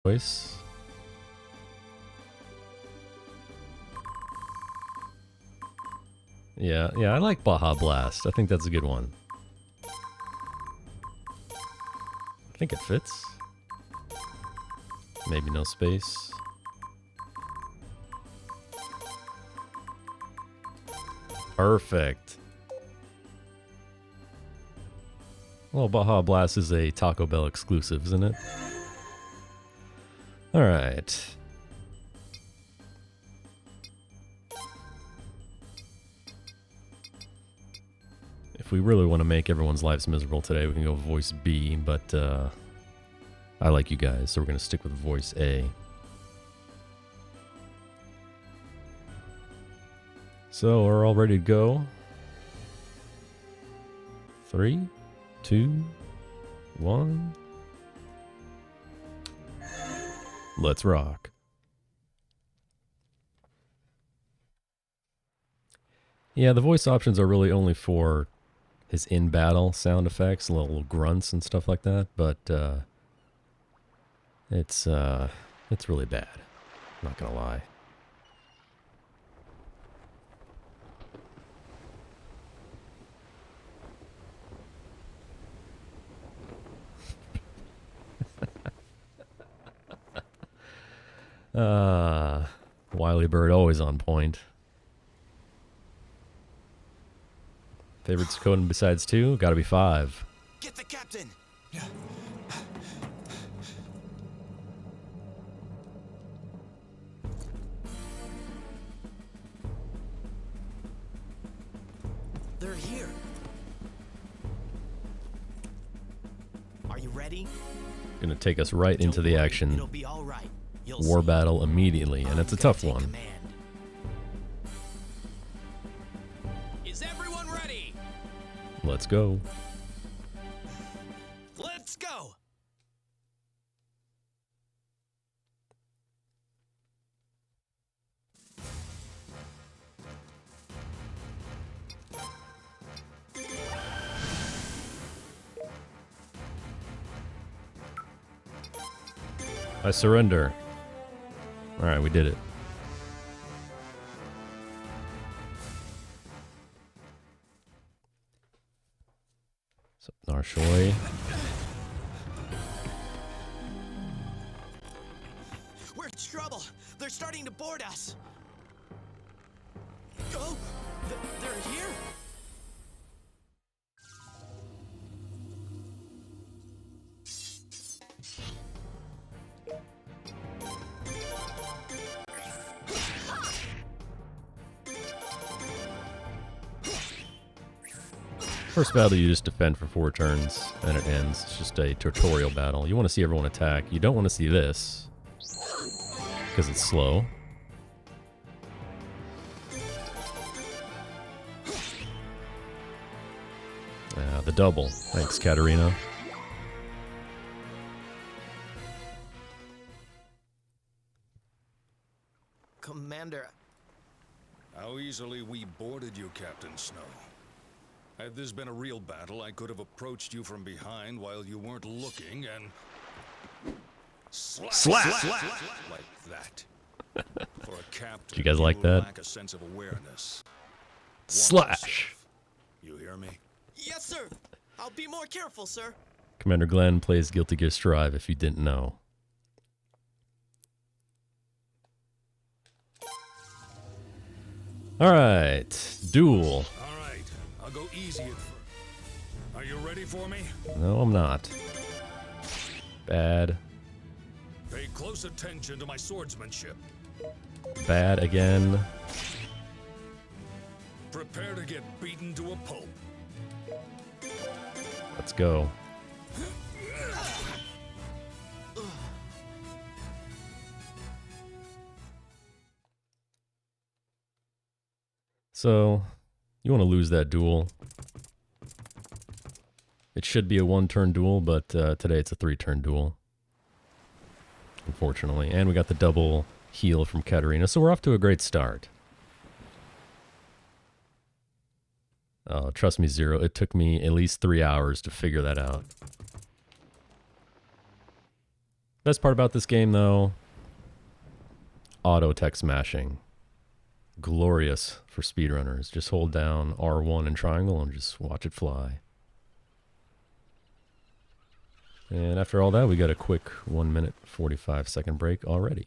Voice. Yeah, I like Baja Blast. I think that's a good one. I think it fits. Maybe no space. Perfect. Well, Baja Blast is a Taco Bell exclusive, isn't it? Alright. If we really want to make everyone's lives miserable today, we can go voice B, but I like you guys, so we're going to stick with voice A. So we're all ready to go. 3, 2, 1. Let's rock. Yeah, the voice options are really only for his in-battle sound effects, little grunts and stuff like that, but it's really bad. I'm not gonna lie. Wily Bird always on point. Favorite Suikoden besides 2? Gotta be 5. Get the captain! They're here. Are you ready? Gonna take us right into the action. It'll be all right. War battle immediately, and it's a tough one. Is everyone ready? Let's go. Let's go. I surrender. Alright, we did it. So, Narshoi. We're in trouble. They're starting to board us. Oh, they're here? First battle, you just defend for 4 turns, and it ends. It's just a tutorial battle. You want to see everyone attack. You don't want to see this, because it's slow. The double. Thanks, Katarina. Commander. How easily we boarded you, Captain Snow. Had this been a real battle, I could have approached you from behind while you weren't looking and... Slap! Like that. For a captain, Did you guys like that? Lack a sense of awareness. Slash! You hear me? Yes, sir. I'll be more careful, sir. Commander Glenn plays Guilty Gear Strive, if you didn't know. Alright, duel. Alright, I'll go easy at first. Are you ready for me? No, I'm not. Bad. Pay close attention to my swordsmanship. Bad again. Prepare to get beaten to a pulp. Let's go. So, you want to lose that duel. It should be a 1-turn duel, but today it's a 3-turn duel. Unfortunately. And we got the double heal from Katarina, so we're off to a great start. Trust me, Zero, it took me at least 3 hours to figure that out. Best part about this game, though, auto tech smashing. Glorious for speedrunners. Just hold down R1 and triangle and just watch it fly. And after all that, we got a quick 1 minute 45-second break already.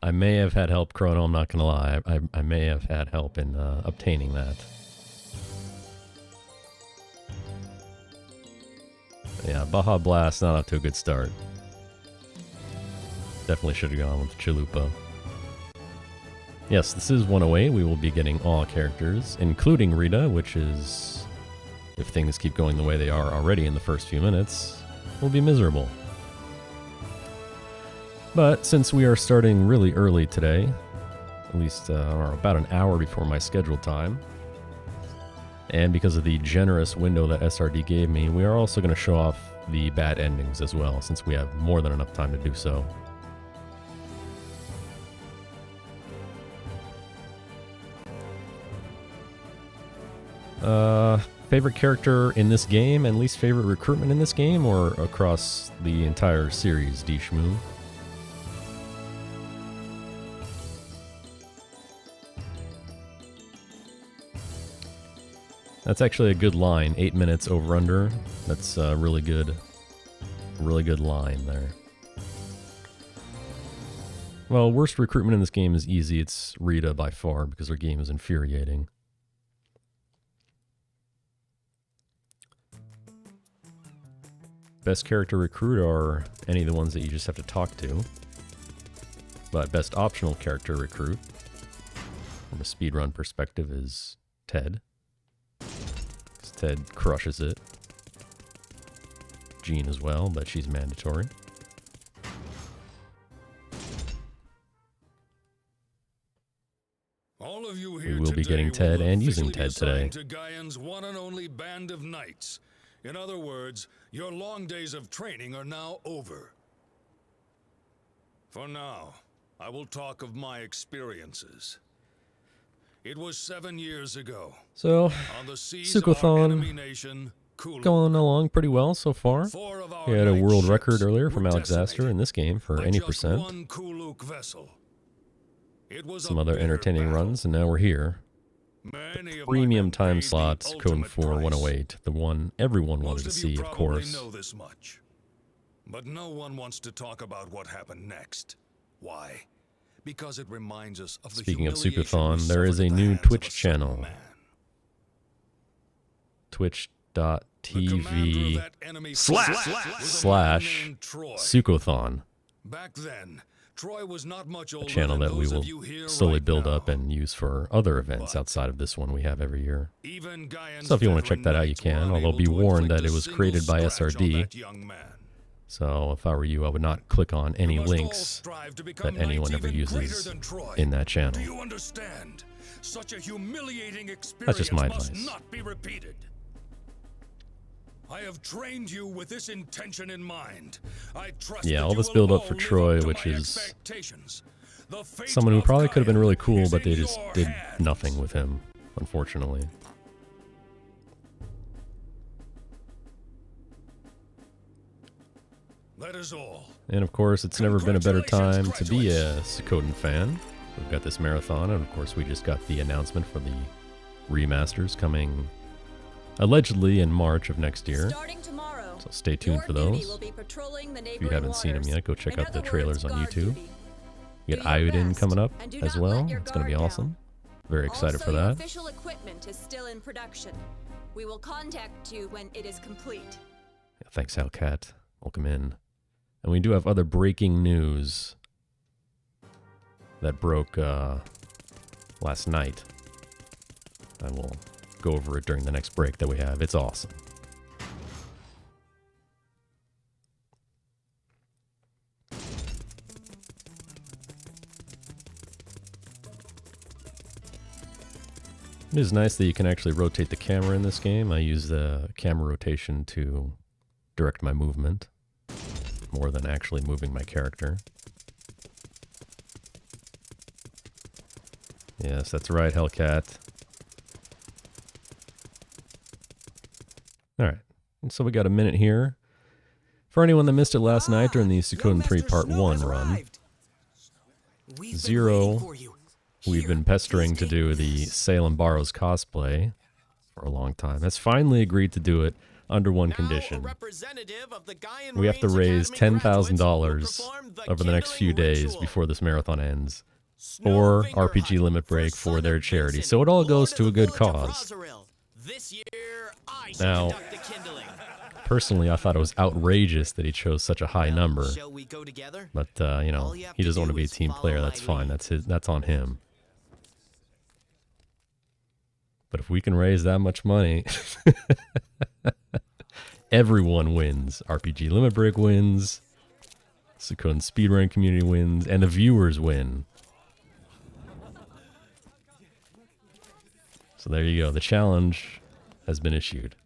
I may have had help, Chrono, I'm not going to lie. I may have had help in obtaining that. Yeah, Baja Blast not off to a good start. Definitely should have gone with Chalupa. Yes, this is 108. We will be getting all characters, including Rita, which is, if things keep going the way they are already in the first few minutes, will be miserable. But since we are starting really early today, at least or about an hour before my scheduled time, and because of the generous window that SRD gave me, we are also going to show off the bad endings as well, since we have more than enough time to do so. Favorite character in this game and least favorite recruitment in this game, or across the entire series, D-Shmoo? That's actually a good line. 8 minutes over under. That's a really good line there. Well, worst recruitment in this game is easy. It's Rita by far, because her game is infuriating. Best character recruit are any of the ones that you just have to talk to. But best optional character recruit, from a speedrun perspective, is Ted. Ted crushes it. Jean as well, but she's mandatory. All of you here We will be getting Ted and using Ted today. To Gaian's one and only band of knights. In other words, your long days of training are now over. For now, I will talk of my experiences. It was 7 years ago. So, On the seas of our Suikothon enemy nation, Kuluk, going along pretty well so far. 4 of our We had a knight world ships record earlier from were Alexaster decimated in this game for by any just percent. one Kuluk vessel. It was Some a other bitter entertaining battle. runs, and now we're here. Many of my Premium men time paid the slots, Code ultimate 4 price. 108. The one everyone wanted Most to of you see, of probably course. know this much. But no one wants to talk about what happened next. Why? Because it reminds us of the Speaking of humiliation Suikothon, we there is suffered a at the new hands Twitch of a certain channel. man. Twitch.tv slash Suikothon. Back then, Troy was not much A older channel than that we those will of you here slowly right build now. up and use for other events But outside of this one we have every year. Even Gaian's So if you want to check veteran that out, you knights can, were although unable be to warned inflict that it a was single created by scratch on SRD. that young man. So if I were you, I would not click on any You must all links strive to become that anyone knights ever even greater uses than Troy. in that channel. Do you understand? Such a humiliating experience That's just my must advice. not be repeated. I have trained you with this intention in mind. I trust Yeah, that all you this will build up all for live Troy, up to which my is expectations. The fate someone who of probably could have been really Gaia cool, is but they in just your did hands. nothing with him, unfortunately. That is all. And of course, it's never been a better time to be a Suikoden fan. We've got this marathon, and of course, we just got the announcement for the remasters coming allegedly in March of next year. Starting tomorrow, So stay tuned your for duty those. will be patrolling the If you neighboring haven't seen them waters. yet, go check In out the other trailers words, on guard YouTube. duty. You get Do your Iodine best, coming up and do as not well. let your It's going to be guard awesome. down. Very excited Also, for your that. official equipment is still in production. We will contact you when it is complete. Yeah, thanks, Hellcat. Welcome in. And we do have other breaking news that broke last night. I will go over it during the next break that we have. It's awesome. It is nice that you can actually rotate the camera in this game. I use the camera rotation to direct my movement more than actually moving my character. Yes, that's right, Hellcat. Alright, so we got a minute here. For anyone that missed it last night during the Suikoden 3 Part 1 run, Zero, we've been pestering to do the Salem Barrows cosplay for a long time, has finally agreed to do it under one condition. We have to raise $10,000 over the next few days before this marathon ends, or RPG Limit Break for their charity. So it all goes to a good cause. Now, personally, I thought it was outrageous that he chose such a high number. But, you know, he doesn't want to be a team player. That's fine. That's on him. But if we can raise that much money, everyone wins. RPG Limit Break wins, Suikoden Speedrun community wins, and the viewers win. So there you go. The challenge has been issued.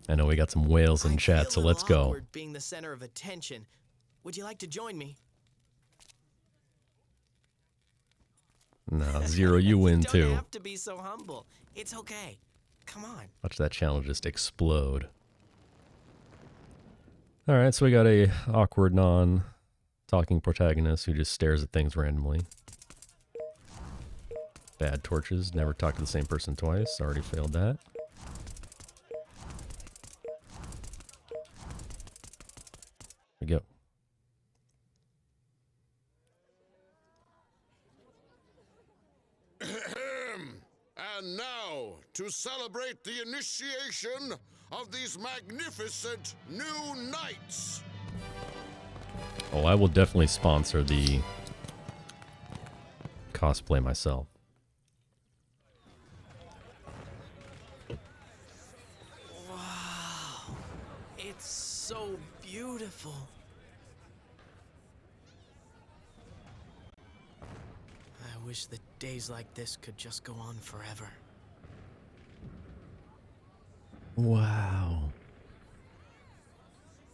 I know we got some whales in chat, so let's go. Being the center of attention. Would you like to join me? No, Zero, you win too. You don't have to be so humble. It's okay. Come on. Watch that challenge just explode. All right, so we got a awkward non-talking protagonist who just stares at things randomly. Bad torches. Never talk to the same person twice. Already failed that. Here we go. And now, to celebrate the initiation of these magnificent new knights. Oh, I will definitely sponsor the cosplay myself. Wow. It's so beautiful. I wish that days like this could just go on forever. Wow.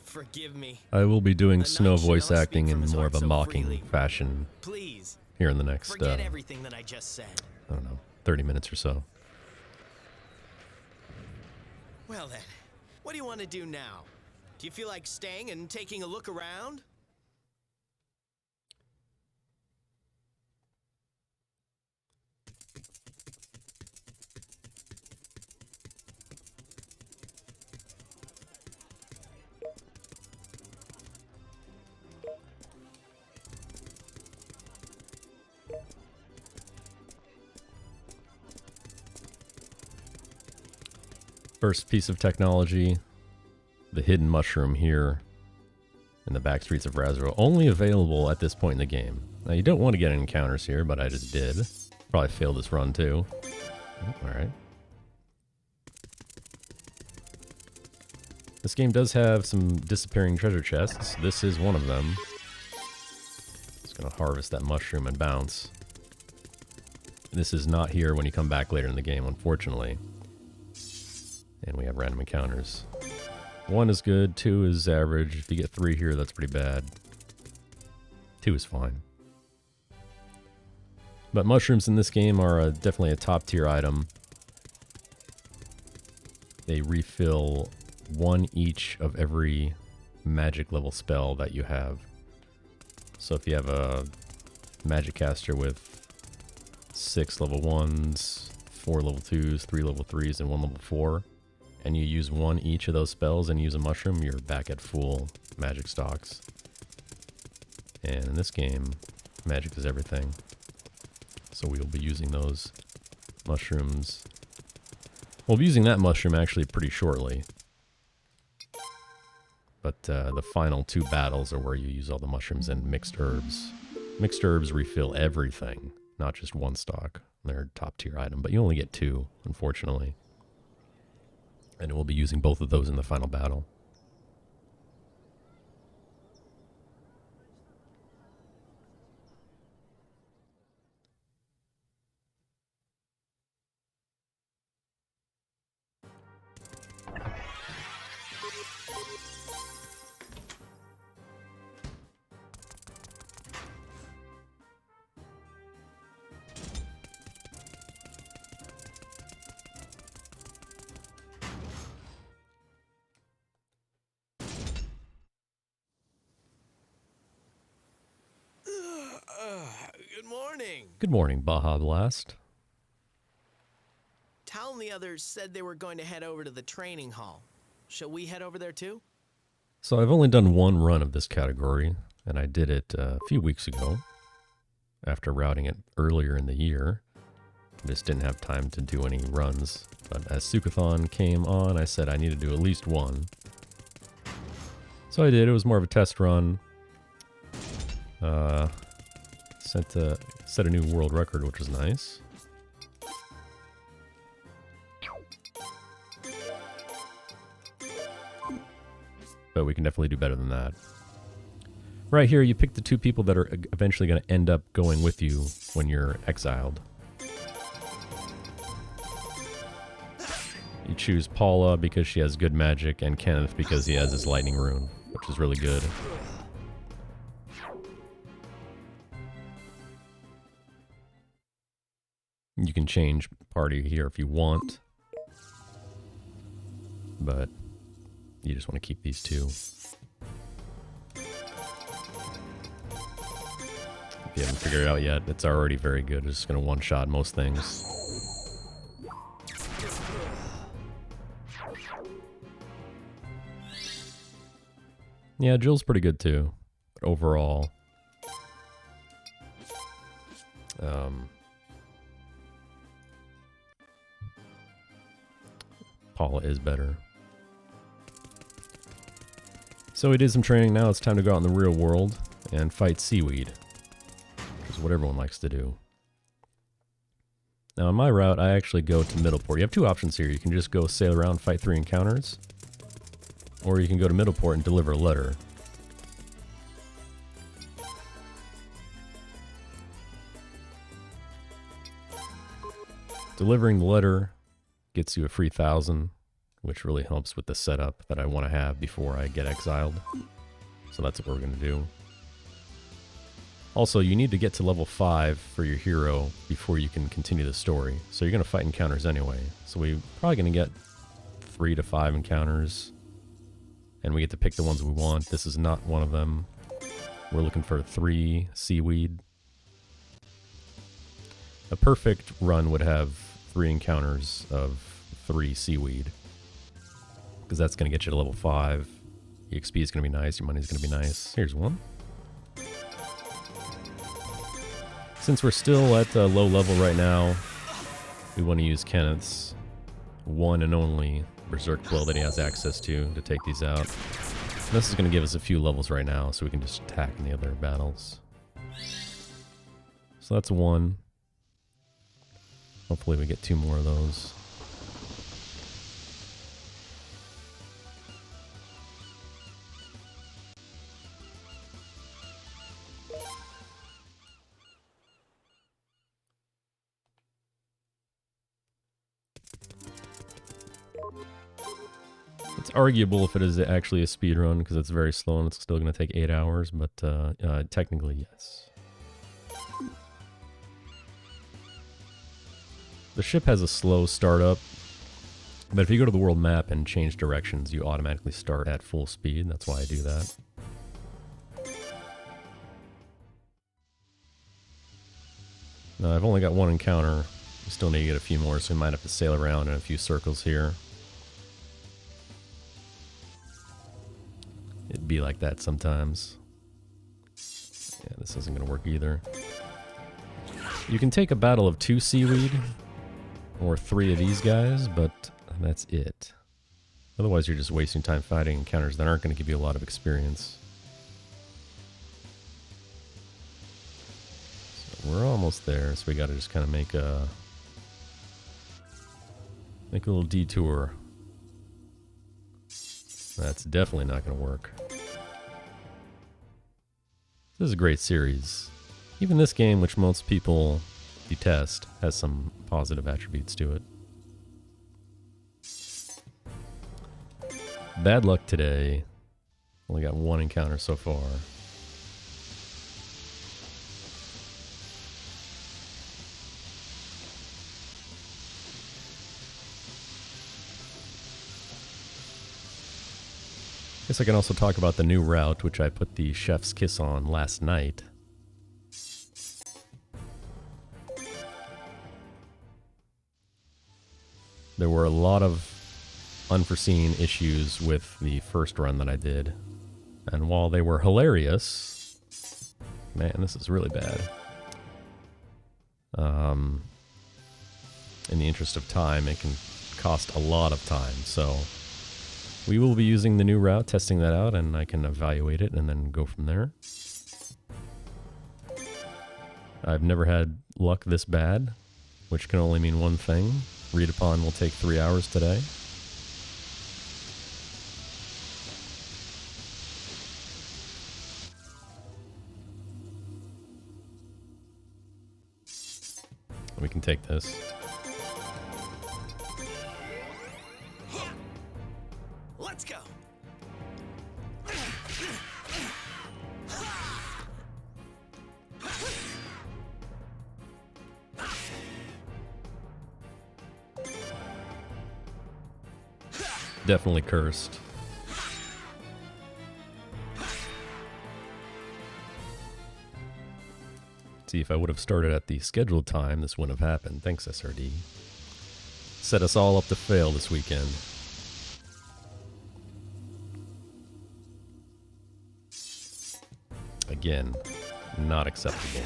Forgive me. I will be doing The Snow knight should voice not speak acting from in his more heart of a so mocking freely. fashion Please, here in the next, forget everything that I just said. I don't know, 30 minutes or so. Well then, what do you want to do now? Do you feel like staying and taking a look around? First piece of technology, the hidden mushroom here in the back streets of Razro, only available at this point in the game. Now you don't want to get encounters here, but I just did. Probably failed this run too. Oh, all right. This game does have some disappearing treasure chests. This is one of them. Just gonna harvest that mushroom and bounce. This is not here when you come back later in the game, unfortunately. And we have random encounters. 1 is good, 2 is average. If you get 3 here, that's pretty bad. 2 is fine. But mushrooms in this game are definitely a top tier item. They refill 1 each of every magic level spell that you have. So if you have a magic caster with 6 level 1s, 4 level 2s, 3 level 3s, and 1 level 4, and you use 1 each of those spells and use a mushroom, you're back at full magic stocks. And in this game, magic is everything. So we will be using those mushrooms. We'll be using that mushroom actually pretty shortly. But the final 2 battles are where you use all the mushrooms and mixed herbs. Mixed herbs refill everything, not just 1 stock. They're a top tier item, but you only get 2, unfortunately. And we'll be using both of those in the final battle. morning! Good morning, Baja Blast. Tal and the others said they were going to head over to the training hall. Shall we head over there too? So I've only done one run of this category, and I did it a few weeks ago after routing it earlier in the year. I just didn't have time to do any runs. But as Suikothon came on, I said I need to do at least one. So I did. It was more of a test run. Set a new world record, which was nice. But we can definitely do better than that. Right here, you pick the two people that are eventually going to end up going with you when you're exiled. You choose Paula because she has good magic, and Kenneth because he has his lightning rune, which is really good. You can change party here if you want, but you just want to keep these two. If you haven't figured it out yet, it's already very good. It's just going to one-shot most things. Yeah, Jill's pretty good too, but overall, Paula is better. So we did some training. Now it's time to go out in the real world and fight seaweed, which is what everyone likes to do. Now on my route, I actually go to Middleport. You have two options here. You can just go sail around, fight 3 encounters, or you can go to Middleport and deliver a letter. Delivering the letter gets you a free 1,000, which really helps with the setup that I want to have before I get exiled. So that's what we're going to do. Also, you need to get to level 5 for your hero before you can continue the story. So you're going to fight encounters anyway. So we're probably going to get 3 to 5 encounters. And we get to pick the ones we want. This is not one of them. We're looking for 3 seaweed. A perfect run would have 3 encounters of 3 seaweed, because that's going to get you to level 5. The XP is going to be nice. Your money is going to be nice. Here's one. Since we're still at a low level right now, we want to use Kenneth's one and only Berserk Blow that he has access to take these out. And this is going to give us a few levels right now, so we can just attack in the other battles. So that's 1. Hopefully we get 2 more of those. It's arguable if it is actually a speed run because it's very slow and it's still going to take 8 hours, but technically, yes. The ship has a slow startup, but if you go to the world map and change directions, you automatically start at full speed. That's why I do that. Now, I've only got 1 encounter. We still need to get a few more, so we might have to sail around in a few circles here. It'd be like that sometimes. Yeah, this isn't going to work either. You can take a battle of 2 seaweed, or 3 of these guys, but that's it. Otherwise, you're just wasting time fighting encounters that aren't going to give you a lot of experience. So we're almost there, so we got to just kind of make a little detour. That's definitely not going to work. This is a great series. Even this game, which most people detest, has some positive attributes to it. Bad luck today. Only got 1 encounter so far. Guess I can also talk about the new route, which I put the Chef's Kiss on last night. there were a lot of unforeseen issues with the first run that I did. And while they were hilarious, man, this is really bad. In the interest of time, it can cost a lot of time. So we will be using the new route, testing that out, and I can evaluate it and then go from there. I've never had luck this bad, which can only mean one thing. Read upon will take 3 hours today. We can take this. Let's go. Definitely cursed. See, if I would have started at the scheduled time, this wouldn't have happened. Thanks, SRD. Set us all up to fail this weekend. Again, not acceptable.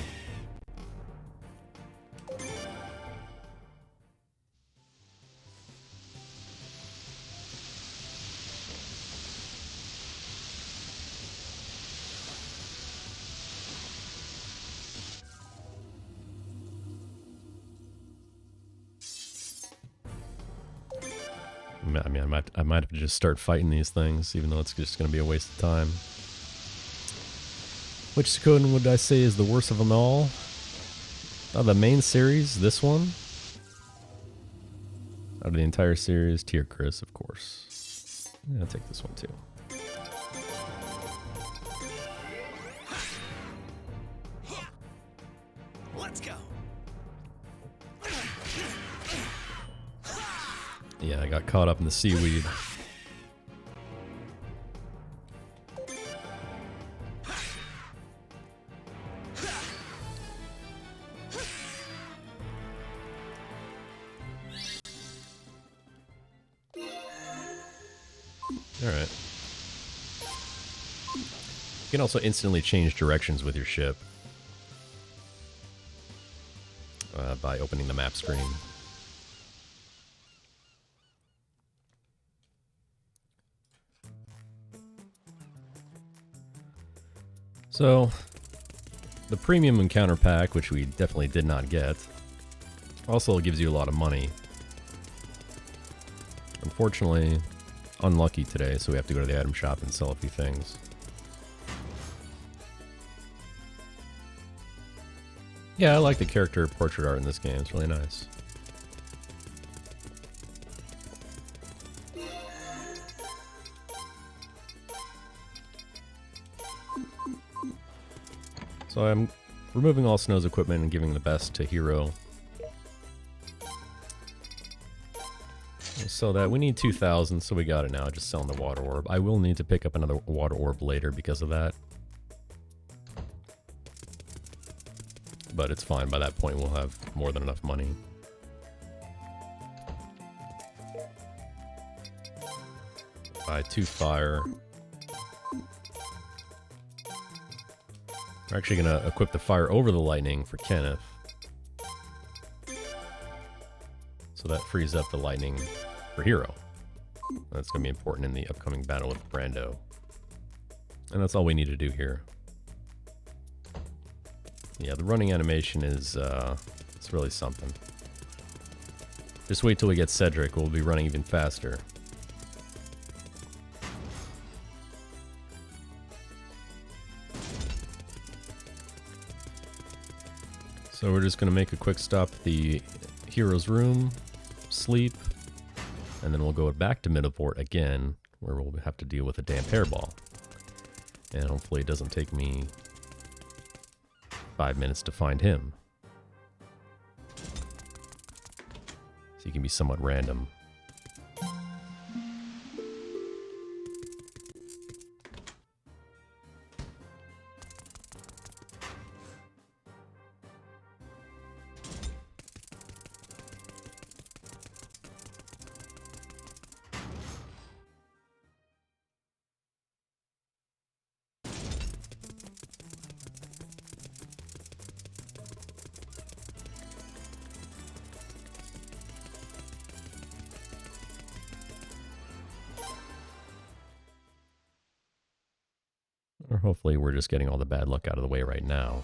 I mean, I might have to just start fighting these things, even though it's just going to be a waste of time. Which Suikoden would I say is the worst of them all? The main series, this one? Out of the entire series, Tier Chris, of course. Yeah, I'll take this one too. Let's go. Yeah, I got caught up in the seaweed. Alright. You can also instantly change directions with your ship by opening the map screen. So, the premium encounter pack, which we definitely did not get, also gives you a lot of money. Unfortunately, unlucky today, so we have to go to the item shop and sell a few things. Yeah, I like the character portrait art in this game. It's really nice. So I'm removing all Snow's equipment and giving the best to Hero. So that we need 2,000, so we got it now, just selling the water orb. I will need to pick up another water orb later because of that. But it's fine, by that point we'll have more than enough money. Buy 2 fire. We're actually going to equip the fire over the lightning for Kenneth. So that frees up the lightning for Hero. That's going to be important in the upcoming battle with Brando. And that's all we need to do here. Yeah, the running animation is, it's really something. Just wait till we get Cedric, we'll be running even faster. So we're just going to make a quick stop at the hero's room, sleep, and then we'll go back to Middelport again, where we'll have to deal with a damp hairball. And hopefully it doesn't take me 5 minutes to find him. So he can be somewhat random. Hopefully we're just getting all the bad luck out of the way right now.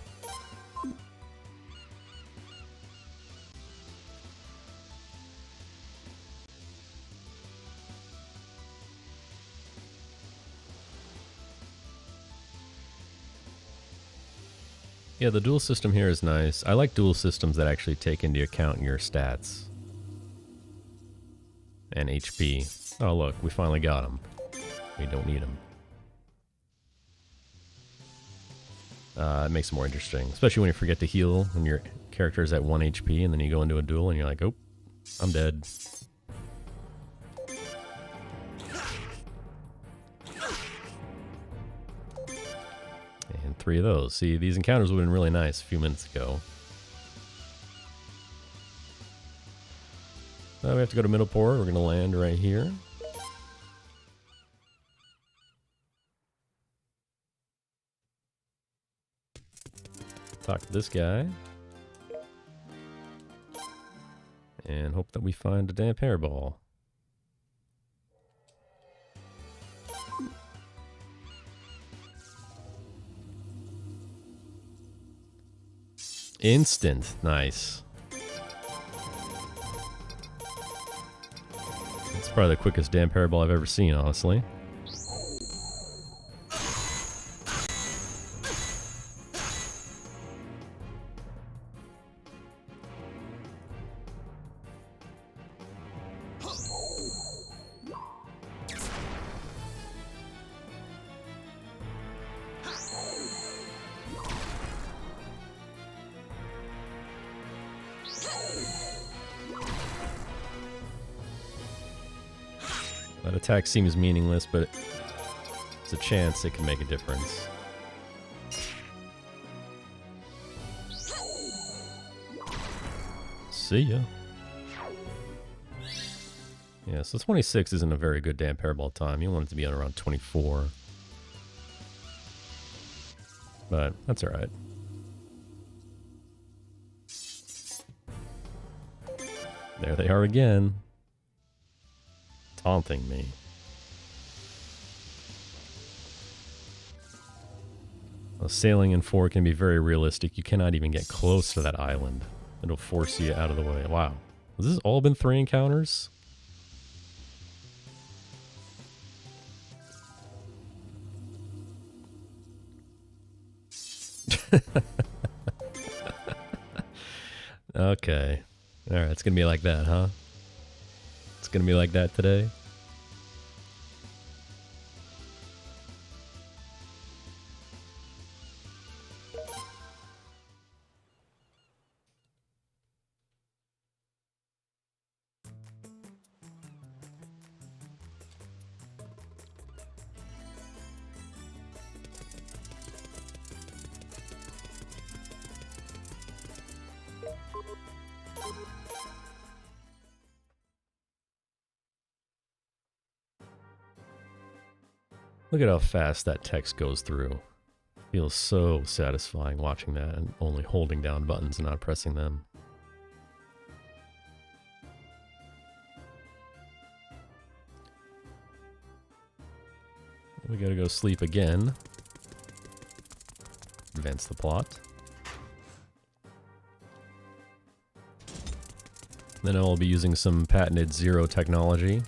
Yeah, the dual system here is nice. I like dual systems that actually take into account your stats. And HP. Oh look, we finally got them. We don't need them. It makes it more interesting. Especially when you forget to heal when your character is at 1 HP and then you go into a duel and you're like, oh, I'm dead. And 3 of those. See, these encounters would have been really nice a few minutes ago. We have to go to Middleport. We're going to land right here. Talk to this guy. And hope that we find a damp hairball. Instant. Nice. It's probably the quickest damp hairball I've ever seen, honestly. That attack seems meaningless, but it's a chance it can make a difference. See ya. Yeah, so 26 isn't a very good damp hairball time. You want it to be at around 24. But that's alright. There they are again. Taunting me. Well, sailing in 4 can be very realistic. You cannot even get close to that island. It'll force you out of the way. Wow. Has this all been 3 encounters? Okay. Alright, it's gonna be like that, huh? It's gonna be like that today? Look at how fast that text goes through. Feels so satisfying watching that and only holding down buttons and not pressing them. We gotta go sleep again. Advance the plot. Then I'll be using some patented Zero technology.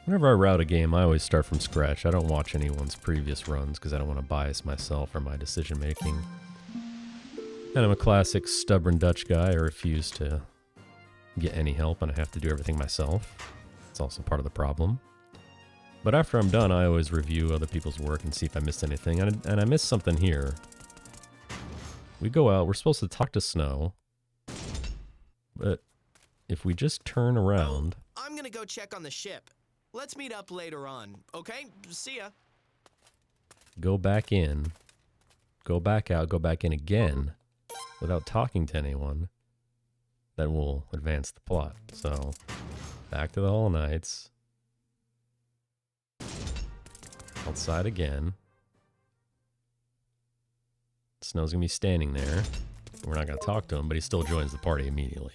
Whenever I route a game, I always start from scratch. I don't watch anyone's previous runs because I don't want to bias myself or my decision making. And I'm a classic stubborn Dutch guy. I refuse to get any help and I have to do everything myself. It's also part of the problem. But after I'm done, I always review other people's work and see if I missed anything. And I missed something here. We go out, we're supposed to talk to Snow. But if we just turn around... Oh, I'm gonna go check on the ship. Let's meet up later on, okay? See ya. Go back in. Go back out, go back in again. Without talking to anyone. That will advance the plot. So, back to the Hollow Knights. Outside again. Snow's gonna be standing there. We're not gonna talk to him, but he still joins the party immediately.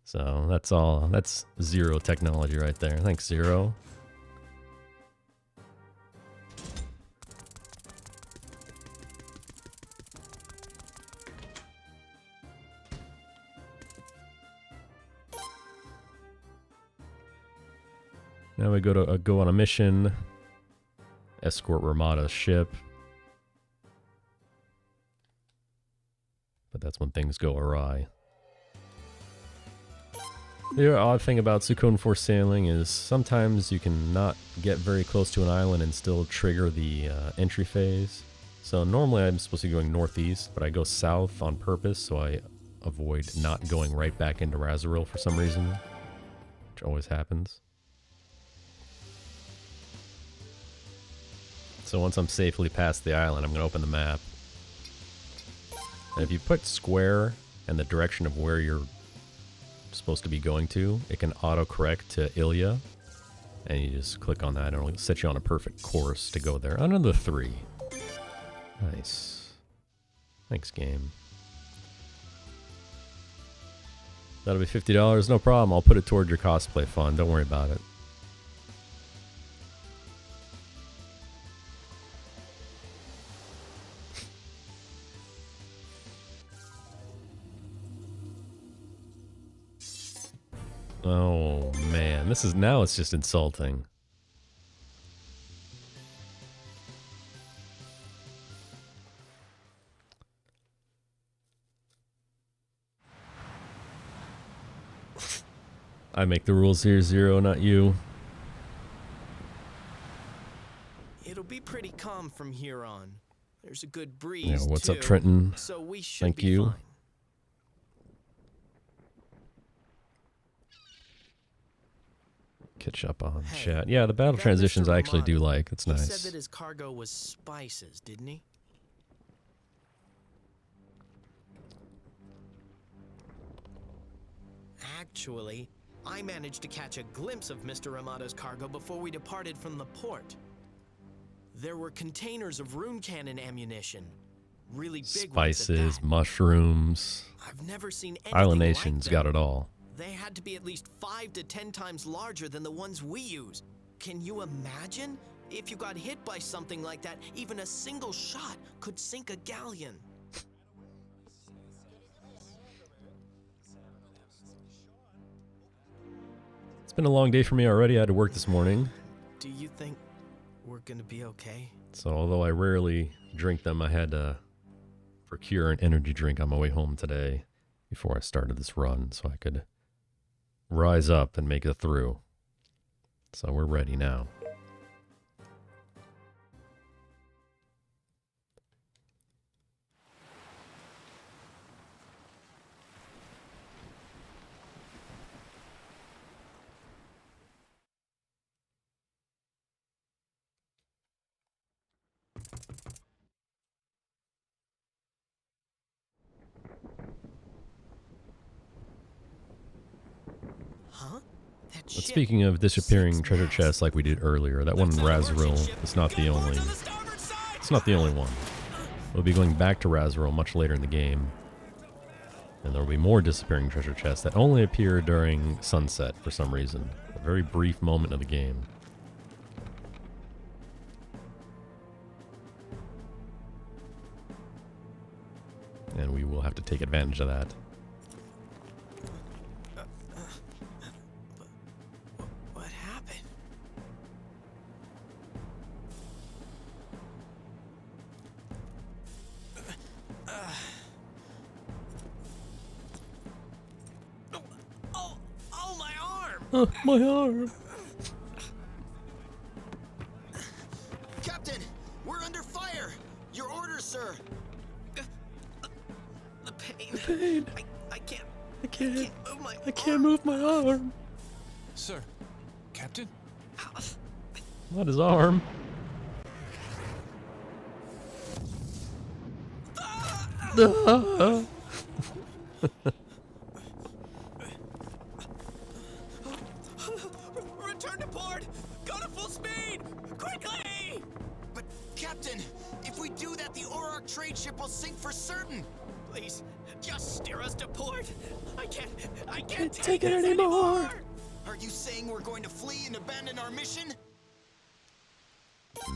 So that's all. That's Zero technology right there. Thanks, Zero. Now we go on a mission. Escort Ramada's ship. But that's when things go awry. The odd thing about Suikoden 4 sailing is sometimes you can not get very close to an island and still trigger the entry phase. So normally I'm supposed to be going northeast, but I go south on purpose so I avoid not going right back into Razoril for some reason, which always happens. So once I'm safely past the island, I'm going to open the map. And if you put square and the direction of where you're supposed to be going to, it can autocorrect to Ilya. And you just click on that and it'll set you on a perfect course to go there. Another 3. Nice. Thanks, game. That'll be $50. No problem. I'll put it toward your cosplay fund. Don't worry about it. Oh, man. Now it's just insulting. I make the rules here, Zero, not you. It'll be pretty calm from here on. There's a good breeze, Yeah, what's too, up, Trenton? so we should Thank be you. fine. Catch up on Hey, chat. Yeah, the battle that transitions Mr. I actually do Romano, like. It's he nice. said that his cargo was spices, didn't he? Actually, I managed to catch a glimpse of Mr. Ramada's cargo before we departed from the port. There were containers of rune cannon ammunition. Really big ones at Spices, that. mushrooms. I've never seen anything Island like Nation's them. got it all. They had to be at least 5 to 10 times larger than the ones we use. Can you imagine? If you got hit by something like that, even a single shot could sink a galleon. It's been a long day for me already. I had to work this morning. Do you think we're gonna be okay? So although I rarely drink them, I had to procure an energy drink on my way home today before I started this run so I could rise up and make it through. So we're ready now. Huh? That But ship. speaking of disappearing Six treasure masts. chests like we did earlier, that one in Razoril is not the only. It's not the only one. We'll be going back to Razoril much later in the game. And there will be more disappearing treasure chests that only appear during sunset for some reason. A very brief moment of the game. And we will have to take advantage of that. What happened? Oh, my arm! Oh, my arm! Captain, we're under fire! Your orders, sir! The pain. Pain. I can't. I can't. Move my I can't move my arm. Sir, Captain? Not his arm. Return to port! Go to full speed! Quickly! But, Captain, if we do that, the Auroch trade ship will sink for certain! Please, just steer us to port! I can't take it anymore! Are you saying we're going to flee and abandon our mission?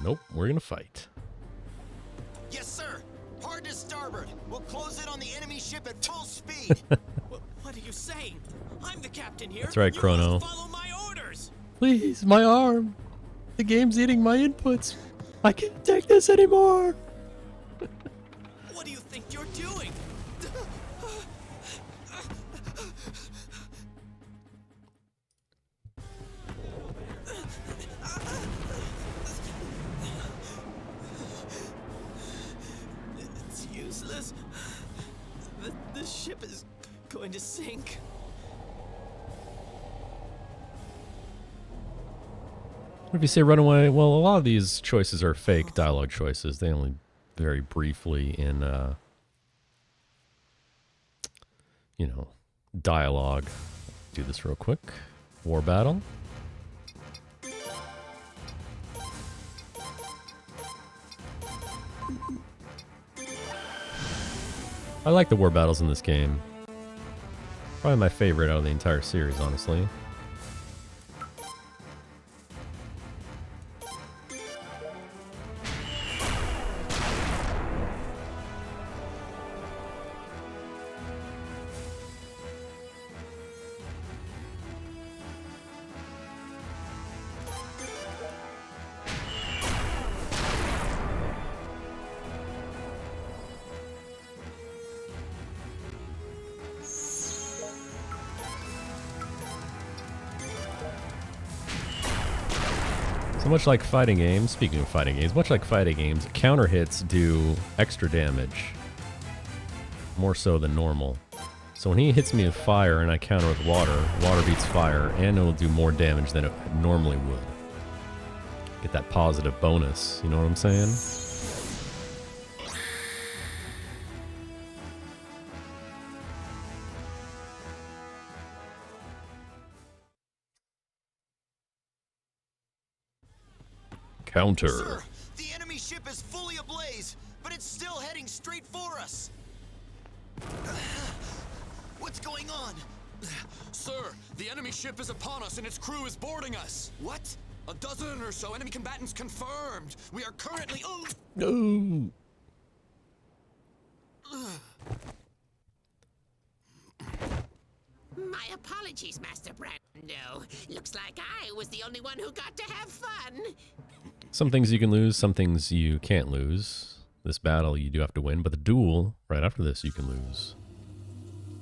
Nope, we're gonna fight. Yes, sir! Hard to starboard! We'll close in on the enemy ship at full speed! What are you saying? I'm the captain here! That's right, Chrono. You must follow my orders! Please, my arm. The game's eating my inputs. I can't take this anymore. What do you think you're doing? It's useless. The ship is going to sink. What if you say run away? Well, a lot of these choices are fake dialogue choices. They only very briefly in, you know, dialogue. Do this real quick. War battle. I like the war battles in this game. Probably my favorite out of the entire series, honestly. So much like fighting games, speaking of fighting games, much like fighting games, counter hits do extra damage. More so than normal. So when he hits me with fire and I counter with water, water beats fire, and it'll do more damage than it normally would. Get that positive bonus, you know what I'm saying? Counter. Sir, the enemy ship is fully ablaze, but it's still heading straight for us. What's going on? Sir, the enemy ship is upon us and its crew is boarding us. What? A dozen or so enemy combatants confirmed. We are currently... Oh! No. My apologies, Master Brando. Looks like I was the only one who got to have fun. Some things you can lose, some things you can't lose. This battle you do have to win, but the duel, right after this, you can lose.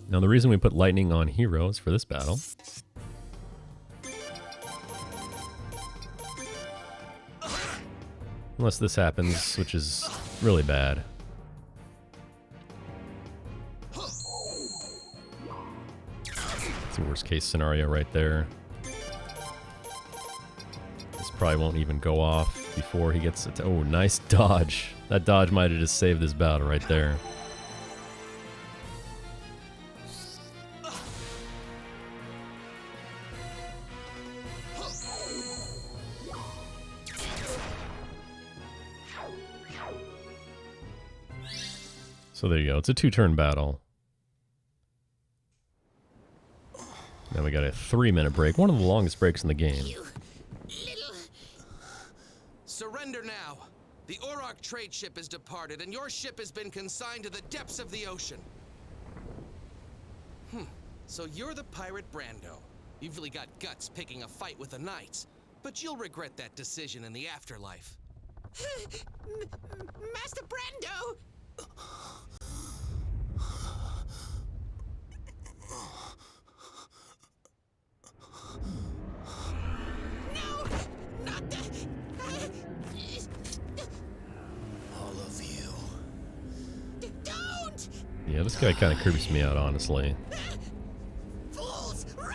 Now the reason we put lightning on heroes for this battle unless this happens, which is really bad. It's the worst case scenario right there. This probably won't even go off before he gets it. Oh, nice dodge. That dodge might have just saved this battle right there. So there you go. It's a 2-turn battle. Now we got a 3-minute break. One of the longest breaks in the game. You little... Surrender now. The Auroch trade ship has departed, and your ship has been consigned to the depths of the ocean. So you're the pirate Brando. You've really got guts picking a fight with the knights, but you'll regret that decision in the afterlife. Master Brando! No! Not the... All of you. Don't! Yeah, this guy kind of creeps me out, honestly. Fools, run!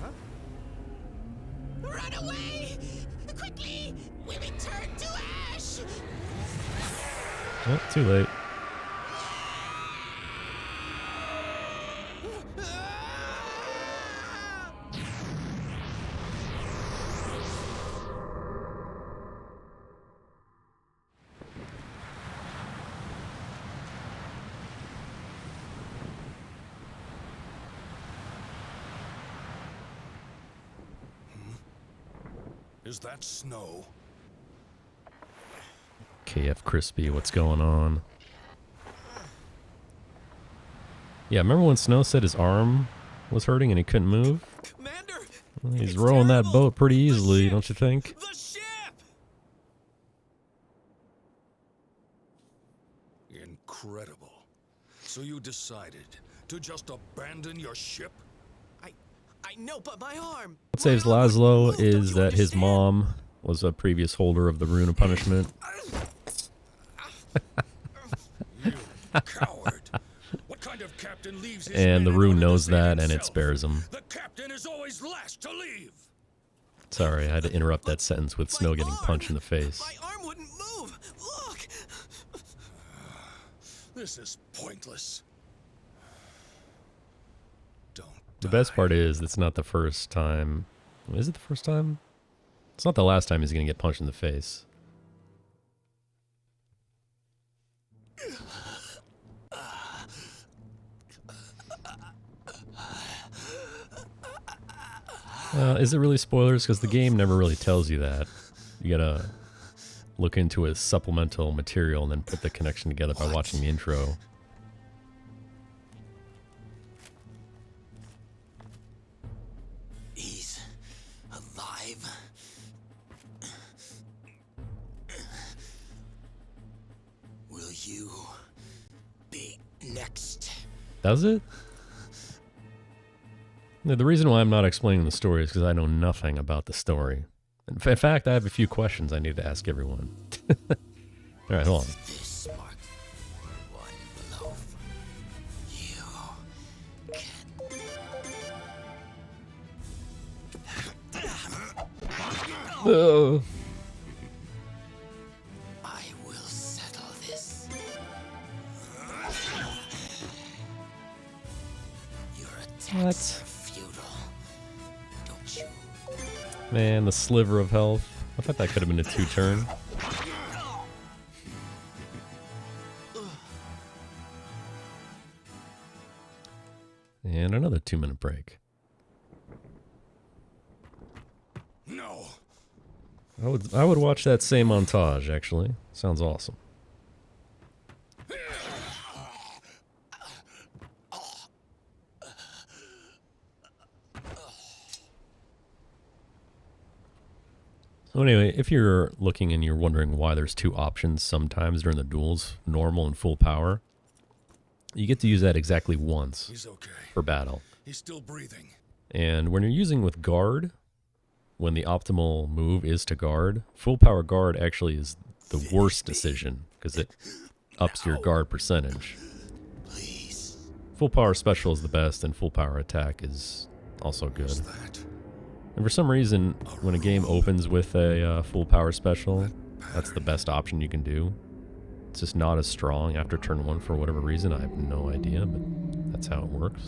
Huh? Run away! Quickly! We return to ash! Oh, too late. Is that Snow? KF Crispy, what's going on? Yeah, remember when Snow said his arm was hurting and he couldn't move? Commander! He's rowing that boat pretty easily, don't you think? The ship! Incredible. So you decided to just abandon your ship? I know, but my arm. What saves Laszlo is that his mom was a previous holder of the Rune of Punishment. You coward. What kind of captain leaves his And the men in Rune order to knows save that, and it himself? spares him. The captain is always last to leave. Sorry, I had to interrupt that sentence with Snow getting punched in the face. My arm wouldn't move. Look. This is pointless. Don't. The best part is, it's not the first time. Is it the first time? It's not the last time he's going to get punched in the face. Is it really spoilers? Because the game never really tells you that. You gotta look into his supplemental material and then put the connection together by watching the intro. He's alive. Will you be next? That was it? Yeah, the reason why I'm not explaining the story is because I know nothing about the story. In fact, I have a few questions I need to ask everyone. Alright, hold on. This mark one loaf. You can. Oh. I will settle this. Your attacks are futile. Don't you? Man, the sliver of health. I thought that could have been a 2-turn. And another 2-minute break. No. I would watch that same montage, actually. Sounds awesome. So anyway, if you're looking and you're wondering why there's 2 options sometimes during the duels, normal and full power, you get to use that exactly once He's okay. for battle. He's still breathing. And when you're using with guard, when the optimal move is to guard, full power guard actually is the worst decision because it ups your guard percentage. Please. Full power special is the best, and full power attack is also good. What's that? And for some reason, when a game opens with a full power special, that's the best option you can do. It's just not as strong after turn 1 for whatever reason. I have no idea, but that's how it works.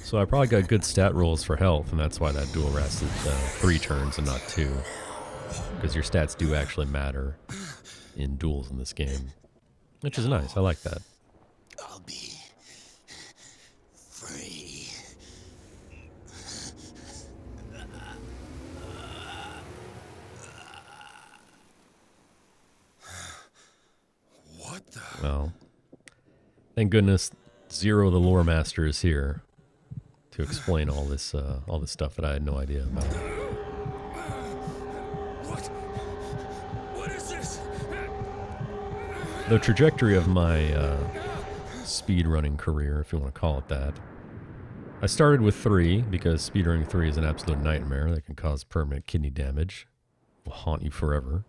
So I probably got good stat rolls for health, and that's why that duel lasted 3 turns and not 2. Because your stats do actually matter in duels in this game. Which is nice, I like that. I'll be free. What the? Well, thank goodness Zero the Lore Master is here to explain all this stuff that I had no idea about. What is this? The trajectory of my speedrunning career, if you want to call it that. I started with 3 because speedrunning 3 is an absolute nightmare that can cause permanent kidney damage. Will haunt you forever.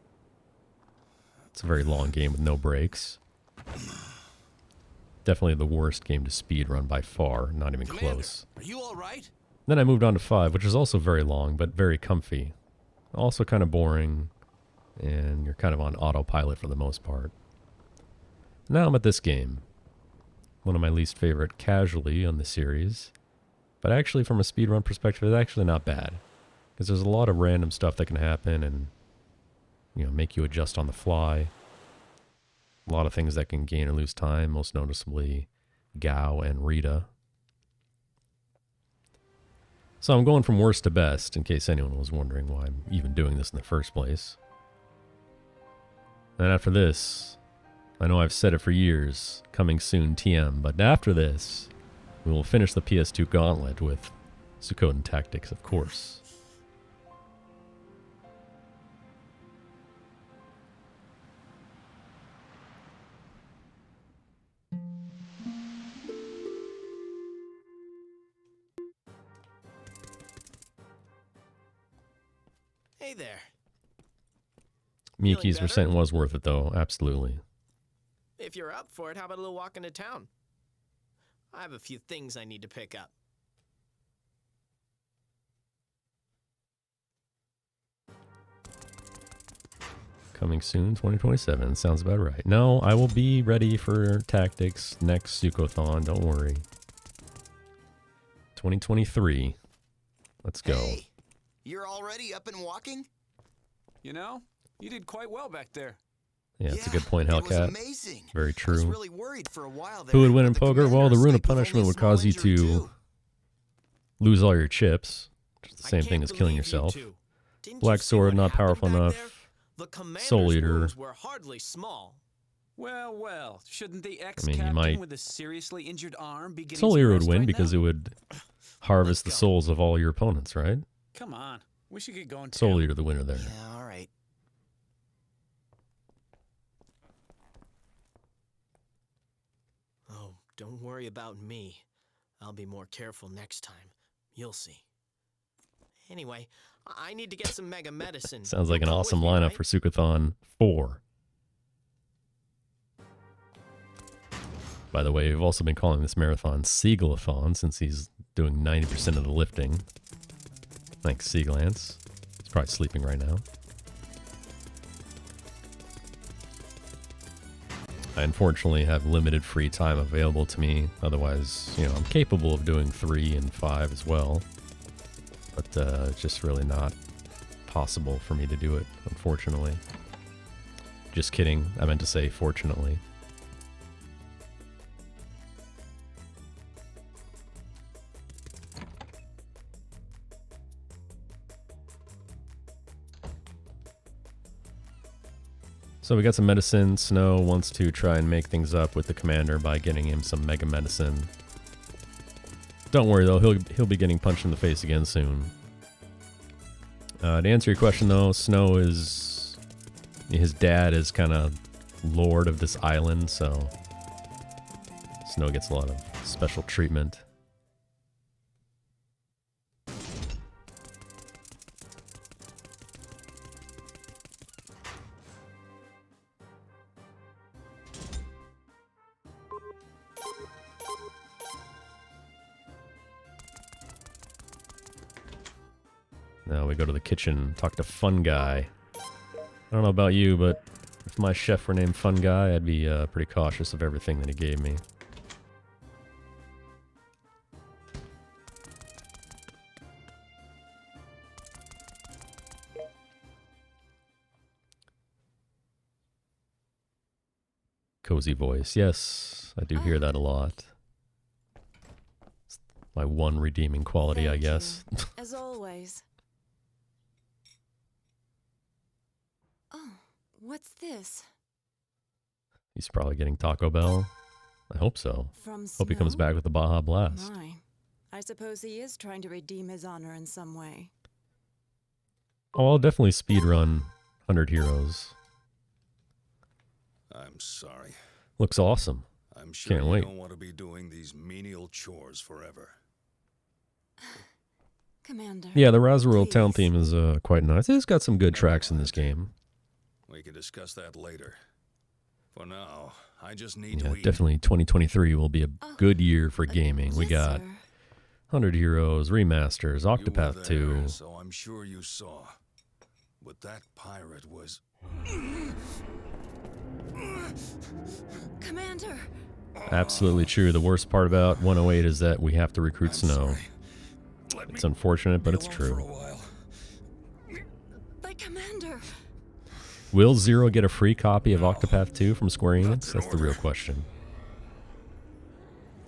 It's a very long game with no breaks. Definitely the worst game to speedrun by far, not even Commander, close. Are you all right? Then I moved on to 5, which is also very long, but very comfy. Also kind of boring, and you're kind of on autopilot for the most part. Now I'm at this game. One of my least favorite casually on the series. But actually, from a speedrun perspective, it's actually not bad. Because there's a lot of random stuff that can happen and, you know, make you adjust on the fly. A lot of things that can gain or lose time, most noticeably Gao and Rita. So I'm going from worst to best, in case anyone was wondering why I'm even doing this in the first place. And after this, I know I've said it for years, coming soon TM, but after this, We will finish the PS2 gauntlet with Suikoden tactics, of course. Hey there. Miki's better? percent was worth it, though. Absolutely. If you're up for it, how about a little walk into town? I have a few things I need to pick up. Coming soon, 2027. Sounds about right. No, I will be ready for tactics next Suikothon. Don't worry. 2023. Let's go. Hey, you're already up and walking? You know, you did quite well back there. Yeah, it's a good point, It was Hellcat. amazing. Very I was true. really worried for a while there, Who would win in but poker? Well, the commander Rune of escaped with only Punishment a would small cause you injury, to too. lose all your chips. Which is the I same can't thing as killing believe you yourself. two. Didn't Black you see Sword, what not happened powerful back enough. there? The commander's Soul Eater. wounds were hardly small. Well, well, shouldn't the you ex-captain might- with a seriously injured arm be getting Soul some Eater would rest win right because now? it would harvest the go. souls of all your opponents, right? Come on, we should get going. Soul too. Eater the winner there. Yeah, all right. Oh, don't worry about me. I'll be more careful next time. You'll see. Anyway, I need to get some mega medicine. Sounds like an You'll go awesome with me, lineup right? for Suikothon 4. By the way, we've also been calling this marathon Seagulathon since he's doing 90% of the lifting. Thanks, Seaglance. He's probably sleeping right now. I unfortunately have limited free time available to me. Otherwise, you know, I'm capable of doing 3 and 5 as well. But it's just really not possible for me to do it, unfortunately. Just kidding. I meant to say fortunately. So we got some medicine. Snow wants to try and make things up with the commander by getting him some mega medicine. Don't worry though, he'll be getting punched in the face again soon. To answer your question though, Snow is... his dad is kind of lord of this island, so... Snow gets a lot of special treatment. Now we go to the kitchen, talk to Fun Guy. I don't know about you, but if my chef were named Fun Guy, I'd be pretty cautious of everything that he gave me. Cozy voice. Yes, I do hear that a lot. It's my one redeeming quality, I Thank guess. you, as always. Oh, what's this? He's probably getting Taco Bell. I hope so. From Hope he comes Snow? back with the Baja Blast. My. I suppose he is trying to redeem his honor in some way. Oh, I'll definitely speedrun 100 Heroes. I'm sorry. Looks awesome. I'm sure Can't you wait. don't want to be doing these menial chores forever. Commander. Yeah, the Razorworld please. town theme is quite nice. It's got some good tracks in this game. We can discuss that later. For now, I just need Yeah, to eat. definitely 2023 will be a good year for gaming. We Yes, got sir. 100 Heroes, remasters, You were Octopath there, 2. so I'm sure you saw. But that pirate was... Commander. Absolutely true. The worst part about 108 is that we have to recruit I'm Snow. sorry. Let It's me unfortunate, but be it's alone for a true. while. But Commander. Will Zero get a free copy of Octopath 2 from Square Enix? That's the real question.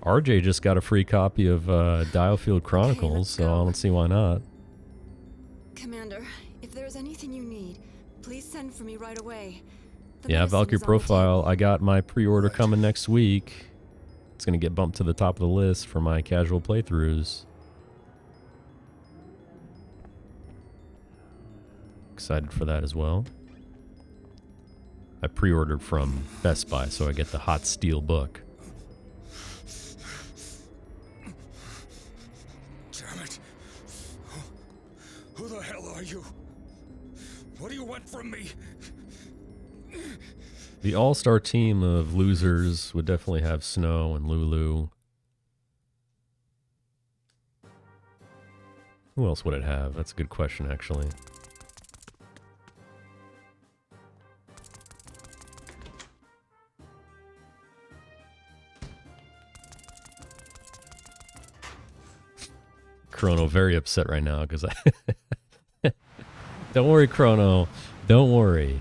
RJ just got a free copy of Dialfield Chronicles, let's so go. I don't see why not. Commander, if there's anything you need, please send for me right away. The Yeah, medicine Valkyrie is on the Profile. table. I got my pre-order coming next week. It's going to get bumped to the top of the list for my casual playthroughs. Excited for that as well. I pre-ordered from Best Buy, so I get the hot steel book. Damn it. Who the hell are you? What do you want from me? The all-star team of losers would definitely have Snow and Lulu. Who else would it have? That's a good question, actually. Chrono very upset right now because I... Don't worry, Chrono. Don't worry.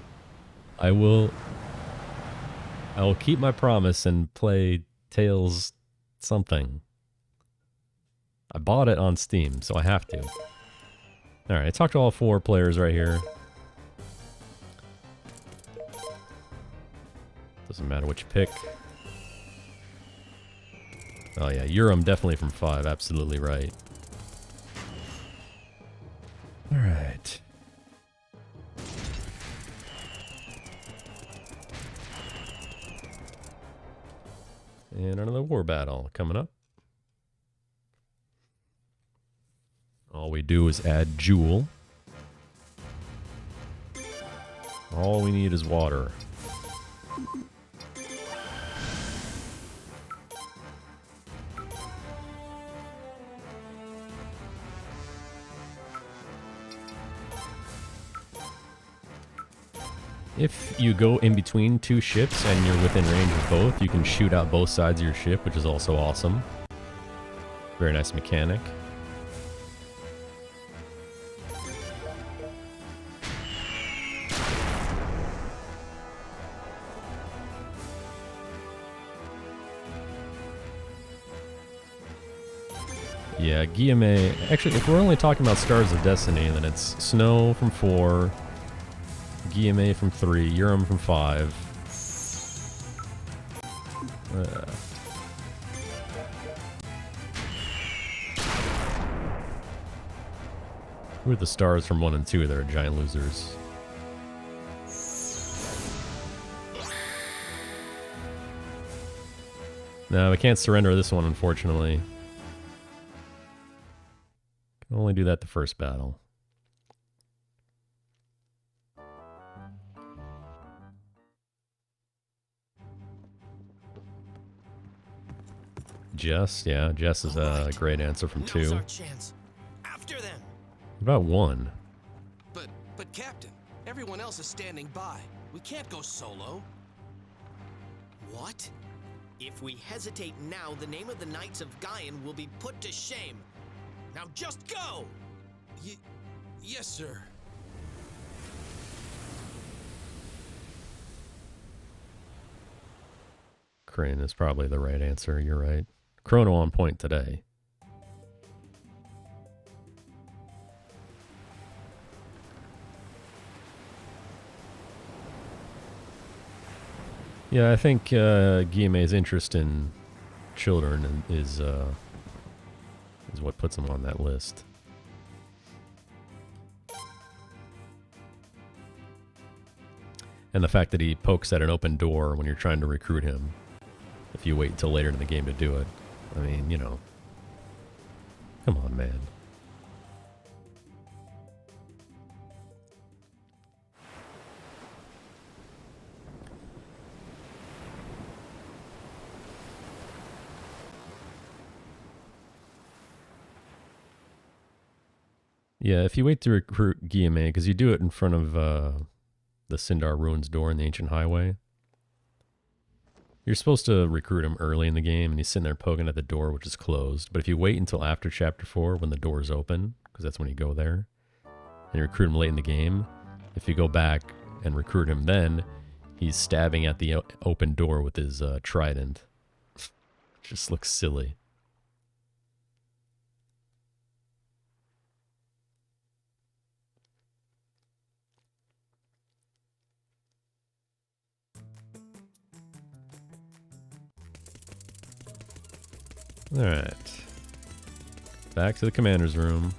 I will keep my promise and play Tales something. I bought it on Steam, so I have to. Alright, I talked to all 4 players right here. Doesn't matter what you pick. Oh yeah, Urim definitely from 5, absolutely right. Alright. And another war battle coming up. All we do is add Jewel. All we need is water. If you go in between 2 ships and you're within range of both, you can shoot out both sides of your ship, which is also awesome. Very nice mechanic. Yeah, Guillemot. Actually, if we're only talking about Stars of Destiny, then it's Snow from 4, Guillemot from 3, Urim from 5. Who are the stars from 1 and 2 that are giant losers? No, we can't surrender this one, unfortunately. Can only do that the first battle. Jess, yeah, Jess is a great answer from 2. Now's our chance. After them. What about 1? But Captain, everyone else is standing by. We can't go solo. What? If we hesitate now, the name of the Knights of Gaian will be put to shame. Now just go! Yes, sir. Crane is probably the right answer, you're right. Chrono on point today. Yeah, I think Guillemot's interest in children is what puts him on that list. And the fact that he pokes at an open door when you're trying to recruit him, if you wait until later in the game to do it. I mean, you know. Come on, man. Yeah, if you wait to recruit Guillemot, because you do it in front of the Sindar Ruins door in the Ancient Highway. You're supposed to recruit him early in the game, and he's sitting there poking at the door, which is closed. But if you wait until after Chapter 4, when the door is open, because that's when you go there, and you recruit him late in the game, if you go back and recruit him then, he's stabbing at the open door with his trident. Just looks silly. Alright. Back to the commander's room.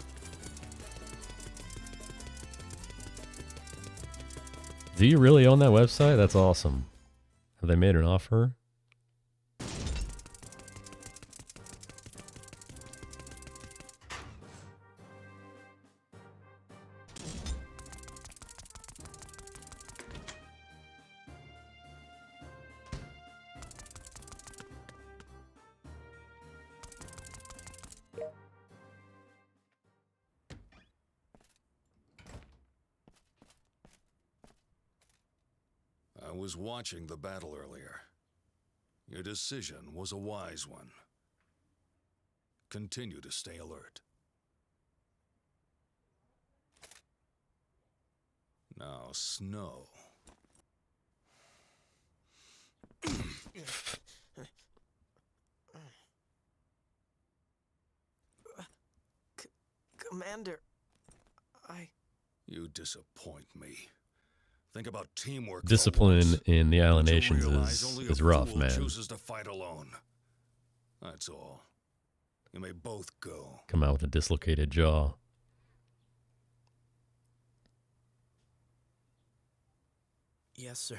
Do you really own that website? That's awesome. Have they made an offer? I was watching the battle earlier. Your decision was a wise one. Continue to stay alert. Now, Snow. Commander, You disappoint me. Think about teamwork. Discipline in the Island Don't you Nations realize only is a rough, fool man. chooses to fight alone. That's all. You may both go. Come out with a dislocated jaw. yes, sir.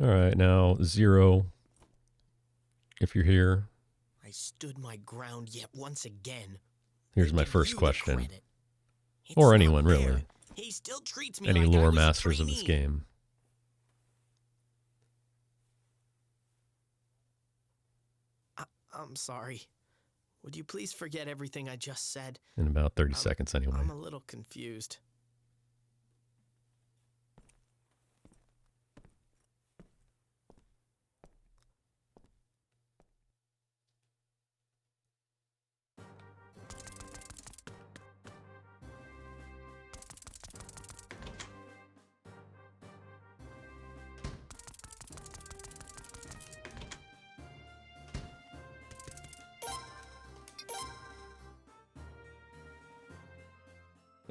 Alright, now, Zero. If you're here, I stood my ground yet once again. here's I my give first you the question. credit. It's Or not anyone, fair. really. He still treats me Any like I lore was a masters of this trainee. game. I'm sorry. Would you please forget everything I just said? In about 30 seconds, anyway. I'm a little confused.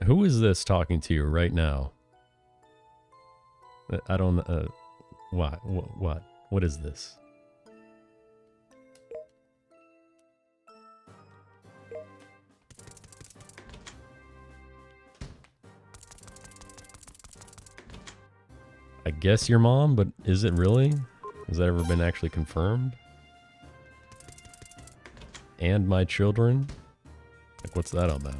Who is this talking to you right now? I don't... what? What? What is this? I guess your mom, but is it really? Has that ever been actually confirmed? And my children? Like, what's that about?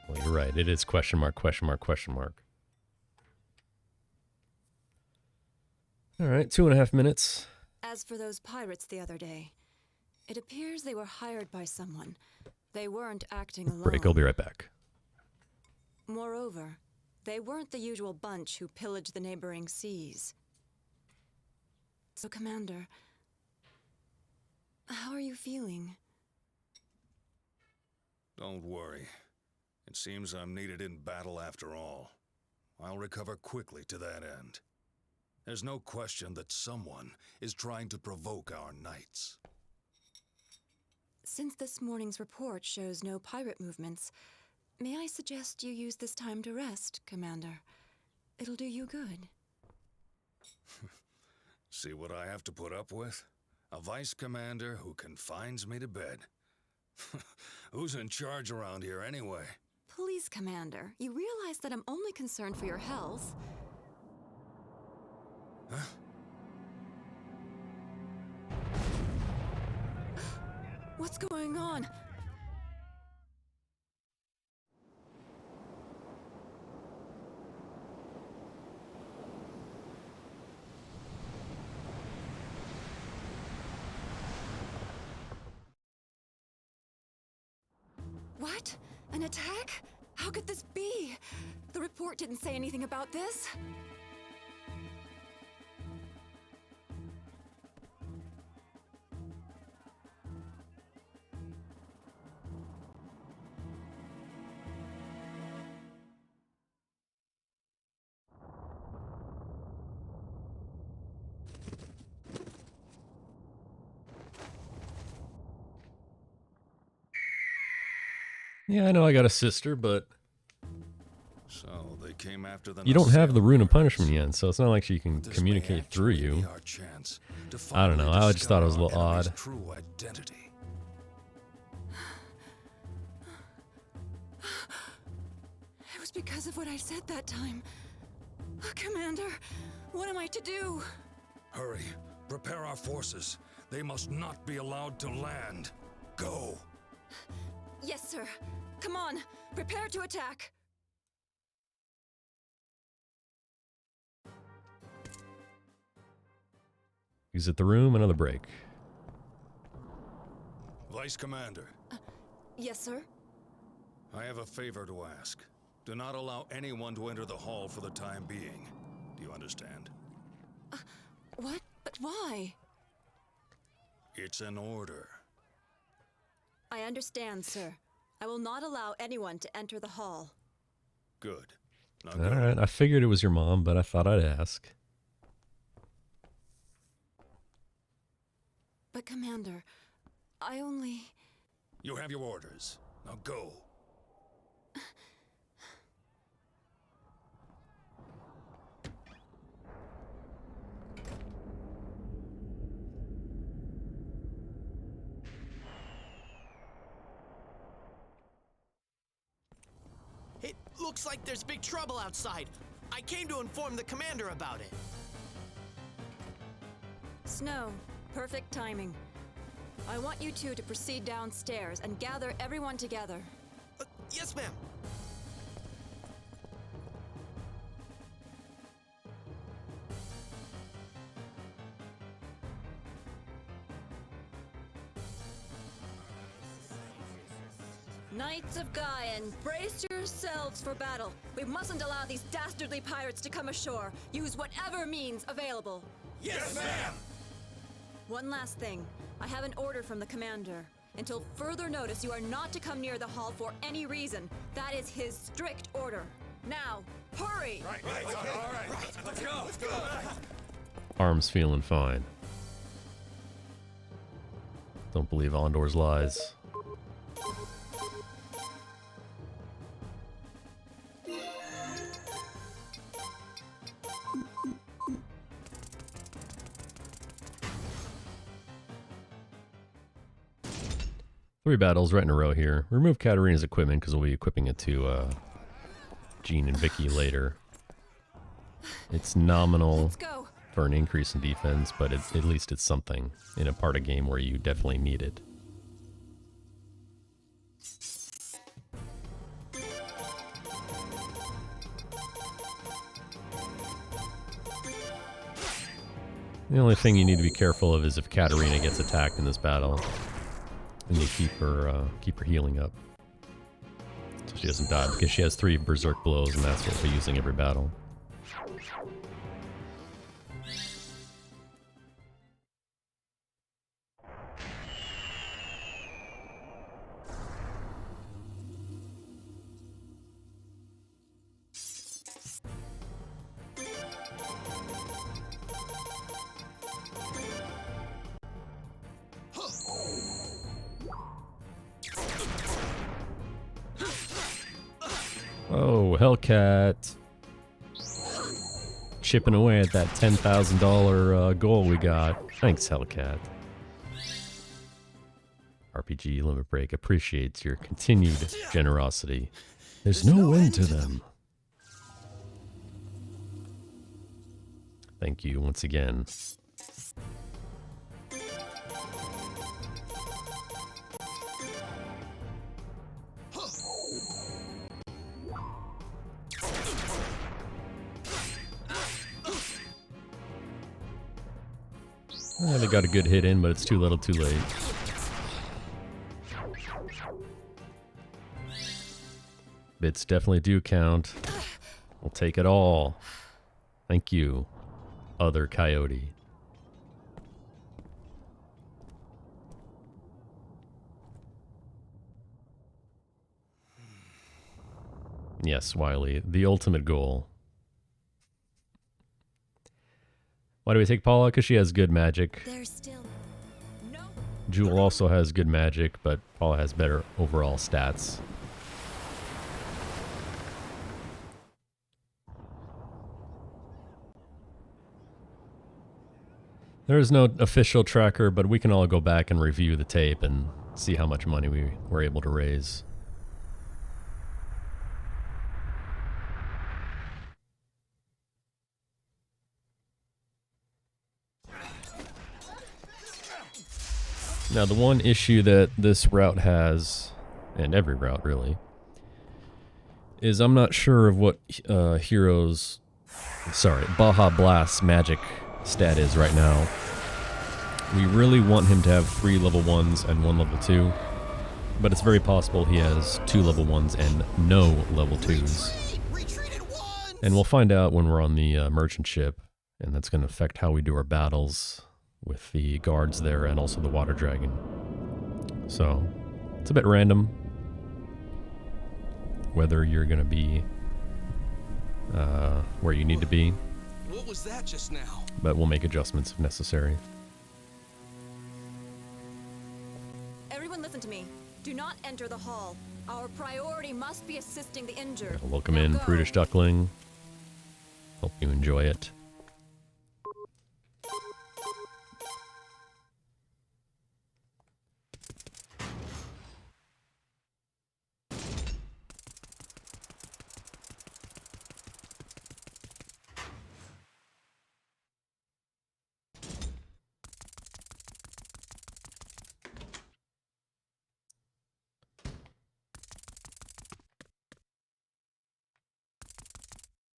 Well, you're right. It is question mark, question mark, question mark. All right, 2.5 minutes. As for those pirates the other day, it appears they were hired by someone. They weren't acting alone. Break, I'll be right back. Moreover, they weren't the usual bunch who pillaged the neighboring seas. So, Commander, how are you feeling? Don't worry. It seems I'm needed in battle after all. I'll recover quickly to that end. There's no question that someone is trying to provoke our knights. Since this morning's report shows no pirate movements, may I suggest you use this time to rest, Commander? It'll do you good. See what I have to put up with? A vice commander who confines me to bed. Who's in charge around here anyway? Please, Commander, you realize that I'm only concerned for your health. Huh? What's going on? What? An attack? How could this be? The report didn't say anything about this. Yeah, I know I got a sister, but So they came after the you don't have the Rune of Pirates. Punishment yet, so it's not like she can This may communicate through actually be you. our chance to I don't know, finally I just thought it was a discover little our enemy's odd. True identity. It was because of what I said that time. Commander, what am I to do? Hurry, prepare our forces. They must not be allowed to land. Go. Yes, sir. Come on, prepare to attack. Exit the room, another break. Vice Commander, Yes, sir. I have a favor to ask. Do not allow anyone to enter the hall for the time being. Do you understand? What? But why? It's an order. I understand, sir. I will not allow anyone to enter the hall. Good. Now All go. right, I figured it was your mom, but I thought I'd ask. But, Commander, I only... You have your orders. Now go. It looks like there's big trouble outside. I came to inform the commander about it. Snow, perfect timing. I want you two to proceed downstairs and gather everyone together. Yes, ma'am. Knights of Gaian, brace yourselves for battle. We mustn't allow these dastardly pirates to come ashore. Use whatever means available. Yes, ma'am. One last thing. I have an order from the commander. Until further notice, you are not to come near the hall for any reason. That is his strict order. Now, hurry! Arm's feeling fine. Don't believe Ondor's lies. Three battles right in a row here. Remove Katarina's equipment because we'll be equipping it to Jean and Vicky later. It's nominal Let's go! for an increase in defense, but at least it's something in a part of game where you definitely need it. The only thing you need to be careful of is if Katarina gets attacked in this battle, and you keep her healing up so she doesn't die, because she has 3 berserk blows, and that's what we're using every battle. Oh, Hellcat. Chipping away at that $10,000 goal we got. Thanks, Hellcat. RPG Limit Break appreciates your continued generosity. There's no end to them. Thank you once again. They got a good hit in, but it's too little too late. Bits definitely do count. We'll take it all. Thank you, other Coyote. Yes, Wiley, the ultimate goal. Why do we take Paula? Because she has good magic. There's still no... Jewel also has good magic, but Paula has better overall stats. There is no official tracker, but we can all go back and review the tape and see how much money we were able to raise. Now, the one issue that this route has, and every route really, is I'm not sure of what Baja Blast's magic stat is right now. We really want him to have 3 level 1s and 1 level 2, but it's very possible he has 2 level 1s and no level 2s. And we'll find out when we're on the merchant ship, and that's going to affect how we do our battles with the guards there and also the water dragon. So, it's a bit random whether you're going to be where you need to be. What was that just now? But we'll make adjustments if necessary. Everyone listen to me. Do not enter the hall. Our priority must be assisting the injured. Welcome Now in, go. Prudish Duckling. Hope you enjoy it.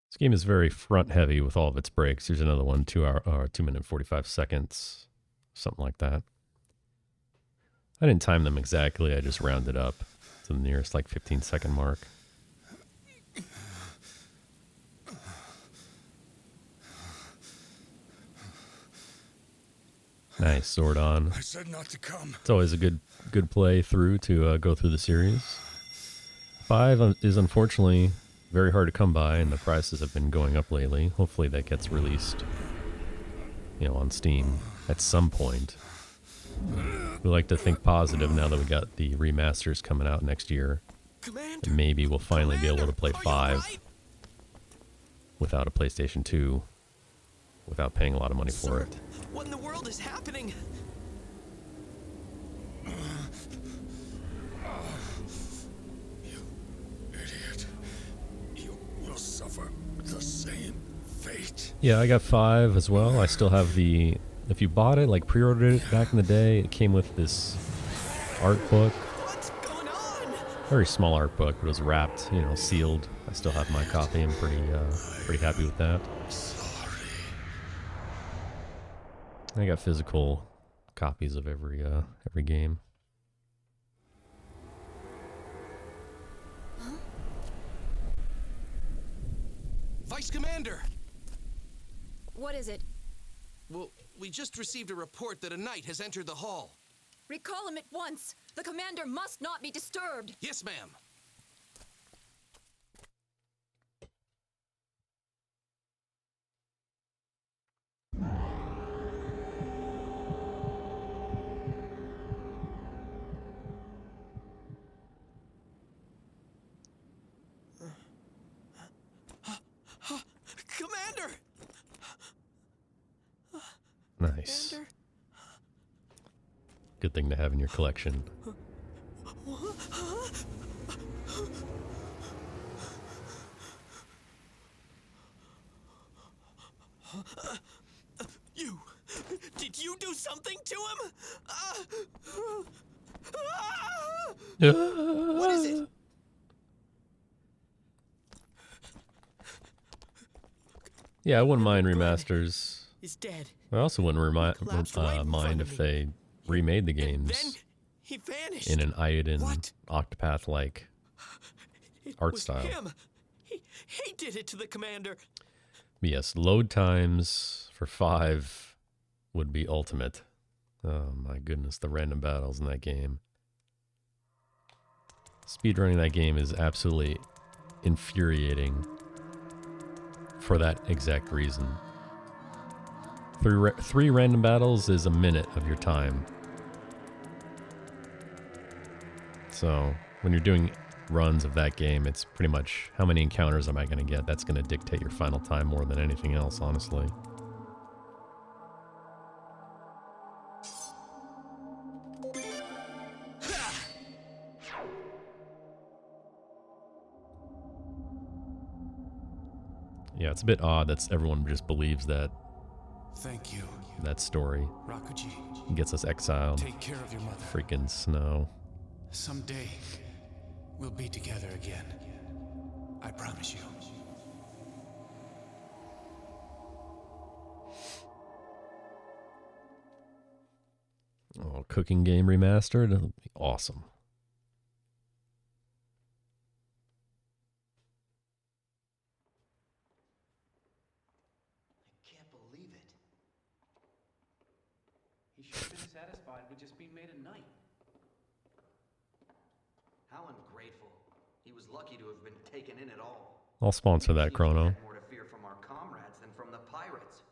This game is very front heavy with all of its breaks. Here's another one, 2 minute 45 seconds, something like that. I didn't time them exactly. I just rounded up to the nearest like 15-second mark. Nice, sword on. I said not to come. It's always a good play through to go through the series. 5 is unfortunately very hard to come by, and the prices have been going up lately. Hopefully that gets released, you know, on Steam at some point. We like to think positive now that we got the remasters coming out next year. Commander, And maybe we'll finally be able to play are you 5 alright? without a PlayStation 2, without paying a lot of money for Sir, it. what in the world is happening? Idiot. You'll suffer the same fate. Yeah, I got 5 as well. I still have the... If you bought it, like pre-ordered it back in the day, it came with this art book. What's going on? Very small art book, but it was wrapped, you know, sealed. I still have my copy. I'm pretty happy with that. I got physical copies of every game. Vice Commander! What is it? Well, we just received a report that a knight has entered the hall. Recall him at once. The commander must not be disturbed. Yes, ma'am. Commander! Nice. Commander? Good thing to have in your collection. Did you do something to him? What is it? Yeah, I wouldn't mind remasters. He's dead. I also wouldn't Collapsed right in mind front if of they remade the And then games he vanished. in an Iodine What? Octopath-like It art was style. him. He did it to the commander. Yes, load times for 5 would be ultimate. Oh my goodness, the random battles in that game. Speedrunning that game is absolutely infuriating for that exact reason. 3 random battles is a minute of your time. So when you're doing runs of that game, it's pretty much how many encounters am I going to get? That's going to dictate your final time more than anything else, honestly. Yeah, it's a bit odd that everyone just believes that Thank you, that story. Rakuji. Gets us exiled. Take care of your mother. Freaking snow. Someday, we'll be together again. I promise you. Oh, cooking game remastered? That'll be awesome. I can't believe it. He should have been satisfied with just being made a knight. How ungrateful. He was lucky to have been taken in at all. I'll sponsor that, Chrono. He had more to fear from our comrades than from the pirates.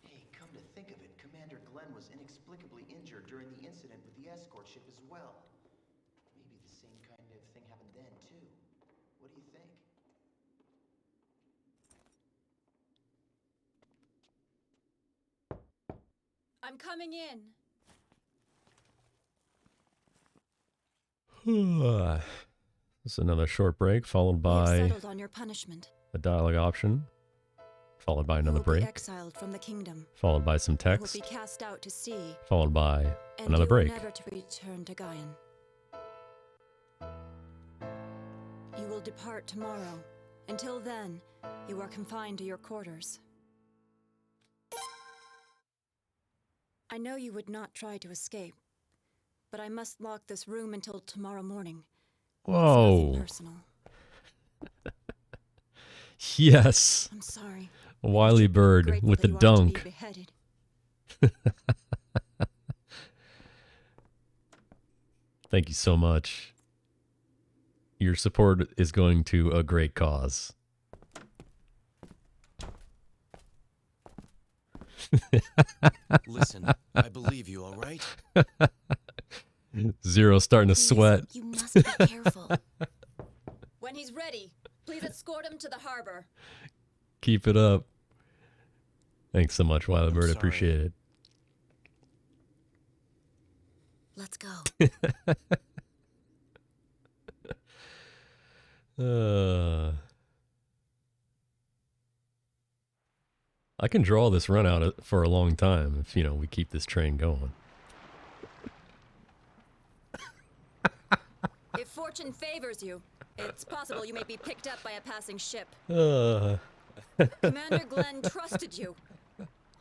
Hey, come to think of it, Commander Glenn was inexplicably injured during the incident with the escort ship as well. Maybe the same kind of thing happened then, too. What do you think? I'm coming in. This is another short break, followed You've by settled on your punishment. a dialogue option, followed by another You will break, be exiled from the kingdom. followed by some You text, will be cast out to sea. followed by And another you break. are never to return to Gaian. You will depart tomorrow. Until then, you are confined to your quarters. I know you would not try to escape, but I must lock this room until tomorrow morning. It's Whoa. nothing personal. Yes. I'm sorry. Wily bird Grateful with the that you aren't to be dunk. beheaded. Thank you so much. Your support is going to a great cause. Listen, I believe you, all right? Zero starting to sweat. You must be careful. When he's ready, please escort him to the harbor. Keep it up. Thanks so much, Wily Bird. sorry. Appreciate it. Let's go. I can draw this run out for a long time if, we keep this train going. If fortune favors you, it's possible you may be picked up by a passing ship. Commander Glenn trusted you.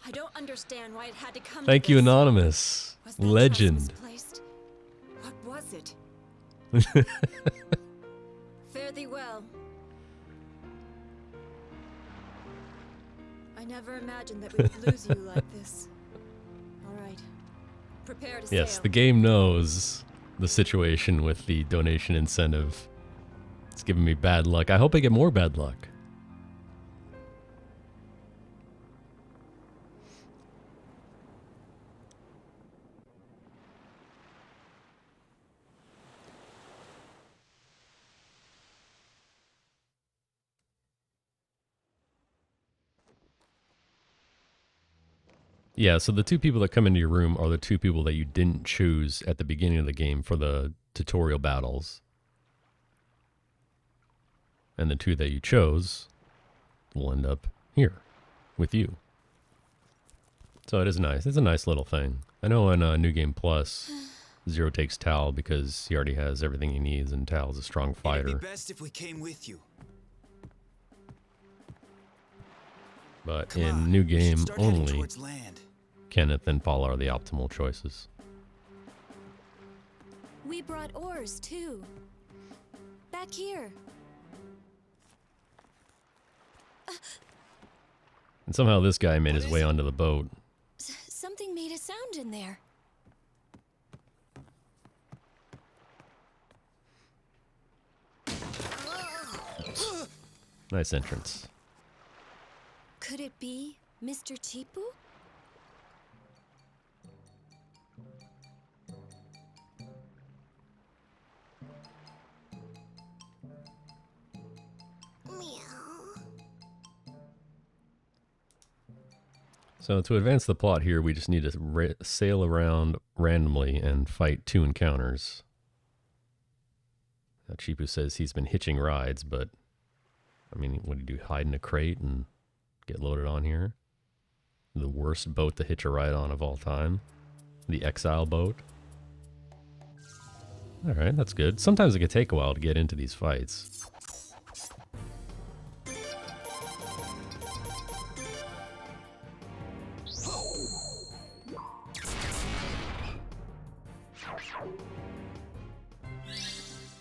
I don't understand why it had to come Thank to you, this. Anonymous. Was that Legend. trust misplaced? What was it? Fare thee well. I never imagined that we would lose you like this. All right. Prepare to Yes, sail. the game knows the situation with the donation incentive. It's giving me bad luck. I hope I get more bad luck. Yeah, so the two people that come into your room are the two people that you didn't choose at the beginning of the game for the tutorial battles. And the two that you chose will end up here with you. So it is nice. It's a nice little thing. I know in New Game Plus, Zero takes Tal because he already has everything he needs, and Tal's a strong fighter. It'd be best if we came with you. But Come in on, New we should Game start heading only, towards land. Kenneth and Paul are the optimal choices. We brought oars, too. Back here. And somehow this guy made his way onto the boat. Something made a sound in there. Nice entrance. Could it be Mr. Chipu? So to advance the plot here, we just need to sail around randomly and fight 2 encounters. Now, Chipu says he's been hitching rides, but I mean, what do you do? Hide in a crate and get loaded on here? The worst boat to hitch a ride on of all time. The Exile boat. Alright, that's good. Sometimes it can take a while to get into these fights.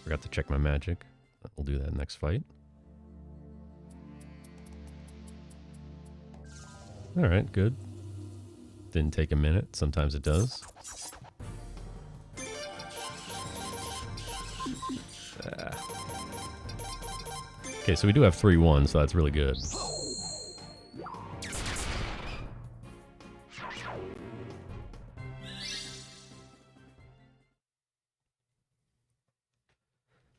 Forgot to check my magic. We'll do that next fight. Alright, good. Didn't take a minute. Sometimes it does. Okay, so we do have 3-1, so that's really good.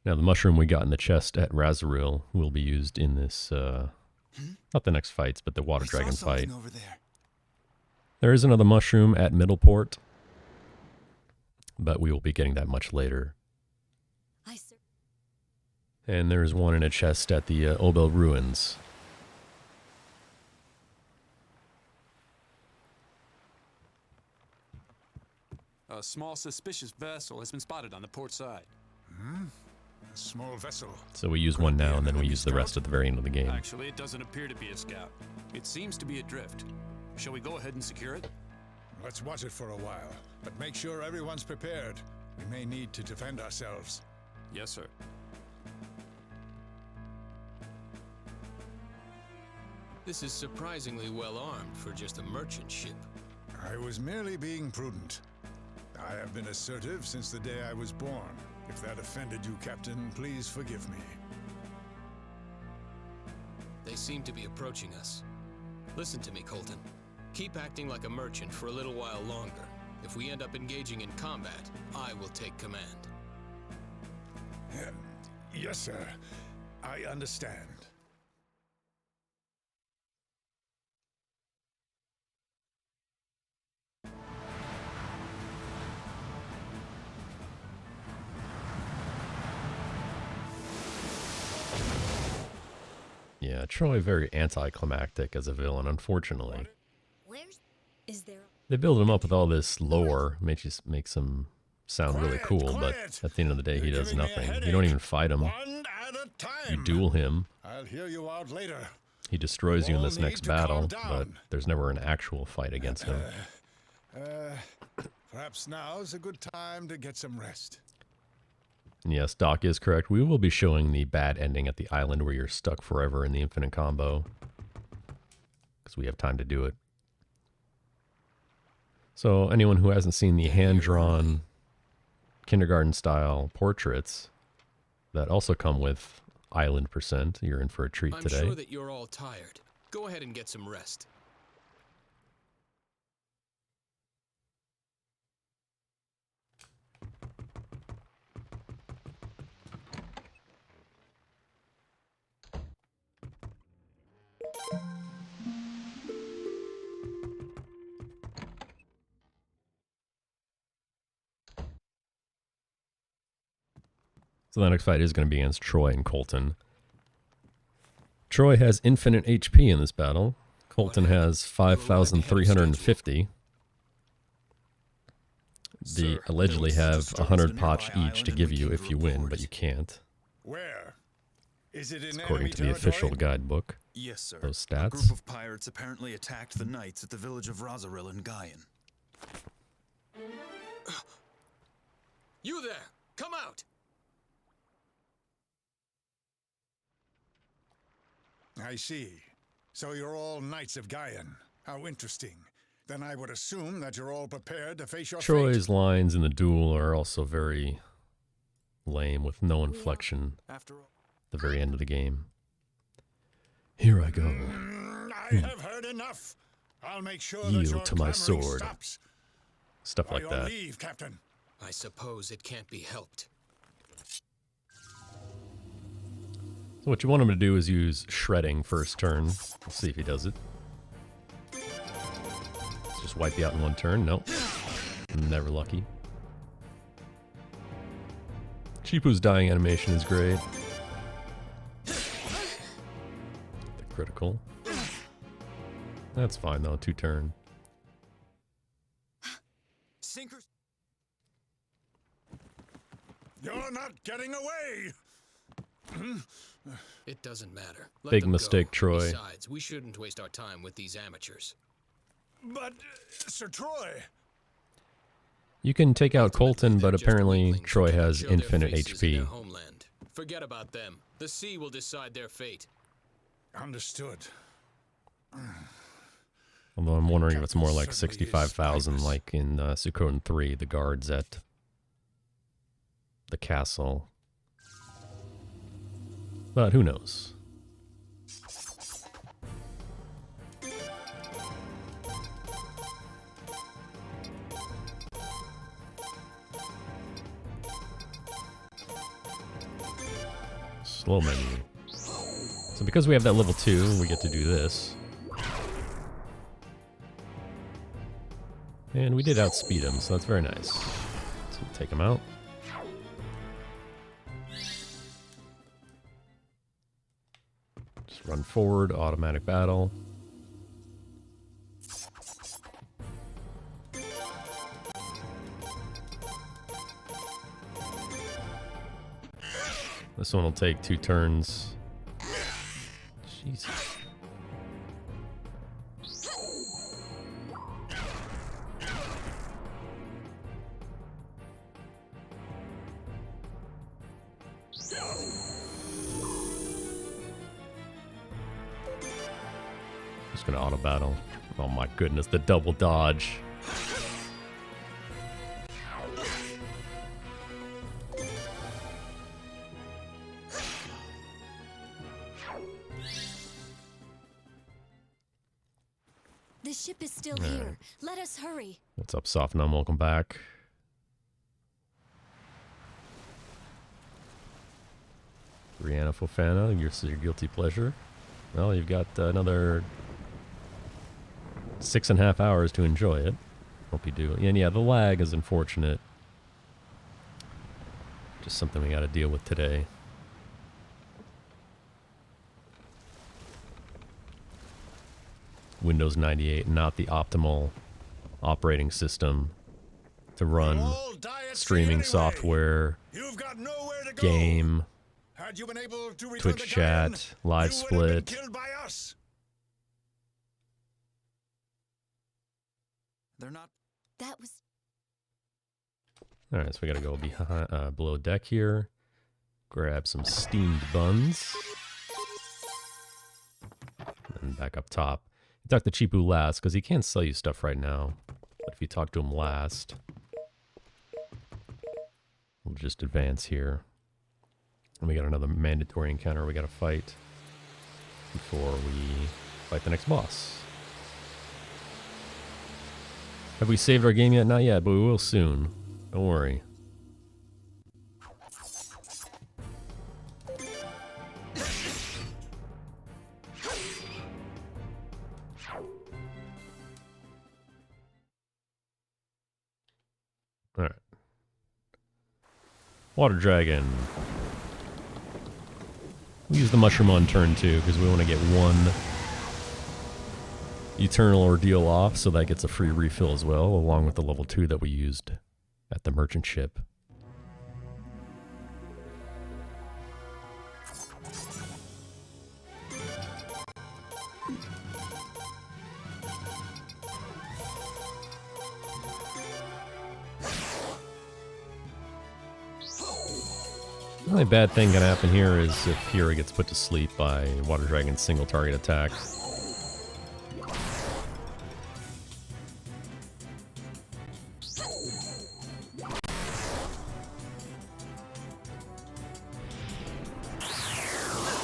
Now, the mushroom we got in the chest at Razoril will be used in this, not the next fights, but the water dragon fight. Over there. There is another mushroom at Middleport, but we will be getting that much later. And there is one in a chest at the Obel Ruins. A small suspicious vessel has been spotted on the port side. A small vessel. So we use one now, and then we use the rest at the very end of the game. Actually, it doesn't appear to be a scout. It seems to be adrift. Shall we go ahead and secure it? Let's watch it for a while, but make sure everyone's prepared. We may need to defend ourselves. Yes, sir. This is surprisingly well armed for just a merchant ship. I was merely being prudent. I have been assertive since the day I was born. If that offended you, Captain, please forgive me. They seem to be approaching us. Listen to me, Colton. Keep acting like a merchant for a little while longer. If we end up engaging in combat, I will take command. Yes, sir. I understand. Yeah, Troy very anticlimactic as a villain, unfortunately. Is there? They build him up with all this lore, makes him sound really cool, but at the end of the day, he does nothing. You don't even fight him. You duel him. I'll hear you out later. He destroys you in this next battle, but there's never an actual fight against him. Perhaps now's a good time to get some rest. And yes, Doc is correct. We will be showing the bad ending at the island where you're stuck forever in the infinite combo, because we have time to do it. So anyone who hasn't seen the hand-drawn kindergarten-style portraits that also come with island %, you're in for a treat today. I'm sure that you're all tired. Go ahead and get some rest. So the next fight is going to be against Troy and Colton. Troy has infinite HP in this battle. Colton has 5,350. They allegedly have 100 potch each to give you if you win, but you can't. Where? Is it in According to the official guidebook. Yes, sir. Those A stats. group of pirates apparently attacked the knights at the village of Razoril in Gaian. You there! Come out! I see. So you're all Knights of Gaian. How interesting. Then I would assume that you're all prepared to face your fate. Troy's lines in the duel are also very lame, with no inflection at the very end of the game. Here I go. I have heard enough. I'll make sure that your Yield to my clamoring sword. stops. Stuff By like your that. leave, Captain. I suppose it can't be helped. So what you want him to do is use shredding first turn. Let's see if he does it. Just wipe you out in one turn. Nope. Never lucky. Chipu's dying animation is great. critical. That's fine though, 2 turn. Sinkers. You're not getting away! It doesn't matter. Let Big them mistake, go. Troy. Besides, we shouldn't waste our time with these amateurs. But, Sir Troy... You can take out Colton, but Just apparently weaklings who Troy do not has show their infinite faces in their HP. homeland. Forget about them. The sea will decide their fate. Understood. Although I'm wondering if it's more like Certainly is 65,000 Pipers. like in Suikoden 3, the guards at the castle. But who knows? Slow menu. So because we have that level 2, we get to do this. And we did outspeed him, so that's very nice. So take him out. Just run forward, automatic battle. This one will take 2 turns. Jesus. Just gonna auto battle. Oh my goodness, the double dodge. The ship is still here. Let us hurry. What's up, Soft Numb? Welcome back. Brianna Fofana, your guilty pleasure. Well, you've got another 6.5 hours to enjoy it. Hope you do. And yeah, the lag is unfortunate. Just something we got to deal with today. Windows 98, not the optimal operating system to run streaming software, You've got nowhere to go. game, Had you been able to return Twitch to Gaia, chat, live you would have been split. killed by us. They're not. That was. All right, so we got to go behind, below deck here. Grab some steamed buns. And back up top. Talk to Chipu last, because he can't sell you stuff right now. But if you talk to him last, we'll just advance here. And we got another mandatory encounter we got to fight before we fight the next boss. Have we saved our game yet? Not yet, but we will soon. Don't worry. Alright. Water Dragon. We use the mushroom on turn 2 because we want to get one Eternal Ordeal off, so that gets a free refill as well, along with the level 2 that we used at the merchant ship. The only bad thing gonna happen here is if Hira gets put to sleep by Water Dragon's single target attack.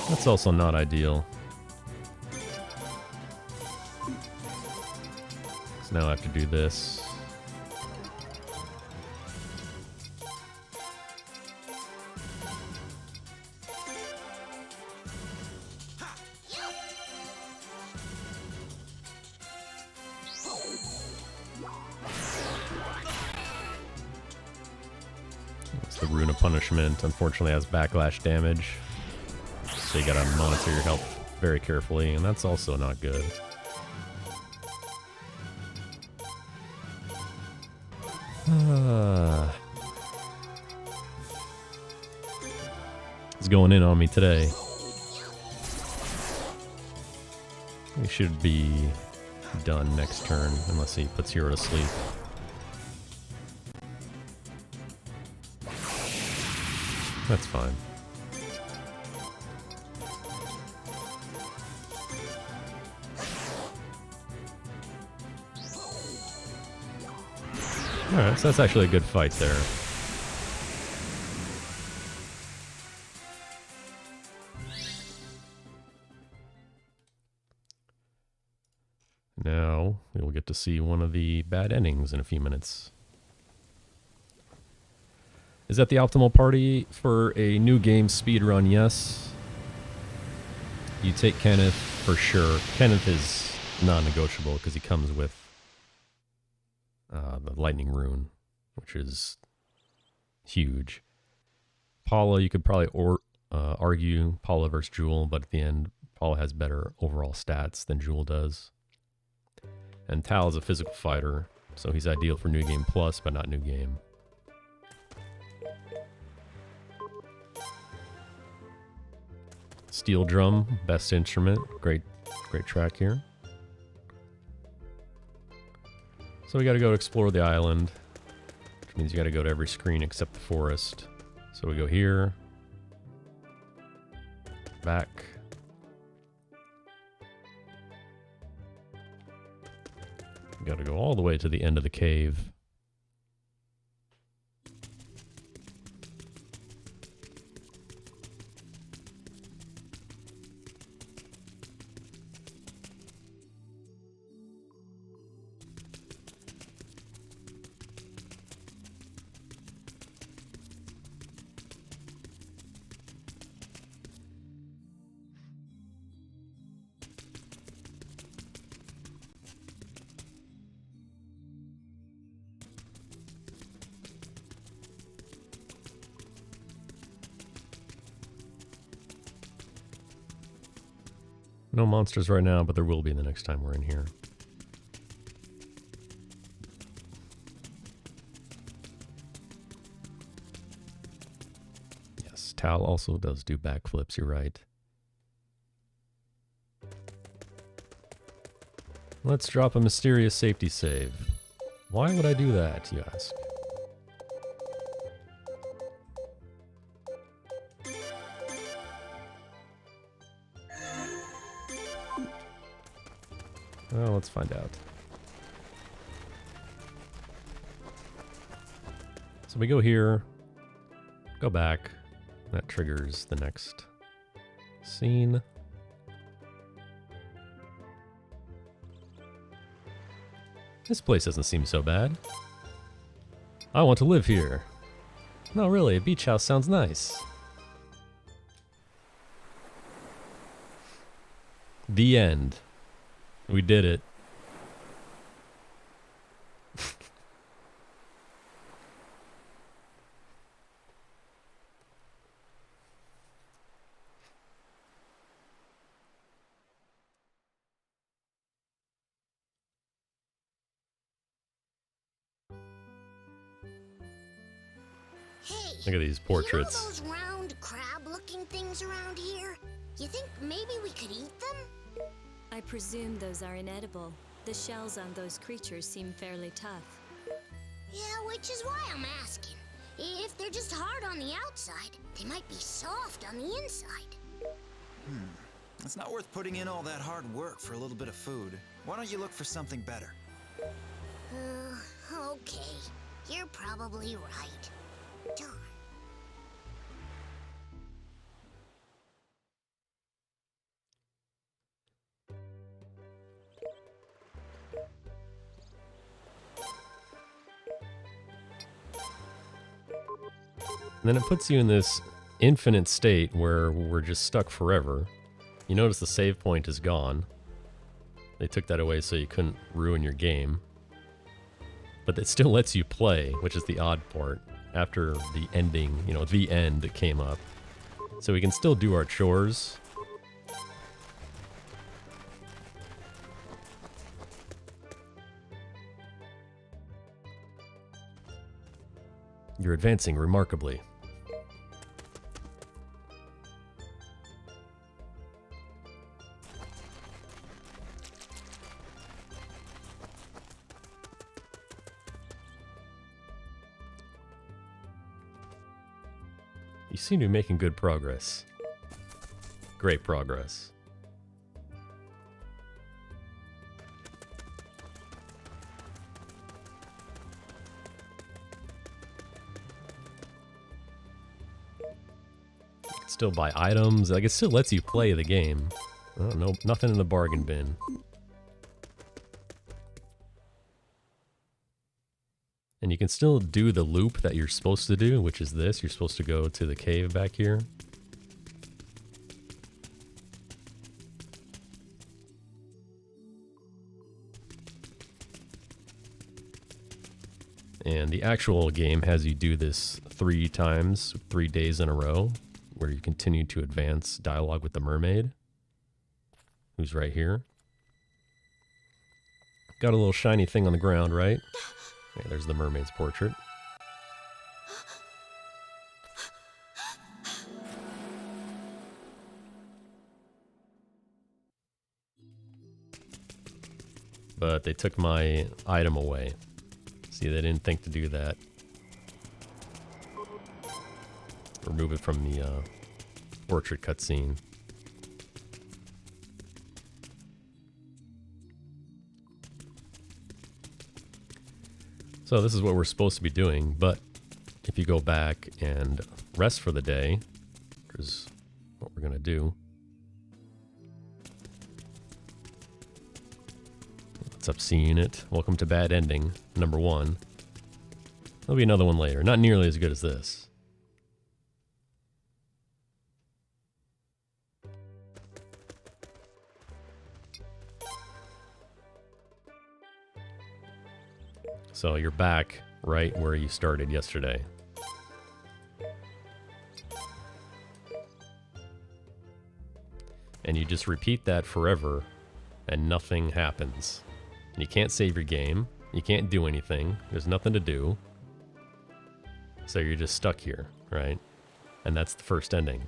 That's also not ideal. So now I have to do this. That's the Rune of Punishment. Unfortunately has backlash damage. So you gotta monitor your health very carefully, and that's also not good. He's going in on me today. We should be done next turn, unless he puts Hero to sleep. That's fine. Alright, so that's actually a good fight there. Now, we will get to see one of the bad endings in a few minutes. Is that the optimal party for a new game speedrun? Yes. You take Kenneth for sure. Kenneth is non-negotiable because he comes with the Lightning Rune, which is huge. Paula, you could probably argue Paula versus Jewel, but at the end, Paula has better overall stats than Jewel does. And Tal is a physical fighter, so he's ideal for New Game Plus, but not New Game. Steel Drum, best instrument. Great track here. So we gotta go explore the island, which means you gotta go to every screen except the forest. So we go here, back. We gotta go all the way to the end of the cave. No monsters right now, but there will be the next time we're in here. Yes, Tal also does do backflips, you're right. Let's drop a mysterious safety save. Why would I do that, you ask? Well, let's find out. So we go here, go back. That triggers the next scene. This place doesn't seem so bad. I want to live here. No, really, a beach house sounds nice. The end. We did it. Hey, look at these portraits. You know those round crab-looking things around here? You think maybe we could eat them? I presume those are inedible. The shells on those creatures seem fairly tough. Yeah, which is why I'm asking. If they're just hard on the outside, they might be soft on the inside. It's not worth putting in all that hard work for a little bit of food. Why don't you look for something better? Okay. You're probably right. Darn. And then it puts you in this infinite state where we're just stuck forever. You notice the save point is gone. They took that away so you couldn't ruin your game. But it still lets you play, which is the odd part. After the ending, you know, the end that came up. So we can still do our chores. You're advancing remarkably. You seem to be making good progress. Great progress. Still buy items. Like, it still lets you play the game. Oh, no, nothing in the bargain bin. And you can still do the loop that you're supposed to do, which is this. You're supposed to go to the cave back here. And the actual game has you do this 3 times, 3 days in a row, where you continue to advance dialogue with the mermaid, who's right here. Got a little shiny thing on the ground, right? Yeah, there's the mermaid's portrait. But they took my item away. See, they didn't think to do that. Remove it from the portrait cutscene. So this is what we're supposed to be doing, but if you go back and rest for the day, which is what we're going to do. What's up, C-Unit? Welcome to Bad Ending, number 1. There'll be another one later, not nearly as good as this. So you're back right where you started yesterday. And you just repeat that forever, and nothing happens. You can't save your game. You can't do anything. There's nothing to do. So you're just stuck here, right? And that's the first ending.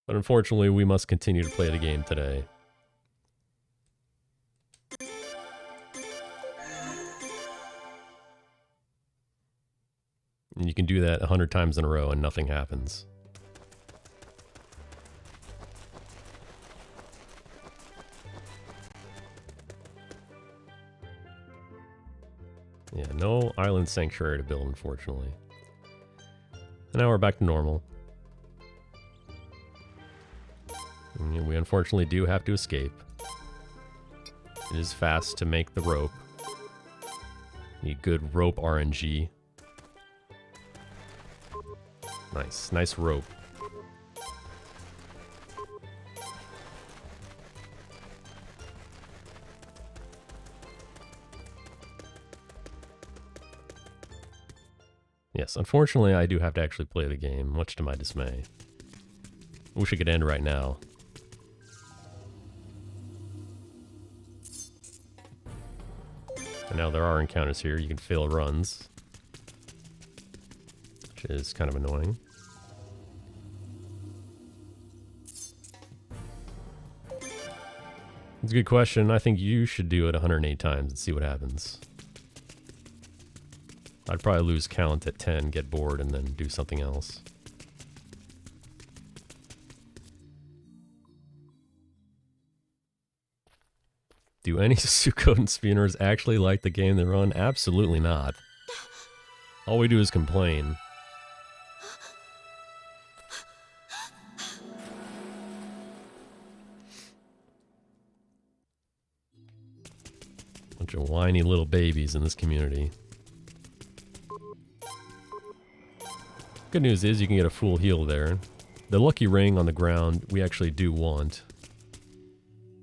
But unfortunately, we must continue to play the game today. And you can do that 100 times in a row and nothing happens. Yeah, no island sanctuary to build, unfortunately. And now we're back to normal. And we unfortunately do have to escape. It is fast to make the rope. Need good rope RNG. Nice, nice rope. Yes, unfortunately I do have to actually play the game, much to my dismay. Wish it could end right now. And now there are encounters here, you can fail runs. Which is kind of annoying. It's a good question. I think you should do it 108 times and see what happens. I'd probably lose count at 10, get bored, and then do something else. Do any Suikoden speedrunners actually like the game they run? Absolutely not. All we do is complain. Bunch of whiny little babies in this community. Good news is you can get a full heal there. The lucky ring on the ground we actually do want.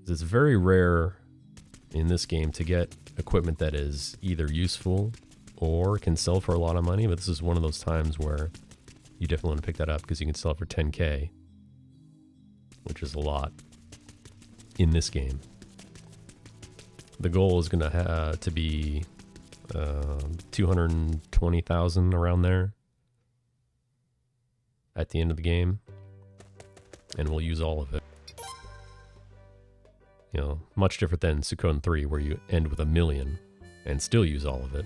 It's very rare in this game to get equipment that is either useful or can sell for a lot of money, but this is one of those times where you definitely want to pick that up because you can sell it for 10k, which is a lot in this game. The goal is going to be 220,000 around there at the end of the game, and we'll use all of it. You know, much different than Suikoden 3, where you end with 1 million and still use all of it.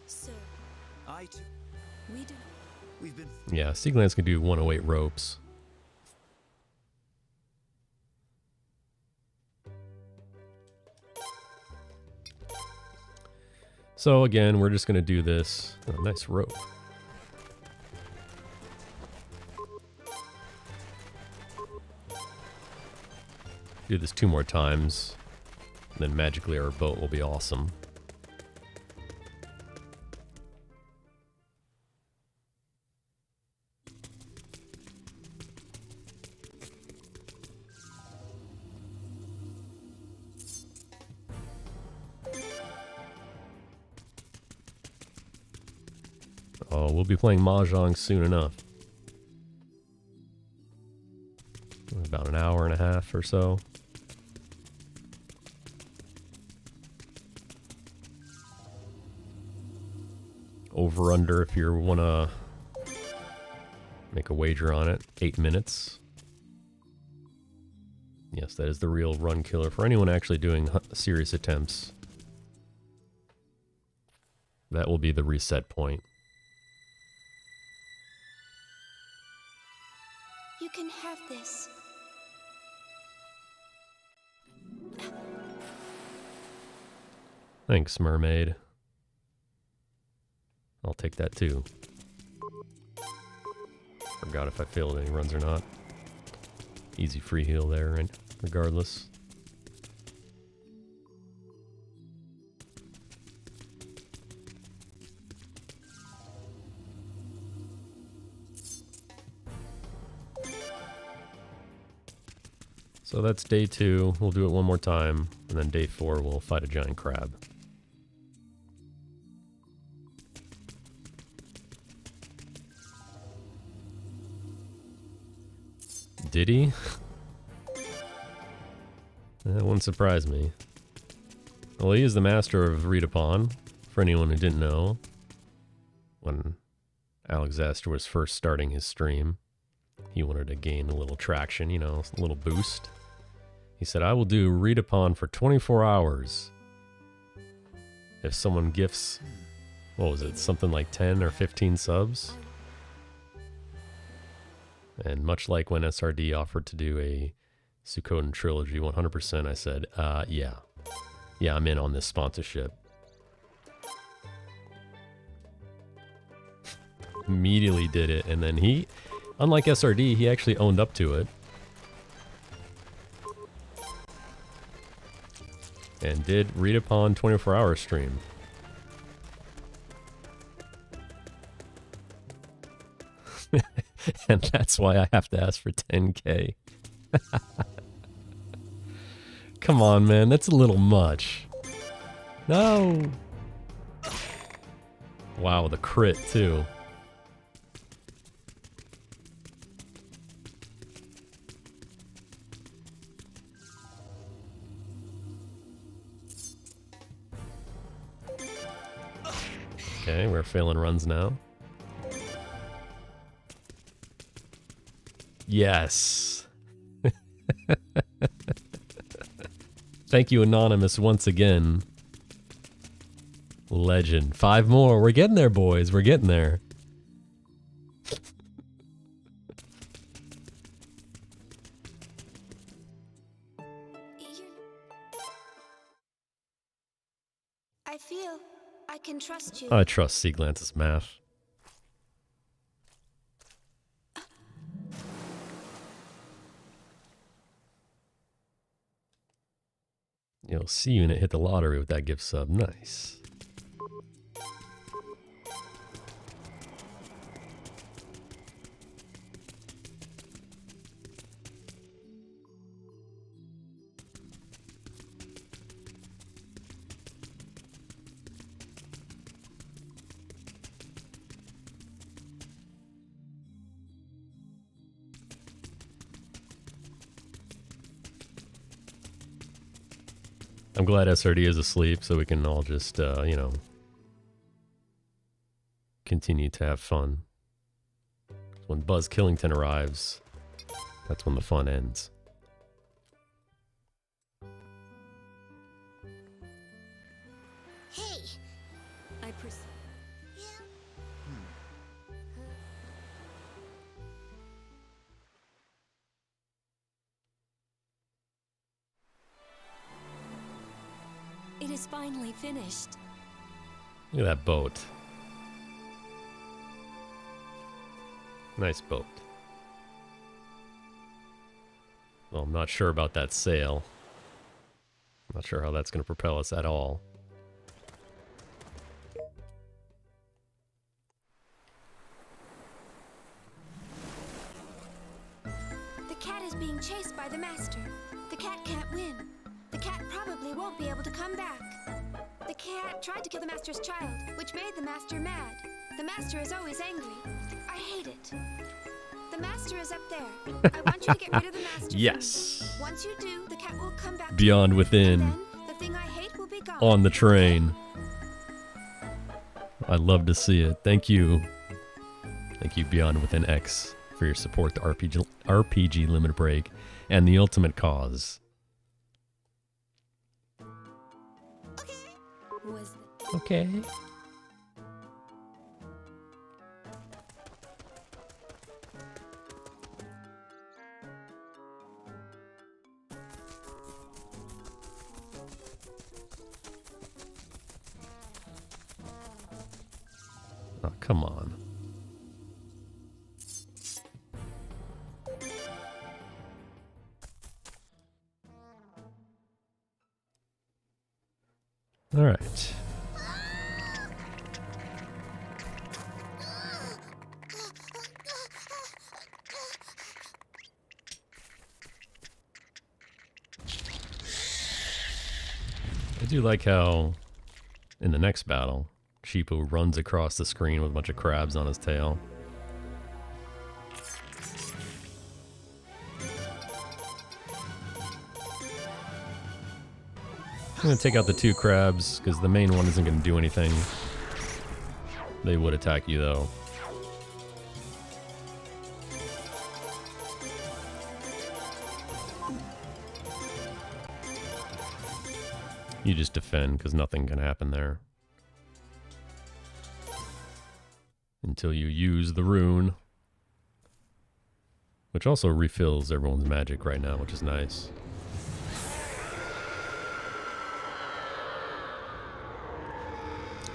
Sir, we've been. Yeah, Seaglands can do 108 ropes. So again, we're just going to do this. Oh, nice rope. Do this 2 more times, then magically our boat will be awesome. Oh, we'll be playing Mahjong soon enough. About an hour and a half or so. Over under, if you want to make a wager on it, 8 minutes. Yes, that is the real run killer for anyone actually doing serious attempts. That will be the reset point. you can have this. Thanks, mermaid. I'll take that too. Forgot if I failed any runs or not. Easy free heal there, right? Regardless. So that's day 2. We'll do it one more time, and then day 4 we'll fight a giant crab. Did he? That wouldn't surprise me. Well, he is the master of read upon, for anyone who didn't know. When Alexander was first starting his stream, he wanted to gain a little traction, you know, a little boost. He said, I will do read upon for 24 hours. If someone gifts, what was it, something like 10 or 15 subs? And much like when SRD offered to do a Suikoden trilogy 100%, I said, yeah. Yeah, I'm in on this sponsorship. Immediately did it, and then he, unlike SRD, he actually owned up to it. And did read upon 24-hour stream. And that's why I have to ask for 10K. Come on, man. That's a little much. No. Wow, the crit, too. Okay, we're failing runs now. Yes. Thank you, Anonymous, once again. Legend. 5 more. We're getting there, boys. We're getting there. I feel I can trust you. I trust Seaglance's math. You'll see unit hit the lottery with that gift sub. Nice. I'm glad SRD is asleep so we can all just, you know, continue to have fun. When Buzz Killington arrives, that's when the fun ends. Hey. I It is finally finished. Look at that boat. Nice boat. Well, I'm not sure about that sail. I'm not sure how that's going to propel us at all. The cat is being chased by the master. The cat can't win. The cat probably won't be able to come back. The cat tried to kill the master's child, which made the master mad. The master is always angry. I hate it. The master is up there. I want you to get rid of the master. Yes. Once you do, the cat will come back. Beyond Within. And then the thing I hate will be gone. On the train. I'd love to see it. Thank you. Thank you, Beyond Within X, for your support to RPG Limit Break and the Ultimate Cause. Okay. Oh, come on. All right. I do like how in the next battle, Sheepu runs across the screen with a bunch of crabs on his tail. I'm going to take out the two crabs, because the main one isn't going to do anything. They would attack you, though. You just defend, because nothing can happen there. Until you use the rune. Which also refills everyone's magic right now, which is nice.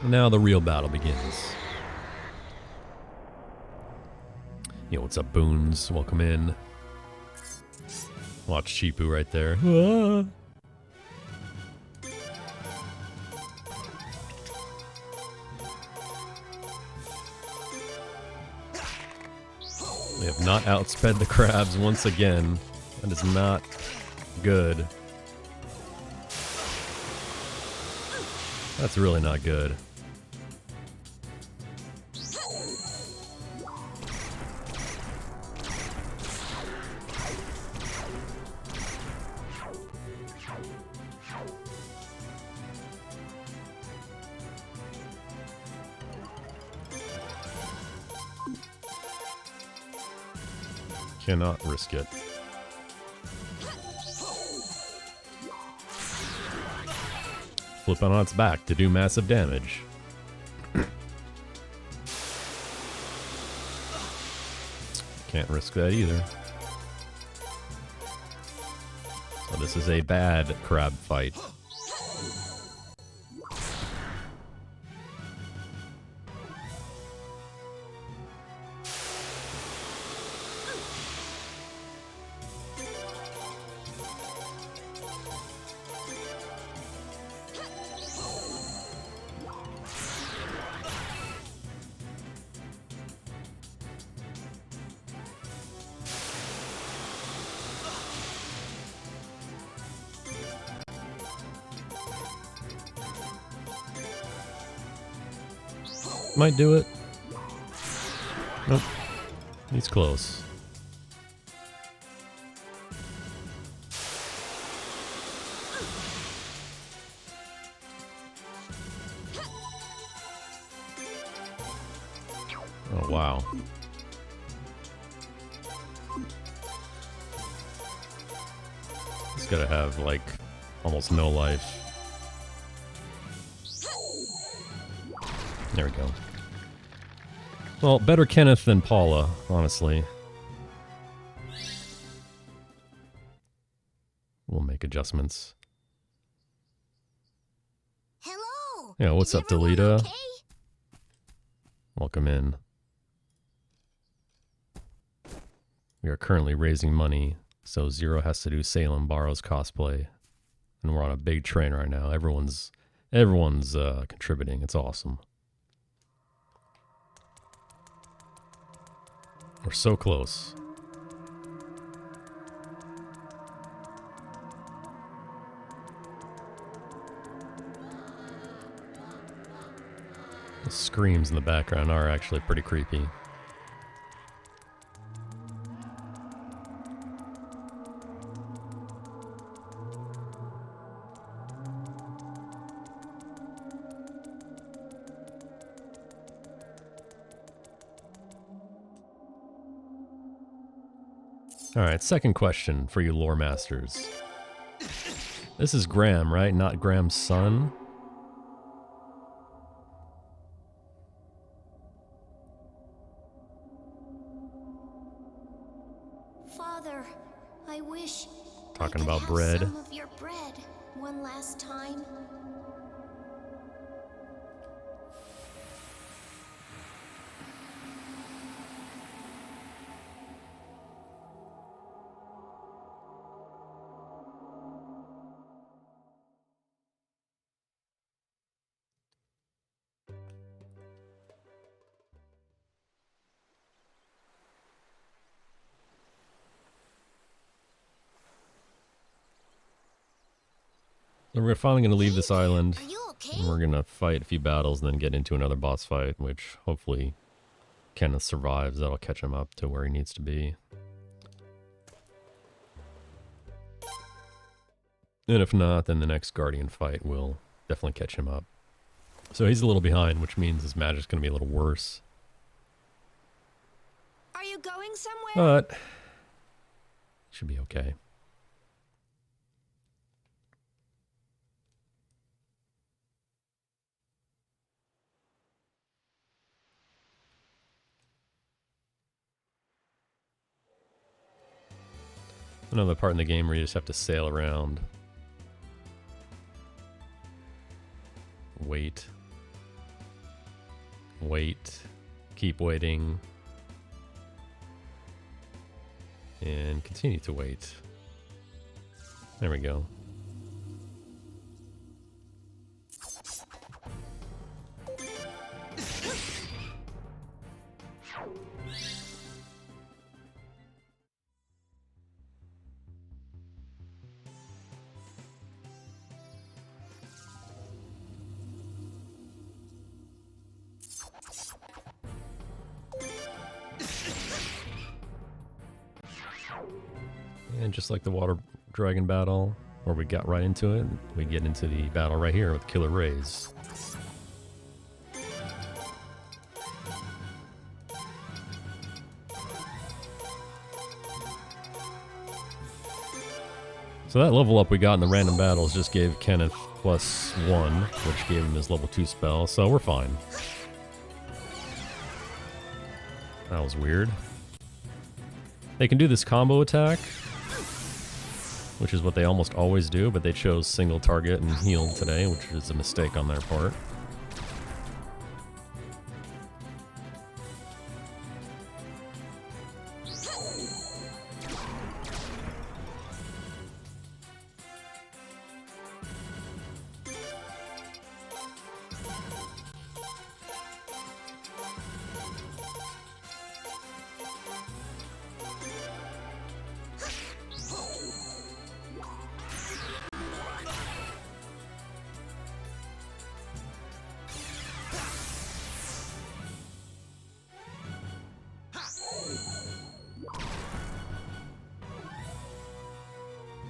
Now the real battle begins. Yo, what's up, Boons? Welcome in. Watch Sheepu right there. Ah. We have not outsped the crabs once again. That is not good. That's really not good. Cannot risk it. Flip on its back to do massive damage. Can't risk that either. So this is a bad crab fight. Might do it. Nope. He's close. Oh, wow. It's gotta have, like, almost no life. There we go. Well, better Kenneth than Paula, honestly. We'll make adjustments. Hello. Yeah, what's up, Delita? Okay? Welcome in. We are currently raising money, so Zero has to do Salem Borrow's cosplay. And we're on a big train right now. Everyone's contributing. It's awesome. We're so close. The screams in the background are actually pretty creepy. Alright, second question for you lore masters. This is Graham, right? Not Graham's son? Father, I wish Talking I could about have bread. some of your bread one last time. And we're finally going to leave this island. Are you okay? And we're going to fight a few battles and then get into another boss fight, which hopefully Kenneth survives. That'll catch him up to where he needs to be. And if not, then the next Guardian fight will definitely catch him up. So he's a little behind, which means his magic's going to be a little worse. Are you going somewhere? But should be okay. Another part in the game where you just have to sail around. Wait. Wait. Keep waiting. And continue to wait. There we go. And just like the water dragon battle, where we got right into it, we get into the battle right here with Killer Rays. So that level up we got in the random battles just gave Kenneth +1, which gave him his level 2 spell, so we're fine. That was weird. They can do this combo attack, which is what they almost always do, but they chose single target and heal today, which is a mistake on their part.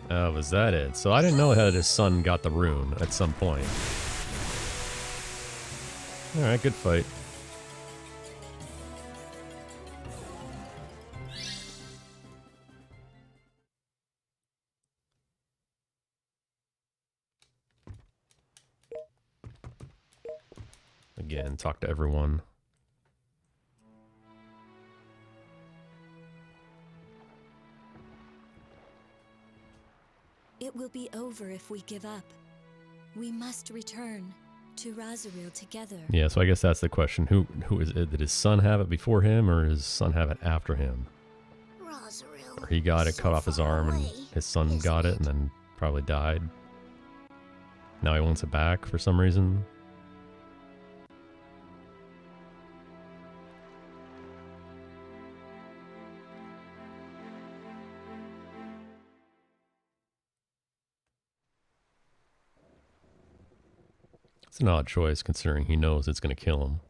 Oh, was that it? So I didn't know that his son got the rune at some point. Alright, good fight. Again, talk to everyone. It will be over if we give up. We must return to Razoril together. Yeah, so I guess that's the question. Who is it? Did his son have it before him, or his son have it after him? Razoril. Or he got it, cut off his arm, and his son got it, and then probably died. Now he wants it back for some reason. It's an odd choice considering he knows it's going to kill him.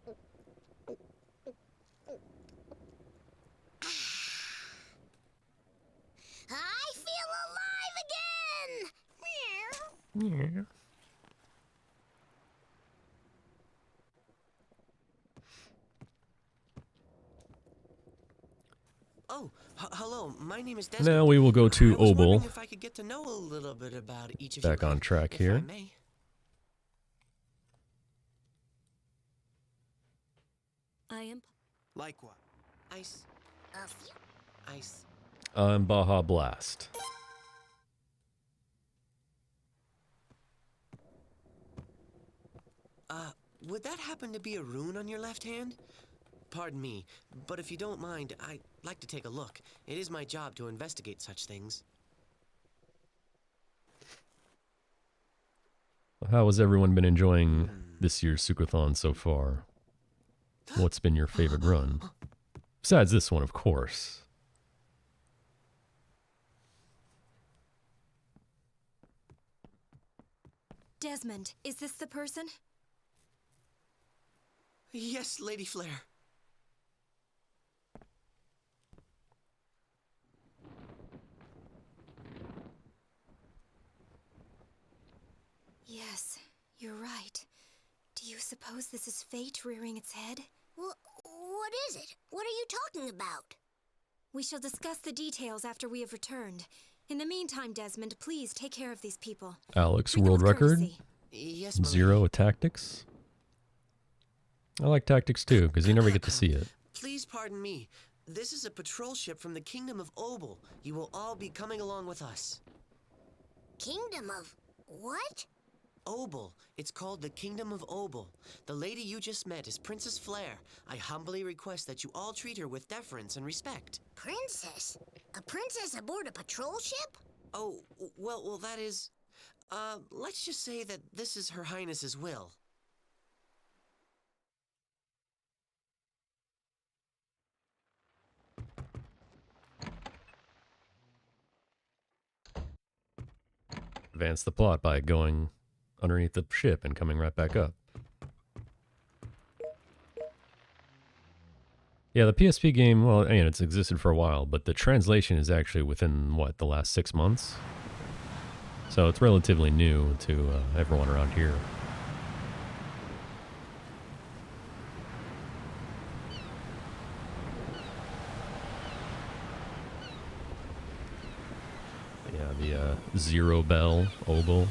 I feel alive again! Yeah. Oh, hello. My name is Desmond. Now we will go to I was wondering Obel. if I could get to know a little bit about each of Back you, on track if here. I may. I am. Like what? Ice. Ice. I'm Baja Blast. Would that happen to be a rune on your left hand? Pardon me, but if you don't mind, I'd like to take a look. It is my job to investigate such things. How has everyone been enjoying this year's Suikothon so far? What's been your favorite run? Besides this one, of course. Desmond, is this the person? Yes, Lady Flare. Yes, you're right. Do you suppose this is fate rearing its head? What is it? What are you talking about? We shall discuss the details after we have returned. In the meantime, Desmond, please take care of these people. Alex, Treat them world with record. courtesy. Yes, my Zero lady. tactics. I like tactics too, because you never get to see it. Please pardon me. This is a patrol ship from the Kingdom of Obel. You will all be coming along with us. Kingdom of what? Obel. It's called the Kingdom of Obel. The lady you just met is Princess Flare. I humbly request that you all treat her with deference and respect. Princess? A princess aboard a patrol ship? Oh, well, that is... let's just say that this is Her Highness's will. Advance the plot by going underneath the ship and coming right back up. Yeah, the PSP game, well, it's existed for a while, but the translation is actually within, what, the last 6 months? So it's relatively new to everyone around here. Yeah, the Zero Bell, Obel.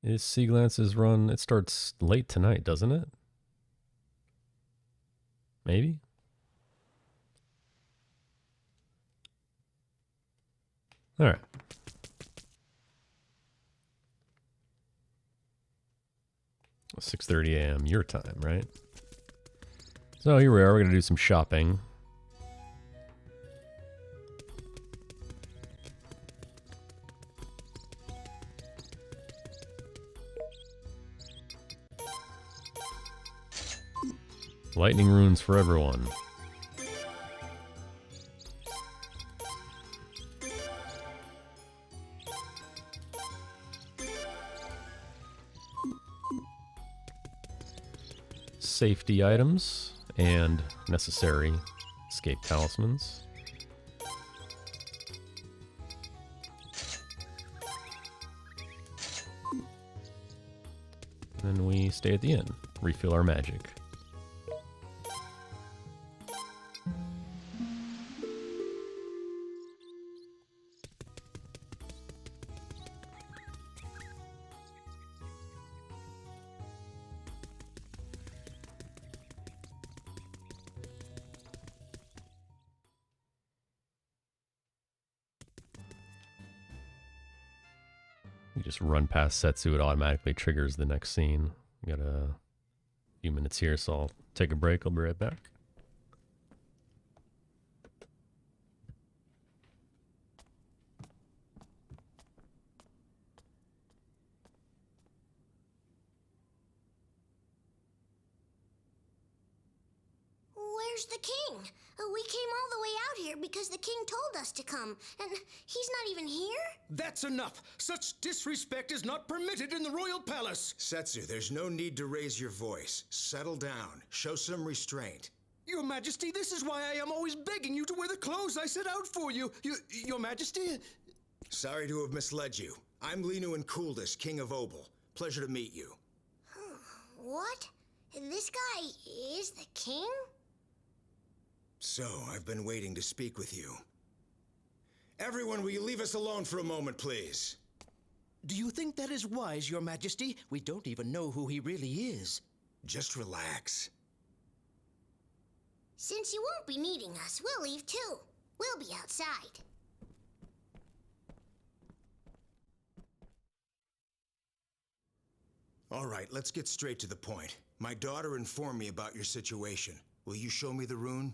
Is Seaglance's run, it starts late tonight, doesn't it? Maybe? Alright. Well, 6:30 a.m. your time, right? So here we are, we're going to do some shopping. Lightning runes for everyone. Safety items and necessary escape talismans. And then we stay at the inn, refill our magic. You just run past Setsu, it automatically triggers the next scene. We got a few minutes here, so I'll take a break. I'll be right back. Where's the king? We came all the way out here because the king told us to come, and he's not even here? That's enough! Such disrespect is not permitted in the royal palace! Setsu, there's no need to raise your voice. Settle down. Show some restraint. Your Majesty, this is why I am always begging you to wear the clothes I set out for you. Your Majesty... Sorry to have misled you. I'm Linu and Kuldus, King of Obel. Pleasure to meet you. What? This guy is the king? So, I've been waiting to speak with you. Everyone, will you leave us alone for a moment, please? Do you think that is wise, Your Majesty? We don't even know who he really is. Just relax. Since you won't be needing us, we'll leave too. We'll be outside. All right, let's get straight to the point. My daughter informed me about your situation. Will you show me the rune?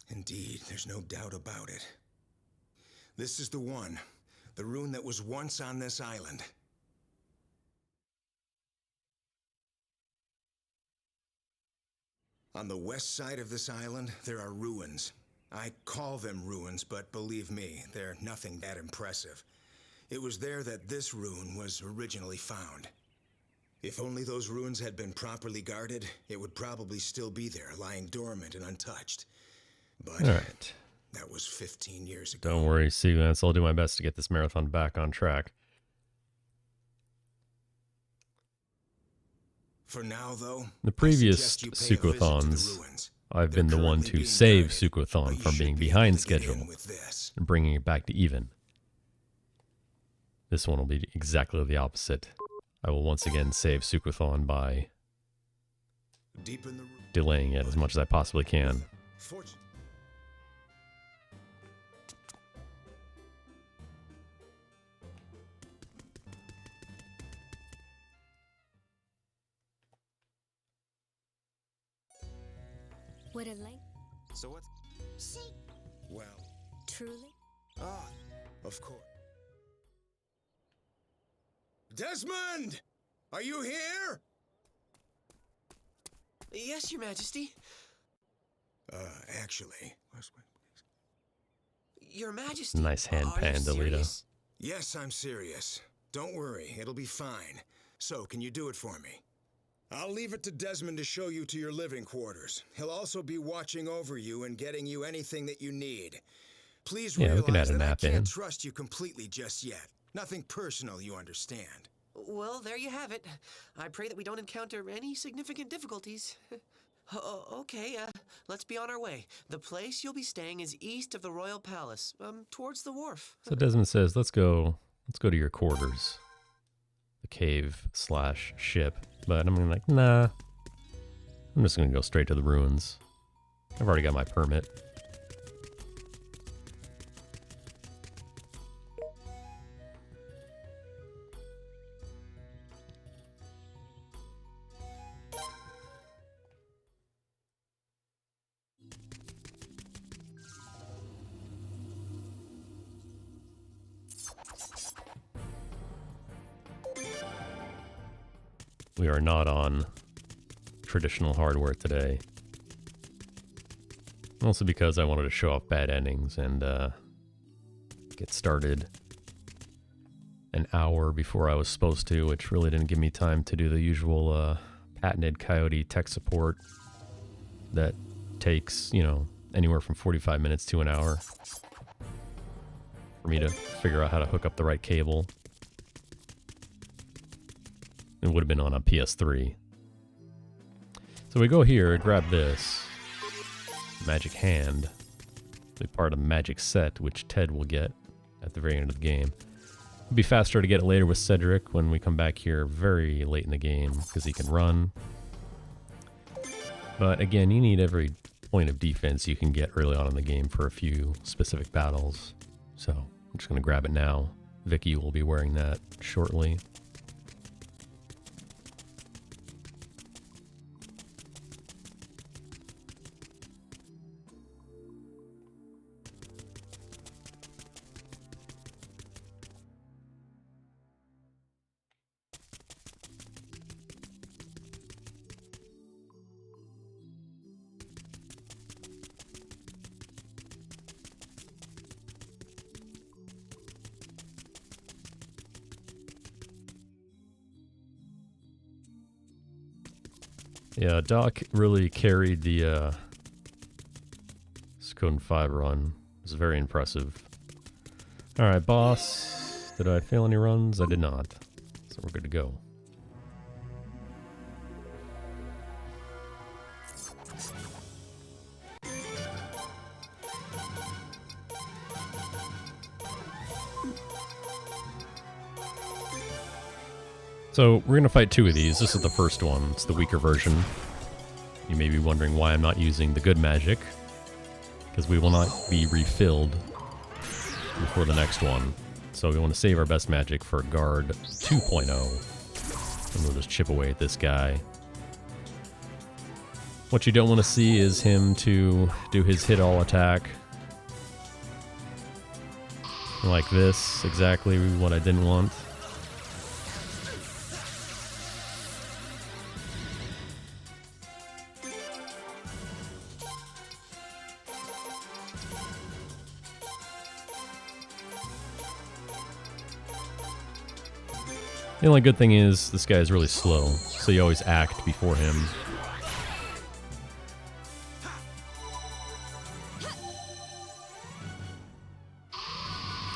Indeed, there's no doubt about it. This is the one, the rune that was once on this island. On the west side of this island, there are ruins. I call them ruins, but believe me, they're nothing that impressive. It was there that this rune was originally found. If only those ruins had been properly guarded, it would probably still be there, lying dormant and untouched. But Alright. That was 15 years ago. Don't worry, Sequence. I'll do my best to get this marathon back on track. For now, though, The previous Suikothons, I've been the one to save Suikothon from being behind schedule and bringing it back to even. This one will be exactly the opposite. I will once again save Suikothon by delaying it as much as I possibly can. What a length. So what? See? Well. Truly? Ah, of course. Desmond! Are you here? Yes, Your Majesty. Actually. Your Majesty. Nice hand pan, Delita. Yes, I'm serious. Don't worry, it'll be fine. So, can you do it for me? I'll leave it to Desmond to show you to your living quarters. He'll also be watching over you and getting you anything that you need. Please realize that I can't trust you completely just yet. Nothing personal, you understand. Well, there you have it. I pray that we don't encounter any significant difficulties. Okay, let's be on our way. The place you'll be staying is east of the Royal Palace, towards the wharf. So Desmond says, let's go to your quarters. The cave/ship. But I'm like, nah. I'm just gonna go straight to the ruins. I've already got my permit. We are not on traditional hardware today. Also because I wanted to show off bad endings and get started an hour before I was supposed to, which really didn't give me time to do the usual patented Coyote tech support that takes, you know, anywhere from 45 minutes to an hour for me to figure out how to hook up the right cable. It would have been on a PS3. So we go here, grab this magic hand, be part of the magic set, which Ted will get at the very end of the game. It'll be faster to get it later with Cedric when we come back here very late in the game because he can run. But again, you need every point of defense you can get early on in the game for a few specific battles. So I'm just going to grab it now. Vicky will be wearing that shortly. Yeah, Doc really carried the Suikoden 5 run. It was very impressive. Alright, boss. Did I fail any runs? I did not. So we're good to go. So we're going to fight two of these. This is the first one. It's the weaker version. You may be wondering why I'm not using the good magic. Because we will not be refilled before the next one. So we want to save our best magic for Guard 2.0. And we'll just chip away at this guy. What you don't want to see is him to do his hit all attack. Like this. Exactly what I didn't want. The only good thing is this guy is really slow, so you always act before him.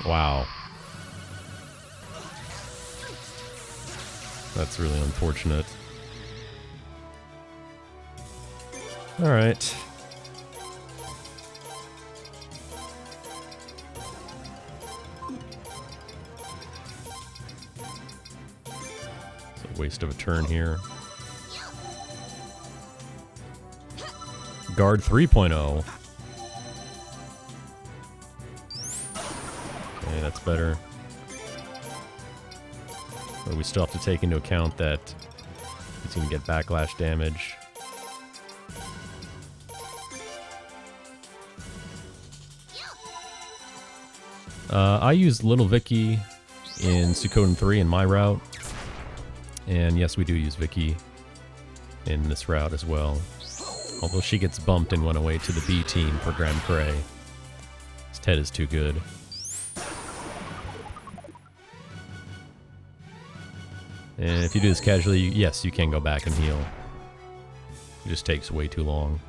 Wow. That's really unfortunate. Alright. Waste of a turn here. Guard 3.0. Okay, that's better. But we still have to take into account that he's going to get backlash damage. I used Little Vicky in Suikoden 3 in my route. And yes, we do use Vicky in this route as well. Although she gets bumped and went away to the B team for Grand Cray. His Ted is too good. And if you do this casually, yes, you can go back and heal. It just takes way too long.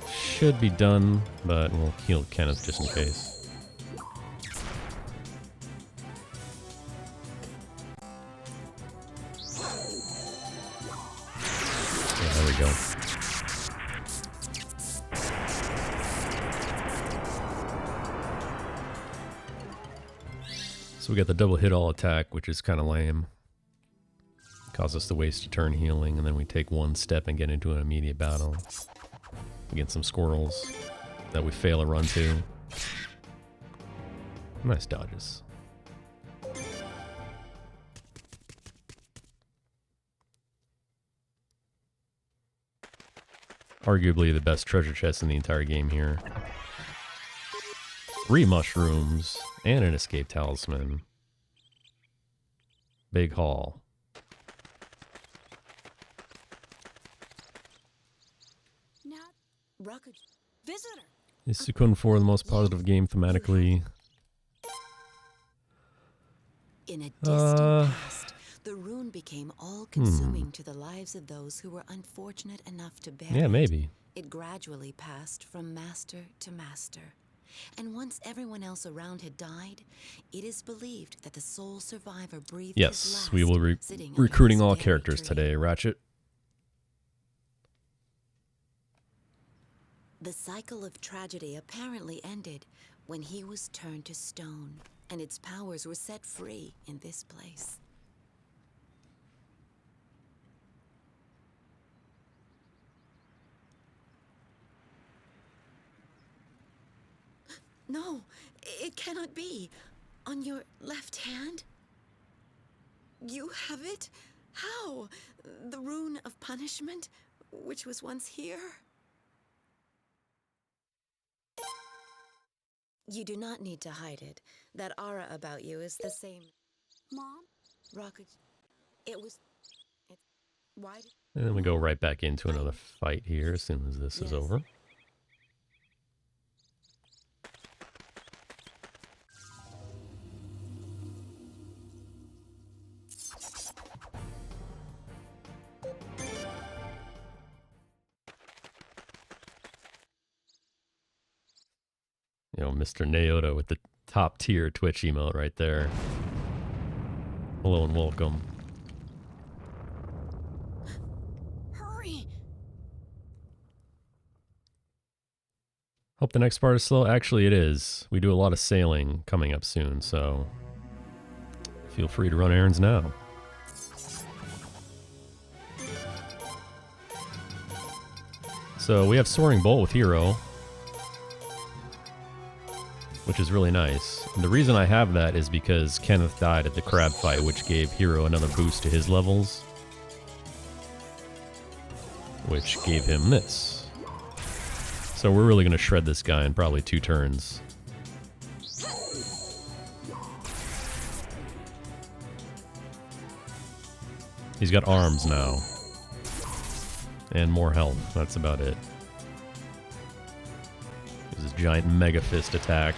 Should be done, but we'll heal Kenneth just in case. Yeah, there we go. So we got the double hit all attack, which is kind of lame. Causes us to waste a turn healing, and then we take one step and get into an immediate battle against some squirrels that we fail a run to. Nice dodges. Arguably the best treasure chest in the entire game here. 3 mushrooms and an escape talisman. Big haul. Visitor. Is Suikoden 4 the most positive game thematically? In a distant past, the rune became all-consuming to the lives of those who were unfortunate enough to bear Yeah, it. maybe. It gradually passed from master to master. And once everyone else around had died, it is believed that the sole survivor breathed his Yes, last we will be sitting under recruiting this all very characters tree. today, Ratchet. The cycle of tragedy apparently ended when he was turned to stone, and its powers were set free in this place. No, it cannot be. On your left hand? You have it? How? The rune of punishment, which was once here? You do not need to hide it. That aura about you is the same. Mom? Rocket. It was. Why? And then we go right back into another fight here as soon as this is over. You know, Mr. Naota with the top tier Twitch emote right there. Hello and welcome. Hurry! Hope the next part is slow. Actually, it is. We do a lot of sailing coming up soon, so feel free to run errands now. So we have Soaring Bolt with Hero, which is really nice. And the reason I have that is because Kenneth died at the crab fight, which gave Hero another boost to his levels, which gave him this. So we're really going to shred this guy in probably 2 turns. He's got arms now. And more health. That's about it. This giant Mega Fist attack.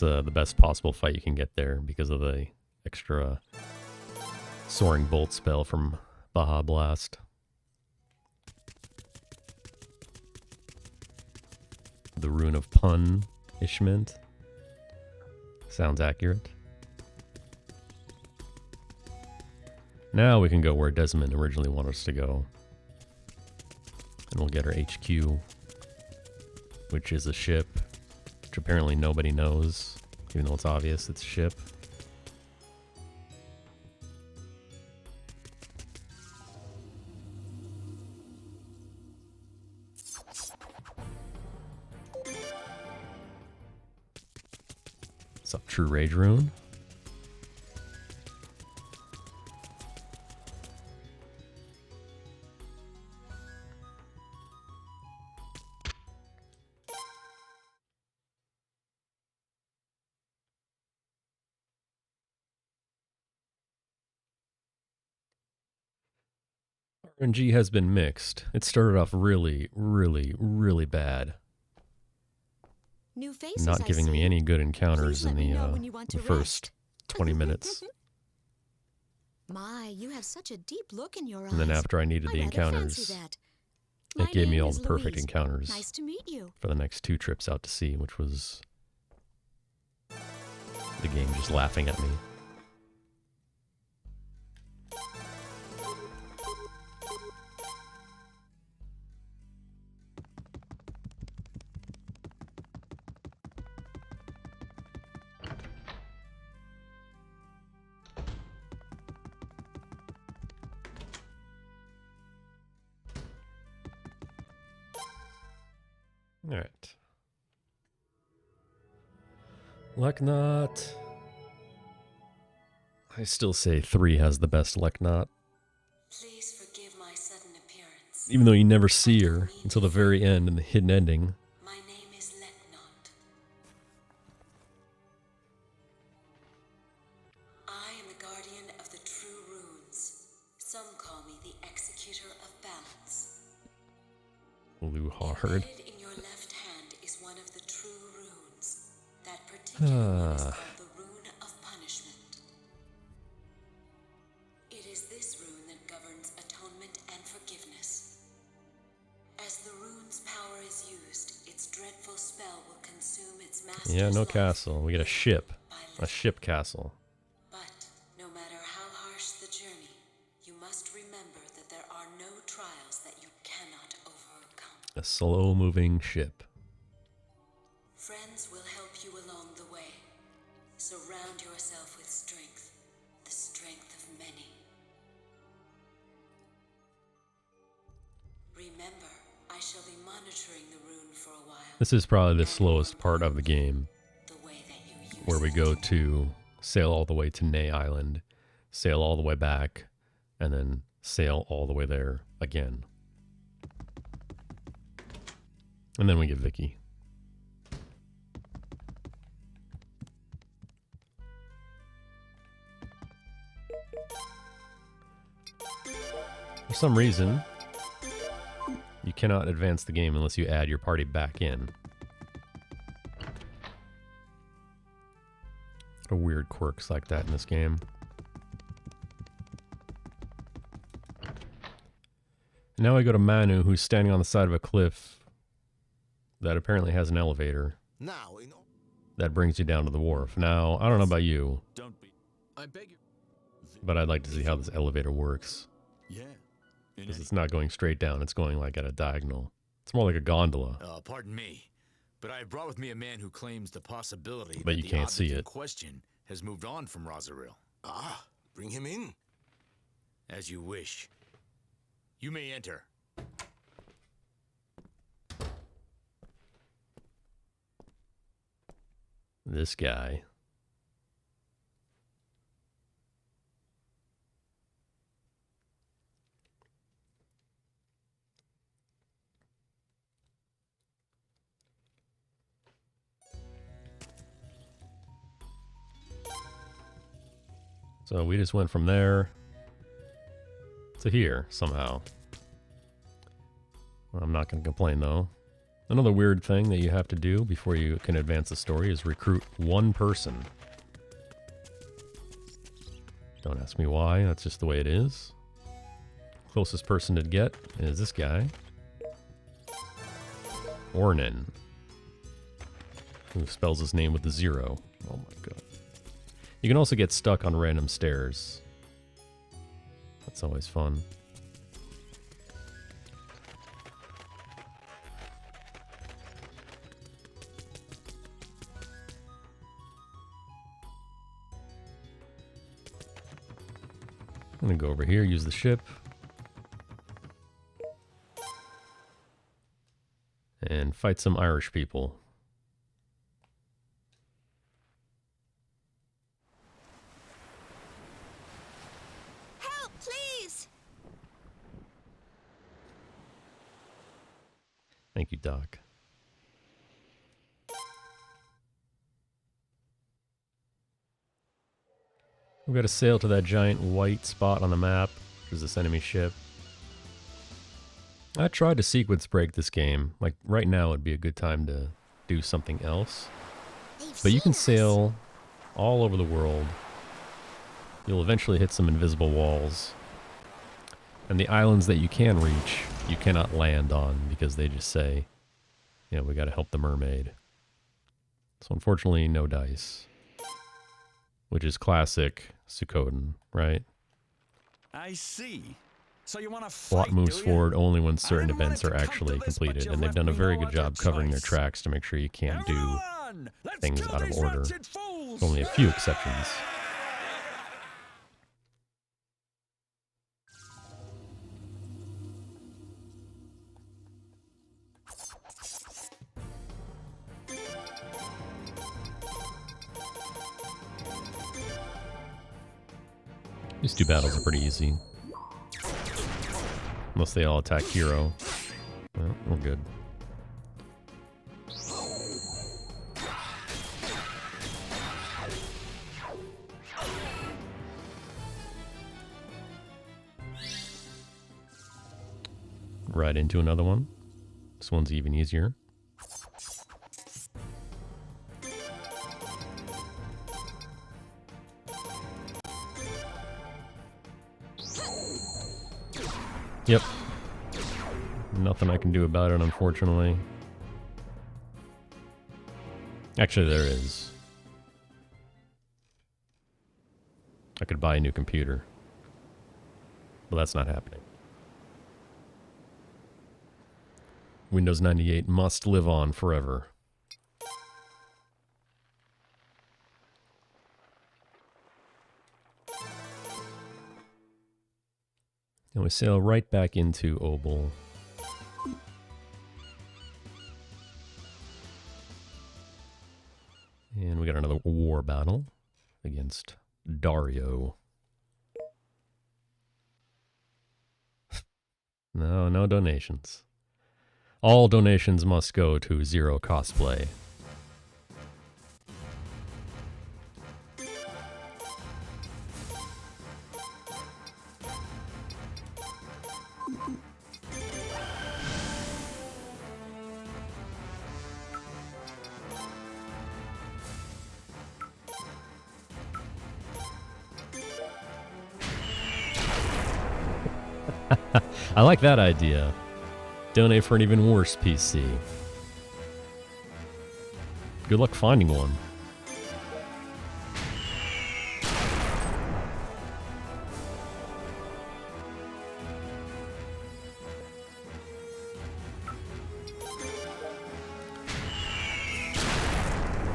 The best possible fight you can get there because of the extra Soaring Bolt spell from Baja Blast. The Rune of Punishment. Sounds accurate. Now we can go where Desmond originally wanted us to go. And we'll get our HQ, which is a ship, which apparently nobody knows, even though it's obvious it's a ship. What's up, True Rage Rune? RNG has been mixed. It started off really, really, really bad. New faces, Not giving me any good encounters in the first 20 minutes. My, you have such a deep look in your eyes. And then after I needed the encounters, it gave me all the perfect encounters Nice to meet you. for the next 2 trips out to sea, which was the game just laughing at me. Alright. Leknot. I still say 3 has the best Leknot. Please forgive my sudden appearance. Even though you never see her until the very end in the hidden ending. My name is Leknot. Blue hard. Embedded in your left hand is one of the true runes. That particular one is called the Rune of Punishment. It is this rune that governs atonement and forgiveness. As the rune's power is used, its dreadful spell will consume its master's Yeah, no life. castle. We get a ship. A ship castle. But no matter how harsh the journey, you must remember that there are no trials that you cannot overcome. A slow-moving ship. Friends will help you along the way. Surround yourself with strength, the strength of many. Remember, I shall be monitoring the rune for a while. This is probably the slowest part of the game, where we go to sail all the way to Ney Island, sail all the way back, and then sail all the way there again. And then we get Vicky. For some reason, you cannot advance the game unless you add your party back in. What a weird quirks like that in this game. Now I go to Manu, who's standing on the side of a cliff that apparently has an elevator Now, that brings you down to the wharf. Now, I don't know about you, I beg you. but I'd like to see how this elevator works. Yeah. Because it's not going straight down, it's going like at a diagonal. It's more like a gondola. Pardon me, but I have brought with me a man who claims the possibility But that you the can't object see in it. question has moved on from Rosaril. Ah, bring him in. As you wish. You may enter. This guy. So we just went from there to here somehow. I'm not going to complain though. Another weird thing that you have to do before you can advance the story is recruit one person. Don't ask me why, that's just the way it is. Closest person to get is this guy. Ornan. Who spells his name with the 0. Oh my god. You can also get stuck on random stairs. That's always fun. I'm gonna go over here, use the ship. And fight some Irish people. Help, please! Thank you, Doc. We've got to sail to that giant white spot on the map. There's this enemy ship. I tried to sequence break this game. Like, right now would be a good time to do something else. But you can sail all over the world. You'll eventually hit some invisible walls. And the islands that you can reach, you cannot land on because they just say, you know, we got to help the mermaid. So unfortunately, no dice. Which is classic Suikoden, right? I see. So you want to Plot fight, moves do ya? forward only when certain didn't want events it to are come actually to this, but completed, you and they've left done a me very no good job other covering their choice. tracks to make sure you can't do Let's things kill out of these order. wretched fools. Only a few exceptions. These two battles are pretty easy. Unless they all attack hero. Well, we're good. Right into another one. This one's even easier. Yep. Nothing I can do about it, unfortunately. Actually, there is. I could buy a new computer. But that's not happening. Windows 98 must live on forever. And we sail right back into Obel. And we got another war battle against Dario. No donations. All donations must go to Zero Cosplay. I like that idea. Donate for an even worse PC. Good luck finding one.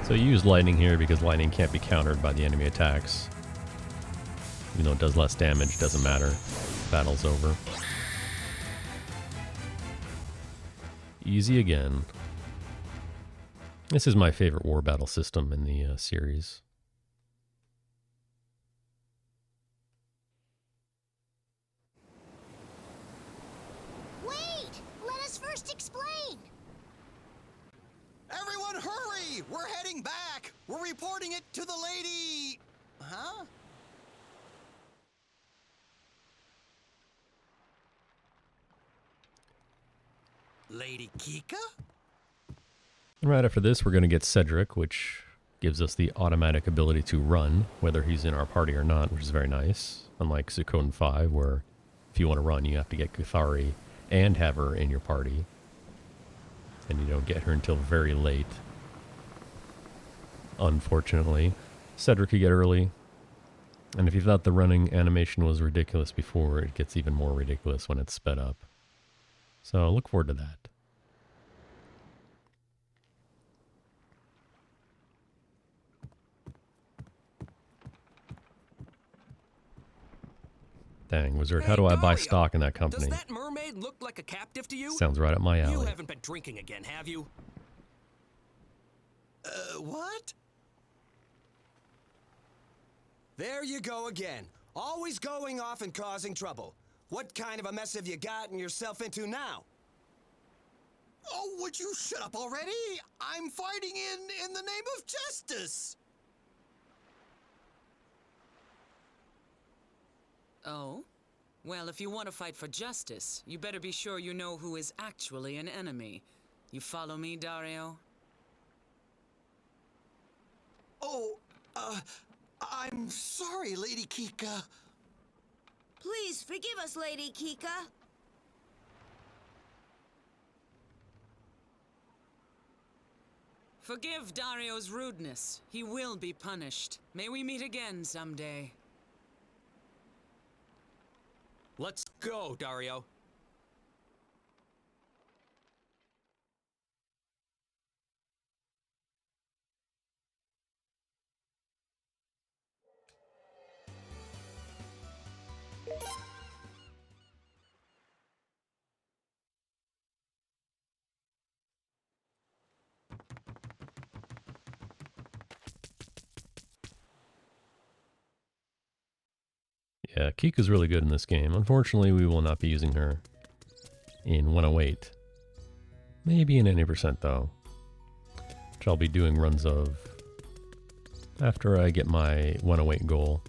So you use lightning here because lightning can't be countered by the enemy attacks. Even though it does less damage, doesn't matter. Battle's over. Easy again. This is my favorite war battle system in the series. Wait! Let us first explain! Everyone hurry! We're heading back! We're reporting it to the lady... Huh? Lady Kika? Right after this, we're going to get Cedric, which gives us the automatic ability to run, whether he's in our party or not, which is very nice. Unlike Suikoden 5, where if you want to run, you have to get Kuthari and have her in your party. And you don't get her until very late. Unfortunately. Cedric you get early. And if you thought the running animation was ridiculous before, it gets even more ridiculous when it's sped up. So look forward to that. Dang, Wizard, how do I buy stock in that company? Does that mermaid look like a captive to you? Sounds right up my alley. You haven't been drinking again, have you? What? There you go again. Always going off and causing trouble. What kind of a mess have you gotten yourself into now? Oh, would you shut up already? I'm fighting in the name of justice. Oh? Well, if you want to fight for justice, you better be sure you know who is actually an enemy. You follow me, Dario? Oh, I'm sorry, Lady Kika. Please forgive us, Lady Kika. Forgive Dario's rudeness. He will be punished. May we meet again someday. Let's go, Dario. Yeah, Kika's really good in this game. Unfortunately, we will not be using her in 108. Maybe in any percent, though. Which I'll be doing runs of after I get my 108 goal.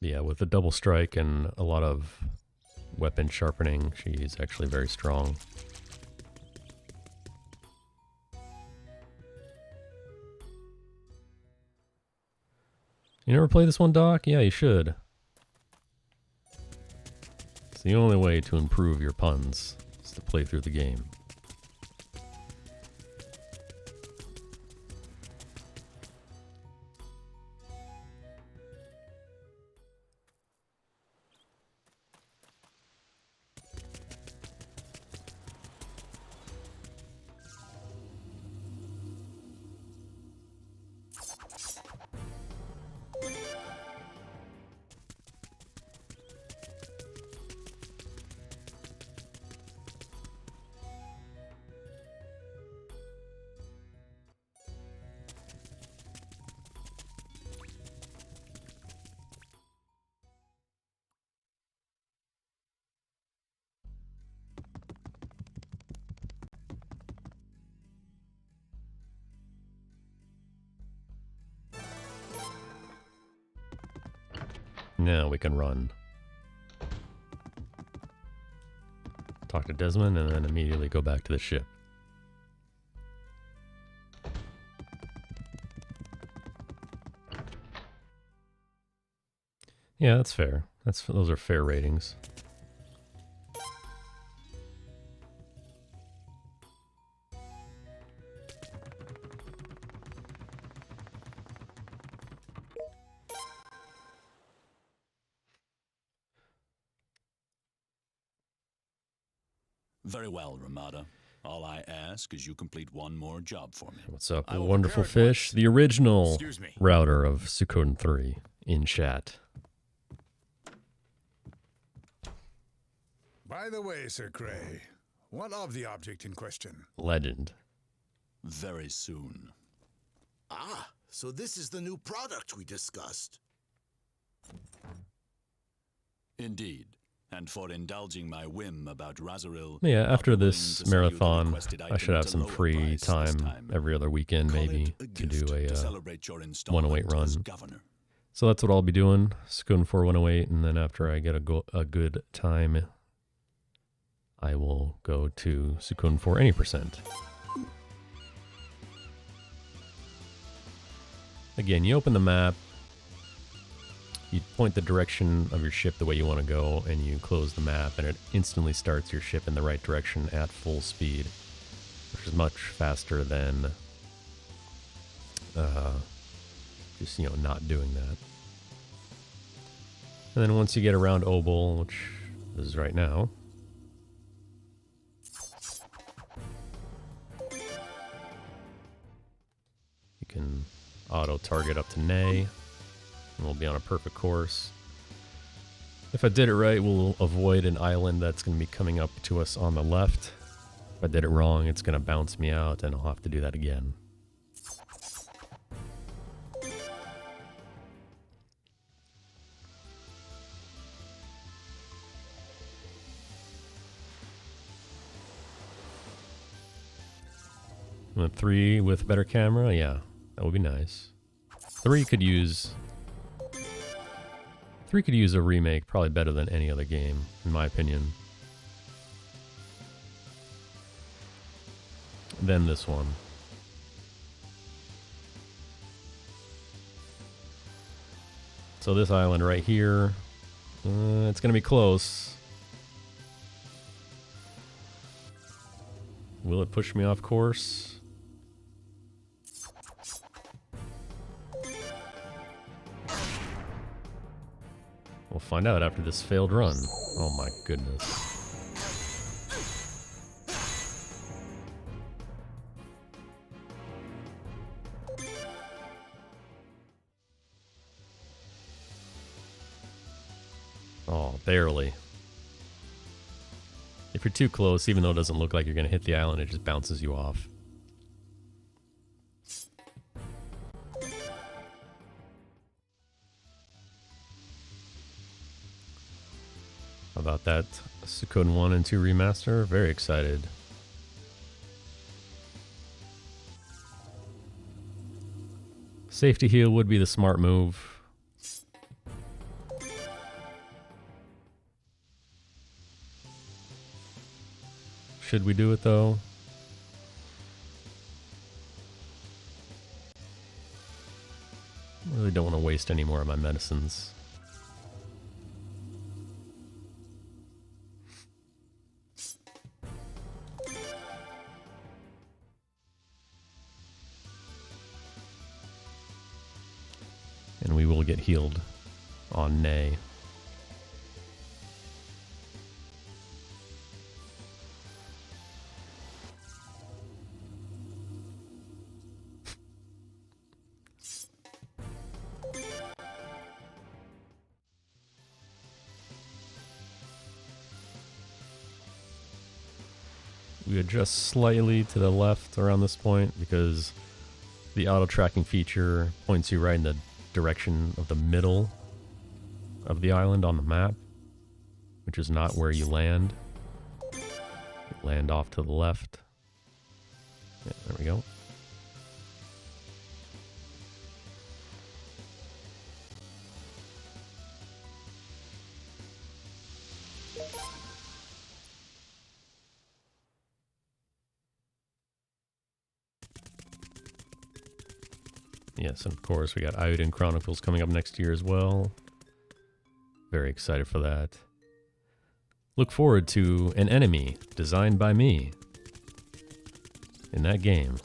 Yeah, with a double strike and a lot of weapon sharpening, she's actually very strong. You never played this one, Doc? Yeah, you should. It's the only way to improve your puns, is to play through the game. Now we can run. Talk to Desmond and then immediately go back to the ship. Yeah, that's fair. Those are fair ratings. Very well, Ramada. All I ask is you complete one more job for me. What's up, wonderful fish? The original router of Suikoden 3 in chat. By the way, Sir Cray, what of the object in question? Legend. Very soon. Ah, so this is the new product we discussed. Indeed. And for indulging my whim about Razoril. Yeah, after this marathon, I should have some free time every other weekend, maybe, to do a 108 run. So that's what I'll be doing, Suikoden 4 108, and then after I get a good time, I will go to Suikoden 4 any percent. Again, you open the map, you point the direction of your ship the way you want to go, and you close the map, and it instantly starts your ship in the right direction at full speed, which is much faster than just, you know, not doing that. And then once you get around Obol, which is right now, you can auto-target up to Nay, and we'll be on a perfect course. If I did it right, we'll avoid an island that's going to be coming up to us on the left. If I did it wrong, it's going to bounce me out, and I'll have to do that again. And 3 with better camera, yeah, that would be nice. 3 could use a remake probably better than any other game, in my opinion. Than this one. So this island right here, it's gonna be close. Will it push me off course? We'll find out after this failed run. Oh my goodness. Oh, barely. If you're too close, even though it doesn't look like you're going to hit the island, it just bounces you off. About that Suikoden 1 and 2 remaster. Very excited. Safety heal would be the smart move. Should we do it though? I really don't want to waste any more of my medicines. And we will get healed on Nay. We adjust slightly to the left around this point because the auto tracking feature points you right in the direction of the middle of the island on the map, which is not where you land. You land off to the left. Yeah, there we go. Yes, and of course we got Iodine Chronicles coming up next year as well. Very excited for that. Look forward to an enemy designed by me in that game.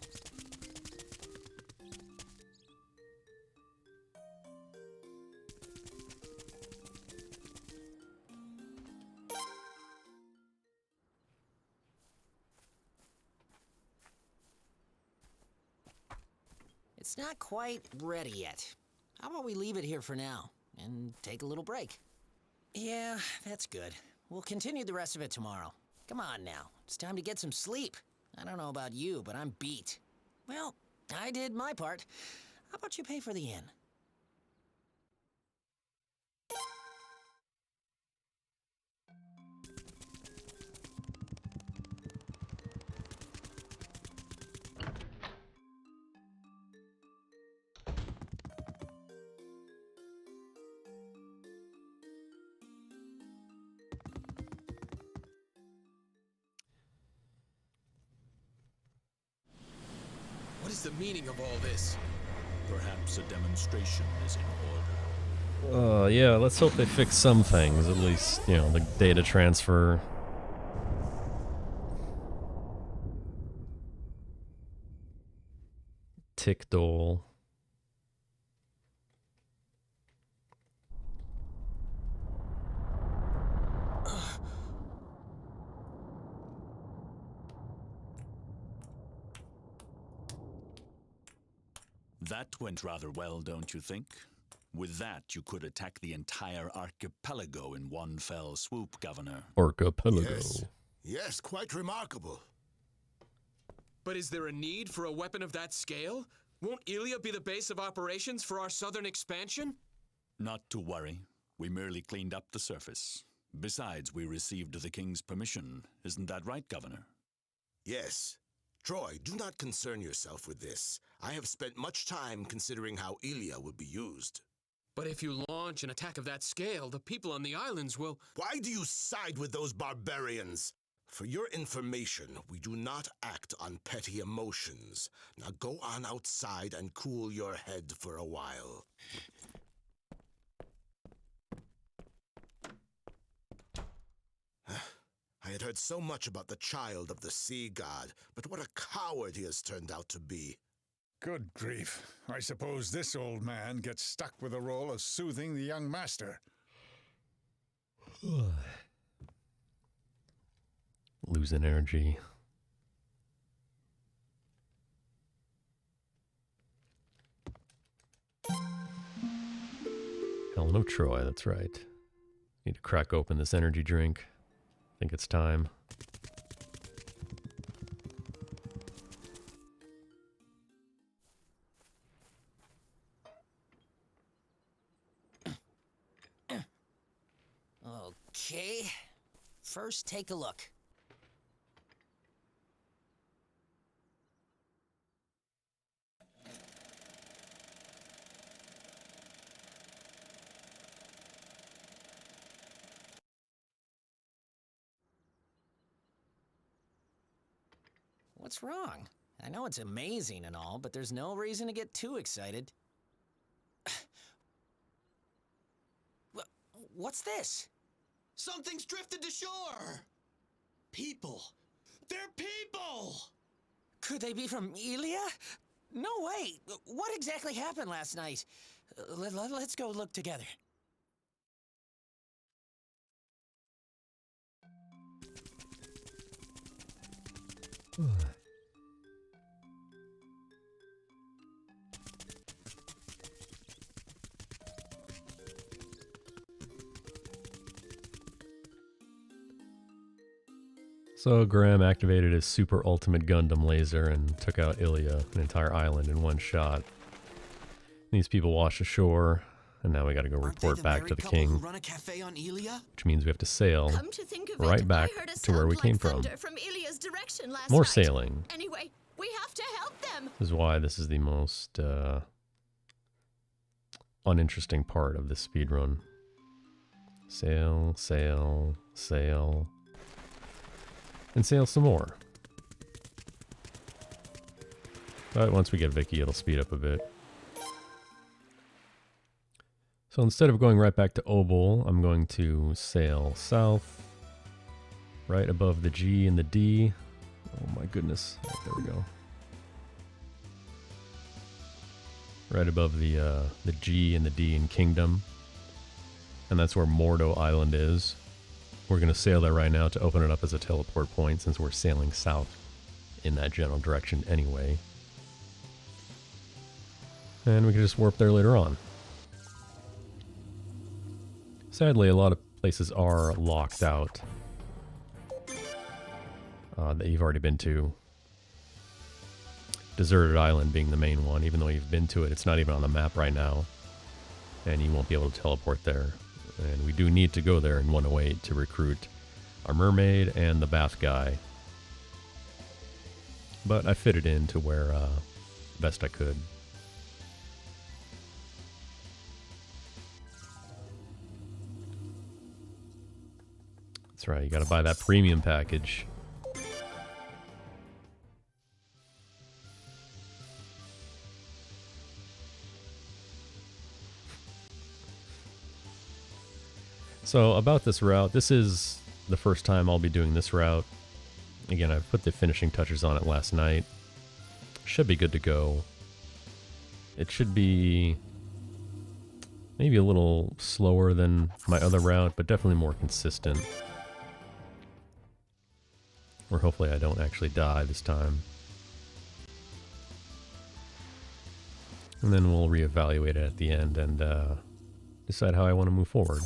It's not quite ready yet. How about we leave it here for now and take a little break? Yeah, that's good. We'll continue the rest of it tomorrow. Come on now, it's time to get some sleep. I don't know about you, but I'm beat. Well, I did my part. How about you pay for the inn? What is the meaning of all this? Perhaps a demonstration is in order. Yeah, let's hope they fix some things, at least, you know, the data transfer. Tick Dole. That went rather well, don't you think? With that, you could attack the entire archipelago in one fell swoop, Governor. Archipelago. Yes, quite remarkable. But is there a need for a weapon of that scale? Won't Ilia be the base of operations for our southern expansion? Not to worry. We merely cleaned up the surface. Besides, we received the King's permission. Isn't that right, Governor? Yes. Troy, do not concern yourself with this. I have spent much time considering how Ilia will be used. But if you launch an attack of that scale, the people on the islands will... Why do you side with those barbarians? For your information, we do not act on petty emotions. Now go on outside and cool your head for a while. I had heard so much about the child of the sea god, but what a coward he has turned out to be. Good grief. I suppose this old man gets stuck with the role of soothing the young master. Losing energy. Helen of Troy, that's right. Need to crack open this energy drink. I think it's time. Okay. First, take a look. What's wrong? I know it's amazing and all, but there's no reason to get too excited. What's this? Something's drifted to shore! People! They're people! Could they be from Elia? No way! What exactly happened last night? Let's go look together. So Graham activated his super ultimate Gundam laser and took out Ilya, an entire island, in one shot. These people washed ashore, and now we gotta go report back to the king. Run a cafe on Elia? Which means we have to sail Come to think of right it, back I heard a to where we sound came like from. thunder from Ilia's direction last More night. sailing. Anyway, we have to help them. This is why this is the most uninteresting part of this speedrun. Sail, sail, sail. And sail some more. But once we get Vicky, it'll speed up a bit. So instead of going right back to Obol, I'm going to sail south, right above the G and the D. Oh my goodness. Right, there we go. Right above the G and the D in Kingdom. And that's where Mordo Island is. We're going to sail there right now to open it up as a teleport point since we're sailing south in that general direction anyway. And we can just warp there later on. Sadly, a lot of places are locked out that you've already been to. Deserted Island being the main one. Even though you've been to it, it's not even on the map right now. And you won't be able to teleport there. And we do need to go there in 108 to recruit our mermaid and the bath guy. But I fit it in to where best I could. That's right, you gotta buy that premium package. So about this route, this is the first time I'll be doing this route. Again, I put the finishing touches on it last night. Should be good to go. It should be maybe a little slower than my other route, but definitely more consistent. Or hopefully I don't actually die this time. And then we'll reevaluate it at the end and decide how I want to move forward.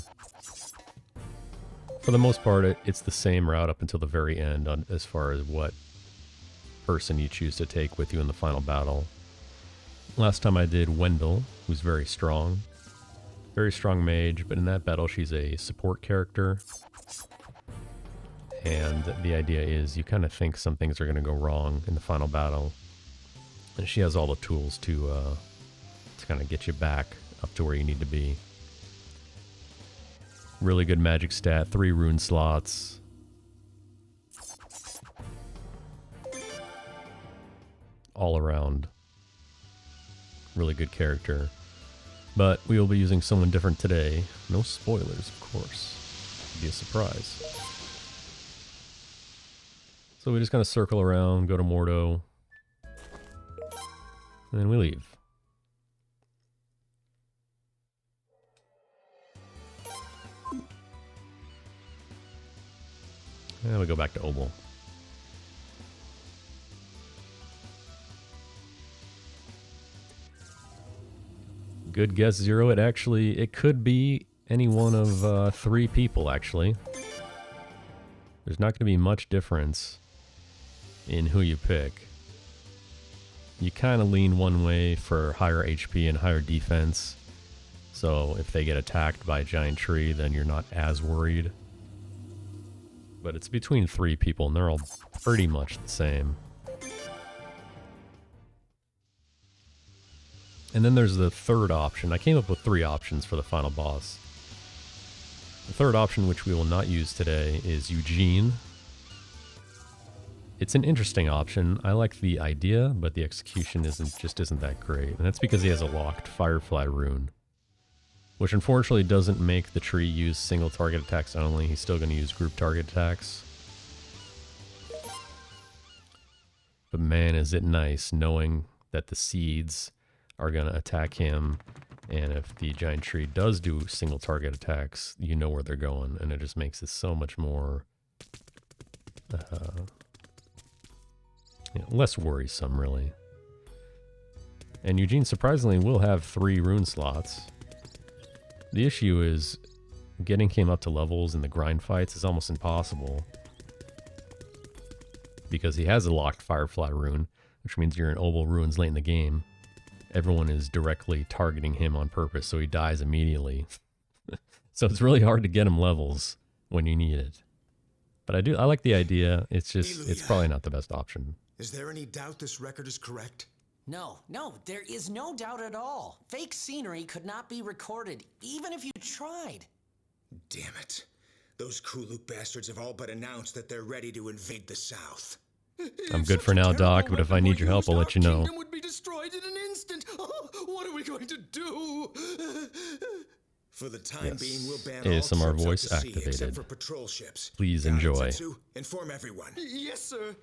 For the most part, it's the same route up until the very end as far as what person you choose to take with you in the final battle. Last time I did Wendell, who's very strong. Very strong mage, but in that battle she's a support character. And the idea is you kind of think some things are going to go wrong in the final battle. And she has all the tools to kind of get you back up to where you need to be. Really good magic stat, 3 rune slots. All around. Really good character. But we will be using someone different today. No spoilers, of course. It'll be a surprise. So we just kind of circle around, go to Mordo, and then we leave. And we go back to Obol. Good guess, Zero. It could be any one of 3 people, actually. There's not going to be much difference in who you pick. You kind of lean one way for higher HP and higher defense. So if they get attacked by a giant tree, then you're not as worried. But it's between 3 people, and they're all pretty much the same. And then there's the third option. I came up with 3 options for the final boss. The third option, which we will not use today, is Eugene. It's an interesting option. I like the idea, but the execution isn't that great. And that's because he has a locked Firefly Rune, which unfortunately doesn't make the tree use single target attacks only. He's still going to use group target attacks. But man, is it nice knowing that the seeds are going to attack him. And if the giant tree does do single target attacks, you know where they're going. And it just makes it so much more less worrisome, really. And Eugene surprisingly will have 3 rune slots. The issue is getting him up to levels in the grind fights is almost impossible, because he has a locked Firefly Rune, which means you're in Obel Ruins late in the game. Everyone is directly targeting him on purpose, so he dies immediately. So it's really hard to get him levels when you need it. But I like the idea. It's just, it's probably not the best option. Is there any doubt this record is correct? No, there is no doubt at all. Fake scenery could not be recorded, even if you tried. Damn it. Those Kuluk bastards have all but announced that they're ready to invade the South. I'm good for now, Doc, but if I need your help, I'll let you know. Kingdom would be destroyed in an instant. Oh, what are we going to do? For the time being, we'll ban ASMR all trips voice out to sea, activated. except for patrol ships. Please Got it, enjoy. Tetsu? Inform everyone. Yes, sir.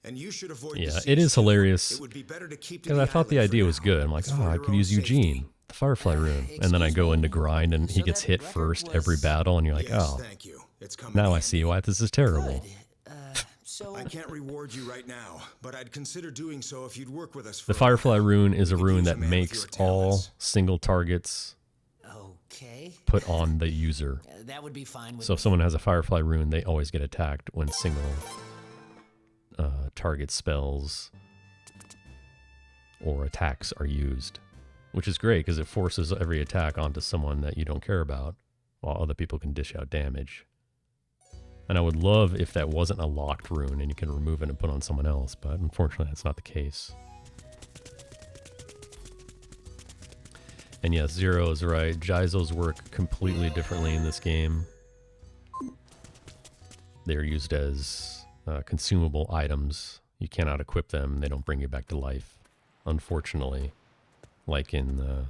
And you should avoid Yeah, the it is sea. hilarious. It would be better to keep to Because the I thought the island for idea was now. good. I'm like, oh, I could use Eugene, the Firefly Rune. And then I go into grind and he gets hit first every battle, and you're like, oh, thank you. It's coming now in. I see why this is terrible. I can't reward you right now, but I'd consider doing so if you'd work with us for The Firefly Rune is a rune that makes all single targets put on the user. That would be fine with So if someone has a Firefly Rune, they always get attacked when single target spells or attacks are used, which is great because it forces every attack onto someone that you don't care about, while other people can dish out damage. And I would love if that wasn't a locked rune and you can remove it and put on someone else, but unfortunately that's not the case. And yes, Zero is right. Geisels work completely differently in this game. They're used as consumable items. You cannot equip them. They don't bring you back to life, unfortunately. Like in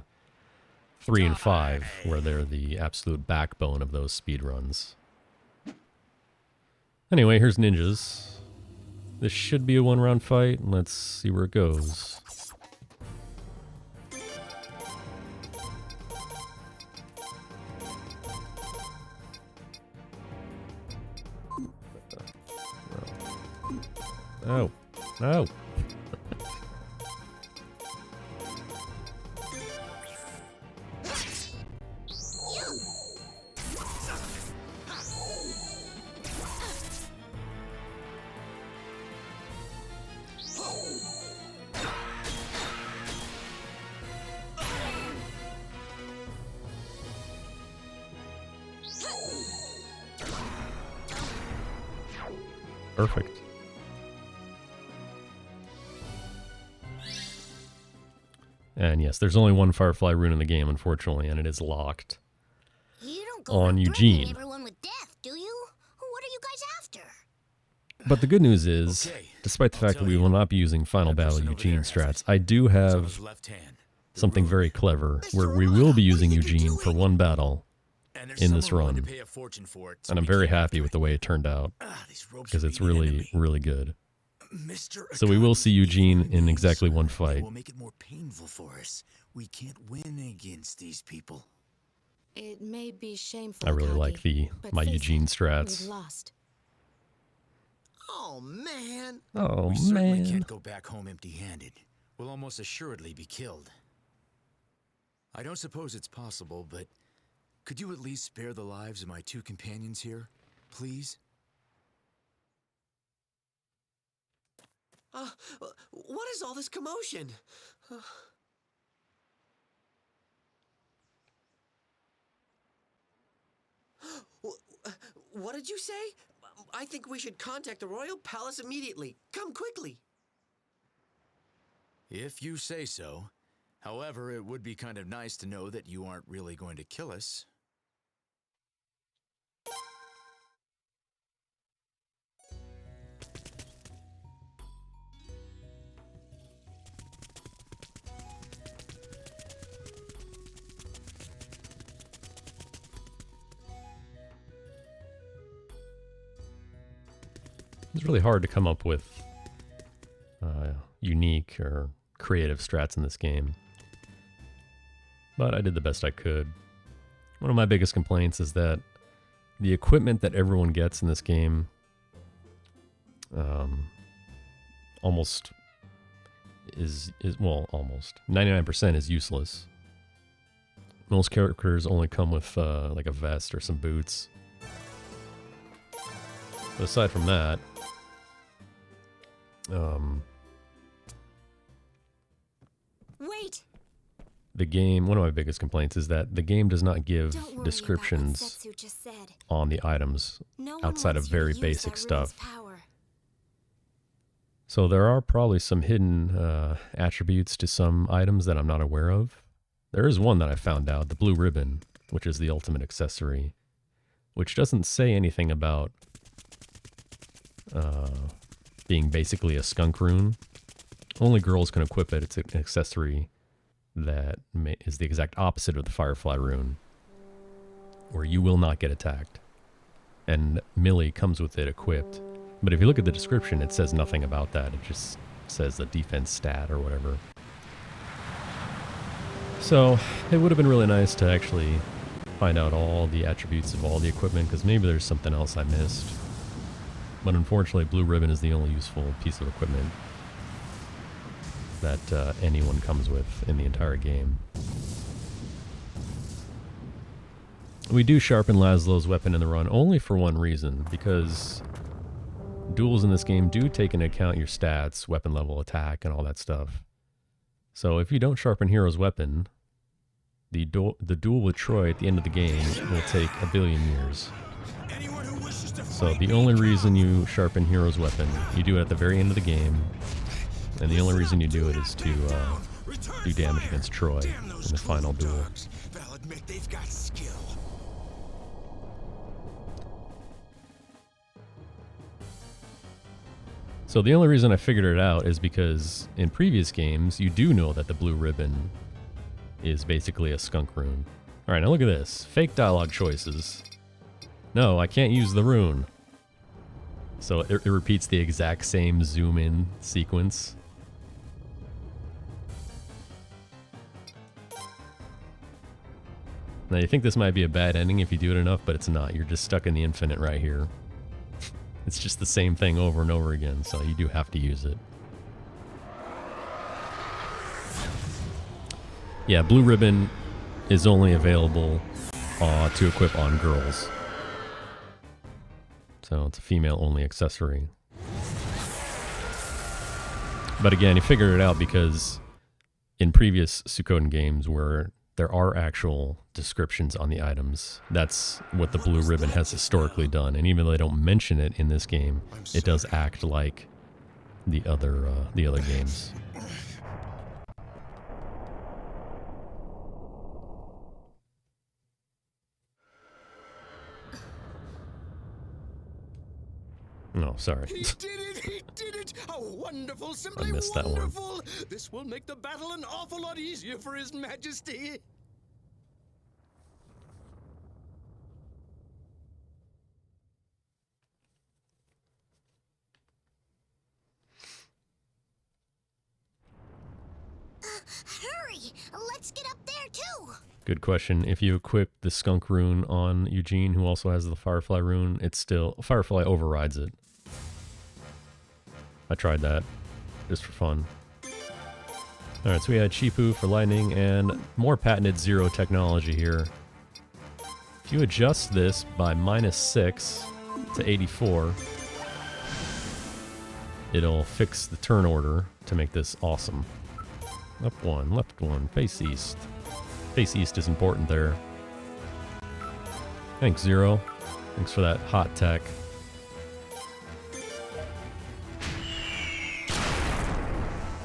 3 and 5, where they're the absolute backbone of those speedruns. Anyway, here's ninjas. This should be a 1-round fight. Let's see where it goes. Oh, no. Perfect. And yes, there's only one Firefly Rune in the game, unfortunately, and it is locked on Eugene. Everyone with death, do you? What are you guys after? But the good news is, despite the fact that we will not be using Final Battle Eugene strats, I do have something very clever where we will be using Eugene for one battle in this run. And I'm very happy with the way it turned out, because it's really, really good. So we will see Eugene in exactly one fight. It will make it more painful for us. We can't win against these people. It may be shameful. I really like my Eugene strats. We've lost. Oh man. Oh we certainly man. can't go back home empty-handed. We'll almost assuredly be killed. I don't suppose it's possible, but could you at least spare the lives of my 2 companions here, please? What is all this commotion? What did you say? I think we should contact the royal palace immediately. Come quickly. If you say so. However, it would be kind of nice to know that you aren't really going to kill us. It's really hard to come up with unique or creative strats in this game. But I did the best I could. One of my biggest complaints is that the equipment that everyone gets in this game almost 99% is useless. Most characters only come with like a vest or some boots. But aside from that, Wait. The game, one of my biggest complaints is that the game does not give descriptions on the items outside of very basic stuff. So there are probably some hidden attributes to some items that I'm not aware of. There is one that I found out, the blue ribbon, which is the ultimate accessory, which doesn't say anything about being basically a skunk rune. Only girls can equip it. It's an accessory that is the exact opposite of the Firefly Rune, where you will not get attacked. And Millie comes with it equipped. But if you look at the description, it says nothing about that. It just says the defense stat or whatever. So it would have been really nice to actually find out all the attributes of all the equipment, because maybe there's something else I missed. But unfortunately, blue ribbon is the only useful piece of equipment that anyone comes with in the entire game. We do sharpen Laszlo's weapon in the run only for one reason, because duels in this game do take into account your stats, weapon level, attack, and all that stuff. So if you don't sharpen Hero's weapon, the duel with Troy at the end of the game will take 1 billion years. So the only reason you sharpen Hero's weapon, you do it at the very end of the game, and the only reason you do it is to do damage against Troy in the final duel. So the only reason I figured it out is because in previous games, you do know that the blue ribbon is basically a skunk rune. Alright, now look at this. Fake dialogue choices. No, I can't use the rune. So it repeats the exact same zoom in sequence. Now you think this might be a bad ending if you do it enough, but it's not. You're just stuck in the infinite right here. It's just the same thing over and over again, so you do have to use it. Yeah, blue ribbon is only available to equip on girls. So it's a female-only accessory. But again, you figured it out because in previous Suikoden games where there are actual descriptions on the items, that's what the blue ribbon has historically done. And even though they don't mention it in this game, it does act like the other games. No, sorry. He did it! He did it! How wonderful! Simply I missed that wonderful! This will make the battle an awful lot easier for His Majesty. Hurry! Let's get up there too! Good question. If you equip the skunk rune on Eugene, who also has the Firefly Rune, it's still... Firefly overrides it. I tried that, just for fun. Alright, so we had Chipu for lightning, and more patented zero technology here. If you adjust this by -6 to 84, it'll fix the turn order to make this awesome. Up one, left one, face east. Face east is important there. Thanks, Zero. Thanks for that hot tech.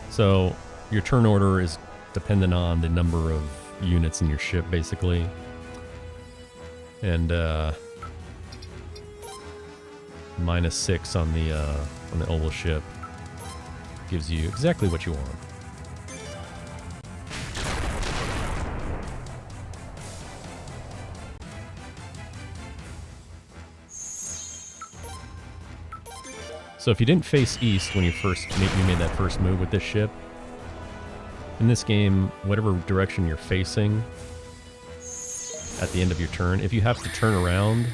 So, your turn order is dependent on the number of units in your ship, basically. And, -6 on the oval ship gives you exactly what you want. So if you didn't face east when you made that first move with this ship, in this game, whatever direction you're facing at the end of your turn, if you have to turn around,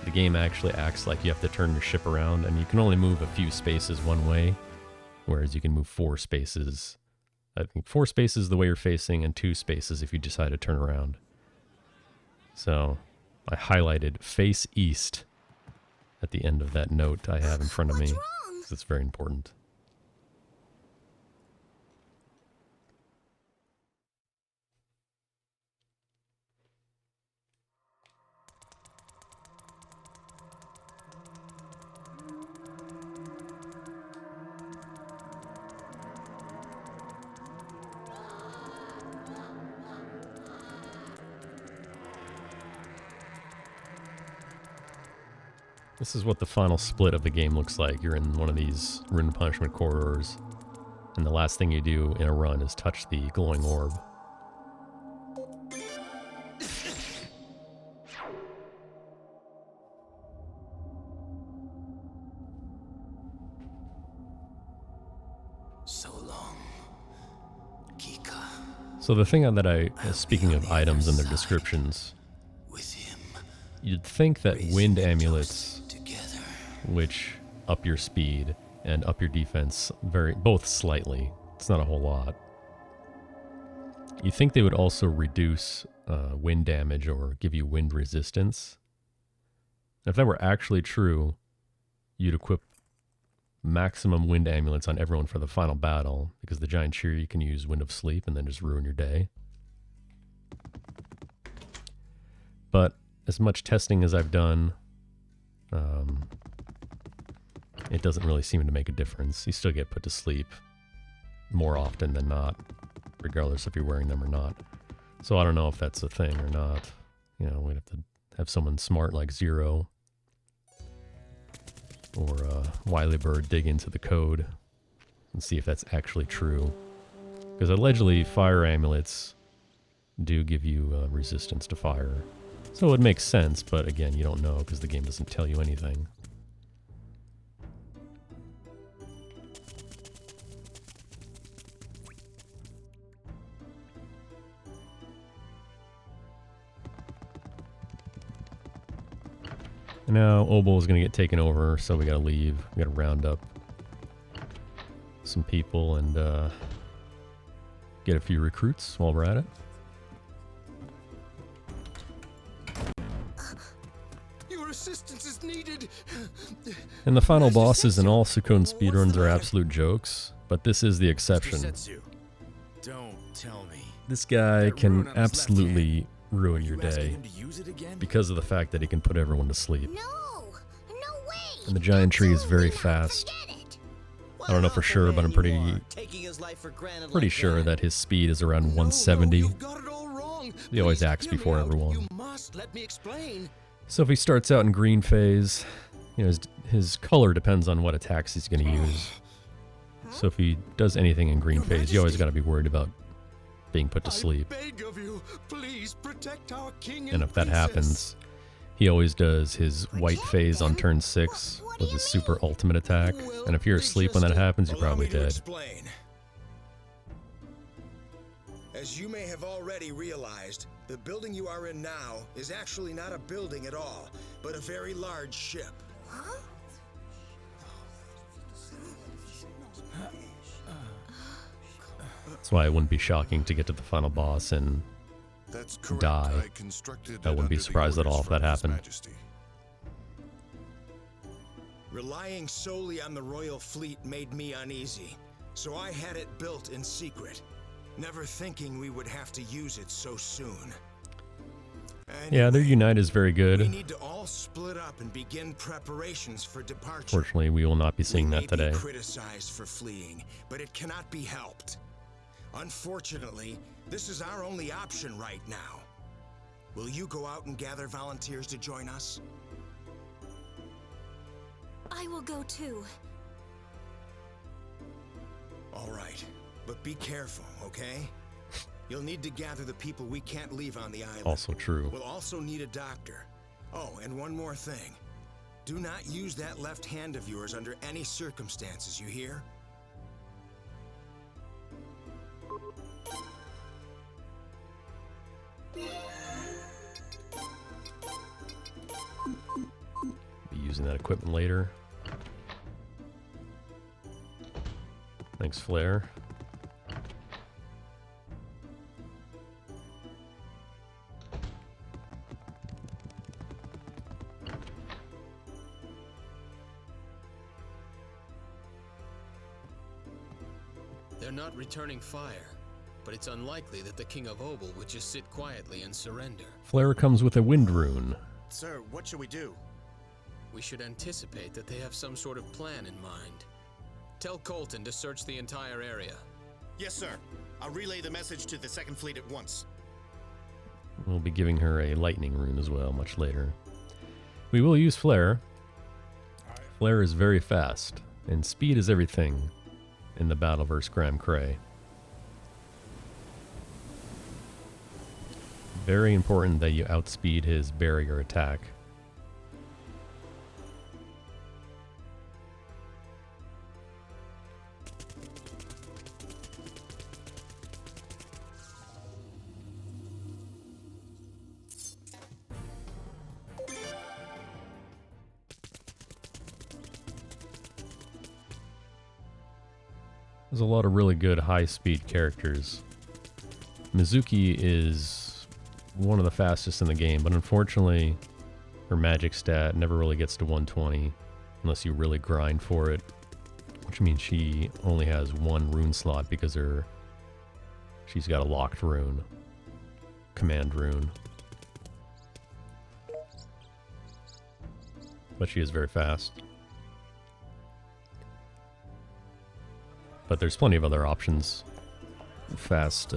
the game actually acts like you have to turn your ship around, and you can only move a few spaces one way, whereas you can move 4 spaces. I think 4 spaces the way you're facing, and 2 spaces if you decide to turn around. So I highlighted face east at the end of that note I have in front of me, because it's very important. This is what the final split of the game looks like. You're in one of these rune punishment corridors, and the last thing you do in a run is touch the glowing orb. So long, Kika. So the thing that speaking of items and their descriptions, you'd think that wind amulets, which up your speed and up your defense both slightly, it's not a whole lot. You think they would also reduce wind damage or give you wind resistance. If that were actually true, you'd equip maximum wind amulets on everyone for the final battle, because the giant tree can use Wind of Sleep and then just ruin your day. But as much testing as I've done, it doesn't really seem to make a difference. You still get put to sleep more often than not, regardless if you're wearing them or not. So I don't know if that's a thing or not. You know, we'd have to have someone smart like Zero or Wily Bird dig into the code and see if that's actually true. Because allegedly fire amulets do give you resistance to fire. So it makes sense, but again, you don't know because the game doesn't tell you anything. And now Obel is going to get taken over, so we got to leave. We got to round up some people and get a few recruits while we're at it. Your assistance is needed. And the final bosses in all Suikoden speedruns are absolute jokes, but this is the exception. Don't tell me. This guy can absolutely ruin your day because of the fact that he can put everyone to sleep. No way. And the giant tree is very fast. I don't know for sure, but I'm pretty sure that his speed is around 170. He always acts before everyone. So if he starts out in green phase, you know, his color depends on what attacks he's going to use. So if he does anything in green phase, you always got to be worried about being put to sleep. And if that happens, he always does his white phase on turn 6 with his super ultimate attack. And if you're asleep when that happens, you're probably dead. As you may have already realized, the building you are in now is actually not a building at all, but a very large ship. Huh? That's why it wouldn't be shocking to get to the final boss and die. I wouldn't be surprised at all if that happened. Relying solely on the royal fleet made me uneasy, so I had it built in secret, never thinking we would have to use it so soon. Yeah, their Unite is very good. We need to all split up and begin preparations for departure. Fortunately, we will not be seeing that today. We may be criticized for fleeing, but it cannot be helped. Unfortunately, this is our only option right now. Will you go out and gather volunteers to join us? I will go too. All right, but be careful, okay? You'll need to gather the people we can't leave on the island. Also true. We'll also need a doctor. Oh, and one more thing. Do not use that left hand of yours under any circumstances, you hear? Be using that equipment later. Thanks, Flare. They're not returning fire, but it's unlikely that the King of Obel would just sit quietly and surrender. Flare comes with a wind rune. Sir, what should we do? We should anticipate that they have some sort of plan in mind. Tell Colton to search the entire area. Yes, sir. I'll relay the message to the Second Fleet at once. We'll be giving her a lightning rune as well much later. We will use Flare. Flare is very fast, and speed is everything in the battle versus Graham Cray. Very important that you outspeed his barrier attack. There's a lot of really good high-speed characters. Mizuki is one of the fastest in the game, but unfortunately, her magic stat never really gets to 120 unless you really grind for it, which means she only has one rune slot because she's got a locked rune, command rune. But she is very fast. But there's plenty of other options. Fast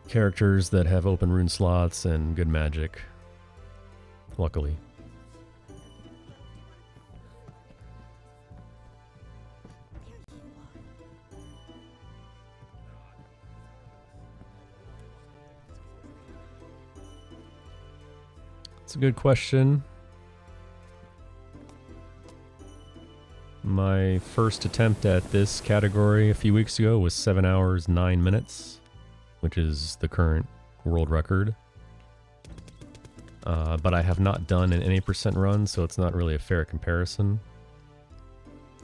characters that have open rune slots and good magic. Luckily. It's a good question. My first attempt at this category a few weeks ago was 7 hours, 9 minutes, which is the current world record. But I have not done an 80% run, so it's not really a fair comparison.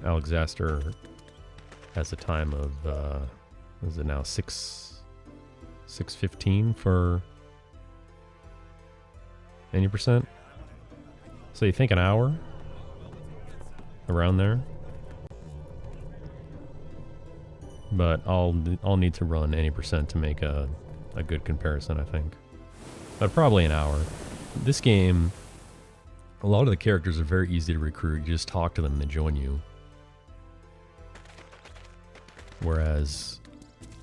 Alexaster has a time of, what is it now, 6:15 for 80%? So you think an hour? Around there? But I'll need to run 80% to make a good comparison, I think. But probably an hour. This game, a lot of the characters are very easy to recruit. You just talk to them and they join you. Whereas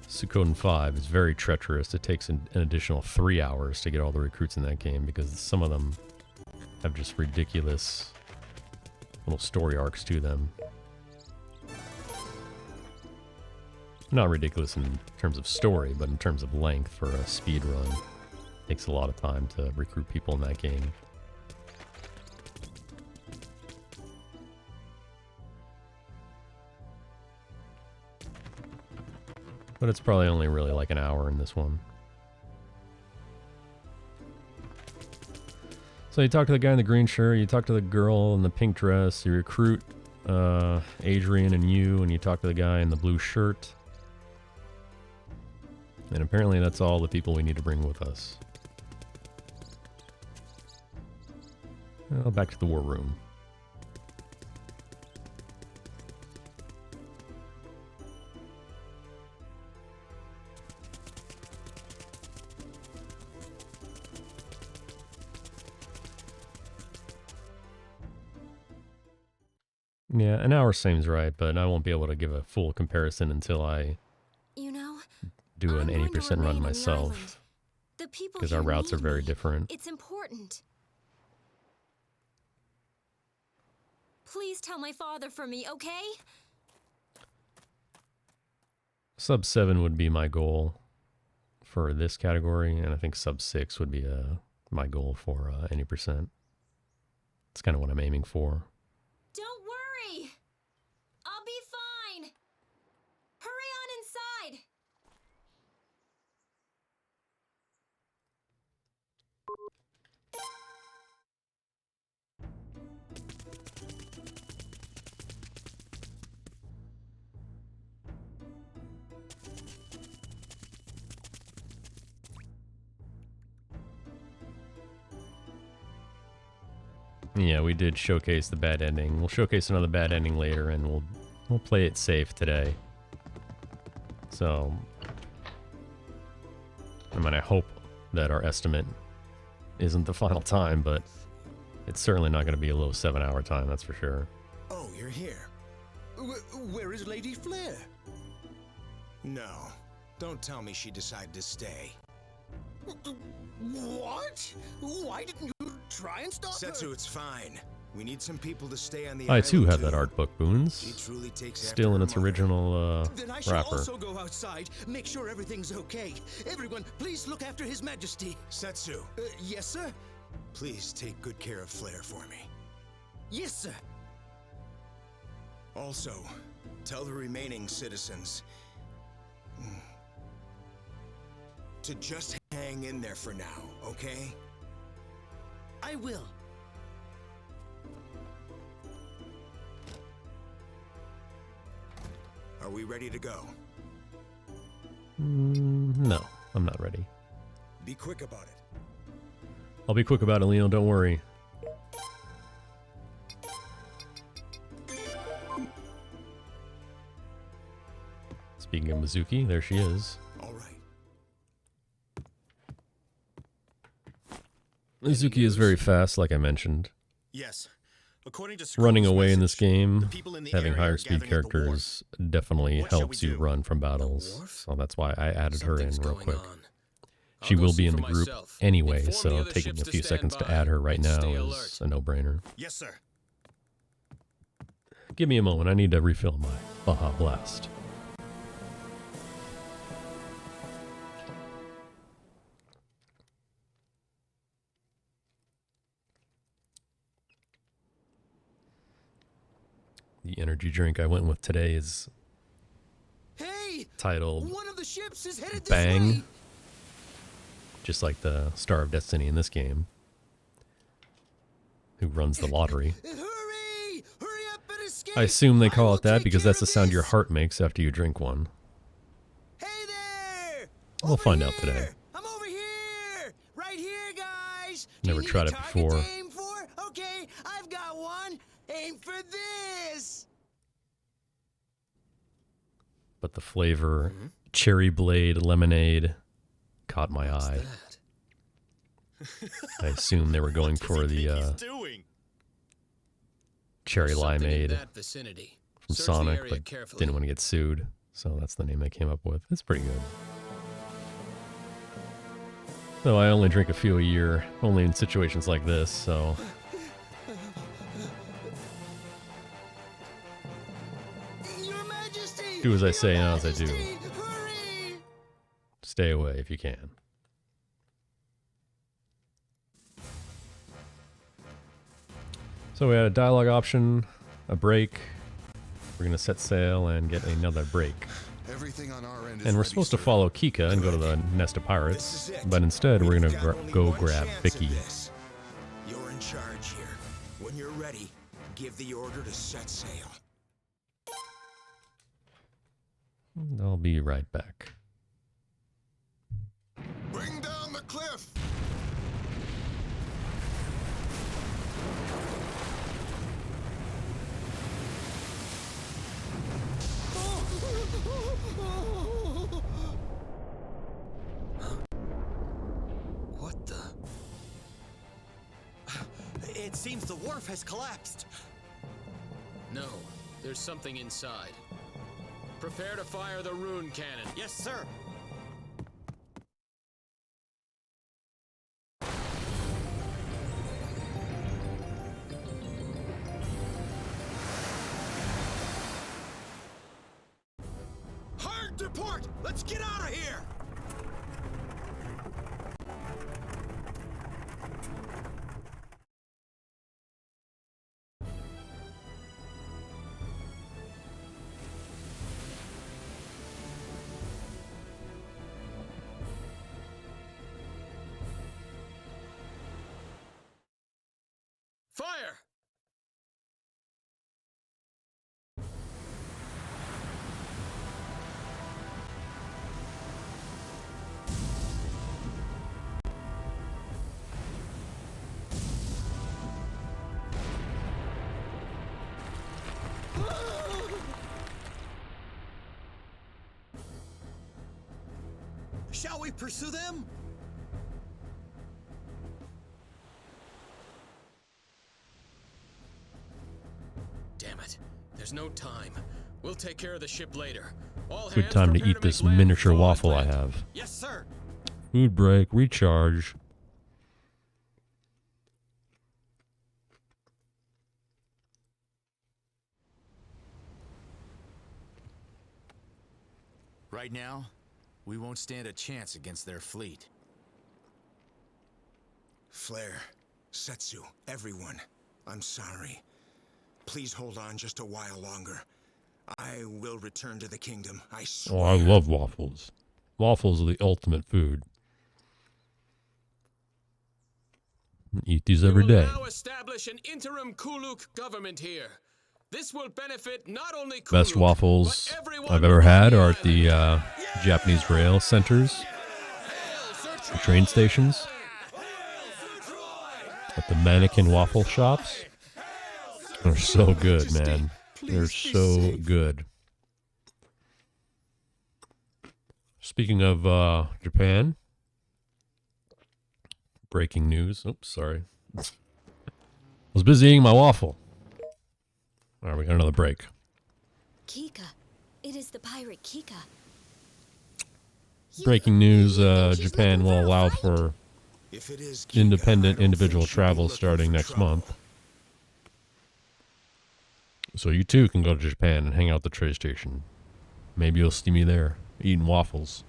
Suikoden 5 is very treacherous. It takes an additional 3 hours to get all the recruits in that game because some of them have just ridiculous little story arcs to them. Not ridiculous in terms of story, but in terms of length for a speed run. Takes a lot of time to recruit people in that game. But it's probably only really like an hour in this one. So you talk to the guy in the green shirt, you talk to the girl in the pink dress, you recruit Adrian and you talk to the guy in the blue shirt. And apparently that's all the people we need to bring with us. Well, back to the war room. Yeah, an hour seems right, but I won't be able to give a full comparison until I do an 80% run myself. Because our routes are very different. It's important. Please tell my father for me, okay? Sub 7 would be my goal for this category, and I think sub 6 would be my goal for any percent. It's kind of what I'm aiming for. Don't worry! I'll be fine! Hurry on inside! Yeah, we did showcase the bad ending. We'll showcase another bad ending later, and we'll play it safe today. So, I mean, I hope that our estimate isn't the final time, but it's certainly not going to be a low 7-hour time, that's for sure. Oh, you're here. Where is Lady Flair? No, don't tell me she decided to stay. What? Why didn't you try and stop her? Setsu, it's fine. We need some people to stay on the I island too have that art book, She Boons. truly takes Still after in her its mother. original Then I shall wrapper. also go outside, make sure everything's okay. Everyone, please look after His Majesty. Setsu, Yes, sir? please take good care of Flair for me. Yes, sir. Also, tell the remaining citizens to just hang in there for now, okay? I will. Are we ready to go? No, I'm not ready. Be quick about it. I'll be quick about it, Leo, don't worry. Speaking of Mizuki, there she is. All right. Mizuki is very fast, like I mentioned. Yes. According to Running Scroll's away in message, this game, the people in the having area are higher speed gathering at the wharf. characters definitely What shall helps we you do? run from battles. So that's why I added her in Something's real going quick. on. She I'll go will see be in for the group myself. anyway, Inform the so other taking ships a to few stand seconds to by add her right and now stay is alert. a no-brainer. Yes, sir. Give me a moment, I need to refill my Baja Blast. The energy drink I went with today is titled One of the ships is headed this Bang, way. just like the Star of Destiny in this game, who runs the lottery. Hurry! Hurry up and escape! I assume they call it that because that's the sound your heart makes after you drink one. Hey there! We'll find out today. I'm over here! Right here, guys! Never Do you need tried a it target before. to aim for? Okay, I've got one. Aim for this! But the flavor, cherry blade lemonade, caught my eye. I assume they were going for the cherry Something in limeade that vicinity. from Search the Sonic, area but carefully. didn't want to get sued, so that's the name they came up with. It's pretty good. Though I only drink a few a year, only in situations like this, so Your Majesty! do as I say, not as I do. Stay away if you can. So we had a dialogue option, a break. We're going to set sail and get another break. Everything on our end is And we're ready, supposed to sir. follow Kika and go to the nest of pirates, but instead we're going to go grab Vicky. You're in charge here. When you're ready, give the order to set sail. I'll be right back. Bring down the cliff! What the? It seems the wharf has collapsed. No, there's something inside. Prepare to fire the rune cannon. Yes, sir. Hard to port! Let's get out of here! fire! Shall we pursue them? Damn it. There's no time. We'll take care of the ship later. All Good hands time to prepare eat make this land miniature before waffle I land. have. Yes, sir. Food break, recharge. Right now, we won't stand a chance against their fleet. Flare, Setsu, everyone, I'm sorry. Please hold on just a while longer. I will return to the kingdom, I swear. Oh, I love waffles. Waffles are the ultimate food. Eat these every day. Now establish an interim Kuluk government here. This will benefit not only Kuluk, Best waffles but everyone I've ever had are at the Japanese rail centers, the train stations, at the mannequin waffle shops. They're so good, man. They're so good. Speaking of Japan, breaking news. Oops, sorry. I was busy eating my waffle. All right, we got another break. Kika. It is the pirate Kika. Breaking news, Japan will allow for independent individual travel starting next month. So you too can go to Japan and hang out at the train station. Maybe you'll see me there, eating waffles.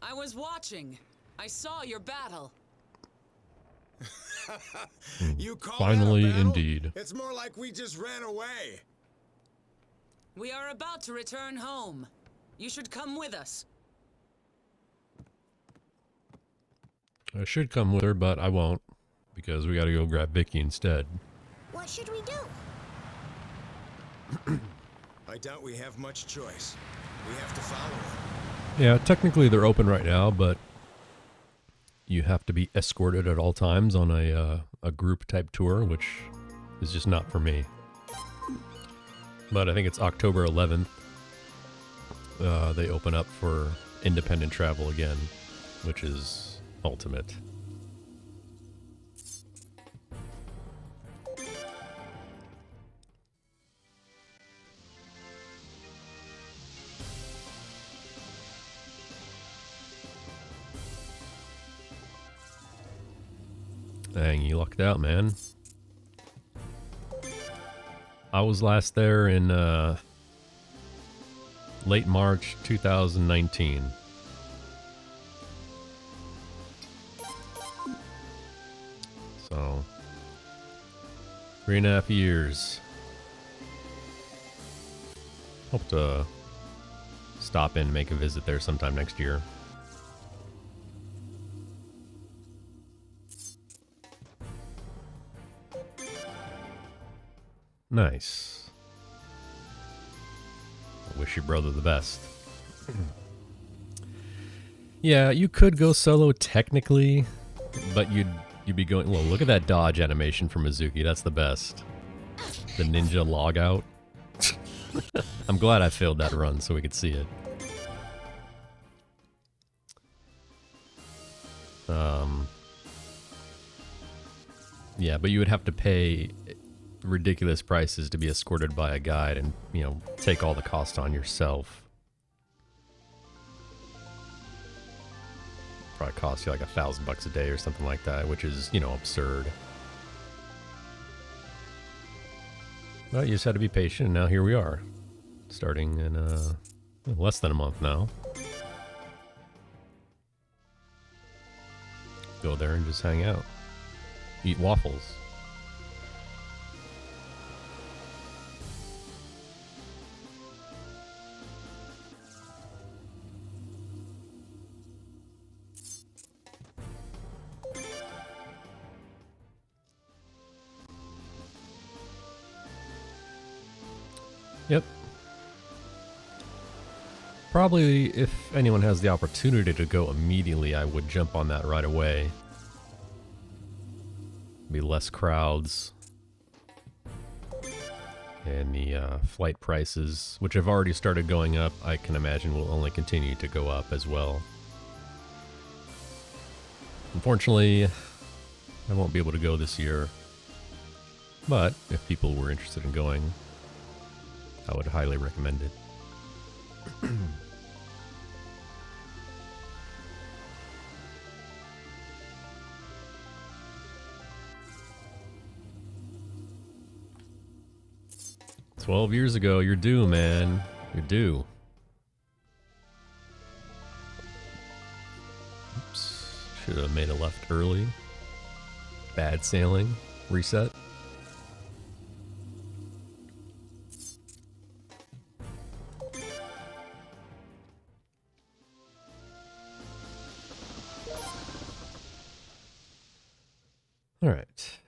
I was watching. I saw your battle. You call Finally, that a battle? indeed. It's more like we just ran away. We are about to return home. You should come with us. I should come with her, but I won't, because we gotta go grab Vicky instead. What should we do? I doubt we have much choice. We have to follow them. Yeah, technically they're open right now, but you have to be escorted at all times on a group type tour, which is just not for me. But I think it's October 11th. They open up for independent travel again, which is ultimate. Dang, you lucked out, man. I was last there in late March 2019. So, 3.5 years. Hope to stop in and make a visit there sometime next year. Nice. I wish your brother the best. Yeah, you could go solo technically, but you'd be going. Well, look at that dodge animation from Mizuki. That's the best. The ninja log out. I'm glad I failed that run so we could see it. Yeah, but you would have to pay ridiculous prices to be escorted by a guide and, you know, take all the cost on yourself. Probably cost you like $1,000 a day or something like that, which is, you know, absurd. But you just had to be patient, and now here we are. Starting in less than a month now. Go there and just hang out. Eat waffles. Yep. Probably, if anyone has the opportunity to go immediately, I would jump on that right away. Be less crowds. And the flight prices, which have already started going up, I can imagine will only continue to go up as well. Unfortunately, I won't be able to go this year. But if people were interested in going, I would highly recommend it. "12 years ago, you're due, man. You're due." Oops. Should have made a left early. Bad sailing. Reset. All right.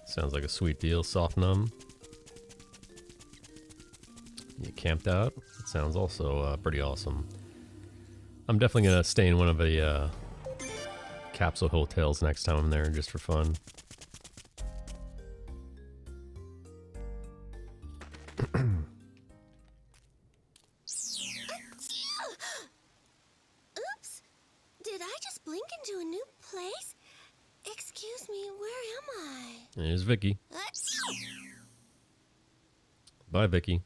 Sounds like a sweet deal. Soft numb. You camped out. It sounds also pretty awesome. I'm definitely gonna stay in one of the capsule hotels next time I'm there, just for fun. Oops! Did I just blink into a new place? Excuse me, where am I? There's Vicky. Bye, Vicky.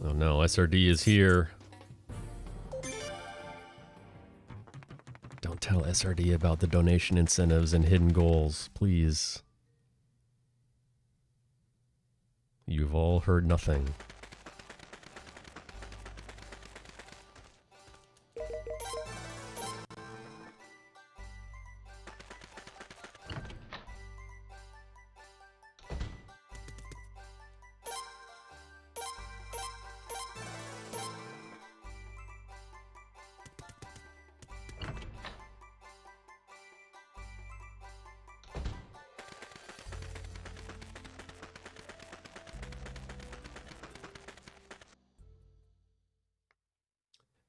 Oh no, SRD is here. Don't tell SRD about the donation incentives and hidden goals, please. You've all heard nothing.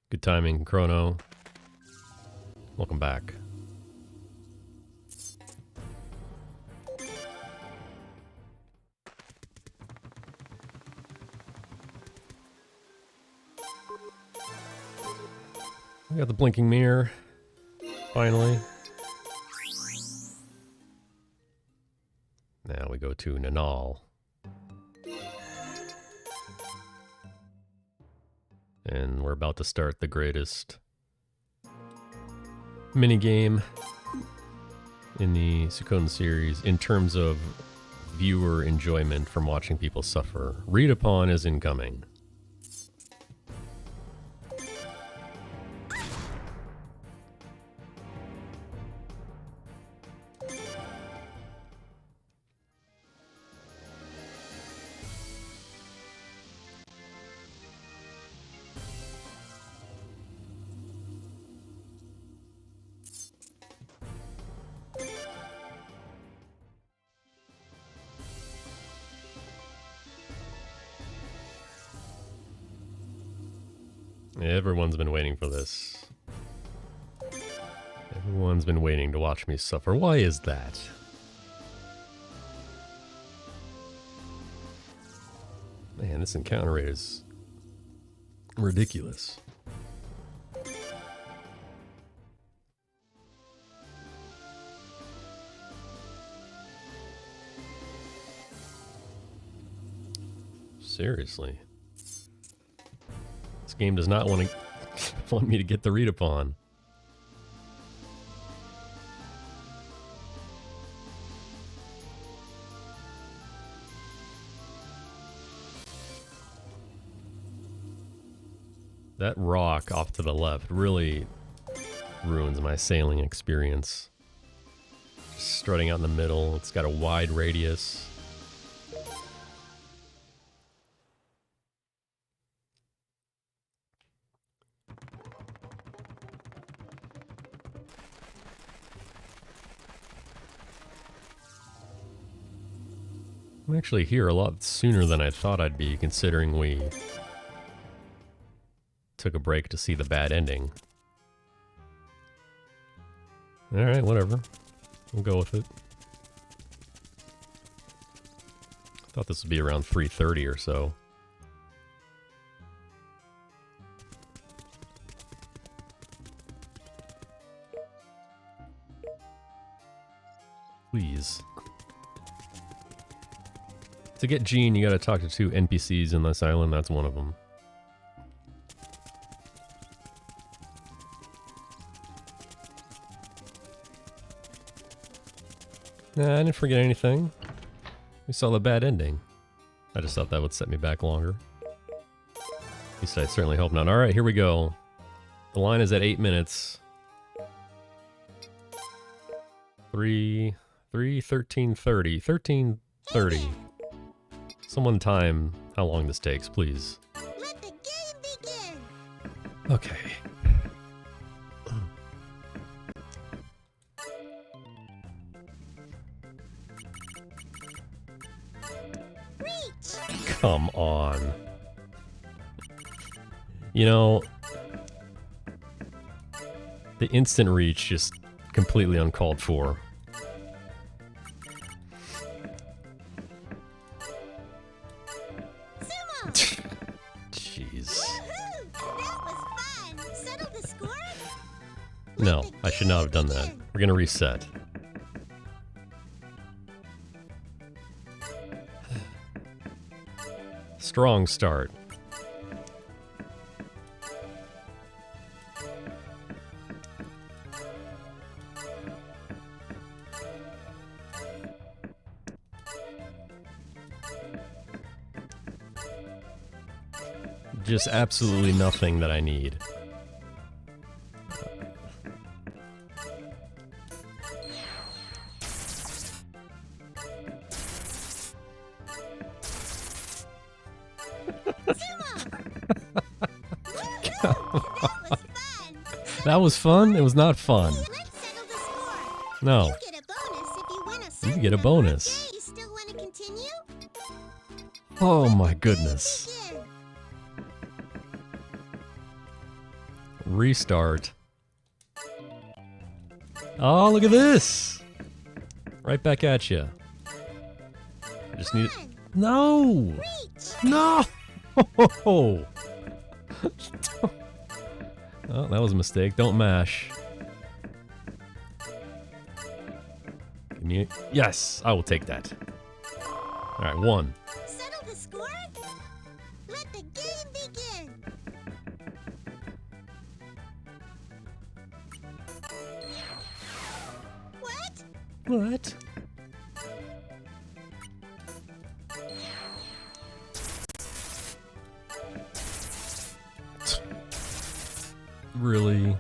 Good timing, Chrono. Welcome back. We got the blinking mirror. Finally. Now we go to Nanal. And we're about to start the greatest minigame in the Suikoden series in terms of viewer enjoyment from watching people suffer. Read upon is incoming. Everyone's been waiting for this. Everyone's been waiting to watch me suffer. Why is that? Man, this encounter rate is ridiculous. Seriously. This game does not want me to get the read upon. That rock off to the left really ruins my sailing experience. Just strutting out in the middle. It's got a wide radius. I'm actually here a lot sooner than I thought I'd be, considering we took a break to see the bad ending. Alright, whatever. We'll go with it. Thought this would be around 3:30 or so. Please. To get Jean, you gotta talk to 2 NPCs in this island. That's one of them. Nah, I didn't forget anything. We saw the bad ending. I just thought that would set me back longer. At least I certainly hope not. Alright, here we go. The line is at 8 minutes. 13:30. 13:30. Someone time how long this takes, please. Let the game begin. Okay. Come on. You know, the instant reach just completely uncalled for. Jeez. That was fun. Settle the score? No, I should not have done that. We're gonna reset. Strong start. Just absolutely nothing that I need. That was fun? It was not fun. No. You get a bonus. Oh my goodness. Restart. Oh, look at this! Right back at you. I just need it. No! No! Oh, that was a mistake. Don't mash. Give me. Yes, I will take that. All right, 1. Settle the score? Let the game begin. What? What? Really?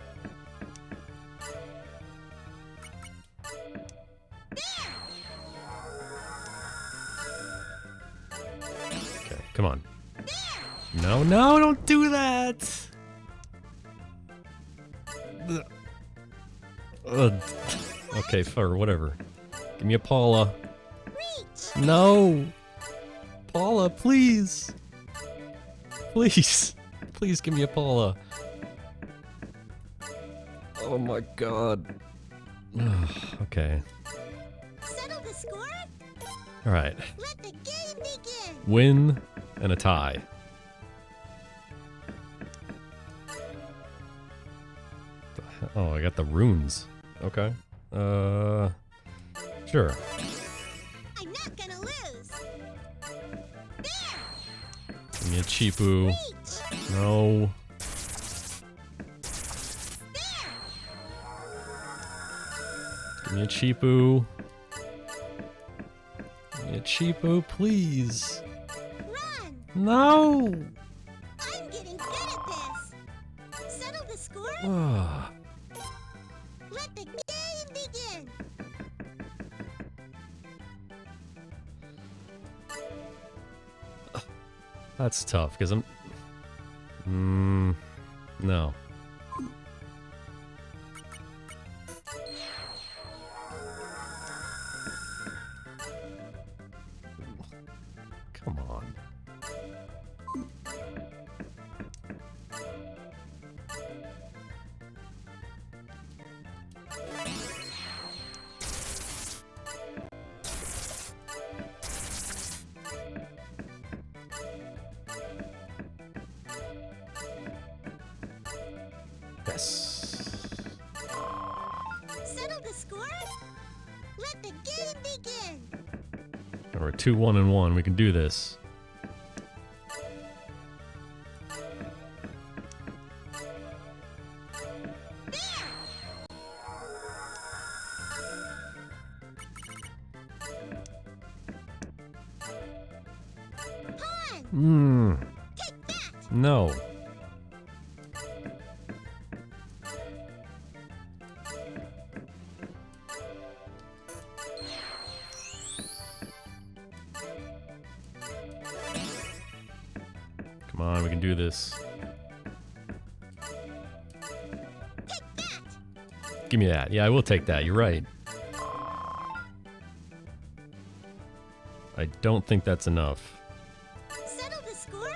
Okay, come on. No, no, don't do that! Okay, fur, whatever. Give me a Paula. No! Paula, please! Please! Please give me a Paula. Oh my god. Okay. Settle the score? Alright. Let the game begin. Win and a tie. Oh, I got the runes. Okay. Sure. I'm not gonna lose. Give me a cheapoo. No. Give me a cheapoo. Give me a cheapoo, please. Run. No. I'm getting good at this. Settle the score? That's tough, because I'm... no. Come on. Yes. Settle the score? Let the game begin! And we're 2-1-1. We can do this. No. Come on, we can do this. Give me that. Yeah, I will take that. You're right. I don't think that's enough. Settle the score?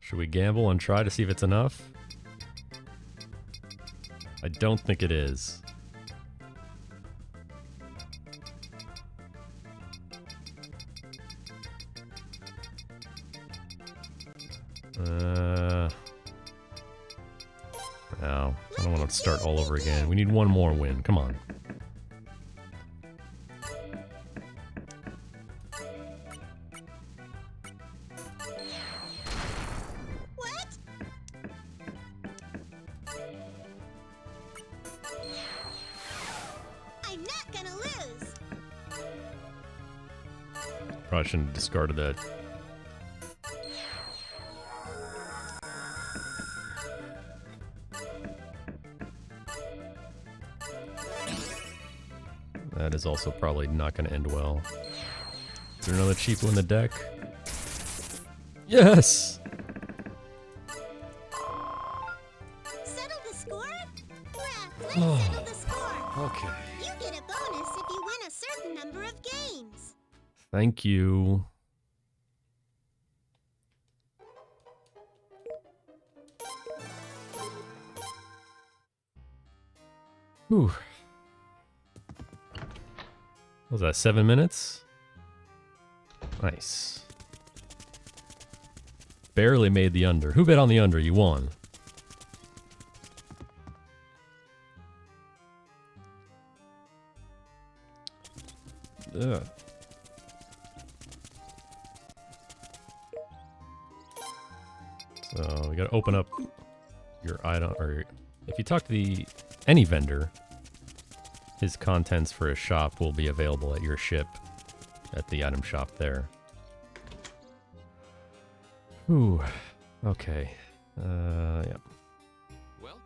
Should we gamble and try to see if it's enough? I don't think it is. No, I don't want to start all over again. We need one more win. Come on. What? I'm not gonna lose. Probably shouldn't have discarded that. That is also probably not going to end well. Is there another cheapo in the deck? Yes! Settle the score? Let's settle the score. Okay. You get a bonus if you win a certain number of games. Thank you. Whew. What was that, 7 minutes? Nice. Barely made the under. Who bet on the under? You won. Ugh. So we gotta open up your item, or if you talk to any vendor, his contents for his shop will be available at your ship at the item shop there. Ooh, okay. Yeah. Welcome.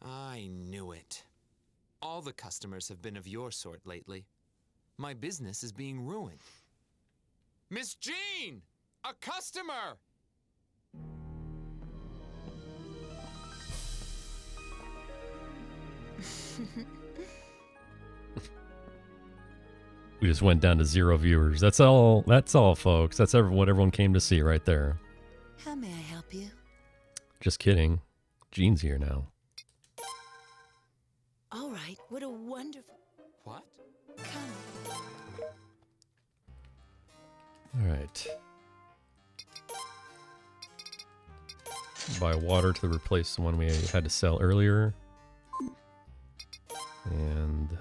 I knew it. All the customers have been of your sort lately. My business is being ruined. Miss Jean! A customer! We just went down to 0 viewers. That's all, folks. That's what everyone came to see right there. How may I help you? Just kidding. Jean's here now. All right, what a wonderful... What? Come. All right. Buy water to replace the one we had to sell earlier. And...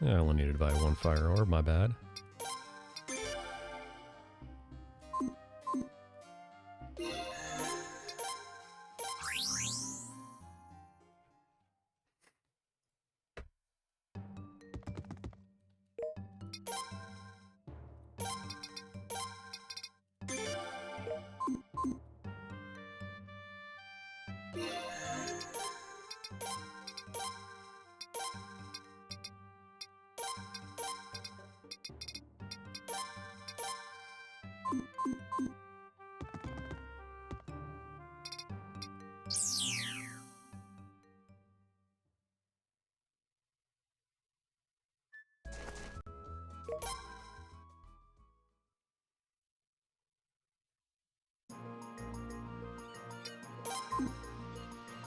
yeah, I only needed to buy 1 fire orb, my bad.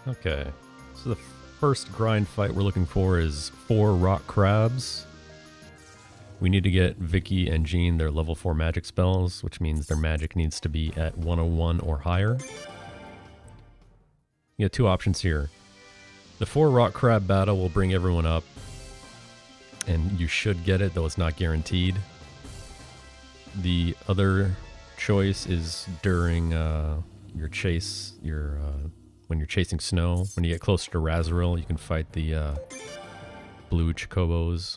Okay, so the first grind fight we're looking for is 4 rock crabs. We need to get Vicky and Jean their level 4 magic spells, which means their magic needs to be at 101 or higher. You have 2 options here. The 4 rock crab battle will bring everyone up, and you should get it, though it's not guaranteed. The other choice is during your chase, when you're chasing snow. When you get closer to Razoril, you can fight the blue chocobos,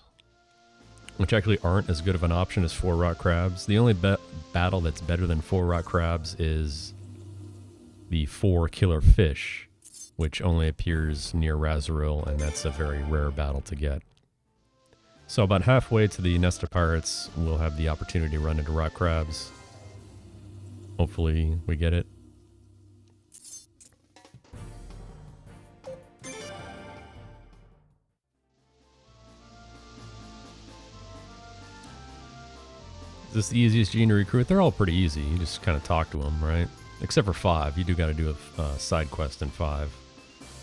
which actually aren't as good of an option as 4 rock crabs. The only battle that's better than 4 rock crabs is the 4 killer fish, which only appears near Razoril, and that's a very rare battle to get. So about halfway to the Nest of Pirates, we'll have the opportunity to run into rock crabs. Hopefully we get it. Is this the easiest gene to recruit? They're all pretty easy. You just kind of talk to them, right? Except for 5. You do got to do a side quest in 5.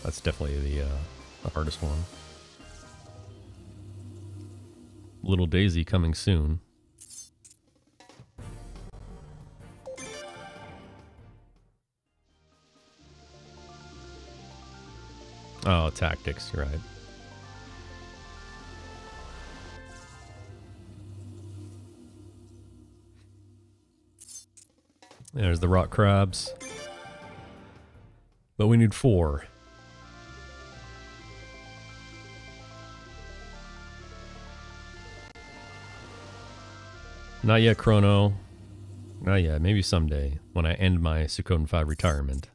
That's definitely the hardest one. Little Daisy coming soon. Oh, tactics, you're right. There's the rock crabs. But we need 4. Not yet, Chrono. Not yet. Maybe someday, when I end my Suikoden 5 retirement.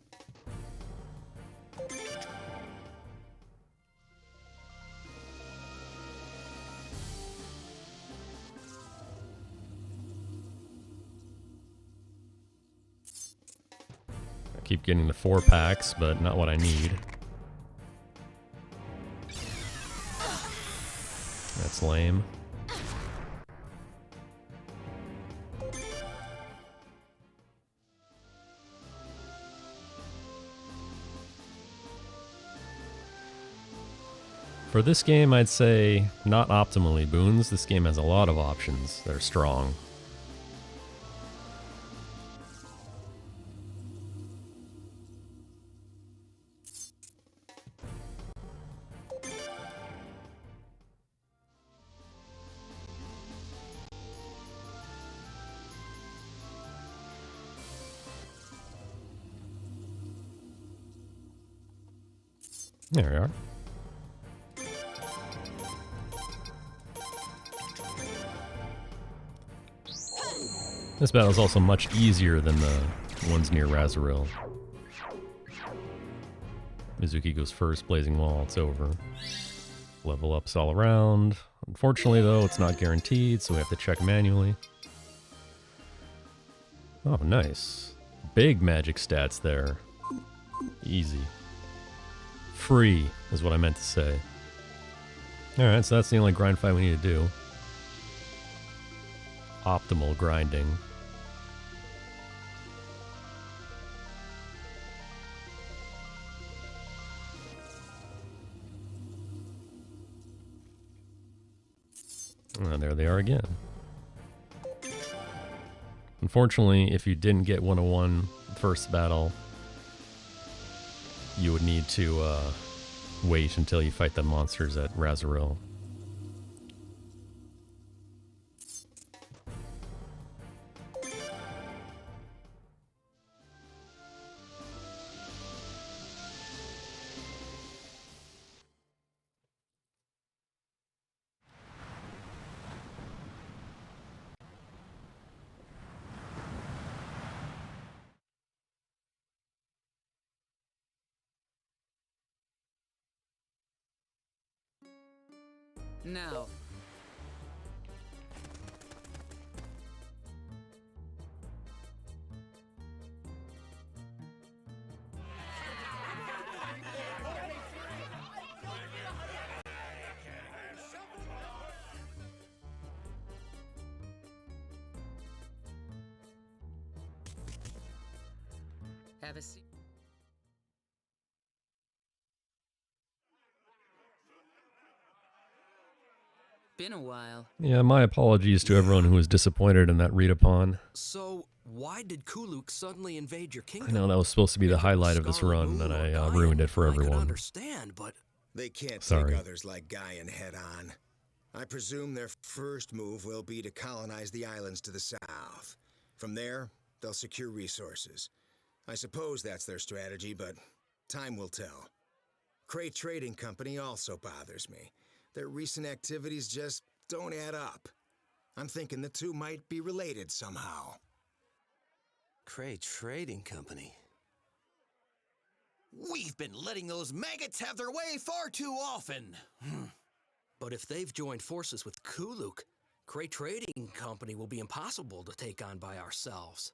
I keep getting the 4 packs, but not what I need. That's lame. For this game, I'd say not optimally boons. This game has a lot of options that are strong. There we are. This battle is also much easier than the ones near Razoril. Mizuki goes first, Blazing Wall, it's over. Level ups all around. Unfortunately, though, it's not guaranteed, so we have to check manually. Oh, nice. Big magic stats there. Easy. Free is what I meant to say. Alright, so that's the only grind fight we need to do. Optimal grinding. And there they are again. Unfortunately, if you didn't get 101 first battle, you would need to wait until you fight the monsters at Razoril. Now, Have a seat. Been a while. Yeah, my apologies to everyone who was disappointed in that read-upon. So, why did Kuluk suddenly invade your I kingdom? know that was supposed to be the highlight of this run, and I ruined it for everyone. Understand, but they can't Sorry. take others like Gaian head on. I presume their first move will be to colonize the islands to the south. From there, they'll secure resources. I suppose that's their strategy, but time will tell. Cray Trading Company also bothers me. Their recent activities just don't add up. I'm thinking the two might be related somehow. Cray Trading Company. We've been letting those maggots have their way far too often. But if they've joined forces with Kuluk, Cray Trading Company will be impossible to take on by ourselves.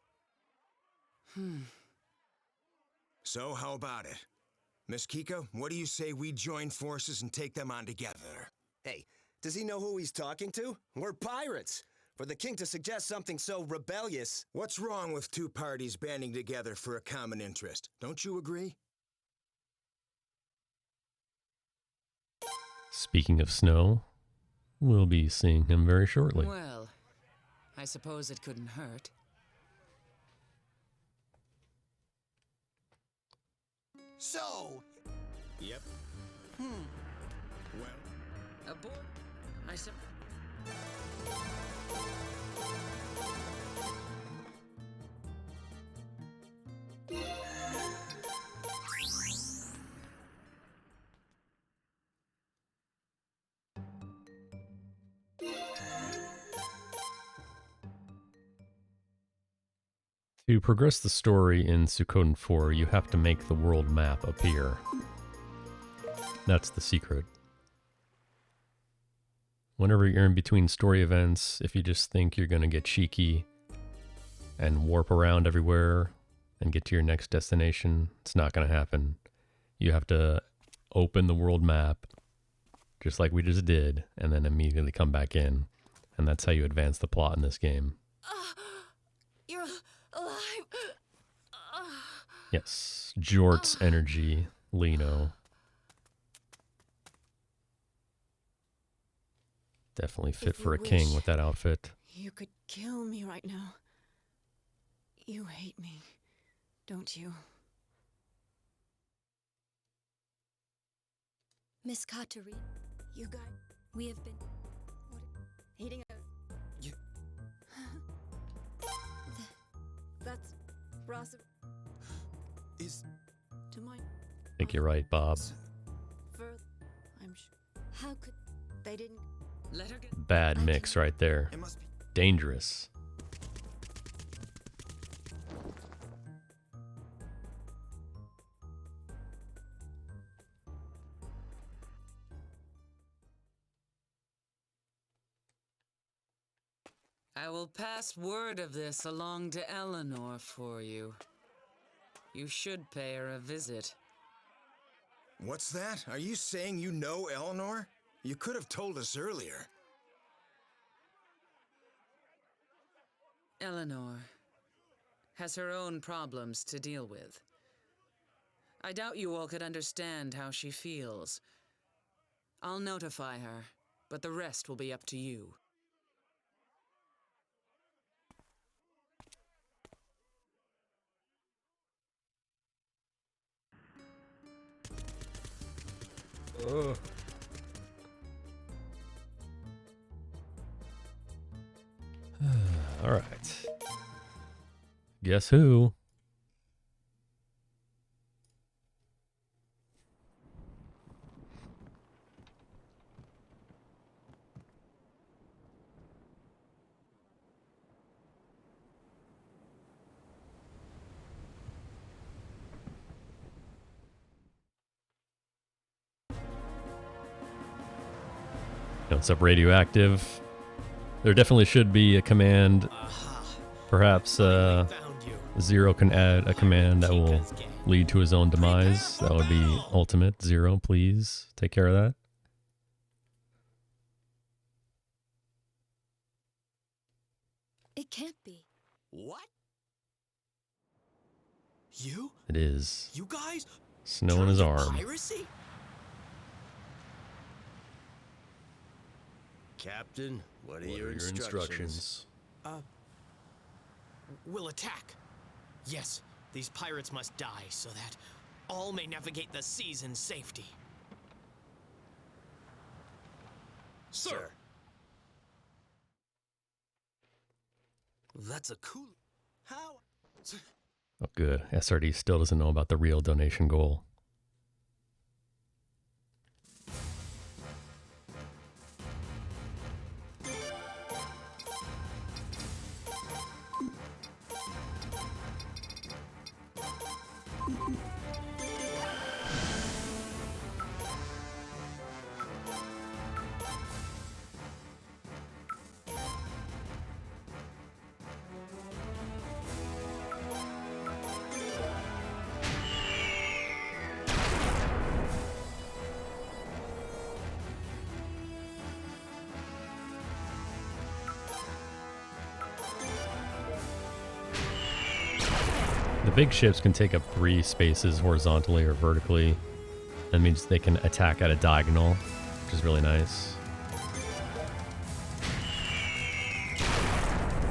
So how about it? Miss Kiko, what do you say we join forces and take them on together? Hey, does he know who he's talking to? We're pirates. For the king to suggest something so rebellious... What's wrong with two parties banding together for a common interest? Don't you agree? Speaking of Snow, we'll be seeing him very shortly. Well, I suppose it couldn't hurt. So... Yep. Well... Aboard. I suppose... To progress the story in Suikoden 4, you have to make the world map appear. That's the secret. Whenever you're in between story events, if you just think you're going to get cheeky and warp around everywhere and get to your next destination, it's not going to happen. You have to open the world map, just like we just did, and then immediately come back in. And that's how you advance the plot in this game. You're alive. Yes, Jort's energy, Lino. Definitely fit for a king with that outfit. You could kill me right now. You hate me, don't you? Miss Katerina, You guys, we have been... eating a... You... That's... Ross... Is... To my... I think you're right, Bob. Further... I'm sure... How could... They didn't... Let her get... Bad mix right there. It must be... Dangerous. I will pass word of this along to Eleanor for you. You should pay her a visit. What's that? Are you saying you know Eleanor? You could have told us earlier. Eleanor has her own problems to deal with. I doubt you all could understand how she feels. I'll notify her, but the rest will be up to you. All right. Guess who? What's up, Radioactive? There definitely should be a command. Perhaps Zero can add a command that will lead to his own demise. That would be ultimate. Zero, please take care of that. It can't be. What? You? It is. You guys? Snow in his arm. Piracy? Captain, what are your instructions? We'll attack. Yes, these pirates must die so that all may navigate the seas in safety. Sir. That's a cool... How? Oh, good. SRD still doesn't know about the real donation goal. The big ships can take up 3 spaces horizontally or vertically. That means they can attack at a diagonal, which is really nice.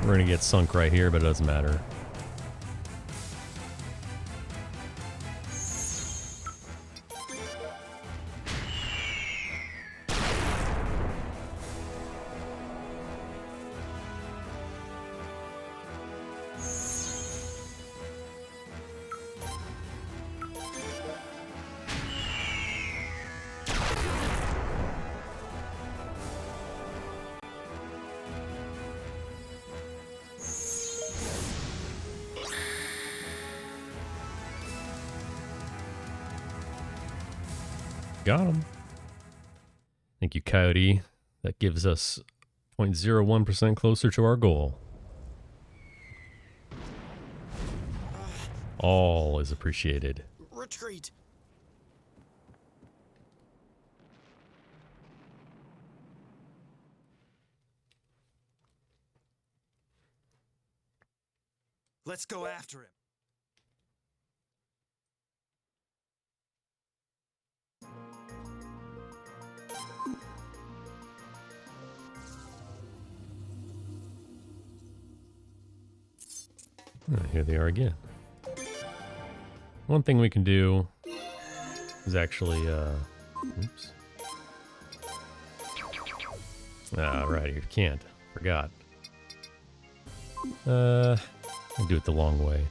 We're gonna get sunk right here, but it doesn't matter. Got him. Thank you, Coyote. That gives us 0.01% closer to our goal. All is appreciated. Retreat. Let's go after him. Here they are again. One thing we can do is actually, oops. Ah, right, you can't. Forgot. I'll do it the long way.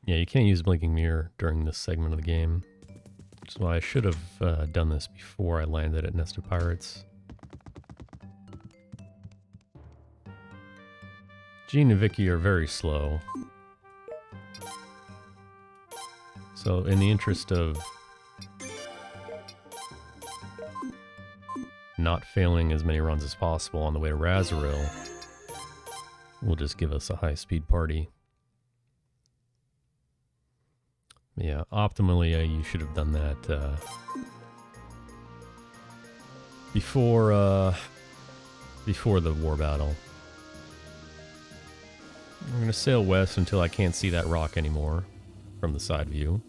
Yeah, you can't use Blinking Mirror during this segment of the game. Which is why I should have done this before I landed at Nest of Pirates. Jean and Vicky are very slow. So in the interest of not failing as many runs as possible on the way to Razoril, we'll just give us a high-speed party. Yeah, optimally, you should have done that before the war battle. We're going to sail west until I can't see that rock anymore from the side view.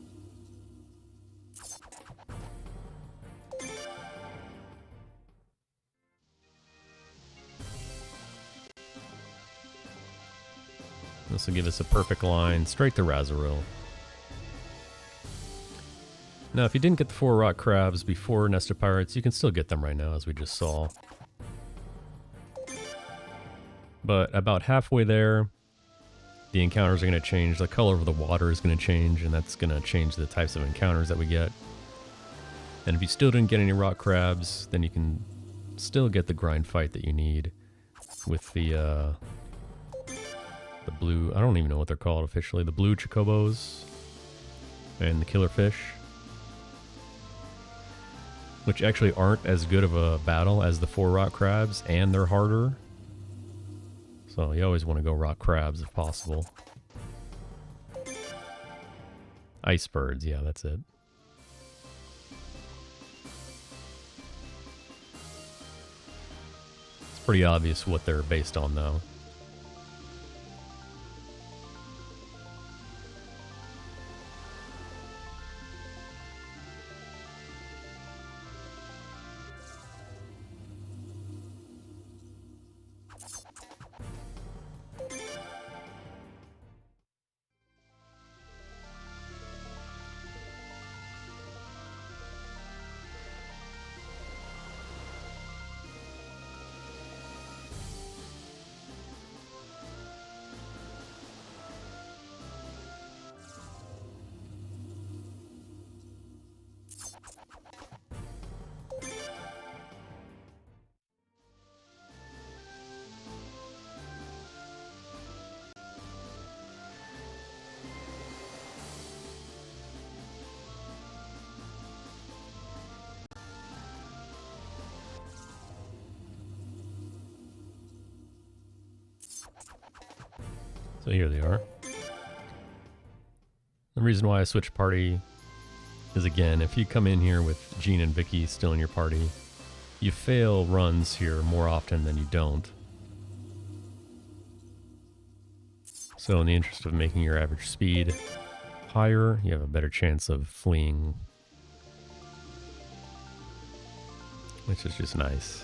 This will give us a perfect line straight to Razoril. Now, if you didn't get the 4 rock crabs before Nest of Pirates, you can still get them right now, as we just saw. But about halfway there, the encounters are going to change. The color of the water is going to change, and that's going to change the types of encounters that we get. And if you still didn't get any rock crabs, then you can still get the grind fight that you need with the blue, I don't even know what they're called officially, the blue chocobos and the killer fish, which actually aren't as good of a battle as the 4 rock crabs, and they're harder. So you always want to go rock crabs if possible. Ice birds, yeah, that's it. It's pretty obvious what they're based on, though. So here they are. The reason why I switched party is, again, if you come in here with Jean and Vicky still in your party, you fail runs here more often than you don't. So in the interest of making your average speed higher, you have a better chance of fleeing, which is just nice.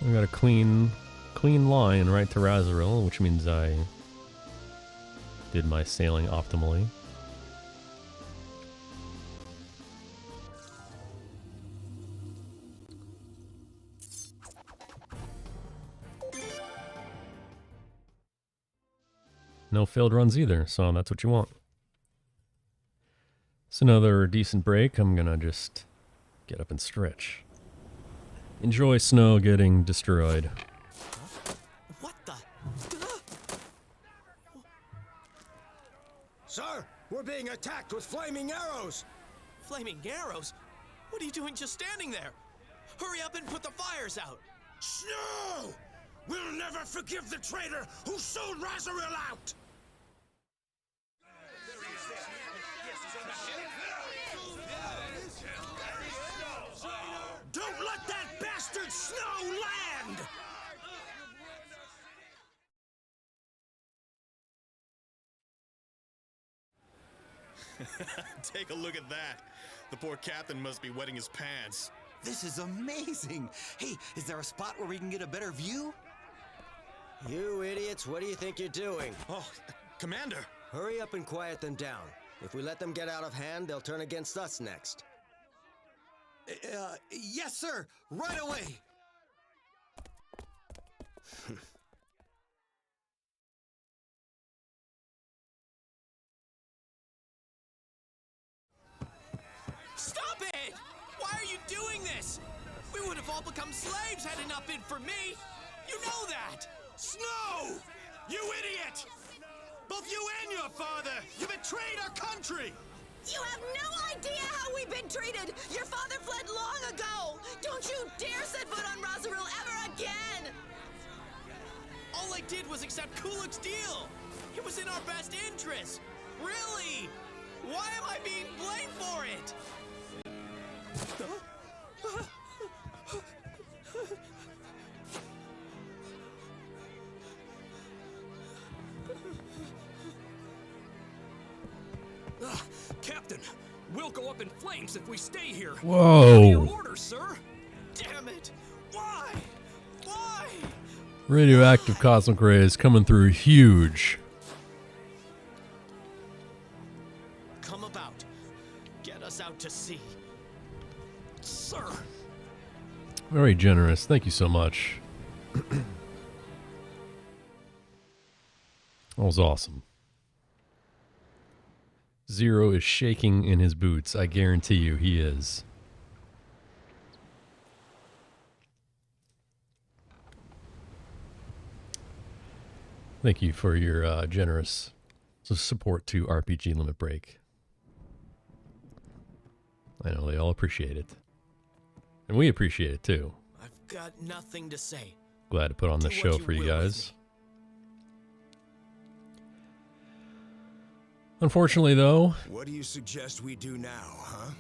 We got a clean line right to Razoril, which means I did my sailing optimally. No failed runs either, so that's what you want. It's another decent break. I'm gonna just get up and stretch. Enjoy snow getting destroyed. What the? Sir, we're being attacked with flaming arrows! Flaming arrows? What are you doing just standing there? Hurry up and put the fires out! Snow! We'll never forgive the traitor who sold Razoril out! Don't let that bastard Snow land! Take a look at that. The poor captain must be wetting his pants. This is amazing. Hey, is there a spot where we can get a better view? You idiots, what do you think you're doing? Oh, Commander! Hurry up and quiet them down. If we let them get out of hand, they'll turn against us next. Yes, sir. Right away. Stop it! Why are you doing this? We would have all become slaves had it not been for me! You know that! Snow! You idiot! Both you and your father! You betrayed our country! You have no idea how we've been treated! Your father fled long ago! Don't you dare set foot on Razoril ever again! All I did was accept Kuluk's deal! It was in our best interest! Really? Why am I being blamed for it? Captain, we'll go up in flames if we stay here. Whoa. Your orders, sir. Damn it! Why? Why? Radioactive cosmic rays coming through huge. Come about. Get us out to sea. Sir. Very generous. Thank you so much. That was awesome. Zero is shaking in his boots. I guarantee you he is. Thank you for your generous support to RPG Limit Break. I know they all appreciate it. And we appreciate it too. I've got nothing to say. Glad to put on the show for you guys. Unfortunately, though, what do you suggest we do now, huh?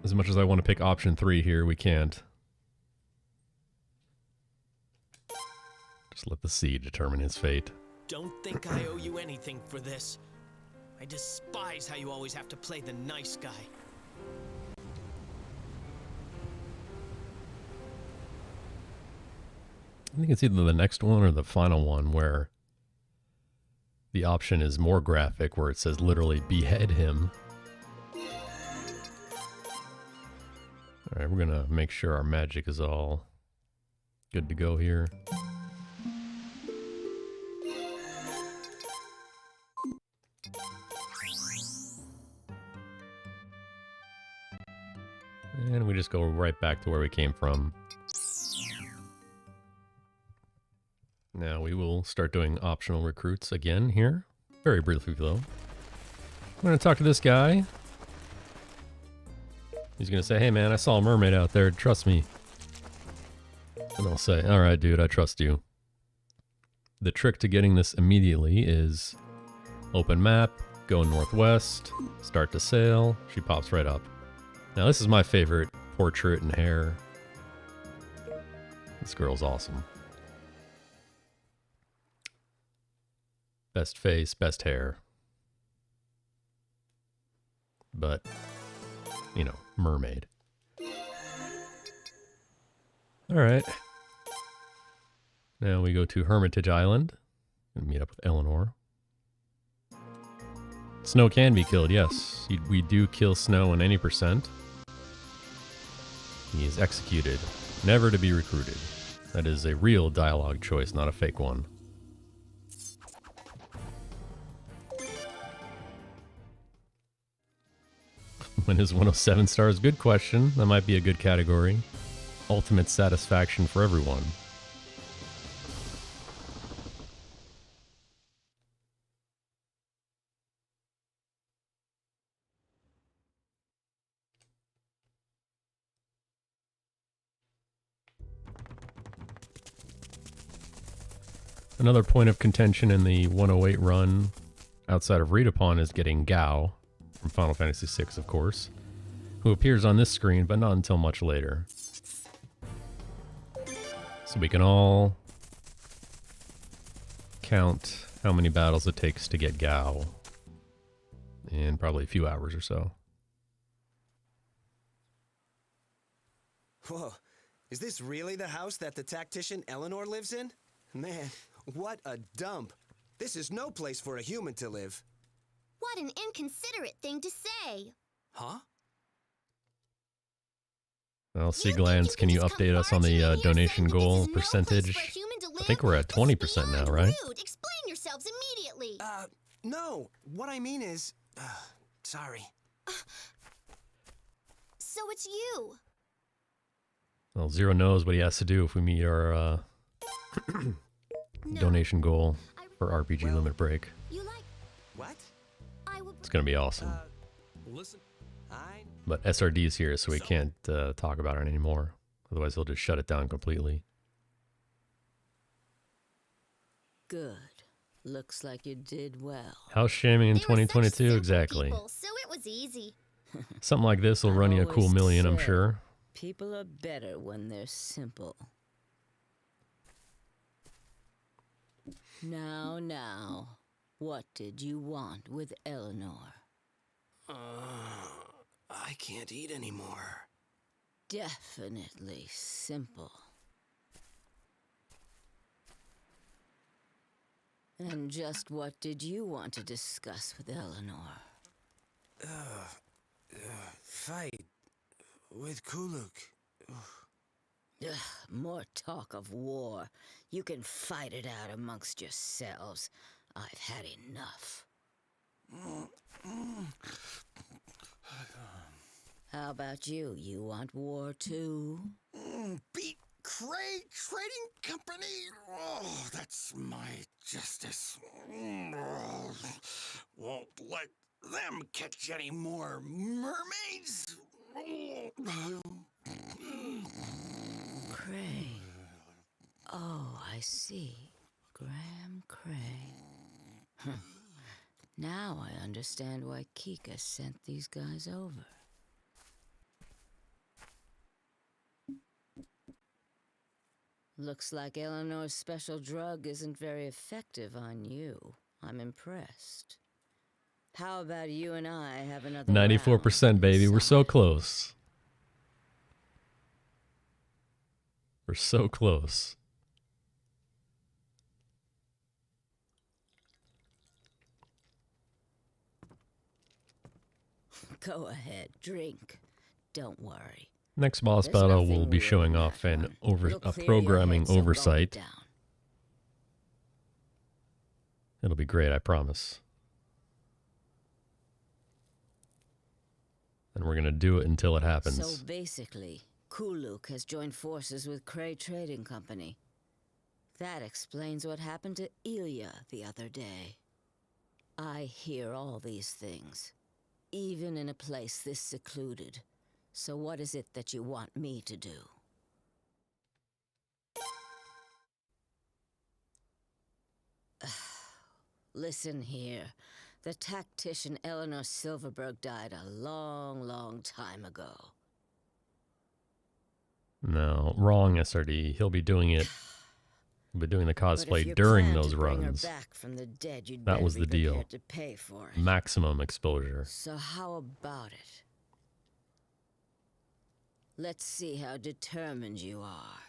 As much as I want to pick option 3 here, we can't. Just let the sea determine his fate. Don't think I owe you anything for this. I despise how you always have to play the nice guy. I think it's either the next one or the final one where the option is more graphic, where it says literally behead him. Alright, we're gonna make sure our magic is all good to go here. And we just go right back to where we came from. Now we will start doing optional recruits again here. Very briefly, though. I'm going to talk to this guy. He's going to say, hey, man, I saw a mermaid out there. Trust me. And I'll say, all right, dude, I trust you. The trick to getting this immediately is open map, go northwest, start to sail. She pops right up. Now, this is my favorite portrait and hair. This girl's awesome. Best face, best hair. But, you know, mermaid. Alright. Now we go to Hermitage Island and meet up with Eleanor. Snow can be killed, yes. We do kill Snow in any percent. He is executed, never to be recruited. That is a real dialogue choice, not a fake one. When is 107 stars? Good question. That might be a good category. Ultimate satisfaction for everyone. Another point of contention in the 108 run outside of Read Upon is getting Gao from Final Fantasy VI, of course, who appears on this screen, but not until much later. So we can all count how many battles it takes to get Gao in probably a few hours or so. Whoa, is this really the house that the tactician Eleanor lives in? Man, what a dump. This is no place for a human to live. What an inconsiderate thing to say. Huh? Well, Seaglans, can you update us on the donation goal percentage? I think we're at 20% now, right? Rude. Explain yourselves immediately. No. What I mean is... sorry. So it's you. Well, Zero knows what he has to do if we meet our donation goal for RPG Limit Break. You like... What? It's going to be awesome. Listen, But SRD is here, so we can't talk about it anymore. Otherwise, he'll just shut it down completely. Good. Looks like you did well. House shaming in 2022, exactly. People, so it was easy. Something like this will run you a cool million, I'm sure. People are better when they're simple. Now, what did you want with Eleanor? I can't eat anymore. Definitely simple. And just what did you want to discuss with Eleanor? Fight with Kuluk. Ugh, more talk of war. You can fight it out amongst yourselves. I've had enough. How about you? You want war too? Beat Cray Trading Company? Oh, that's my justice. Won't let them catch any more mermaids. Cray. Oh, I see. Graham Cray. Now I understand why Kika sent these guys over. Looks like Eleanor's special drug isn't very effective on you. I'm impressed. How about you and I have another 94%, baby. We're so close. We're so close. Go ahead, drink. Don't worry. Next boss battle will be showing off a programming oversight. It'll be great, I promise. And we're gonna do it until it happens. So basically, Kuluk has joined forces with Cray Trading Company. That explains what happened to Ilya the other day. I hear all these things, even in a place this secluded. So what is it that you want me to do? Listen here. The tactician Eleanor Silverberg died a long time ago. No, wrong, SRD. He'll be doing it. He'll be doing the cosplay during those runs. Back from the dead, you'd That was better the be deal. prepared to pay for it. Maximum exposure. So how about it? Let's see how determined you are.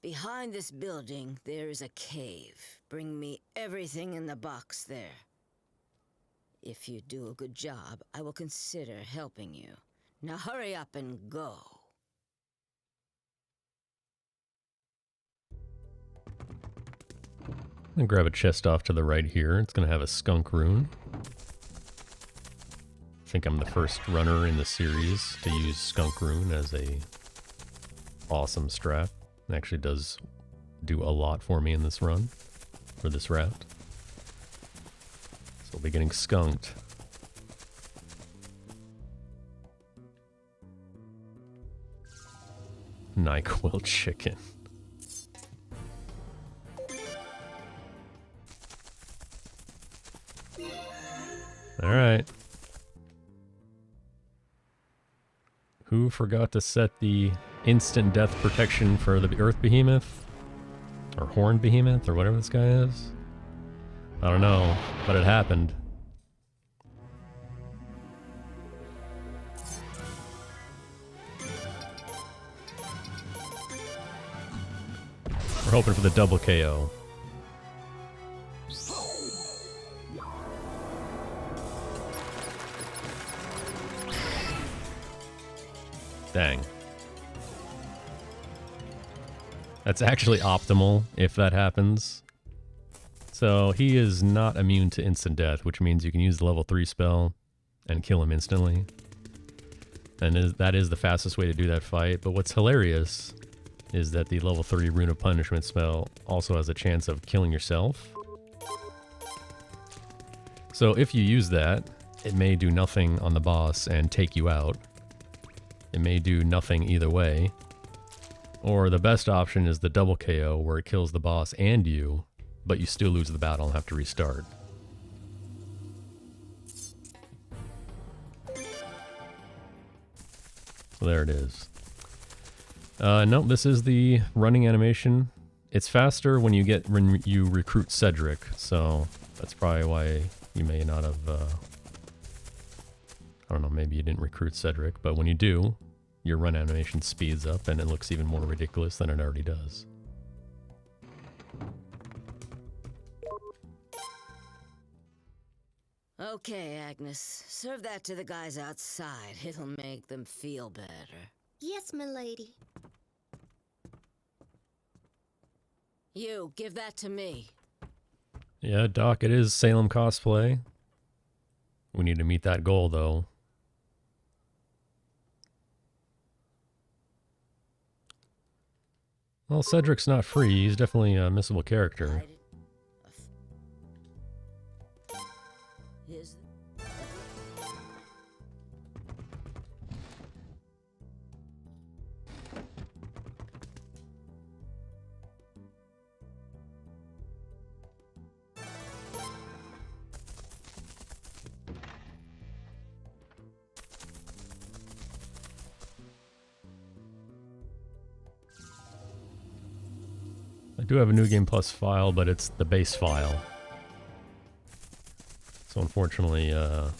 Behind this building, there is a cave. Bring me everything in the box there. If you do a good job, I will consider helping you. Now hurry up and go. I'm gonna grab a chest off to the right here. It's gonna have a skunk rune. I think I'm the first runner in the series to use skunk rune as a awesome strap. It actually does do a lot for me in this run, for this route. So we'll be getting skunked. NyQuil chicken. Alright. Who forgot to set the instant death protection for the Earth Behemoth? Or Horn Behemoth, or whatever this guy is? I don't know, but it happened. We're hoping for the double KO. Dang. That's actually optimal if that happens. So he is not immune to instant death, which means you can use the level 3 spell and kill him instantly. And that is the fastest way to do that fight. But what's hilarious is that the level 3 Rune of Punishment spell also has a chance of killing yourself. So if you use that, it may do nothing on the boss and take you out. It may do nothing either way. Or the best option is the double KO, where it kills the boss and you, but you still lose the battle and have to restart. So there it is. Nope, this is the running animation. It's faster when you recruit Cedric, so that's probably why you may not have... I don't know, maybe you didn't recruit Cedric, but when you do, your run animation speeds up and it looks even more ridiculous than it already does. Okay, Agnes. Serve that to the guys outside. It'll make them feel better. Yes, milady. You, give that to me. Yeah, Doc, it is Salem cosplay. We need to meet that goal, though. Well, Cedric's not free. He's definitely a missable character. I do have a New Game Plus file, but it's the base file. So unfortunately, you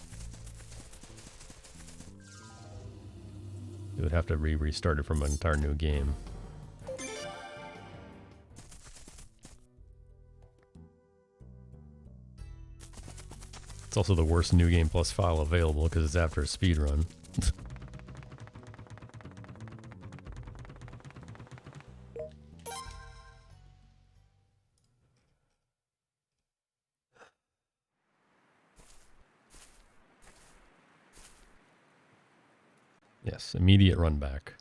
would have to restart it from an entire new game. It's also the worst New Game Plus file available because it's after a speedrun. Yes, immediate run back.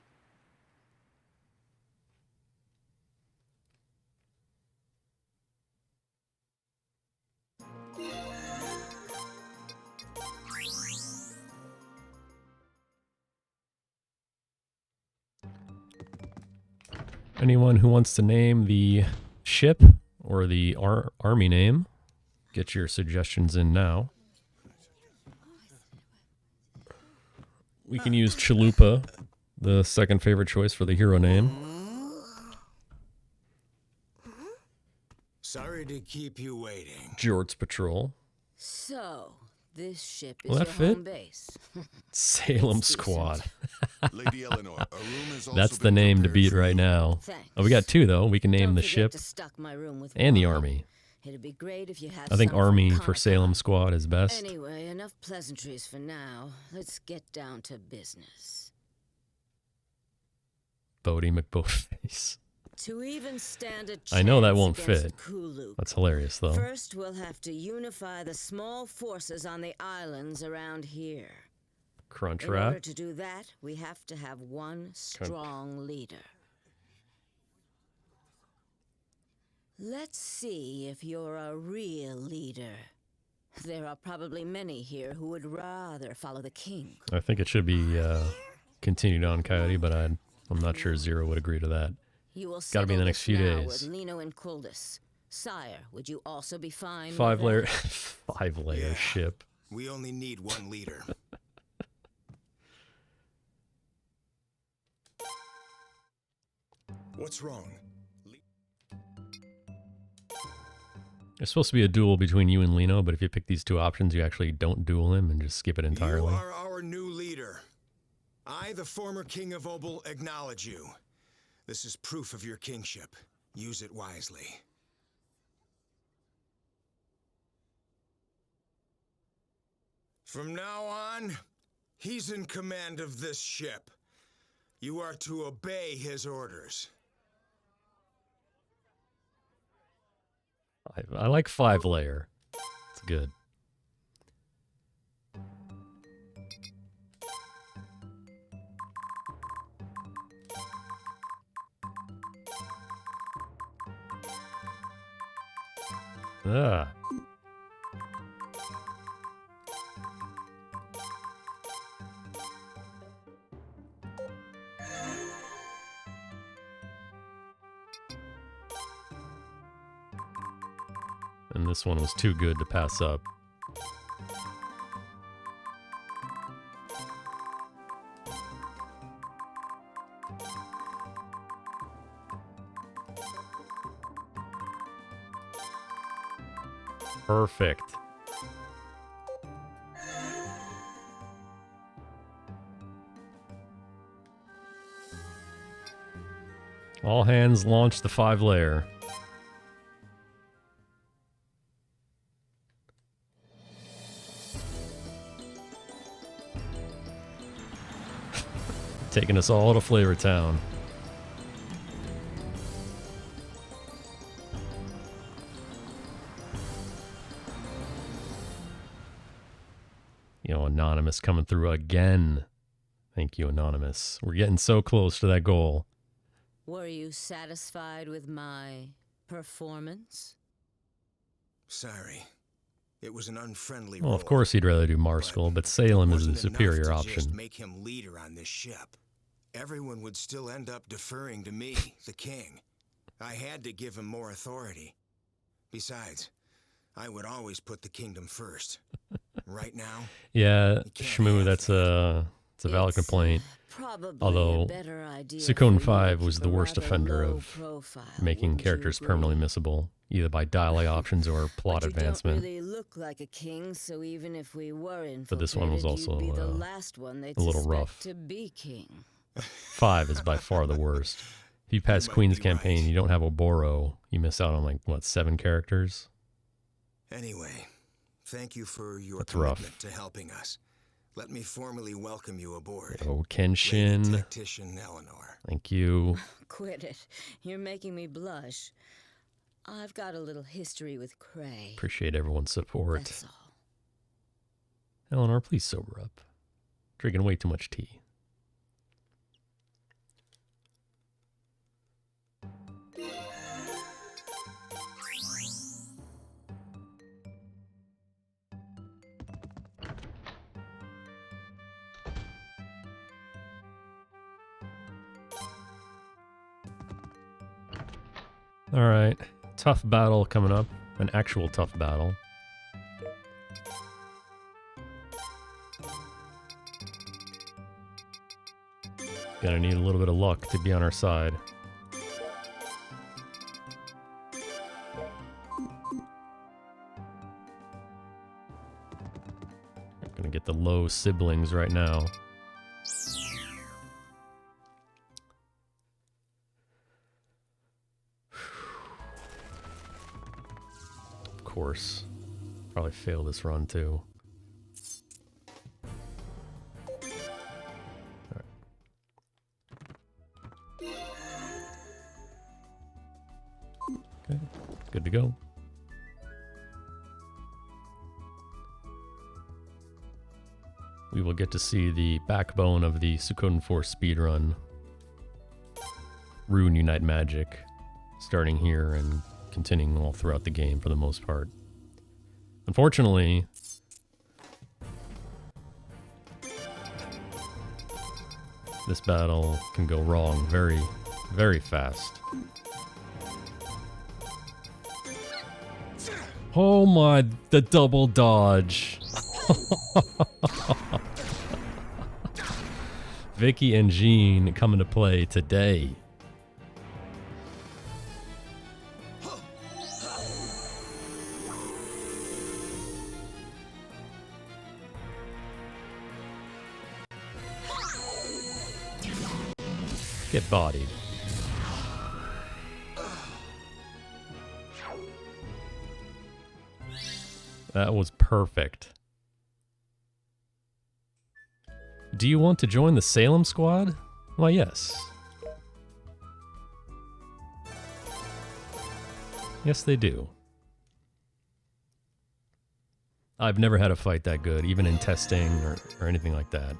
Anyone who wants to name the ship or the army name, get your suggestions in now. We can use Chalupa, the second favorite choice for the hero name. Sorry to keep you waiting. Jort's Patrol. So, this ship is Will that your fit? home base. Salem It's Squad. Lady Eleanor, a room has also That's the been name to prepared beat for right you. now. Thanks. Oh, we got two, though. We can name Don't the forget ship to stock my room with and the wine. army. It'd be great if you had I think some from Army for Comic-Con. Salem Squad is best. Anyway, enough pleasantries for now. Let's get down to business. Bodie McBoatface. To even stand a chance I know that won't against fit. Kuluk, That's hilarious, though. first we'll have to unify the small forces on the islands around here. Crunch In order Rat. to do that, we have to have one strong leader. Let's see if you're a real leader. There are probably many here who would rather follow the king. I think it should be continued on, Coyote, but I'm not sure Zero would agree to that. You will Gotta be in the settle next this few now days. with Lino and Kuldus. Sire, would you also be fine Five with layer, that? 5 layer Yeah. ship. We only need one leader. What's wrong? There's supposed to be a duel between you and Lino, but if you pick these two options, you actually don't duel him and just skip it entirely. You are our new leader. I, the former king of Obel, acknowledge you. This is proof of your kingship. Use it wisely. From now on, he's in command of this ship. You are to obey his orders. I like 5 layer. It's good. Ah. And this one was too good to pass up. Perfect. All hands launch the 5 layer. Taking us all to Flavor Town. You know, Anonymous coming through again. Thank you, Anonymous. We're getting so close to that goal. Were you satisfied with my performance? Sorry. It was an unfriendly Well, role. of course he'd rather do Marskell, but Salem is the Wasn't enough superior to option. Just make him leader on this ship. Everyone would still end up deferring to me, the king. I had to give him more authority. Besides, I would always put the kingdom first. Right now, Yeah, Shmoo, it's a valid complaint. Although Suikoden 5 was the worst offender of making characters permanently missable, either by dialogue options or plot advancement. You don't really look like a king, so even if we were infiltrated, But this one was also you'd be the last one they'd a little suspect rough. to be king. 5 is by far the worst. If you pass Queen's campaign and you don't have Oboro, you miss out on, like, what, 7 characters? anyway, thank you for your That's commitment rough. to helping us. Let me formally welcome you aboard. Oh, Kenshin. Lady Tactician Eleanor. Thank you. Quit it. You're making me blush. I've got a little history with Cray. Appreciate everyone's support. That's all. Eleanor, please sober up. Drinking way too much tea. Alright, tough battle coming up. An actual tough battle. Gonna need a little bit of luck to be on our side. Gonna get the low siblings right now. Of course. Probably fail this run too. Okay, good to go. We will get to see the backbone of the Suikoden 4 speedrun, Rune Unite Magic, starting here and continuing all throughout the game for the most part. Unfortunately, this battle can go wrong very, very fast. Oh my, the double dodge. Vicky and Jean come into play today. Get bodied. That was perfect. Do you want to join the Salem squad? Why, yes. Yes, they do. I've never had a fight that good, even in testing or anything like that.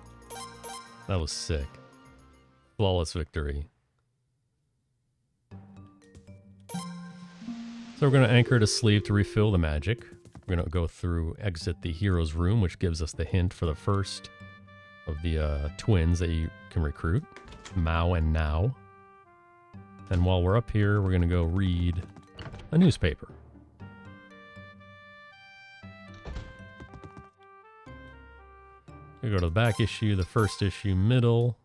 That was sick. Flawless victory. So we're going to anchor to sleeve to refill the magic. We're going to go through, exit the hero's room, which gives us the hint for the first of the twins that you can recruit, Mao and Now. And while we're up here, we're going to go read a newspaper. We go to the back issue, the first issue, middle.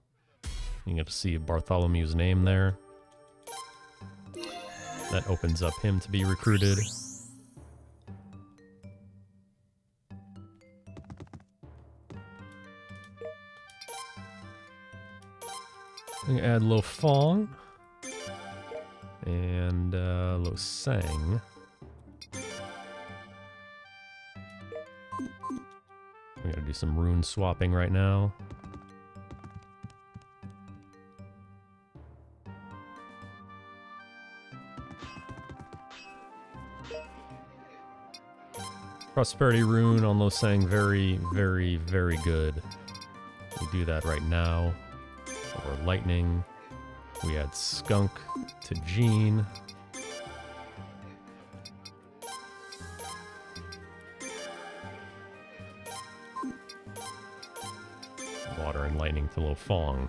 You get to see Bartholomew's name there. That opens up him to be recruited. I'm gonna add Lo Fong and Lo Sang. I'm gonna do some rune swapping right now. Prosperity Rune on Lo Sang, very, very, very good. We do that right now. Or Lightning. We add Skunk to Jean. Water and Lightning to Lo Fong.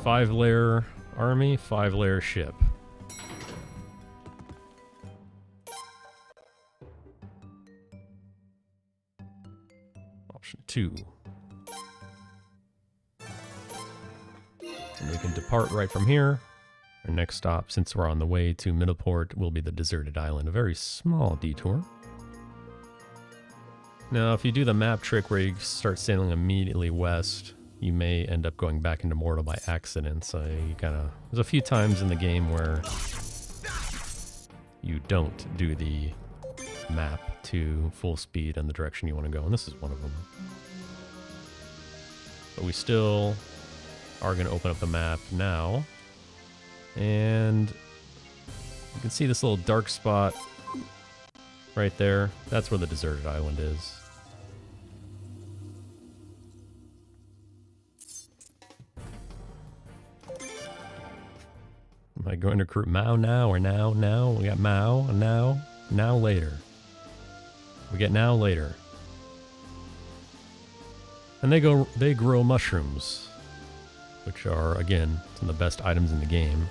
Five-layer army, five-layer ship. Option 2. And we can depart right from here. Our next stop, since we're on the way to Middleport, will be the deserted island. A very small detour. Now, if you do the map trick where you start sailing immediately west, you may end up going back into Mortal by accident. So you there's a few times in the game where you don't do the map to full speed in the direction you want to go, and this is one of them. But we still are going to open up the map now, and you can see this little dark spot right there. That's where the deserted island is. Am I going to recruit Mao now or now? Now? We got Mao and now later. We get now later. And they grow mushrooms, which are, again, some of the best items in the game.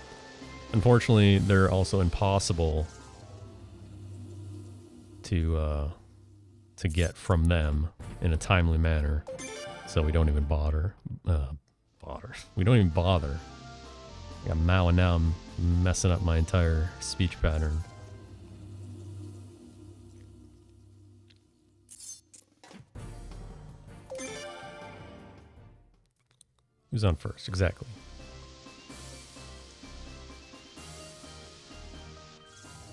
Unfortunately, they're also impossible to get from them in a timely manner, so we don't even bother. We don't even bother. I got Mao, and now I'm messing up my entire speech pattern. Who's on first? Exactly.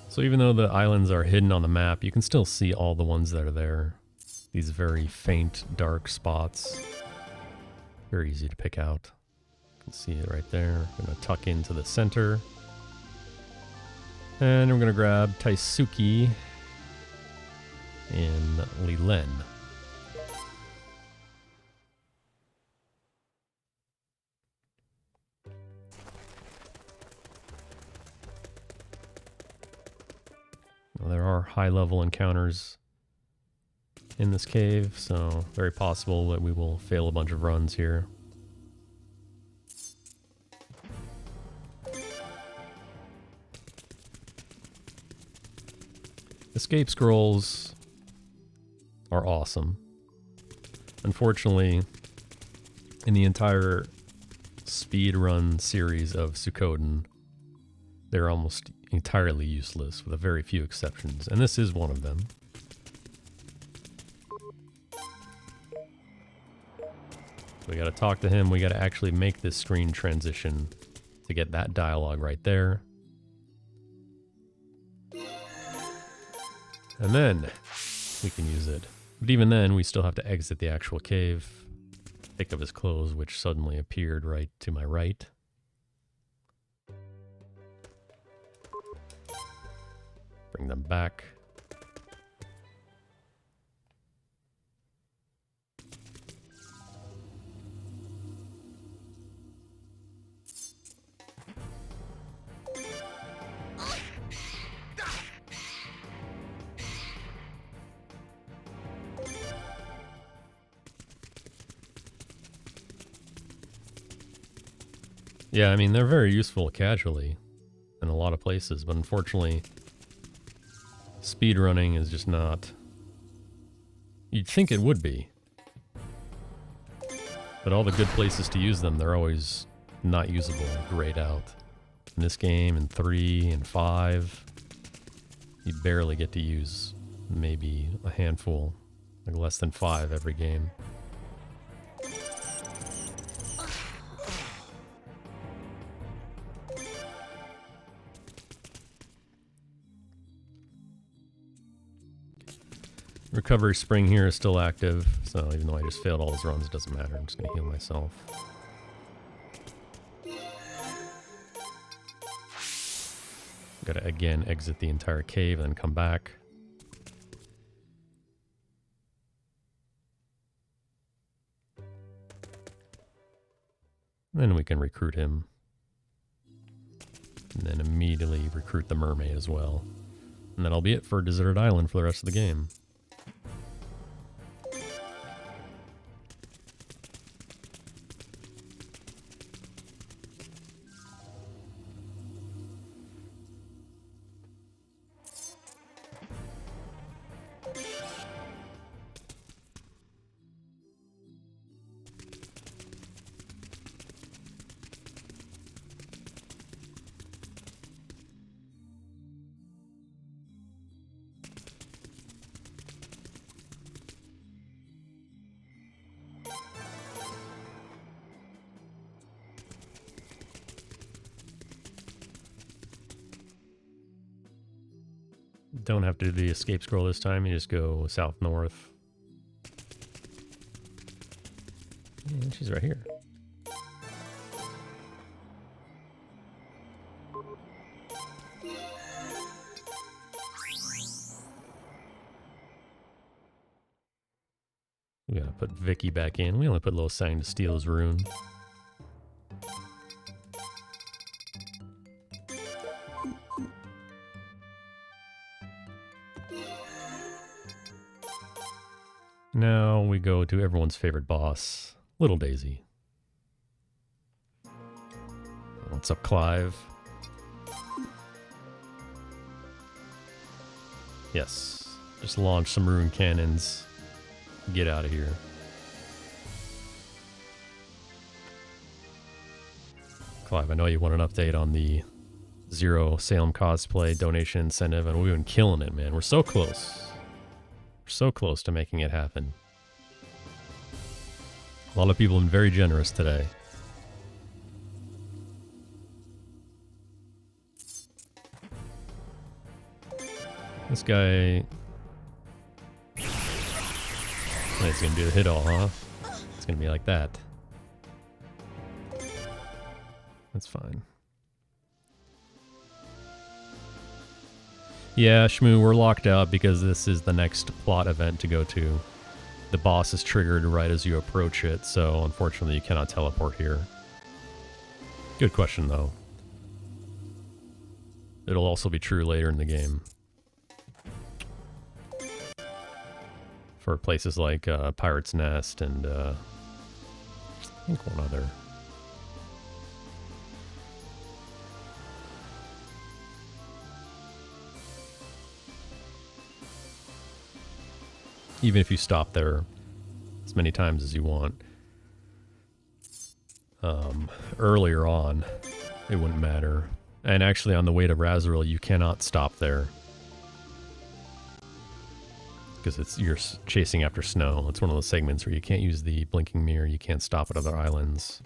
So even though the islands are hidden on the map, you can still see all the ones that are there. These very faint, dark spots. Very easy to pick out. You can see it right there. I'm going to tuck into the center. And I'm going to grab Taisuke and Lilen. Well, there are high-level encounters in this cave, so very possible that we will fail a bunch of runs here. Escape scrolls are awesome. Unfortunately, in the entire speedrun series of Suikoden, they're almost entirely useless, with a very few exceptions, and this is one of them. We gotta talk to him, we gotta actually make this screen transition to get that dialogue right there. And then we can use it. But even then, we still have to exit the actual cave, pick up his clothes, which suddenly appeared right to my right. Bring them back. Yeah, I mean, they're very useful casually in a lot of places, but unfortunately, speedrunning is just not... You'd think it would be. But all the good places to use them, they're always not usable and grayed out. In this game, in 3 and 5, you barely get to use maybe a handful, like less than 5 every game. Recovery spring here is still active, so even though I just failed all those runs, it doesn't matter. I'm just going to heal myself. Gotta again exit the entire cave and then come back. Then we can recruit him. And then immediately recruit the mermaid as well. And that'll be it for Deserted Island for the rest of the game. Don't have to do the escape scroll this time, you just go south-north. And she's right here. We gotta put Vicky back in. We only put Lo Sang to steal his rune. Now we go to everyone's favorite boss, Little Daisy. What's up, Clive? Yes, just launch some rune cannons. Get out of here. Clive, I know you want an update on the Zero Salem cosplay donation incentive, and we've been killing it, man. We're so close. We're so close to making it happen. A lot of people have been very generous today. This guy... It's gonna do the hit all, huh? It's gonna be like that. That's fine. Yeah, Shmoo, we're locked out because this is the next plot event to go to. The boss is triggered right as you approach it, so unfortunately you cannot teleport here. Good question, though. It'll also be true later in the game. For places like Pirate's Nest and I think one other. Even if you stop there as many times as you want. Earlier on, it wouldn't matter. And actually on the way to Razoril, you cannot stop there. Because you're chasing after snow. It's one of those segments where you can't use the blinking mirror, you can't stop at other islands.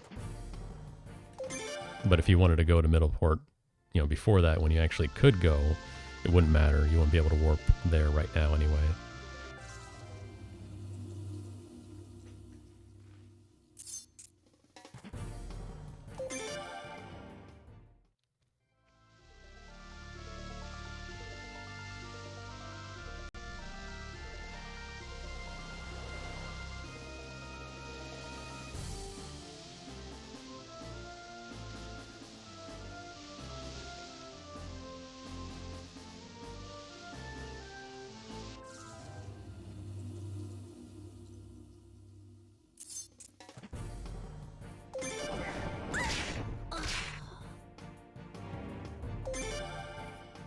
But if you wanted to go to Middleport, you know, before that, when you actually could go, it wouldn't matter. You wouldn't be able to warp there right now anyway.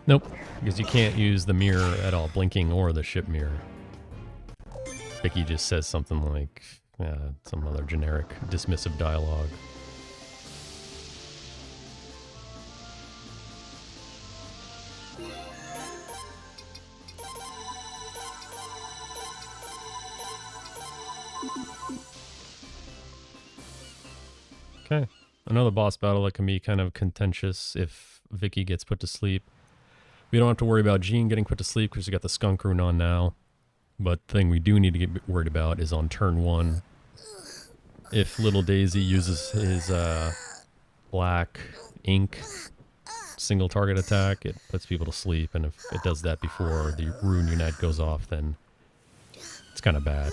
Nope, because you can't use the mirror at all, blinking or the ship mirror. Vicky just says something like, some other generic dismissive dialogue. Okay, another boss battle that can be kind of contentious if Vicky gets put to sleep. We don't have to worry about Jean getting put to sleep because we got the skunk rune on now. But the thing we do need to get worried about is on turn 1. If Little Daisy uses his black ink single target attack, it puts people to sleep. And if it does that before the rune unite goes off, then it's kind of bad.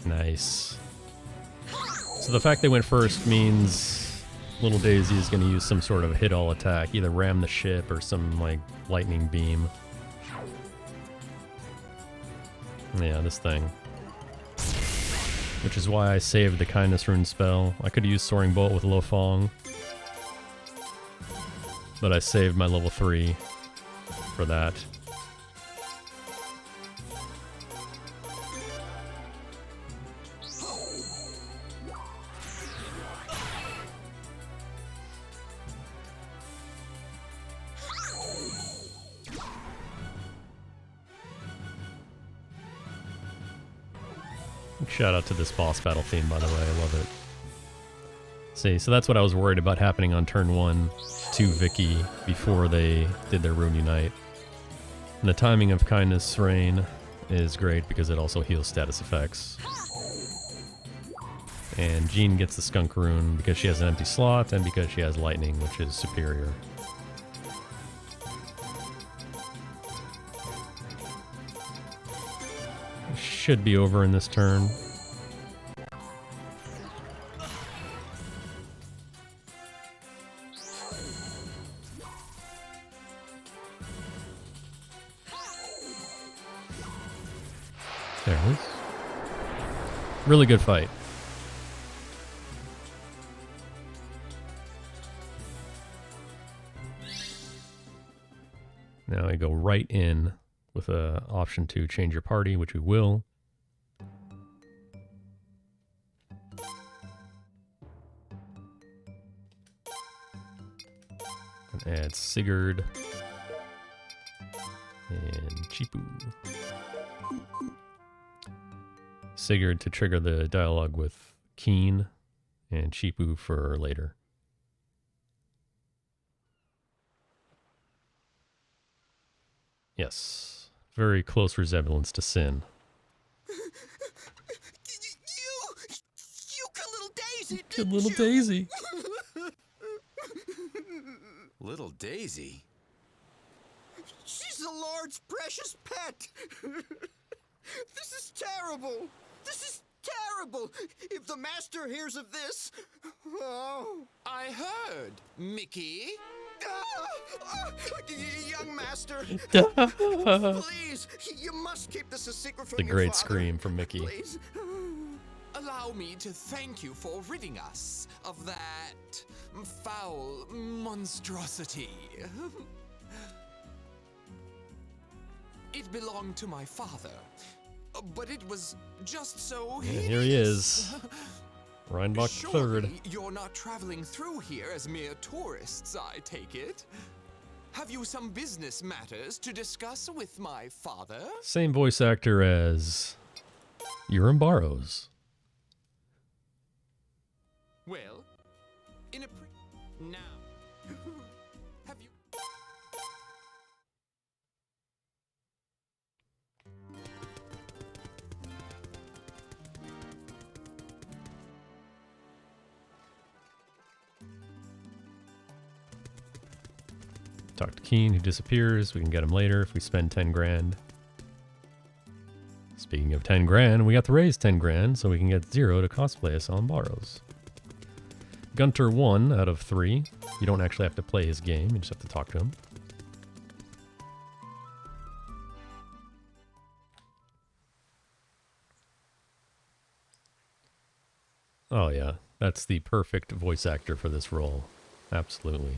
Nice. So the fact they went first means Little Daisy is going to use some sort of hit-all attack, either ram the ship or some, like, lightning beam. Yeah, this thing. Which is why I saved the Kindness Rune spell. I could have used Soaring Bolt with Lo Fong, but I saved my level 3 for that. Shout out to this boss battle theme, by the way. I love it. See, so that's what I was worried about happening on turn 1 to Vicky before they did their Rune Unite. And the timing of Kindness Rain is great because it also heals status effects. And Jean gets the Skunk Rune because she has an empty slot and because she has Lightning, which is superior. Should be over in this turn. There it is. Really good fight. Now I go right in with an option to change your party, which we will. And add Sigurd and Chipu. Sigurd to trigger the dialogue with Keen, and Chipu for later. Yes, very close resemblance to Sin. You good little Daisy! Good little Daisy. Little Daisy? She's the Lord's precious pet! This is terrible! This is terrible! If the Master hears of this... Oh... I heard, Mickey. Young Master, please, you must keep this a secret from The your great father. scream from Mickey. Please. Allow me to thank you for ridding us of that foul monstrosity. It belonged to my father, but it was just so And here he is. Reinbach Surely III. you're not traveling through here as mere tourists, I take it. Have you some business matters to discuss with my father? Same voice actor as Urim Barrows. Well, in a now. Have you Talk to Keen, who disappears. We can get him later if we spend 10 grand. Speaking of 10 grand, we got to raise 10 grand so we can get 0 to cosplay us on Barrows. Gunter 1 out of 3. You don't actually have to play his game, you just have to talk to him. Oh yeah, that's the perfect voice actor for this role. Absolutely.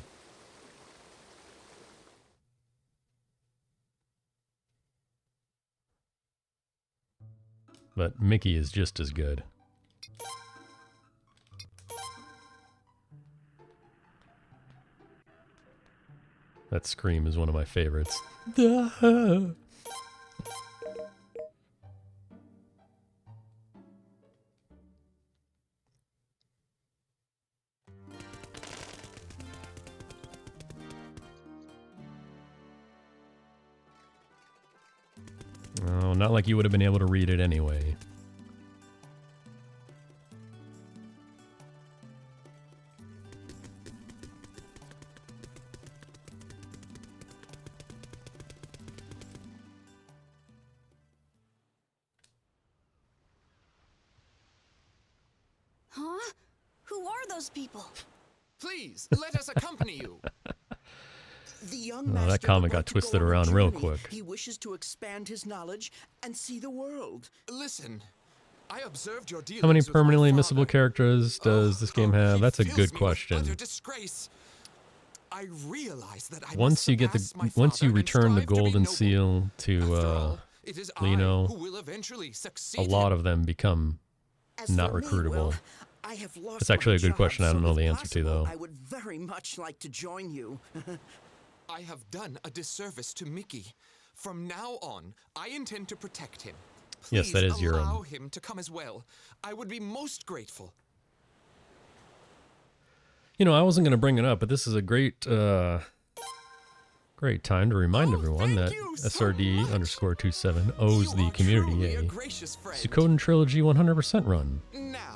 But Mickey is just as good. That scream is one of my favorites. Oh, not like you would have been able to read it anyway. Huh? Who are those people? please let us accompany you? The young Oh, master that comment would got like to twisted go on a around real journey. quick. He wishes to expand his knowledge and see the world. Listen, I observed your dealings How many with my permanently father. missable characters does this game have? That's a good question. Utter disgrace. I realize that I Once you get once you return the golden seal to Lino, who will eventually a succeed. lot of them become not recruitable. I have lost It's actually my a good job, question. I don't so know if the answer to possible, though. I would very much like to join you. I have done a disservice to Mickey. From now on, I intend to protect him. Yes, that is your allow him to come as well. I would be most grateful. You know, I wasn't going to bring it up, but this is a great great time to remind everyone that SRD_27 owes the community a Suikoden Trilogy 100% run,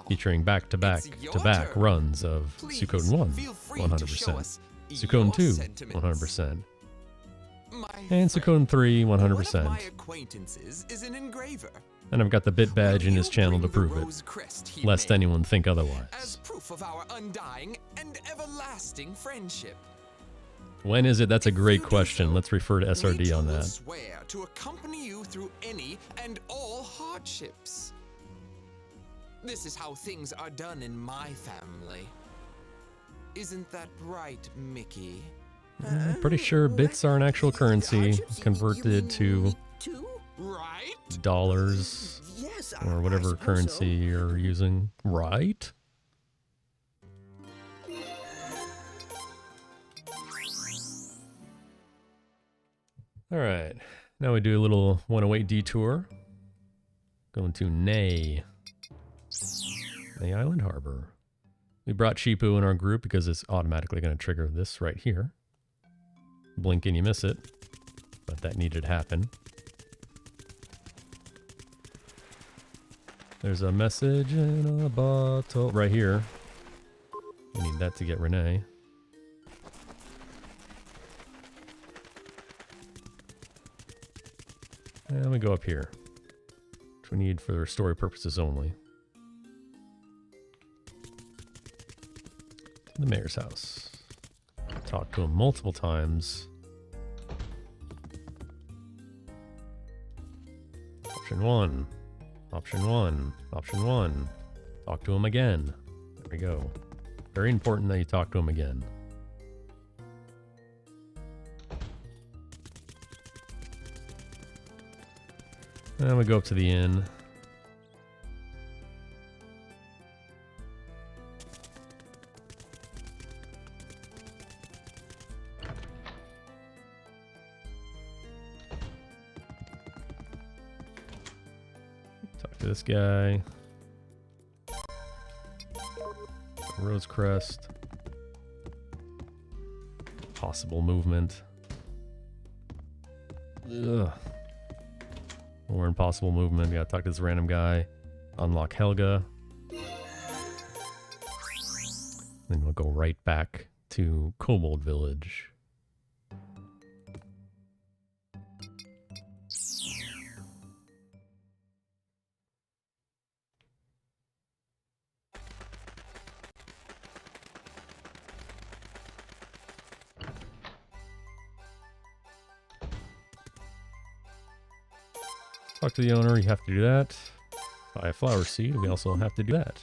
featuring back-to-back runs of Suikoden 1 100%, Suikoden 2 100%, and Suikoden 3 100%. Is an engraver. And I've got the bit badge in his channel to prove it, lest anyone think otherwise. As proof of our undying and everlasting friendship. When is it? That's a great question. Let's refer to SRD on that. Swear to accompany you through any and all hardships. This is how things are done in my family. Isn't that right, Mickey? I'm pretty sure bits are an actual currency converted to dollars or whatever currency you're using, right? All right, now we do a little 108 detour. Going to Nay Island Harbor. We brought Chipu in our group because it's automatically going to trigger this right here. Blink and you miss it, but that needed to happen. There's a message in a bottle right here. We need that to get Renee. And we go up here, which we need for story purposes only. To the mayor's house. Talk to him multiple times. Option 1. Option 1. Option 1. Talk to him again. There we go. Very important that you talk to him again. And we go up to the inn. Talk to this guy. Rosecrest. Possible movement. Ugh. More impossible movement. We gotta talk to this random guy. Unlock Helga. Then we'll go right back to Kobold Village. Talk to the owner, you have to do that. Buy a flower seed, we also have to do that.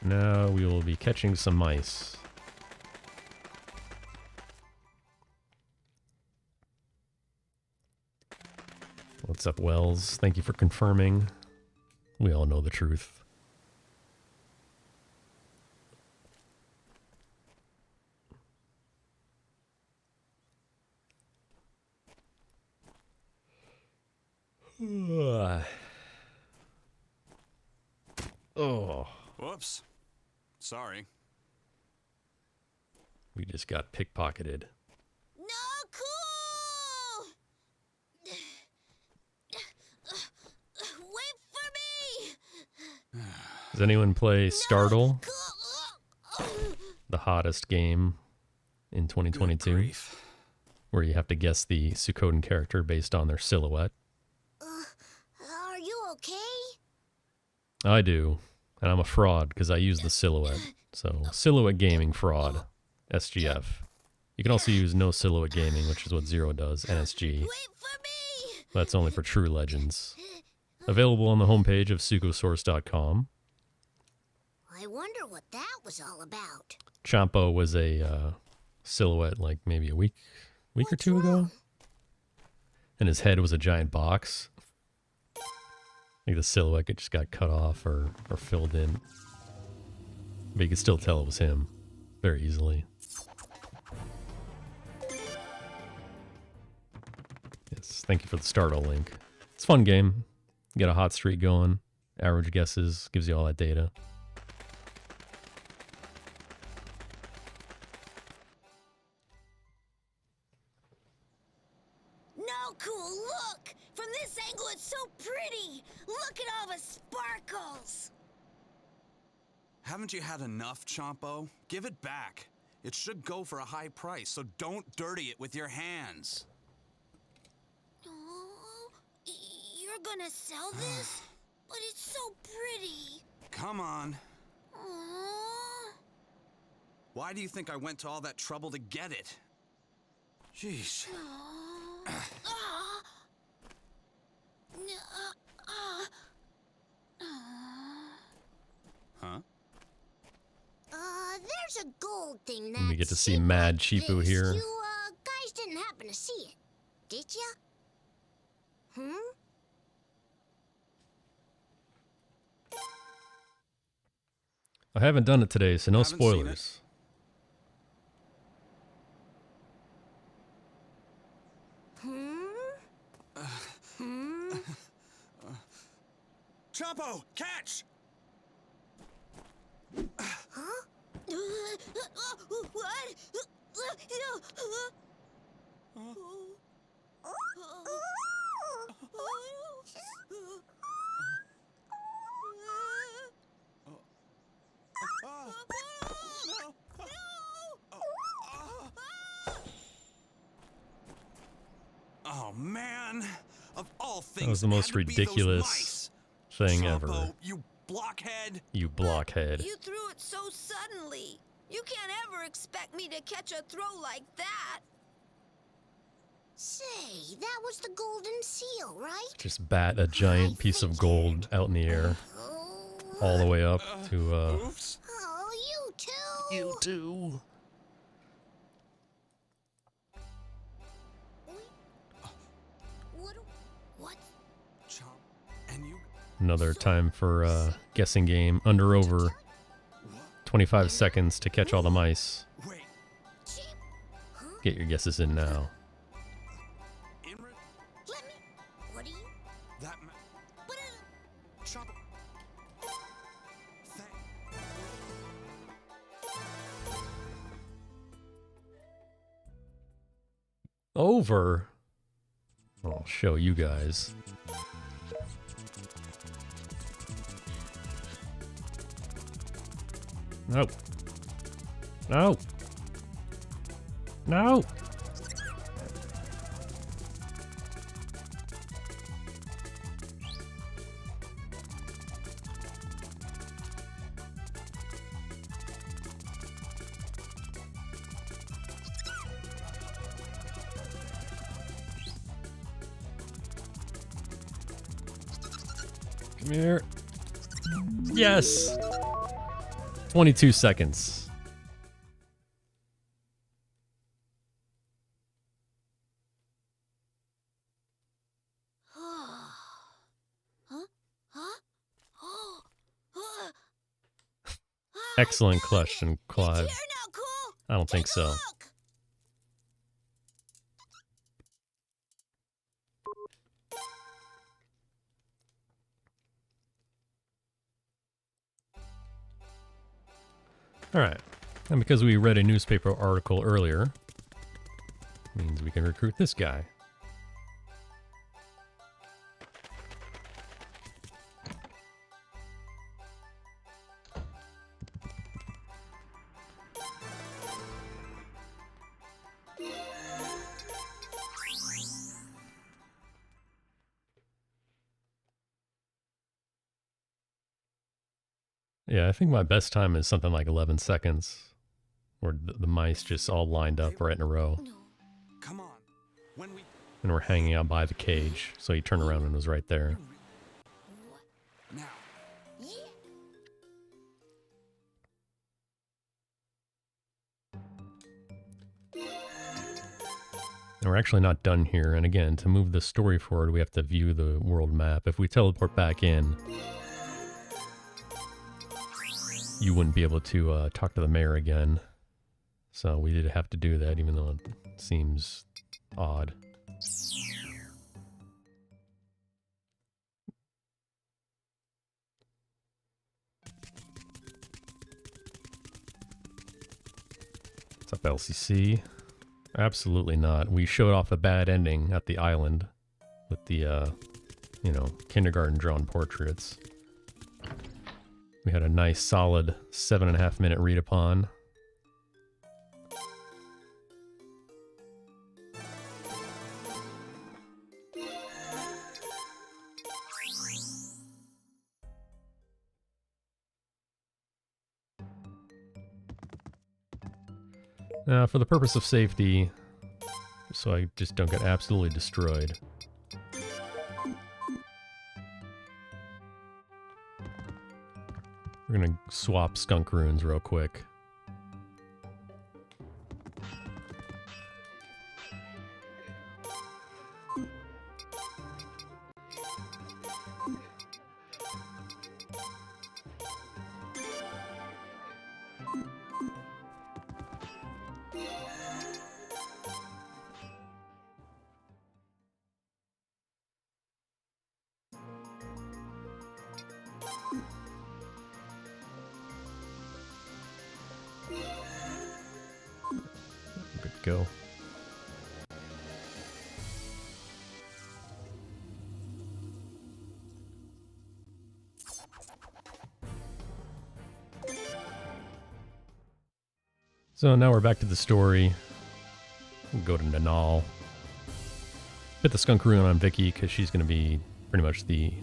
Now we will be catching some mice. What's up, Wells? Thank you for confirming. We all know the truth. Oh. Whoops. Sorry. We just got pickpocketed. No, cool! Wait for me! Does anyone play Startle? The hottest game in 2022. Where you have to guess the Suikoden character based on their silhouette. Are you okay? I do. And I'm a fraud because I use the silhouette. So, silhouette gaming fraud. SGF. You can also use no silhouette gaming, which is what Zero does, NSG. That's only for true legends. Available on the homepage of suikosource.com. I wonder what that was all about. Champo was a silhouette like maybe a week or two ago. And his head was a giant box. Like the silhouette just got cut off or filled in. But you could still tell it was him very easily. Thank you for the startle link. It's a fun game. You get a hot streak going. Average guesses. Gives you all that data. No, cool, look! From this angle, it's so pretty! Look at all the sparkles! Haven't you had enough, Chompo? Give it back. It should go for a high price, so don't dirty it with your hands. Oh, you're gonna sell this? But it's so pretty. Come on. Aww. Why do you think I went to all that trouble to get it? Jeez. Huh? There's a gold thing We that get to see Mad Cheapo this. here. You, guys didn't happen to see it, did ya? I haven't done it today, so no Haven't seen it. spoilers. Chompo, catch! Huh? What? Oh man! Of all things, That was the most ridiculous thing ever. Chompo, you blockhead! You blockhead. You threw it so suddenly. You can't ever expect me to catch a throw like that. Say, that was the golden seal, right? Just bat a giant piece of gold out in the air. All the way up to, Oops. Oh, you too. You too. What? And you? Another time for guessing game. Under over 25 seconds to catch all the mice. Get your guesses in now. What are you? That Chompo. Over. I'll show you guys. No. No. No. Come here. Yes. 22 seconds. Excellent question, Clive. I don't think so. Alright, and because we read a newspaper article earlier, means we can recruit this guy. Yeah, I think my best time is something like 11 seconds, where the mice just all lined up right in a row. Come on. When we And we're hanging out by the cage, so he turned around and was right there. now. And we're actually not done here, and again, to move the story forward, we have to view the world map. If we teleport back in, you wouldn't be able to talk to the mayor again. So we did have to do that, even though it seems odd. up, LCC. Absolutely not. We showed off a bad ending at the island with the, you know, kindergarten drawn portraits. We had a nice solid 7.5 minute read upon. For the purpose of safety, so I just don't get absolutely destroyed. We're gonna swap skunk runes real quick. Good to go. So now we're back to the story. We'll go to Nanal. Put the skunk rune on Vicky because she's going to be pretty much the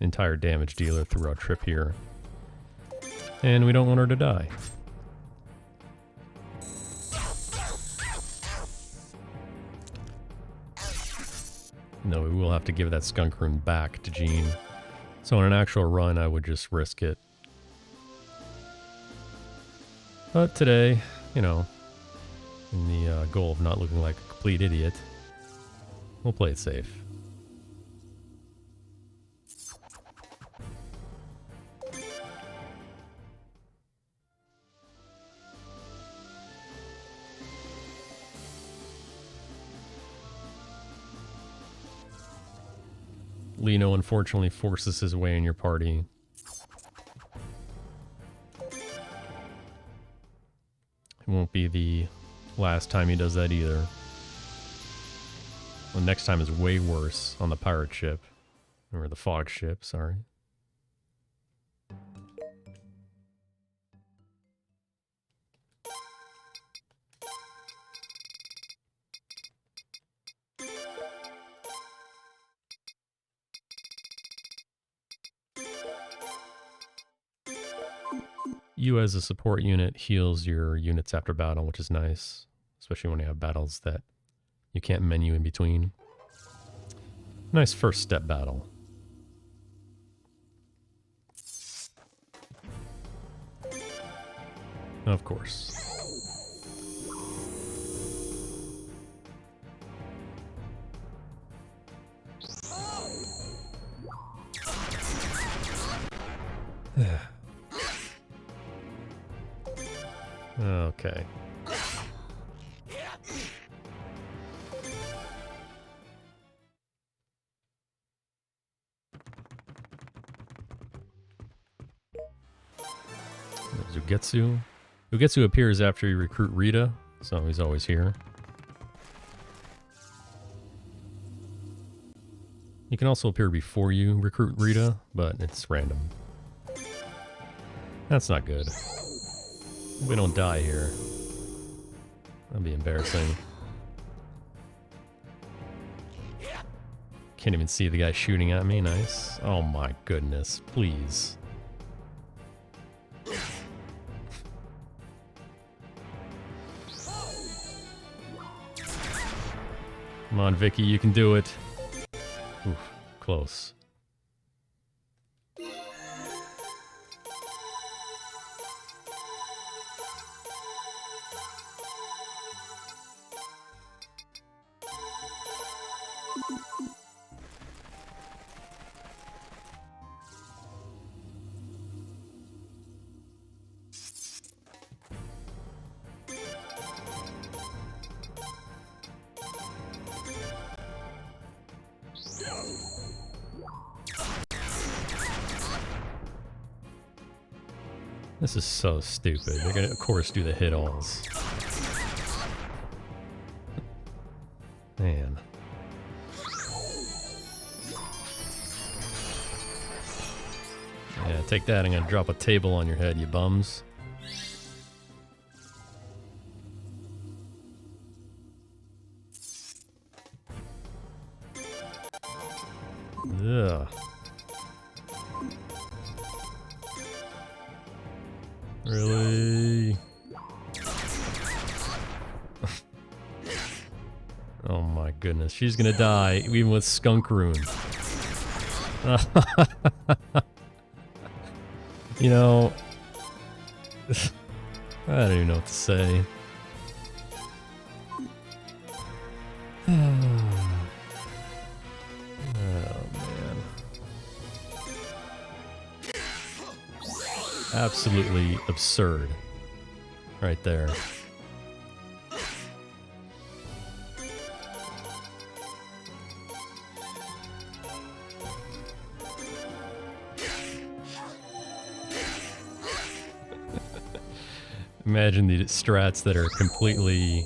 entire damage dealer through our trip here. And we don't want her to die. No, we will have to give that skunk rune back to Jean. So in an actual run, I would just risk it. But today, you know, in the goal of not looking like a complete idiot, we'll play it safe. Lino unfortunately forces his way in your party. It won't be the last time he does that either. The next time is way worse on the pirate ship. Or the fog ship, sorry. You as a support unit heals your units after battle, which is nice. Especially when you have battles that you can't menu in between. Nice first step battle. Of course. Okay. Ugetsu. Ugetsu appears after you recruit Rita, so he's always here. You can also appear before you recruit Rita, but it's random. That's not good. We don't die here. That'd be embarrassing. Can't even see the guy shooting at me. Nice. Oh my goodness. Please. Come on, Vicky, you can do it. Oof, close. This is so stupid. They're gonna, of course, do the hit-alls. Man. Yeah, take that. I'm gonna drop a table on your head, you bums. Ugh. Really? Oh my goodness, she's gonna die even with Skunk Rune. You know, I don't even know what to say. Oh man. Absolutely absurd. Right there. Imagine the strats that are completely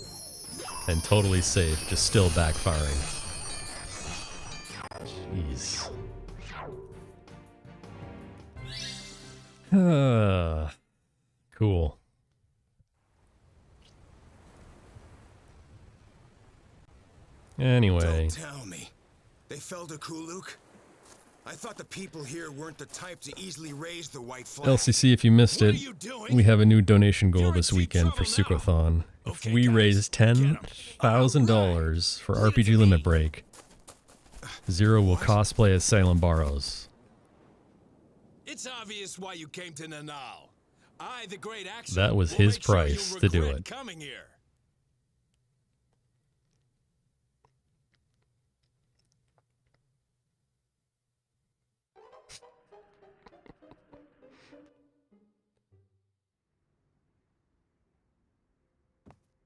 and totally safe, just still backfiring. Jeez. Cool. Anyway. Don't tell me. They fell to Kuluk? I thought the people here weren't the type to easily raise the white flag. LCC, if you missed it, we have a new donation goal this weekend for Suikothon. If we raise $10,000 for RPG Limit Break, Zero will cosplay as Salem Barrows. It's obvious why you came to Nanal. I, the great Axel, That was his price to do it. Coming here.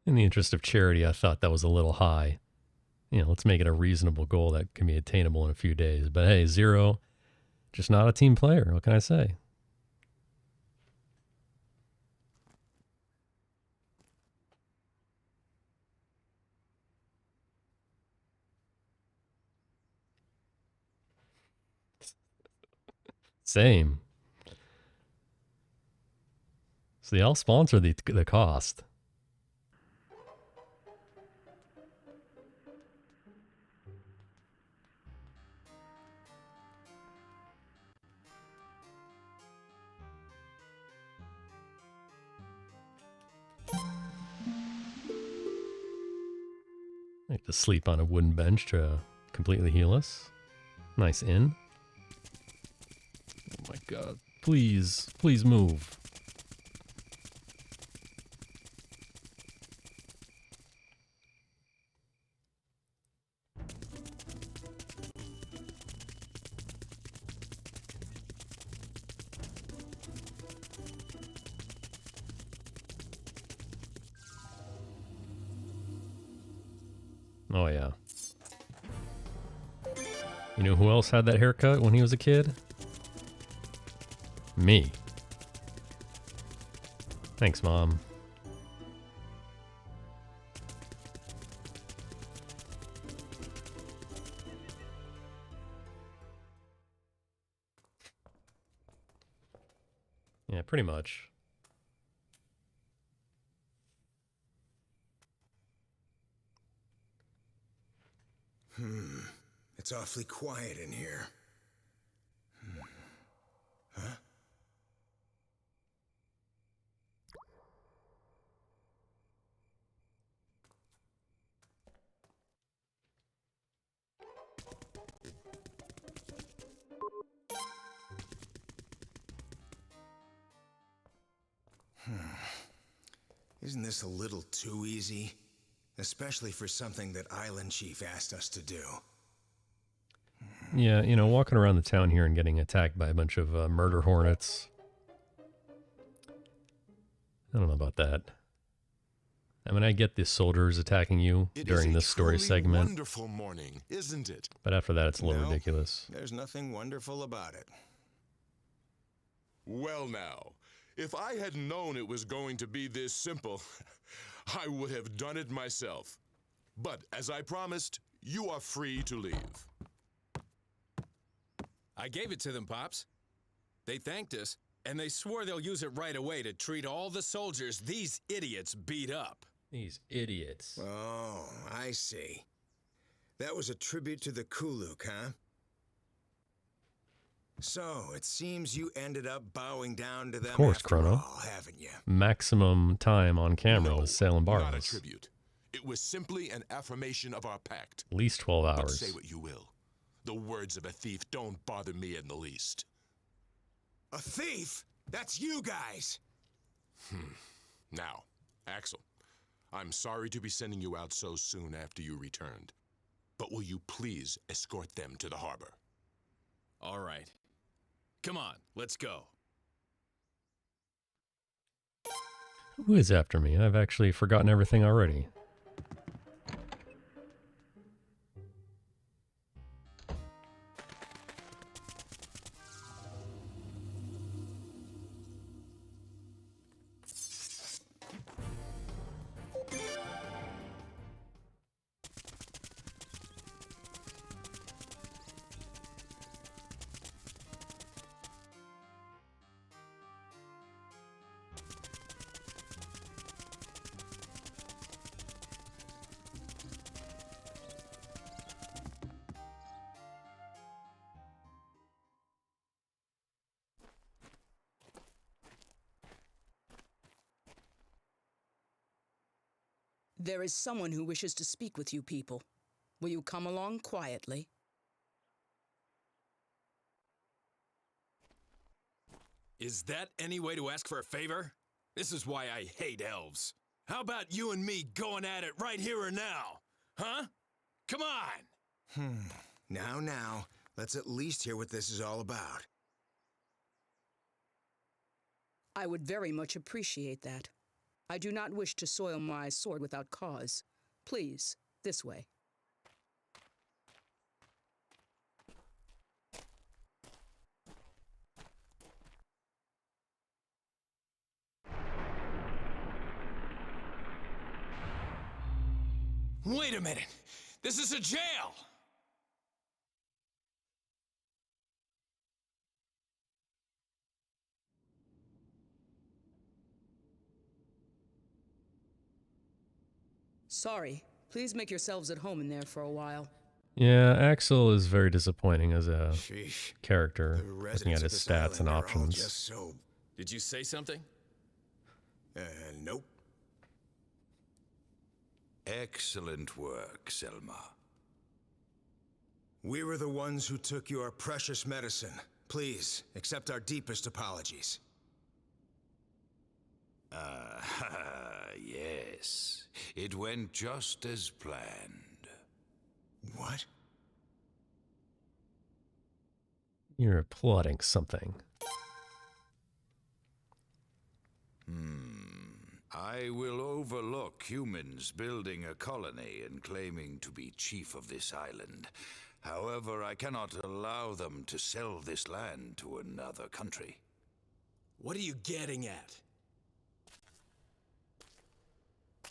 In the interest of charity, I thought that was a little high. You know, let's make it a reasonable goal that can be attainable in a few days. But hey, Zero, just not a team player. What can I say? Same. So they all sponsor the cost. I have to sleep on a wooden bench to completely heal us. Nice inn. Oh my god. Please, please move. Oh yeah. You know who else had that haircut when he was a kid? Me. Thanks, Mom. Yeah, pretty much. It's awfully quiet in here. Huh? Isn't this a little too easy? Especially for something that Island Chief asked us to do. Yeah, you know, walking around the town here and getting attacked by a bunch of murder hornets. I don't know about that. I mean, I get the soldiers attacking you during this story segment. Wonderful morning, isn't it? But after that, it's a little ridiculous. There's nothing wonderful about it. Well now, If I had known it was going to be this simple, I would have done it myself. But as I promised, you are free to leave. I gave it to them, Pops. They thanked us, and they swore they'll use it right away to treat all the soldiers these idiots beat up. These idiots. Oh, I see. That was a tribute to the Kuluk, huh? So, it seems you ended up bowing down to them Of course, after Chrono. all, haven't you? Maximum time on camera was sailing Not a barrels. tribute. It was simply an affirmation of our pact. At least 12 But hours. say what you will. The words of a thief don't bother me in the least. A thief? That's you guys! Now, Axel, I'm sorry to be sending you out so soon after you returned. But will you please escort them to the harbor? All right. Come on, let's go. Who is after me? I've actually forgotten everything already. There is someone who wishes to speak with you people. Will you come along quietly? Is that any way to ask for a favor? This is why I hate elves. How about you and me going at it right here or now? Huh? Come on! Now, let's at least hear what this is all about. I would very much appreciate that. I do not wish to soil my sword without cause. Please, this way. Wait a minute! This is a jail! Sorry. Please make yourselves at home in there for a while. Yeah, Axel is very disappointing as a Sheesh. character, The looking residents at of his this stats and island are all options. just so... Did you say something? Nope. Excellent work, Selma. We were the ones who took your precious medicine. Please, accept our deepest apologies. Yes. It went just as planned. What? You're plotting something. I will overlook humans building a colony and claiming to be chief of this island. However, I cannot allow them to sell this land to another country. What are you getting at?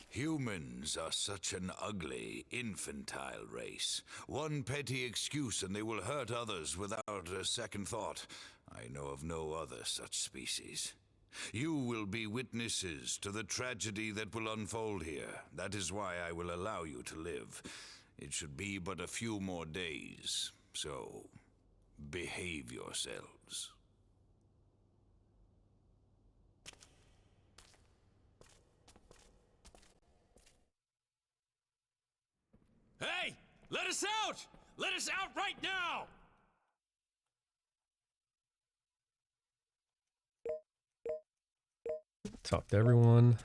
Humans are such an ugly, infantile race. One petty excuse and they will hurt others without a second thought. I know of no other such species. You will be witnesses to the tragedy that will unfold here. That is why I will allow you to live. It should be but a few more days, so behave yourselves. Hey! Let us out! Let us out right now! Talk to everyone.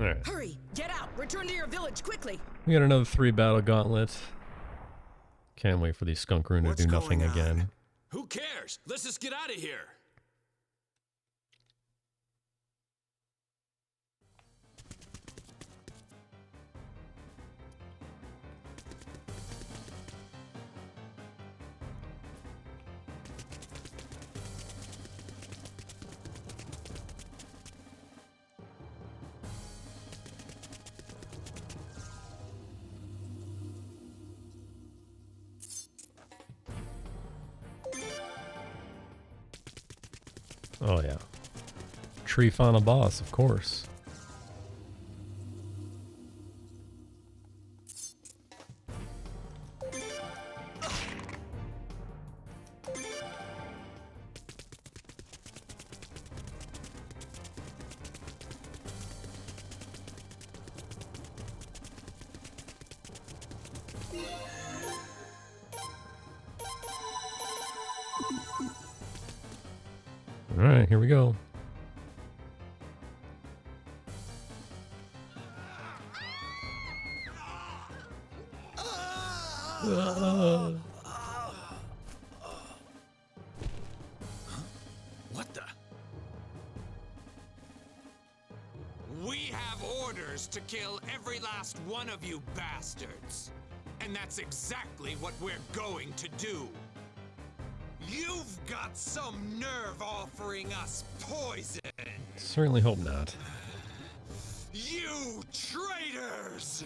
Alright. Hurry! Get out! Return to your village, quickly! We got another 3 battle gauntlet. Can't wait for the skunk rune to do nothing again. Who cares? Let's just get out of here! Oh yeah. Tree Fauna boss, of course. All right, here we go. What the? We have orders to kill every last one of you bastards. And that's exactly what we're going to do. You've got some nerve offering us poison. Certainly hope not. You traitors!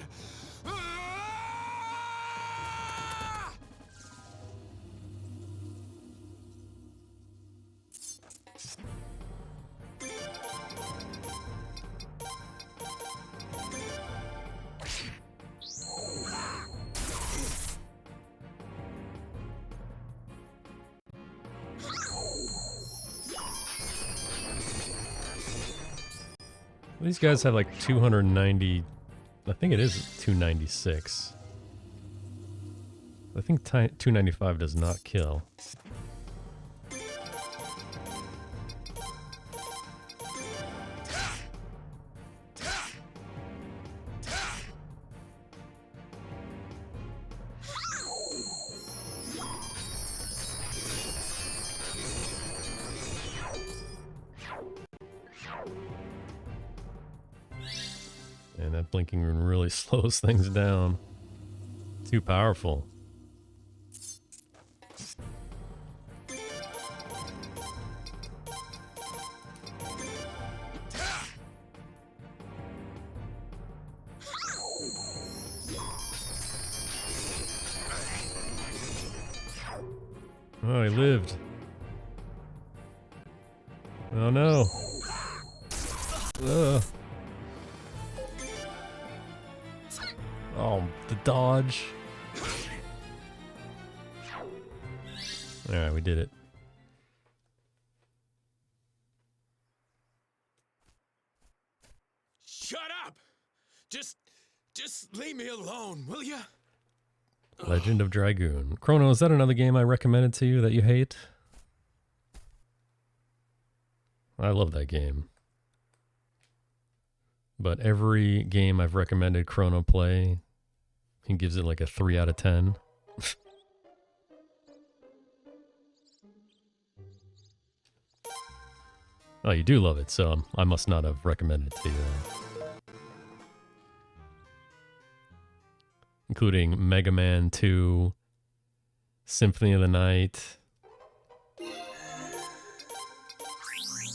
These guys have like 290. I think it is 296. I think 295 does not kill. And that blinking rune really slows things down. Too powerful. Oh, he lived. Oh no. Ugh. Oh, the dodge. Alright, we did it. Shut up! Just leave me alone, will ya? Legend of Dragoon. Chrono, is that another game I recommended to you that you hate? I love that game. But every game I've recommended Chrono play, he gives it like a 3 out of 10. Oh, you do love it, so I must not have recommended it to you. Including Mega Man 2, Symphony of the Night,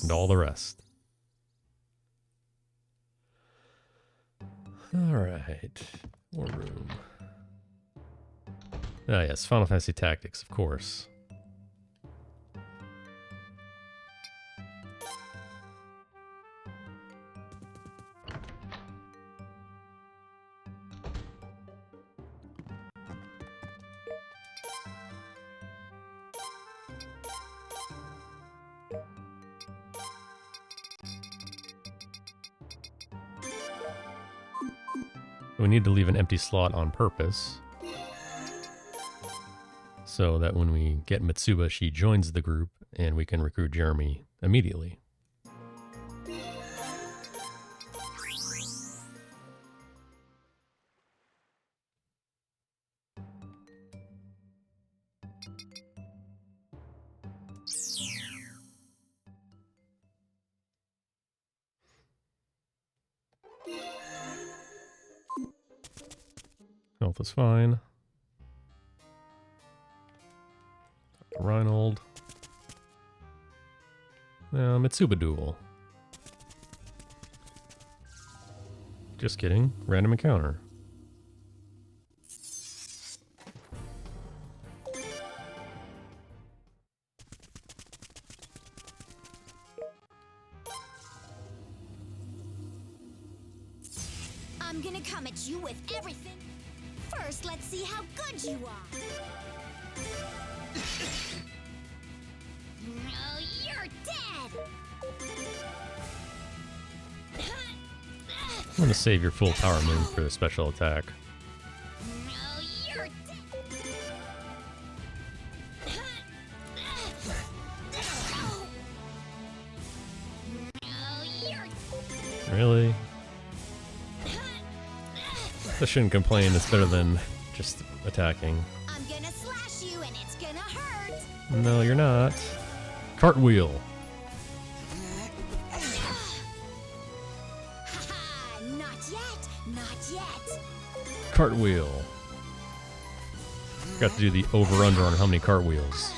and all the rest. Alright, more room. Ah yes, Final Fantasy Tactics, of course. We need to leave an empty slot on purpose, so that when we get Mitsuba, she joins the group, and we can recruit Jeremy immediately. Health is fine. Reinhold. Mitsuba duel. Just kidding. Random encounter. I'm gonna come at you with everything. First, let's see how good you are. No, you're dead. I'm going to save your full power move for the special attack. No, you're dead. No, you're Really? I shouldn't complain, it's better than just attacking. I'm gonna slash you and it's gonna hurt. No, you're not. Cartwheel. Not yet, not yet. Cartwheel. Got to do the over-under on how many cartwheels.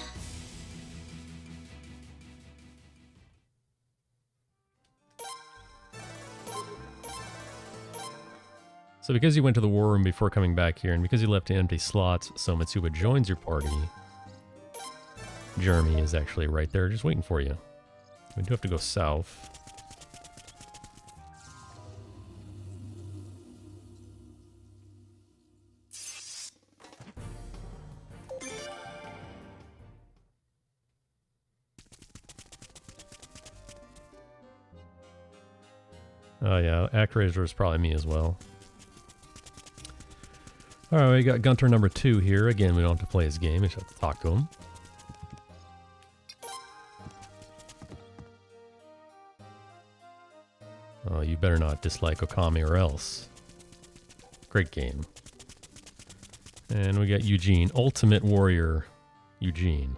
So because you went to the war room before coming back here, and because you left empty slots, so Mitsuba joins your party, Jeremy is actually right there just waiting for you. We do have to go south. Oh yeah, Actraiser is probably me as well. Alright, we got Gunter number 2 here. Again, we don't have to play his game, we just have to talk to him. Oh, you better not dislike Okami or else. Great game. And we got Eugene, Ultimate Warrior Eugene.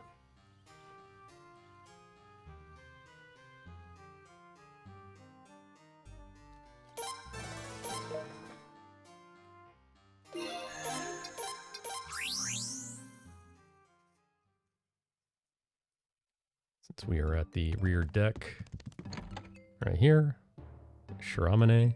Since we are at the rear deck, right here, Shiramane.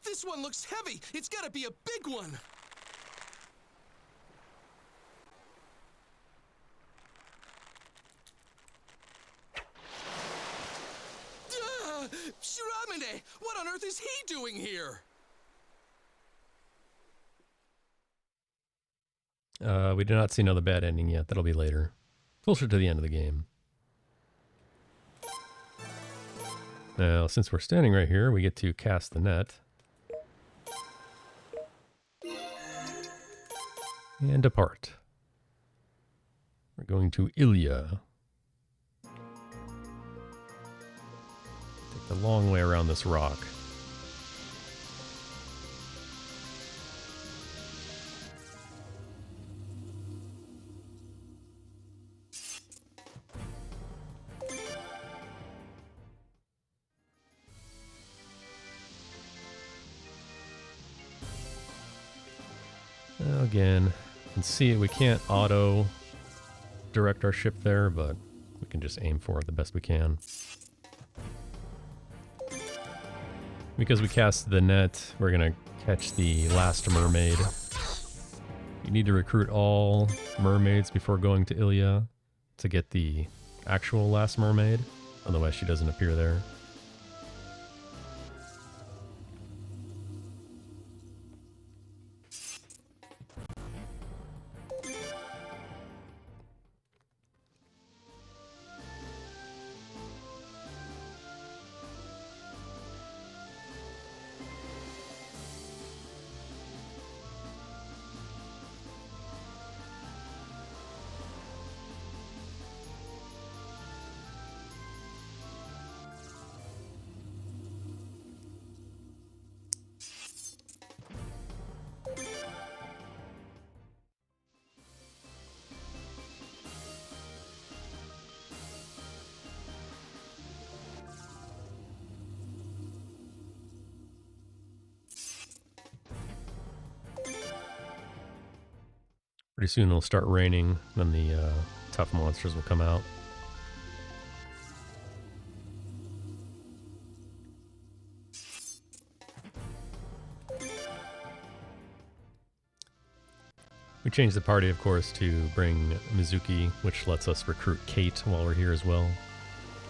This one looks heavy. It's gotta be a big one. Shiramane! What on earth is he doing here? We do not see another bad ending yet. That'll be later. Closer to the end of the game. Now, since we're standing right here, we get to cast the net. And depart. We're going to Ilya. Take the long way around this rock. Again, you can see we can't auto direct our ship there, but we can just aim for it the best we can. Because we cast the net, we're going to catch the last mermaid. You need to recruit all mermaids before going to Ilya to get the actual last mermaid, otherwise she doesn't appear there. Pretty soon it'll start raining, then the tough monsters will come out. We changed the party, of course, to bring Mizuki, which lets us recruit Kate while we're here as well.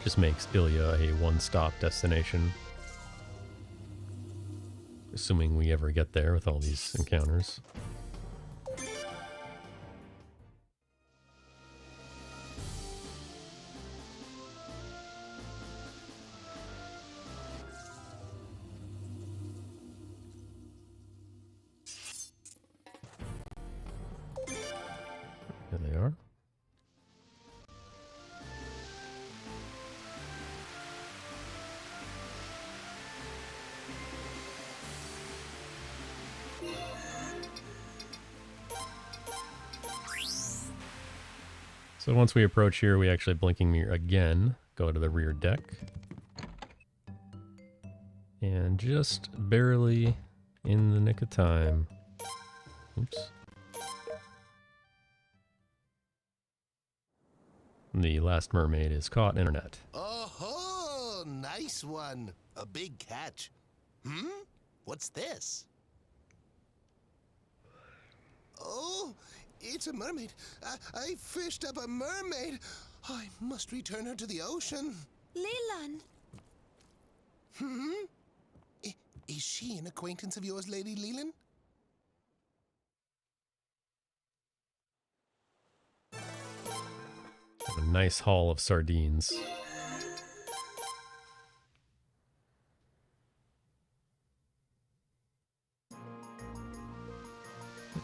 Just makes Ilya a one-stop destination. Assuming we ever get there with all these encounters. There they are. So once we approach here, we actually blinking mirror again, go to the rear deck. And just barely in the nick of time. Oops. The last mermaid is caught in her net. Oh, nice one. A big catch. What's this? Oh, it's a mermaid. I fished up a mermaid. I must return her to the ocean. Leland. Is she an acquaintance of yours, Lady Leland? A nice haul of sardines.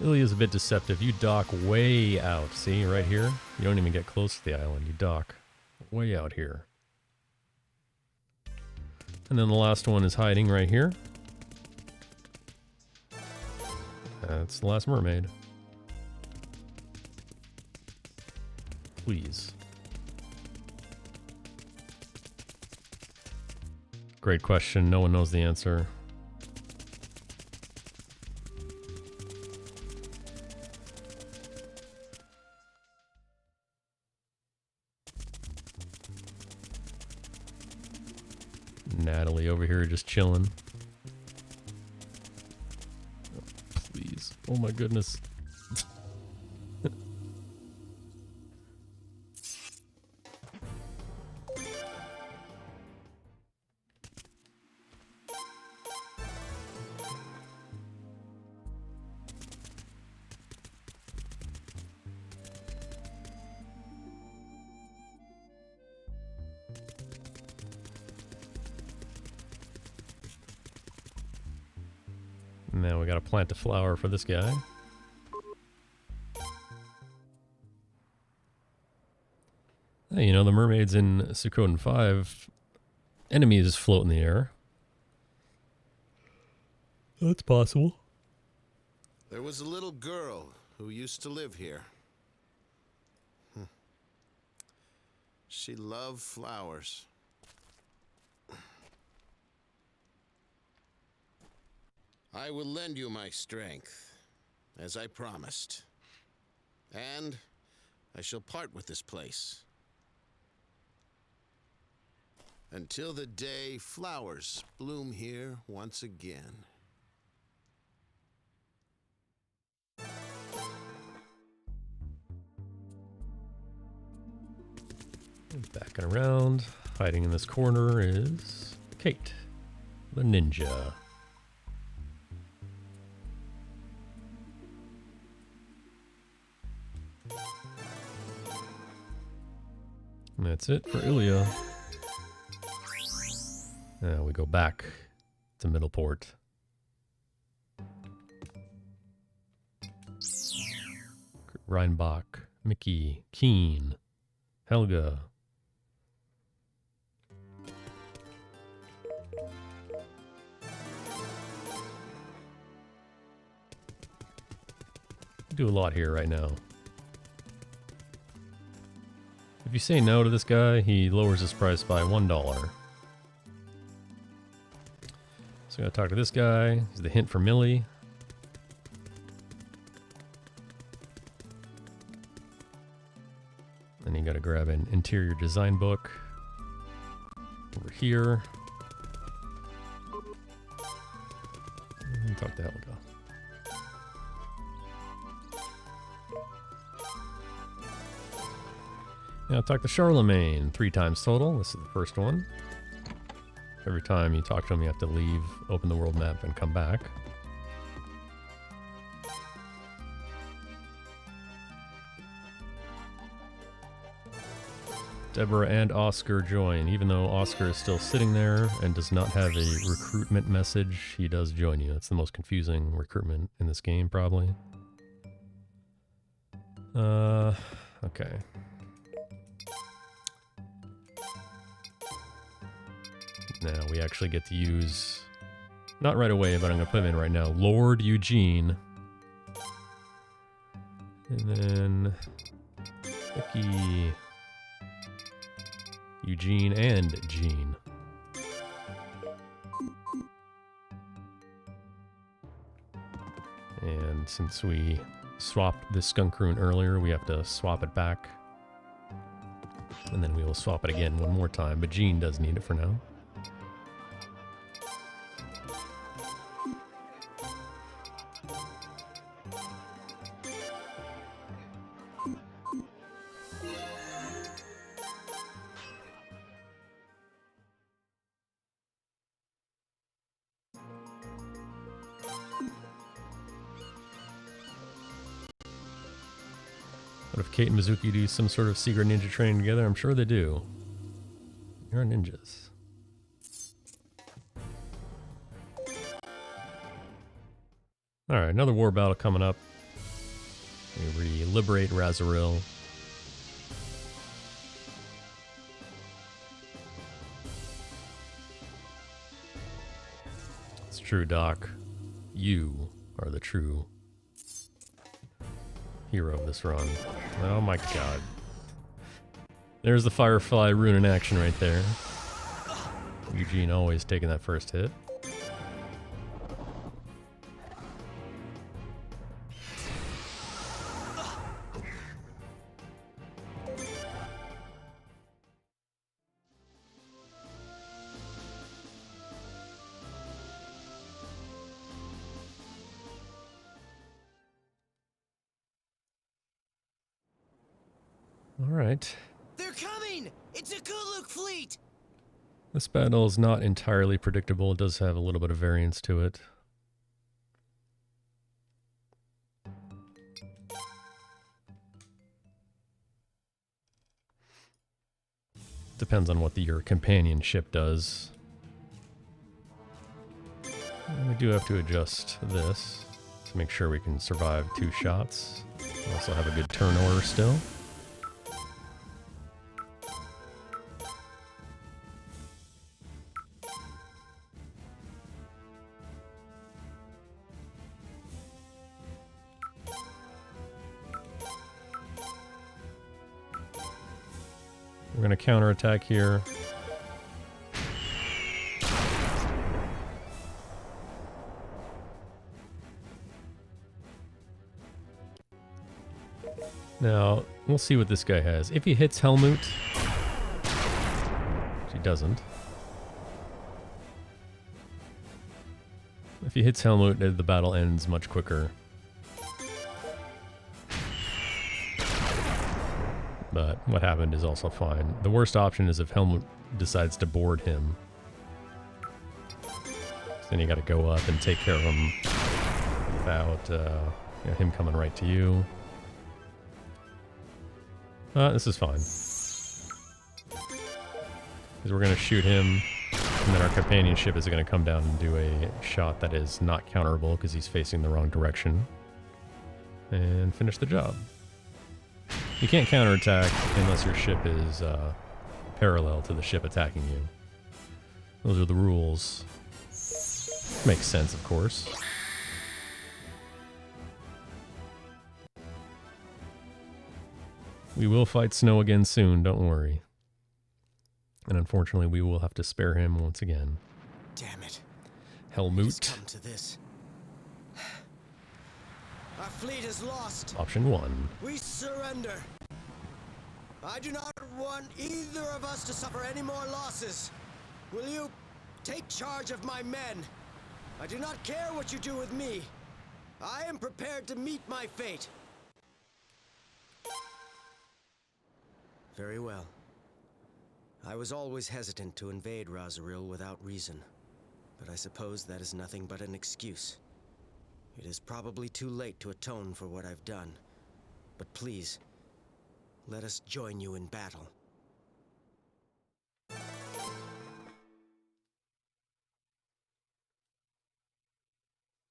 Ilya's a bit deceptive. You dock way out. See, right here? You don't even get close to the island. You dock way out here. And then the last one is hiding right here. That's the last mermaid. Please. Great question. No one knows the answer. Natalie over here just chilling. Oh, please. Oh my goodness. Now we gotta plant a flower for this guy. Hey, you know, the mermaids in Suikoden 5, enemies float in the air. That's possible. There was a little girl who used to live here. She loved flowers. I will lend you my strength, as I promised. And I shall part with this place. Until the day flowers bloom here once again. Backing around, hiding in this corner is Kate, the ninja. And that's it for Ilya. Now we go back to Middleport. Reinbach, Mickey, Keen, Helga. Do a lot here right now. If you say no to this guy, he lowers his price by $1. So I gotta talk to this guy. He's the hint for Millie. Then you gotta grab an interior design book. Over here. And talk to Helga. Now talk to Charlemagne 3 times total. This is the first one. Every time you talk to him, you have to leave, open the world map, and come back. Deborah and Oscar join. Even though Oscar is still sitting there and does not have a recruitment message, he does join you. That's the most confusing recruitment in this game, probably. Okay. Now we actually get to use, not right away, but I'm going to put him in right now, Lord Eugene. And then Vicky, Eugene, and Jean. And since we swapped the skunk rune earlier, we have to swap it back. And then we will swap it again one more time, but Jean does need it for now. What if Kate and Mizuki do some sort of secret ninja training together? I'm sure they do. You're ninjas. Alright, another war battle coming up. We liberate Razoril. It's true, Doc. You are the true hero of this run. Oh my god. There's the Firefly Rune in action right there. Eugene always taking that first hit. Alright. They're coming! It's a Kuluk fleet! This battle is not entirely predictable. It does have a little bit of variance to it. Depends on what your companionship does. And we do have to adjust this to make sure we can survive 2 shots. We also have a good turn order still. We're going to counterattack here. Now, we'll see what this guy has. If he hits Helmut, which he doesn't. If he hits Helmut, the battle ends much quicker. But what happened is also fine. The worst option is if Helmut decides to board him. So then you gotta go up and take care of him without him coming right to you. This is fine. Because we're gonna shoot him, and then our companionship is gonna come down and do a shot that is not counterable because he's facing the wrong direction. And finish the job. You can't counterattack unless your ship is parallel to the ship attacking you. Those are the rules. Makes sense, of course. We will fight Snow again soon, don't worry. And unfortunately, we will have to spare him once again. Damn it. Helmut. Come to this. Our fleet is lost. Option 1. We surrender. I do not want either of us to suffer any more losses. Will you take charge of my men? I do not care what you do with me. I am prepared to meet my fate. Very well. I was always hesitant to invade Razoril without reason, but I suppose that is nothing but an excuse. It is probably too late to atone for what I've done, but please, let us join you in battle.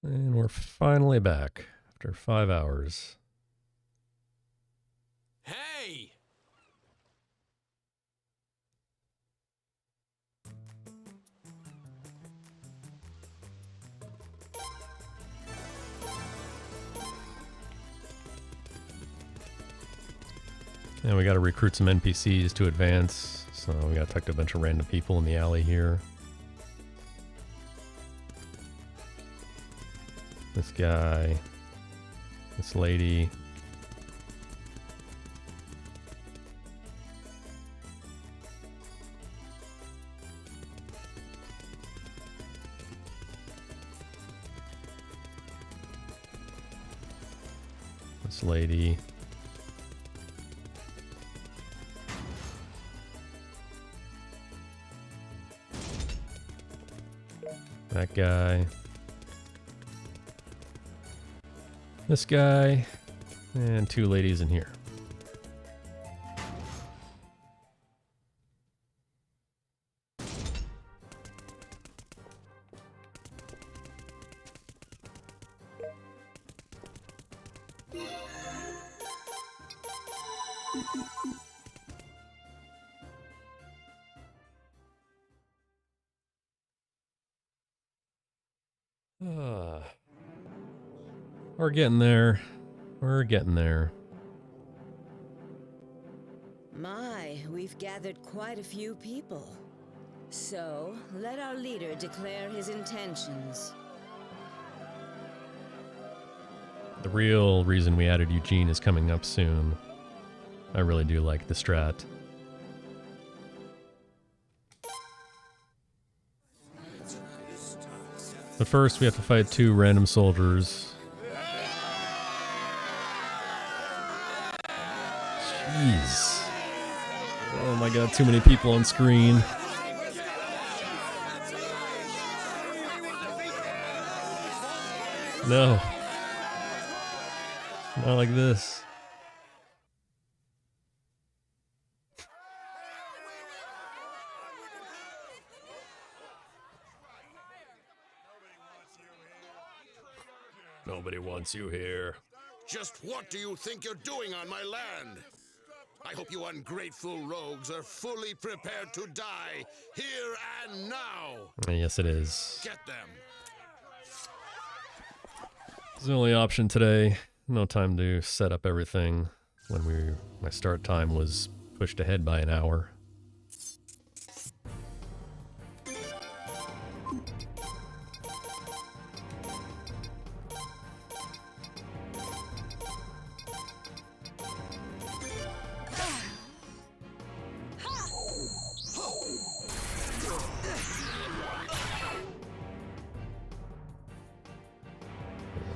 And we're finally back after 5 hours. Hey! And we got to recruit some NPCs to advance, so we got to talk to a bunch of random people in the alley here. This guy, this lady. This lady. That guy. This guy. And 2 ladies in here. We're getting there. We're getting there. My, we've gathered quite a few people. So, let our leader declare his intentions. The real reason we added Eugene is coming up soon. I really do like the strat. But first, we have to fight 2 random soldiers. Jeez. Oh my god, too many people on screen. No. Not like this. Nobody wants you here. Just what do you think you're doing on my land? I hope you ungrateful rogues are fully prepared to die here and now. Yes, it is. Get them. It's the only option today. No time to set up everything when my start time was pushed ahead by an hour.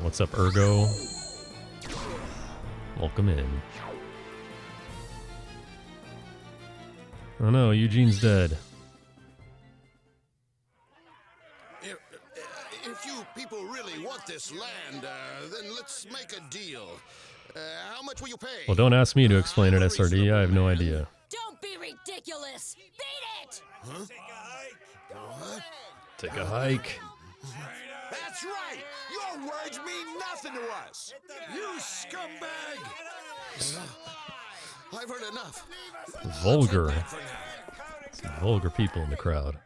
What's up, Ergo? Welcome in. Oh no, Eugene's dead. If you people really want this land, then let's make a deal. How much will you pay? Well, don't ask me to explain it, SRD. I have no idea. Don't be ridiculous! Beat it! Huh? What? Take a hike. That's right! Your words mean nothing to us! You scumbag! I've heard enough. Vulgar. Some vulgar people in the crowd.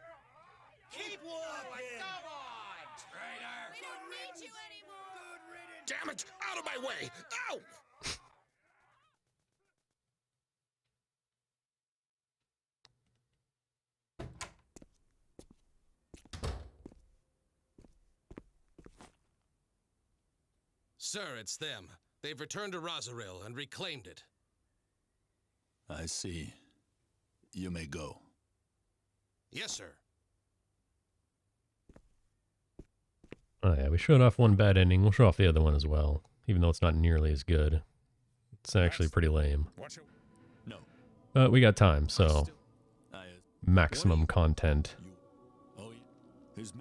Damn it! Out of my way! Ow! Sir, it's them. They've returned to Razoril and reclaimed it. I see. You may go. Yes, sir. Oh yeah, we showed off one bad ending. We'll show off the other one as well, even though it's not nearly as good. It's actually pretty lame. No. But we got time, so maximum content. Oh, his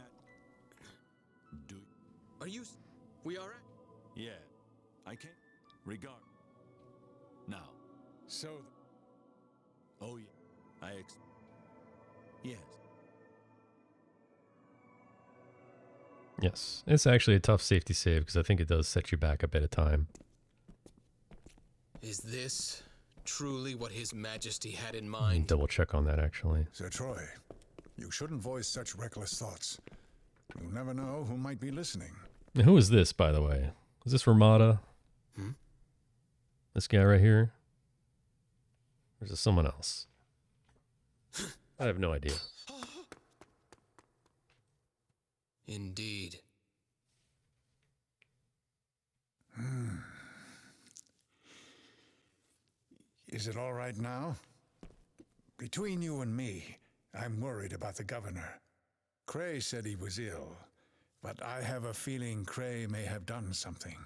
Are you? We are. Yeah, I can't. Regard. Now, so. Oh yeah, yes. Yes, it's actually a tough safety save because I think it does set you back a bit of time. Is this truly what His Majesty had in Let me mind? double check on that actually. Sir Troy, you shouldn't voice such reckless thoughts. You'll never know who might be listening. Now, who is this, by the way? Is this Ramada? This guy right here? Or is this someone else? I have no idea. Indeed. Is it all right now? Between you and me, I'm worried about the governor. Cray said he was ill, but I have a feeling Cray may have done something.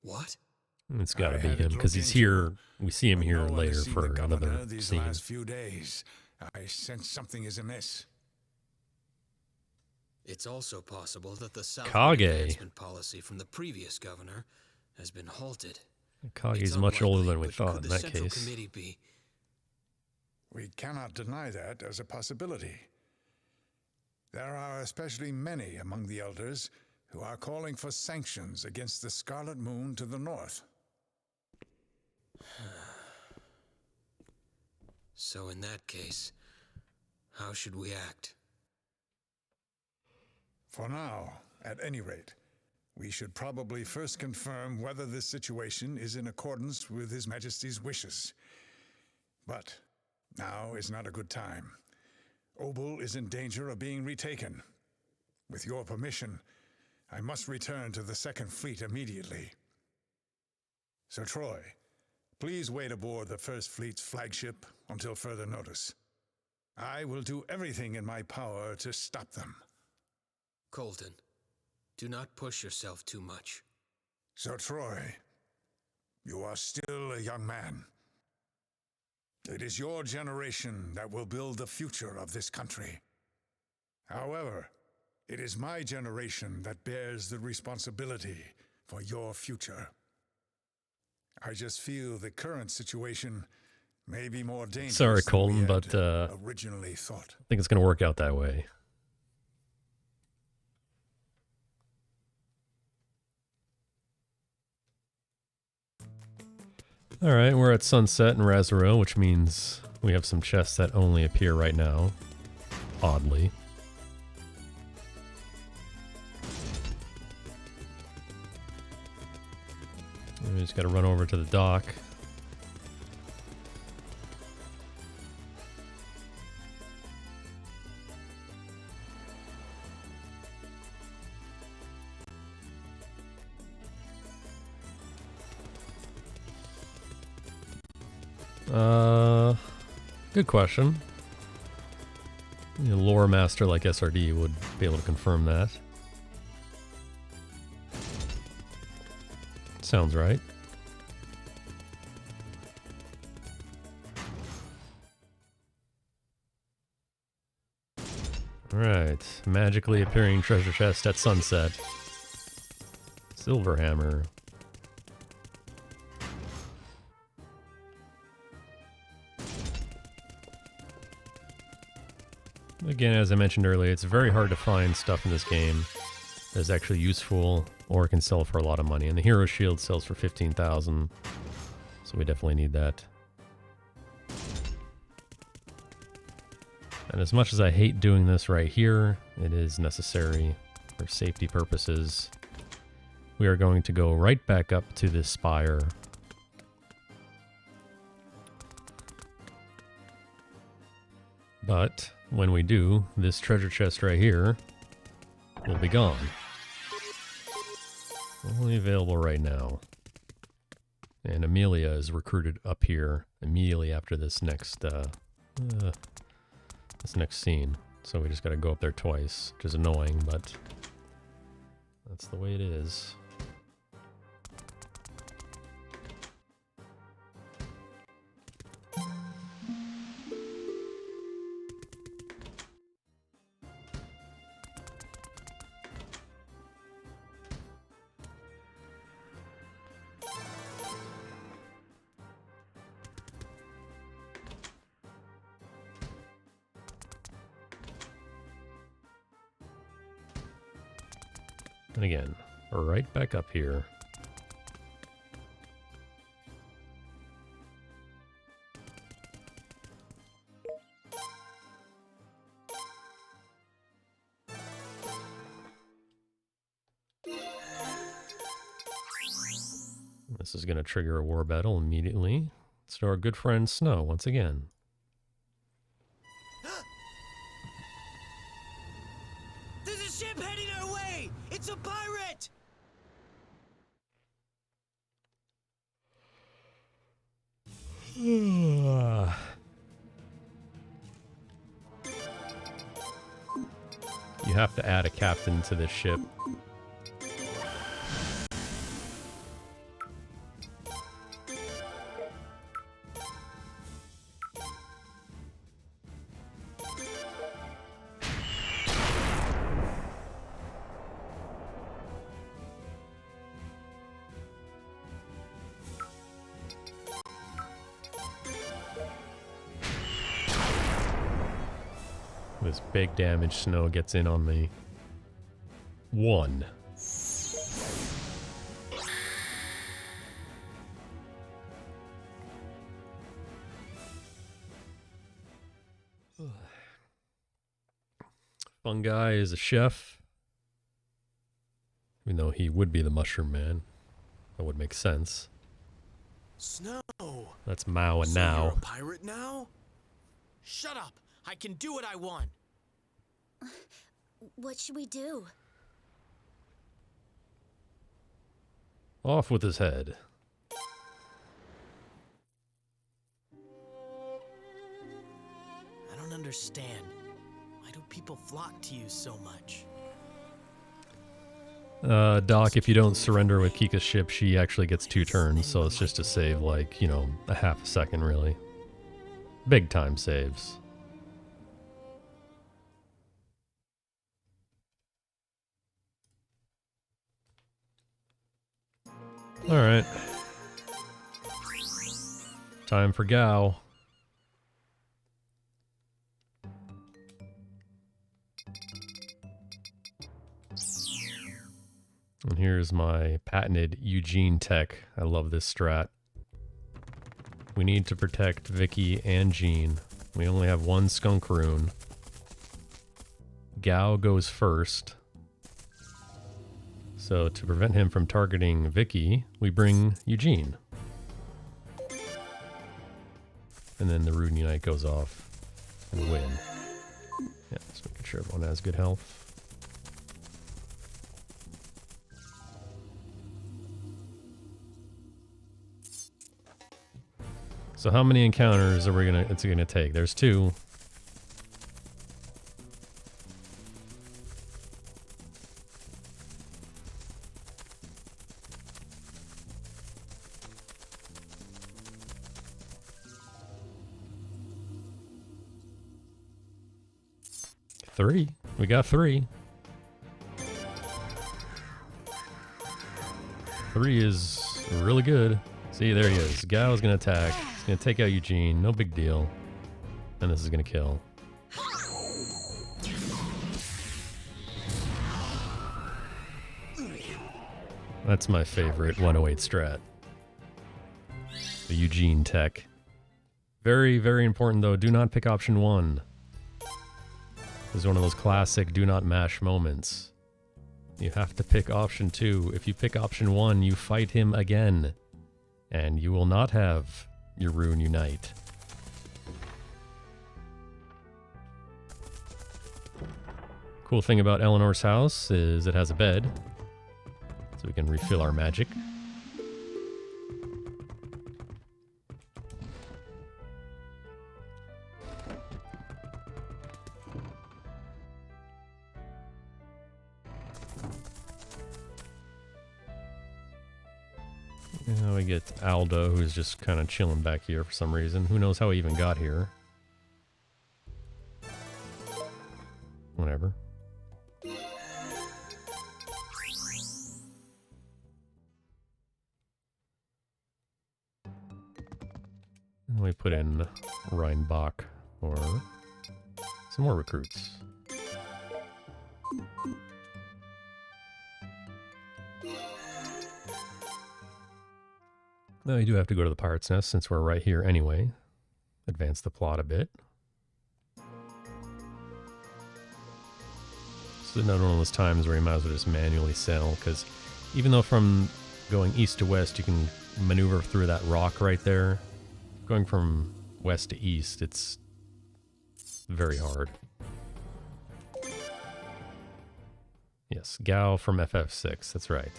What? It's got to be him because he's here. We see him here later for another These scene. last few days, I sense something is amiss. It's also possible that the South Kage. advancement policy from the previous governor has been halted. Kage's much older than we thought in Could the that Central case. Committee be? We cannot deny that as a possibility. There are especially many among the elders who are calling for sanctions against the Scarlet Moon to the north. So in that case, how should we act? For now, at any rate, we should probably first confirm whether this situation is in accordance with His Majesty's wishes. But now is not a good time. Obel is in danger of being retaken. With your permission, I must return to the Second Fleet immediately. Sir Troy, please wait aboard the First Fleet's flagship until further notice. I will do everything in my power to stop them. Colton, do not push yourself too much. Sir Troy, you are still a young man. It is your generation that will build the future of this country. However, it is my generation that bears the responsibility for your future. I just feel the current situation may be more dangerous Sorry, than we Colton, had but originally thought. I think it's going to work out that way. All right, we're at sunset in Razaro, which means we have some chests that only appear right now, oddly. We just got to run over to the dock. Good question. A lore master like SRD would be able to confirm that. Sounds right. Alright, magically appearing treasure chest at sunset. Silver hammer. Again, as I mentioned earlier, it's very hard to find stuff in this game that's actually useful or can sell for a lot of money. And the hero shield sells for 15,000, so we definitely need that. And as much as I hate doing this right here, it is necessary for safety purposes. We are going to go right back up to this spire. But when we do, this treasure chest right here will be gone. Only available right now. And Amelia is recruited up here immediately after this next scene. So we just gotta go up there twice, which is annoying, but that's the way it is. And again, right back up here. This is going to trigger a war battle immediately. It's to our good friend Snow once again. There's a ship heading our way! It's a pirate! You have to add a captain to this ship. This big damage Snow gets in on me. 1. Fun guy is a chef. Even though he would be the Mushroom Man. That would make sense. Snow. That's Mao and So Now. you're a pirate now? Shut up. I can do what I want. What should we do? Off with his head. I don't understand. Why do people flock to you so much? Doc, if you don't surrender with Kika's ship, she actually gets 2 turns, so it's just to save, like, you know, a half a second, really. Big time saves. Alright. Time for Gao. And here's my patented Eugene tech. I love this strat. We need to protect Vicky and Jean. We only have 1 skunk rune. Gao goes first. So to prevent him from targeting Vicky, we bring Eugene. And then the Rune Unite goes off and win. Yeah, just making sure everyone has good health. So how many encounters are it's gonna take? There's 2. Three. We got 3. 3 is really good. See, there he is. Gao's gonna attack. He's gonna take out Eugene. No big deal. And this is gonna kill. That's my favorite 108 strat. The Eugene tech. Very, very important though. Do not pick option 1. This is one of those classic do not mash moments. You have to pick option 2. If you pick option 1, you fight him again. And you will not have your Rune Unite. Cool thing about Eleanor's house is it has a bed. So we can refill our magic. Now we get Aldo, who's just kind of chilling back here for some reason. Who knows how he even got here. Whatever. And we put in Reinbach for some more recruits. Now you do have to go to the Pirate's Nest since we're right here anyway. Advance the plot a bit. This is another one of those times where you might as well just manually sail, because even though from going east to west you can maneuver through that rock right there, going from west to east, it's very hard. Yes, Gao from FF6, that's right.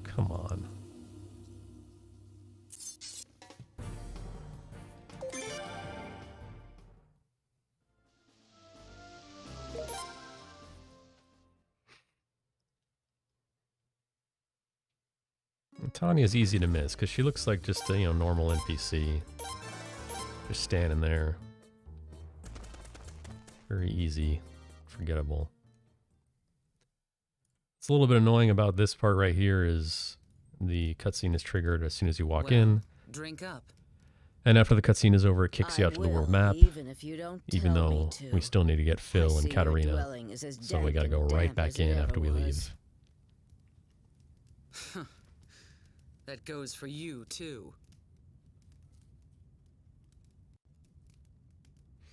Come on. Tanya's easy to miss because she looks like just a normal NPC, just standing there. Very easy, forgettable. It's a little bit annoying about this part right here is the cutscene is triggered as soon as you walk in. Drink up. And after the cutscene is over, it kicks you out to the world map. Even though we still need to get Phil and Katarina. So we gotta go right back in after we leave. That goes for you, too.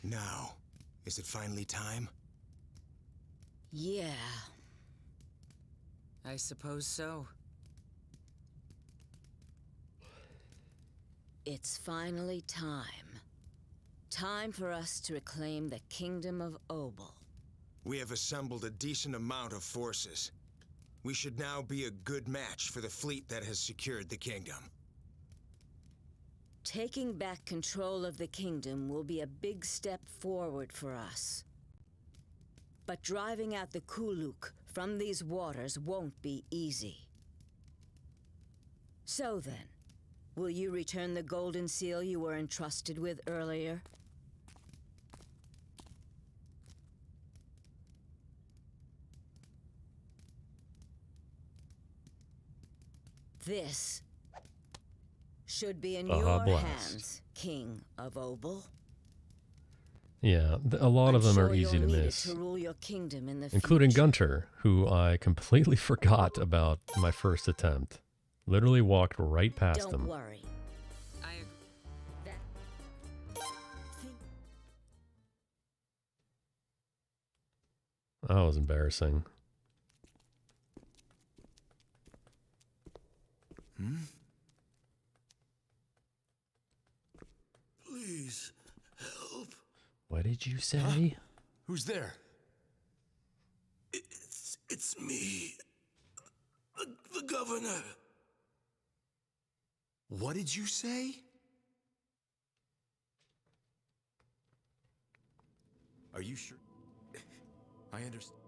Now, is it finally time? Yeah. I suppose so. It's finally time. Time for us to reclaim the Kingdom of Obel. We have assembled a decent amount of forces. We should now be a good match for the fleet that has secured the kingdom. Taking back control of the kingdom will be a big step forward for us. But driving out the Kuluk from these waters won't be easy. So then, will you return the golden seal you were entrusted with earlier? This should be in your hands, King of Obel. Yeah, a lot of them are easy to miss. Including Gunter, who I completely forgot about my first attempt. Literally walked right past him. Don't worry. That was embarrassing. Please, help. What did you say? Who's there? It's me. The governor. What did you say? Are you sure? I understand.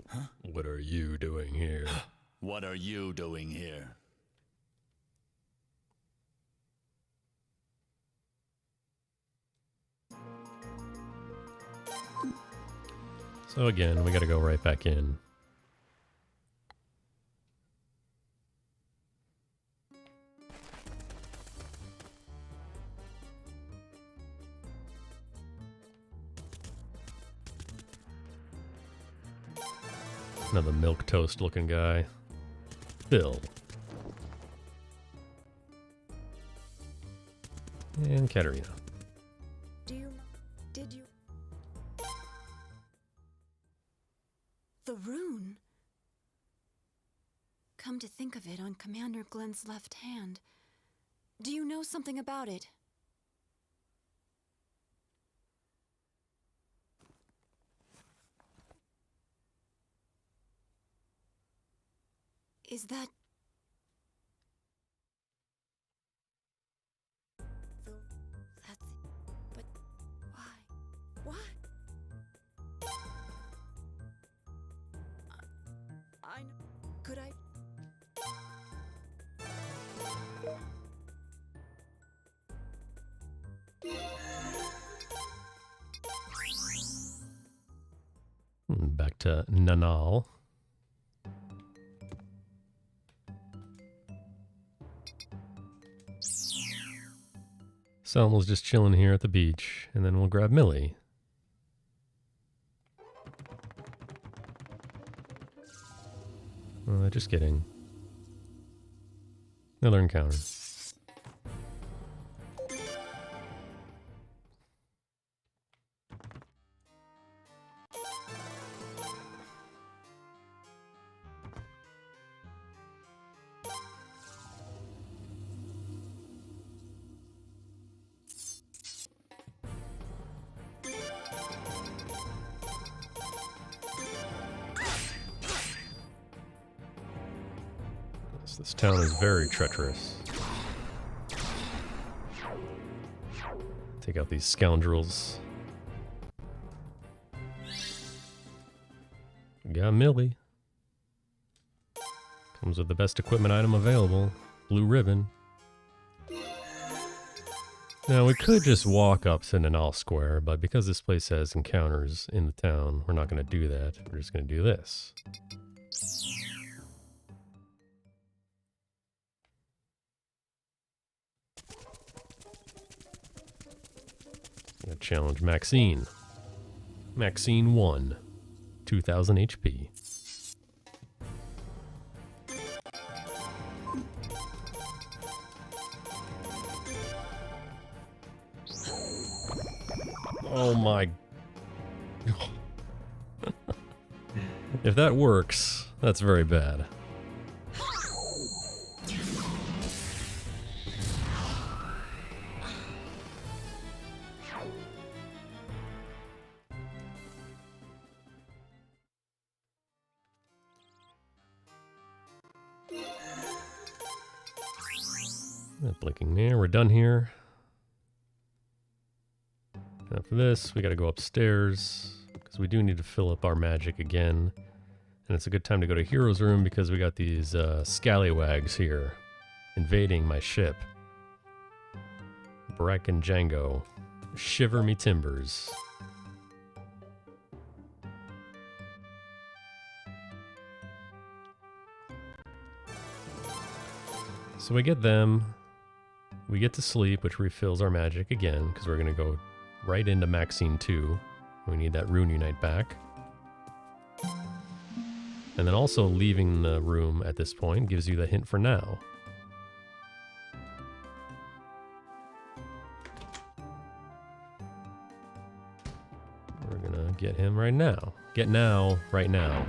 Huh? What are you doing here? What are you doing here? So again, we gotta go right back in. Another milquetoast looking guy. Bill. And Katarina. Did you? The rune? Come to think of it, on Commander Glenn's left hand. Do you know something about it? Is that... That's... But... why? Why? I... Could I... Back to Nanal. Selma's just chilling here at the beach, and then we'll grab Millie. Just kidding. Another encounter. This town is very treacherous. Take out these scoundrels. We got Millie. Comes with the best equipment item available. Blue ribbon. Now we could just walk up to Nanal Square, but because this place has encounters in the town, we're not going to do that. We're just going to do this. Gonna challenge Maxine. Maxine 1. 2000 HP. Oh my... If that works, that's very bad. Blinking there, we're done here. Now for this, we gotta go upstairs, because we do need to fill up our magic again. And it's a good time to go to Hero's Room, because we got these scallywags here, invading my ship. Brack and Django. Shiver me timbers. So we get them. We get to sleep, which refills our magic again, because we're going to go right into Maxine 2. We need that Rune Unite back. And then also leaving the room at this point gives you the hint for now. We're going to get him right now. Get now, right now.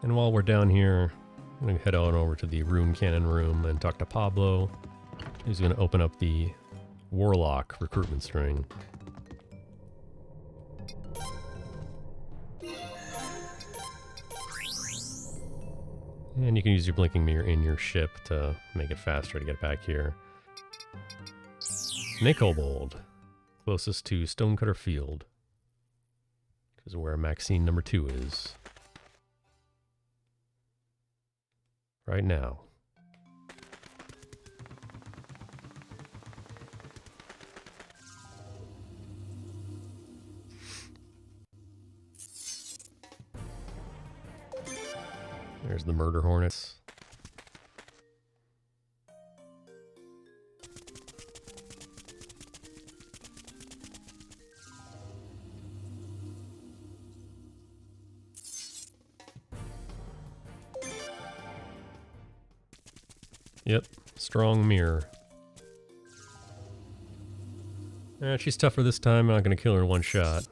And while we're down here, I'm going to head on over to the Rune Cannon room and talk to Pablo. He's going to open up the Warlock recruitment string. And you can use your blinking mirror in your ship to make it faster to get back here. Nicobold, closest to Stonecutter Field, which is where Maxine number 2 is. Right now. There's the murder hornets. Yep, strong mirror. She's tougher this time. I'm not going to kill her in one shot.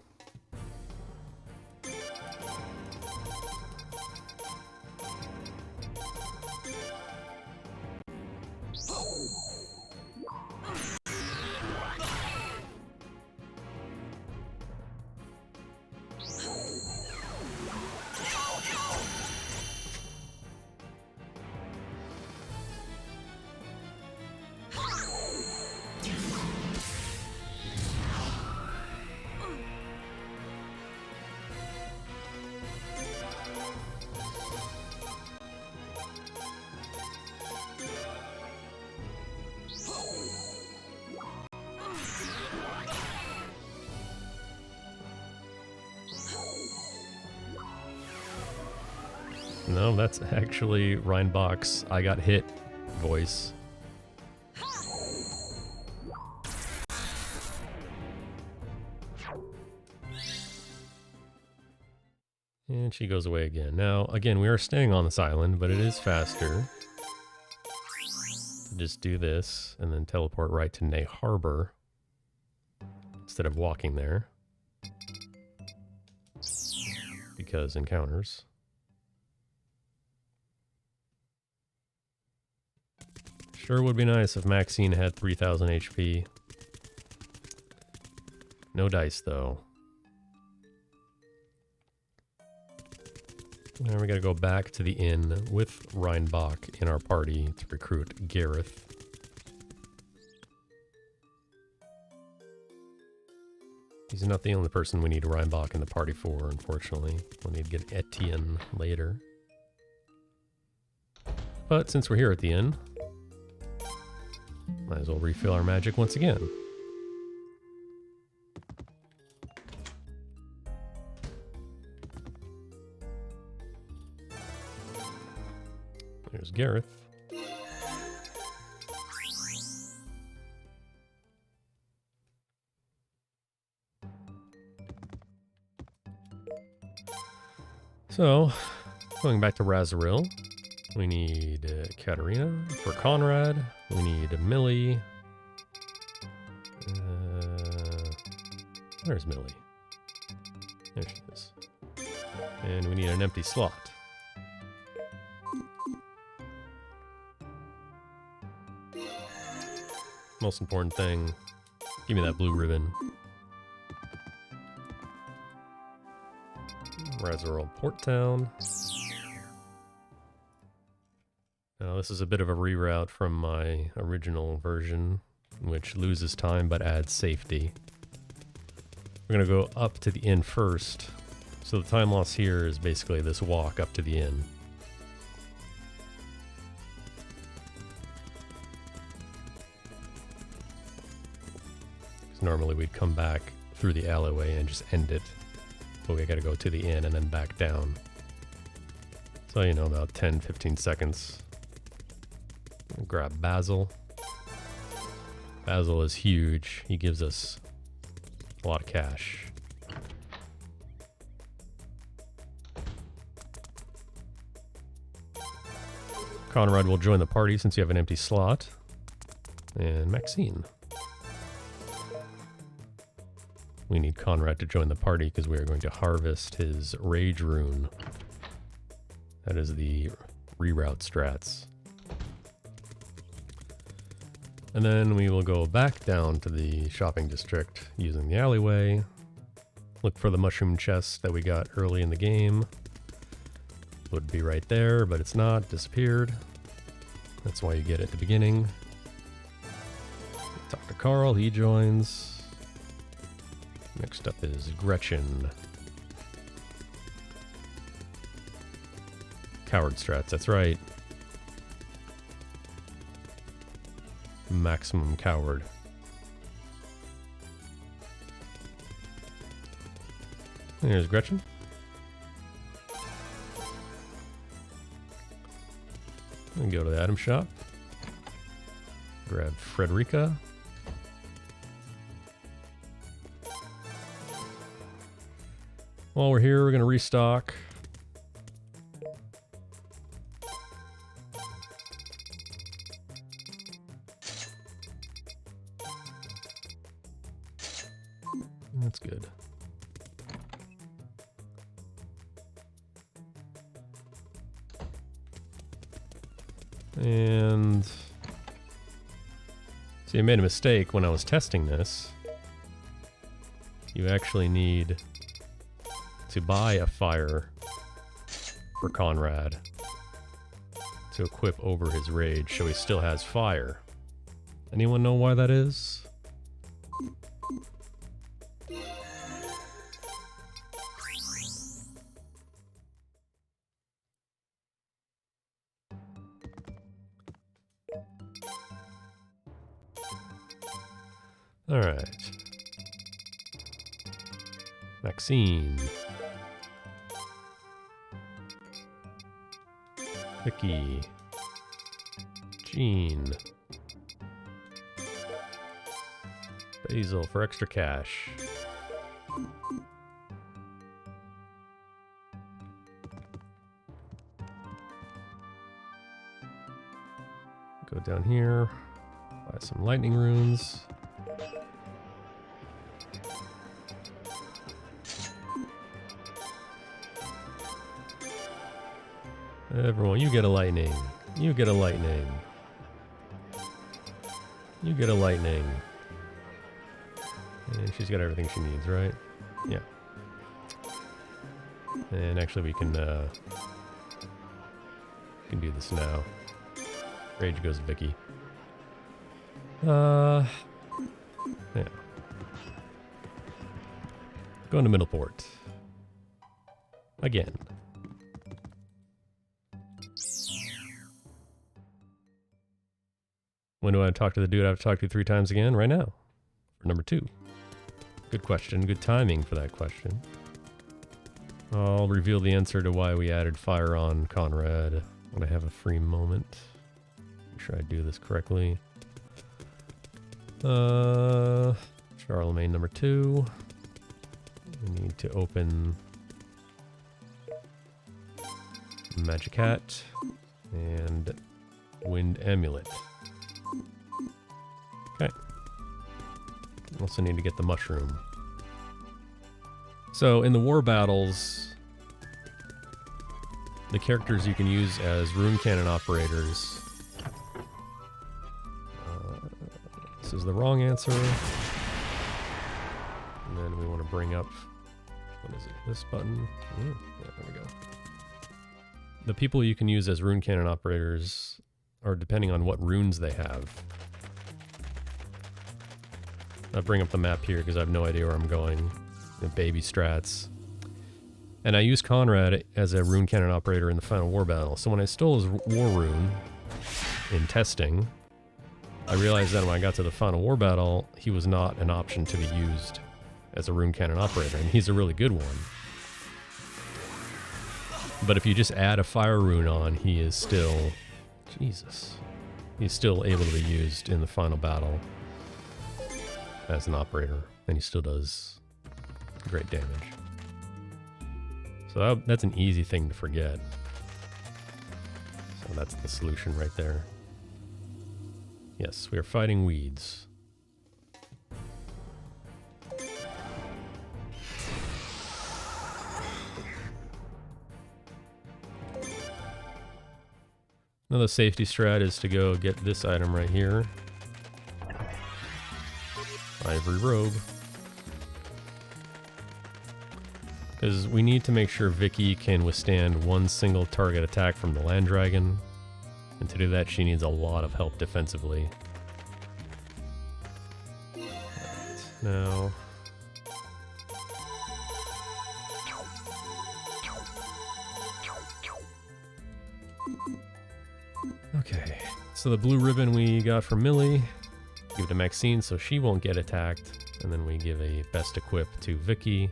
No, that's actually Reinbach's I got hit voice. And she goes away again. Now, again, we are staying on this island, but it is faster to just do this and then teleport right to Nay Harbor instead of walking there. Because encounters. Sure would be nice if Maxine had 3000 HP. No dice, though. Now we gotta go back to the inn with Reinbach in our party to recruit Gareth. He's not the only person we need Reinbach in the party for, unfortunately. We'll need to get Etienne later. But since we're here at the inn, might as well refill our magic once again. There's Gareth. So, going back to Razoril, we need Katarina for Conrad. We need Millie. Where's Millie? There she is. And we need an empty slot. Most important thing, give me that blue ribbon. Razoril Port Town. Now this is a bit of a reroute from my original version, which loses time but adds safety. We're gonna go up to the inn first, so the time loss here is basically this walk up to the inn. Normally we'd come back through the alleyway and just end it, but we gotta go to the inn and then back down. So, you know, about 10-15 seconds. I'll grab Basil. Basil is huge. He gives us a lot of cash. Conrad will join the party since you have an empty slot. And Maxine. We need Conrad to join the party because we are going to harvest his Rage Rune. That is the reroute strats. And then we will go back down to the shopping district using the alleyway. Look for the mushroom chest that we got early in the game. Would be right there, but it's not. Disappeared. That's why you get it at the beginning. Talk to Carl, he joins. Next up is Gretchen. Coward strats, that's right. Maximum coward. There's Gretchen. And go to the item shop. Grab Frederica. While we're here, we're going to restock. That's good. And see, I made a mistake when I was testing this. You actually need to buy a fire for Conrad to equip over his rage, so he still has fire. Anyone know why that is? All right. Maxine. Vicky. Jean. Basil for extra cash. Go down here, buy some lightning runes. Everyone, you get a lightning. You get a lightning. You get a lightning. And she's got everything she needs, right? Yeah. And actually we can do this now. Rage goes Vicky. Yeah. Going to Middleport. Again. When do I talk to the dude I've talked to 3 times again? Right now. For number 2. Good question. Good timing for that question. I'll reveal the answer to why we added fire on Conrad when I have a free moment. Make sure I do this correctly. Charlemagne number 2. We need to open Magic Hat and Wind Amulet. Okay. Also need to get the mushroom. So in the war battles, the characters you can use as rune cannon operators. This is the wrong answer. And then we want to bring up, what is it, this button? Yeah, there we go. The people you can use as rune cannon operators are depending on what runes they have. I'll bring up the map here because I have no idea where I'm going. The baby strats. And I used Conrad as a rune cannon operator in the final war battle. So when I stole his war rune in testing, I realized that when I got to the final war battle, he was not an option to be used as a rune cannon operator, and he's a really good one. But if you just add a fire rune on, he is still... Jesus. He's still able to be used in the final battle as an operator, and he still does great damage. So that's an easy thing to forget. So that's the solution right there. Yes, we are fighting weeds. Another safety strat is to go get this item right here. Ivory robe. Because we need to make sure Vicky can withstand one single target attack from the land dragon. And to do that, she needs a lot of help defensively. Now... Okay, so the blue ribbon we got from Millie, give it to Maxine so she won't get attacked, and then we give a best equip to Vicky,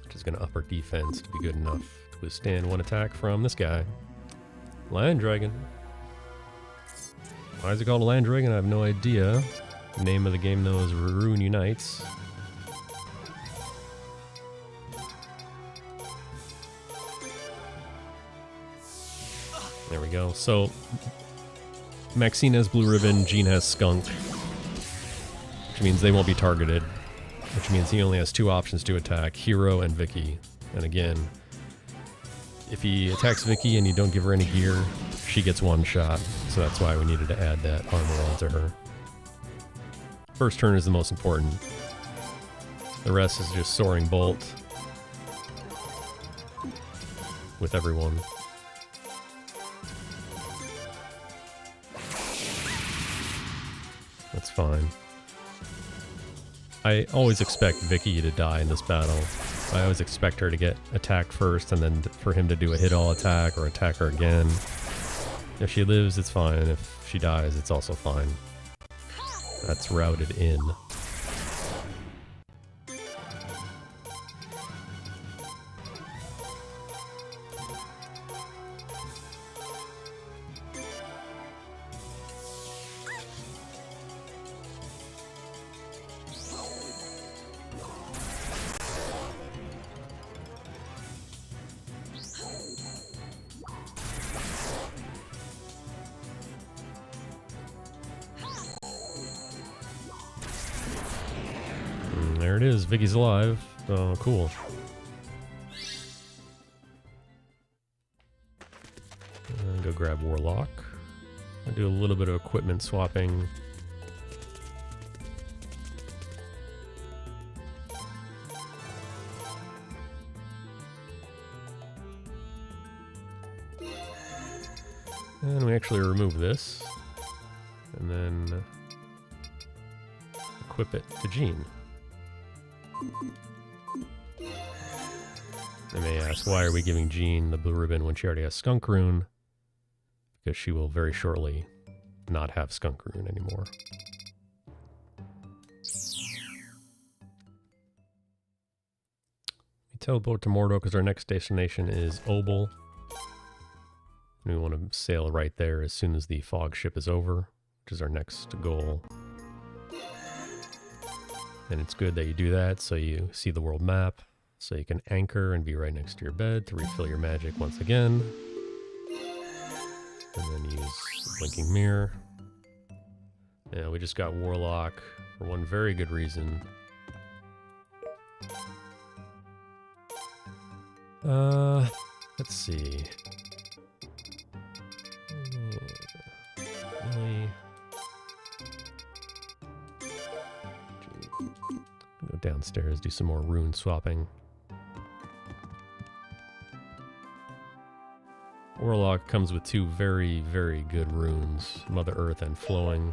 which is going to up her defense to be good enough to withstand one attack from this guy. Land Dragon. Why is it called a Land Dragon? I have no idea. The name of the game though is Rune Unites. There we go. So, Maxine has Blue Ribbon, Jean has Skunk, which means they won't be targeted, which means he only has 2 options to attack, Hero and Vicky. And again, if he attacks Vicky and you don't give her any gear, she gets 1 shot. So that's why we needed to add that armor onto her. First turn is the most important. The rest is just Soaring Bolt with everyone. That's fine. I always expect Vicky to die in this battle. I always expect her to get attacked first and then for him to do a hit-all attack or attack her again. If she lives, it's fine. If she dies, it's also fine. That's routed in. there it is. Vicky's alive. Oh, cool. Go grab Warlock. I'll do a little bit of equipment swapping. And we actually remove this. And then equip it to Jean. I may ask, why are we giving Jean the blue ribbon when she already has Skunk Rune? Because she will very shortly not have Skunk Rune anymore. We teleport to Mordo because our next destination is Obel. And we want to sail right there as soon as the fog ship is over, which is our next goal. And it's good that you do that so you see the world map, so you can anchor and be right next to your bed to refill your magic once again. And then use Blinking Mirror. Yeah, we just got Warlock for one very good reason. Let's see. Really? Go downstairs, do some more rune swapping. Warlock comes with two very, very good runes, Mother Earth and Flowing.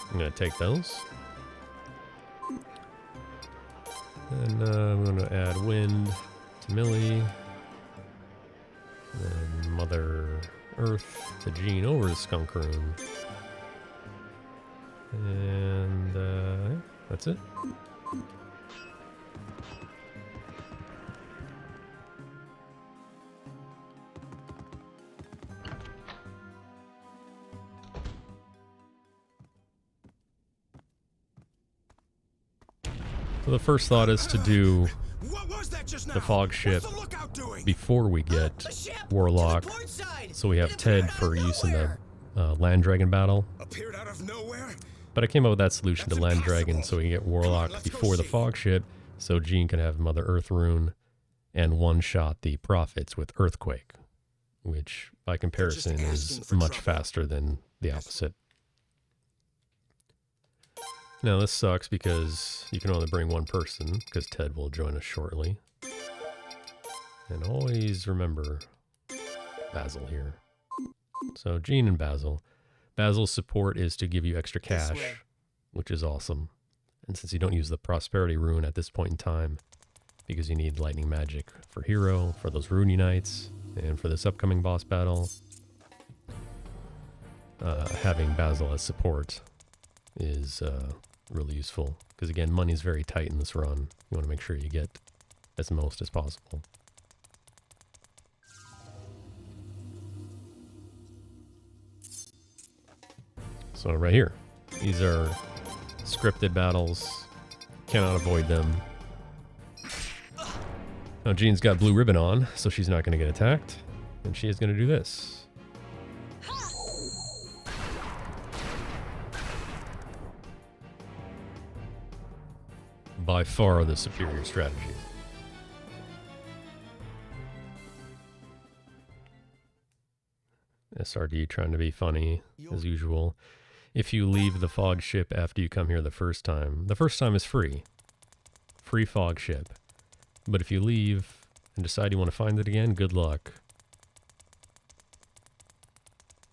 I'm going to take those. And I'm going to add Wind to Millie. And Mother Earth to Jean over to Skunk Rune. And yeah, that's it. So the first thought is to do the fog ship before we get Warlock, so we have Ted for use in the Land Dragon battle. But I came up with that solution to Land Dragon so we can get Warlock before the fog ship, so Jean can have Mother Earth Rune and one-shot the Prophets with Earthquake, which by comparison is much faster than the opposite. Now this sucks because you can only bring one person, because Ted will join us shortly. And always remember Basil here. So Jean and Basil. Basil's support is to give you extra cash, which is awesome. And since you don't use the Prosperity Rune at this point in time, because you need Lightning Magic for Hero, for those Rune Unites, and for this upcoming boss battle, having Basil as support is really useful. Because again, money's very tight in this run. You want to make sure you get as most as possible. So right here, these are scripted battles. Cannot avoid them. Now Jean's got blue ribbon on, so she's not going to get attacked. And she is going to do this. By far the superior strategy. SRD trying to be funny, as usual. If you leave the fog ship after you come here the first time is free. Free fog ship. But if you leave and decide you want to find it again, good luck.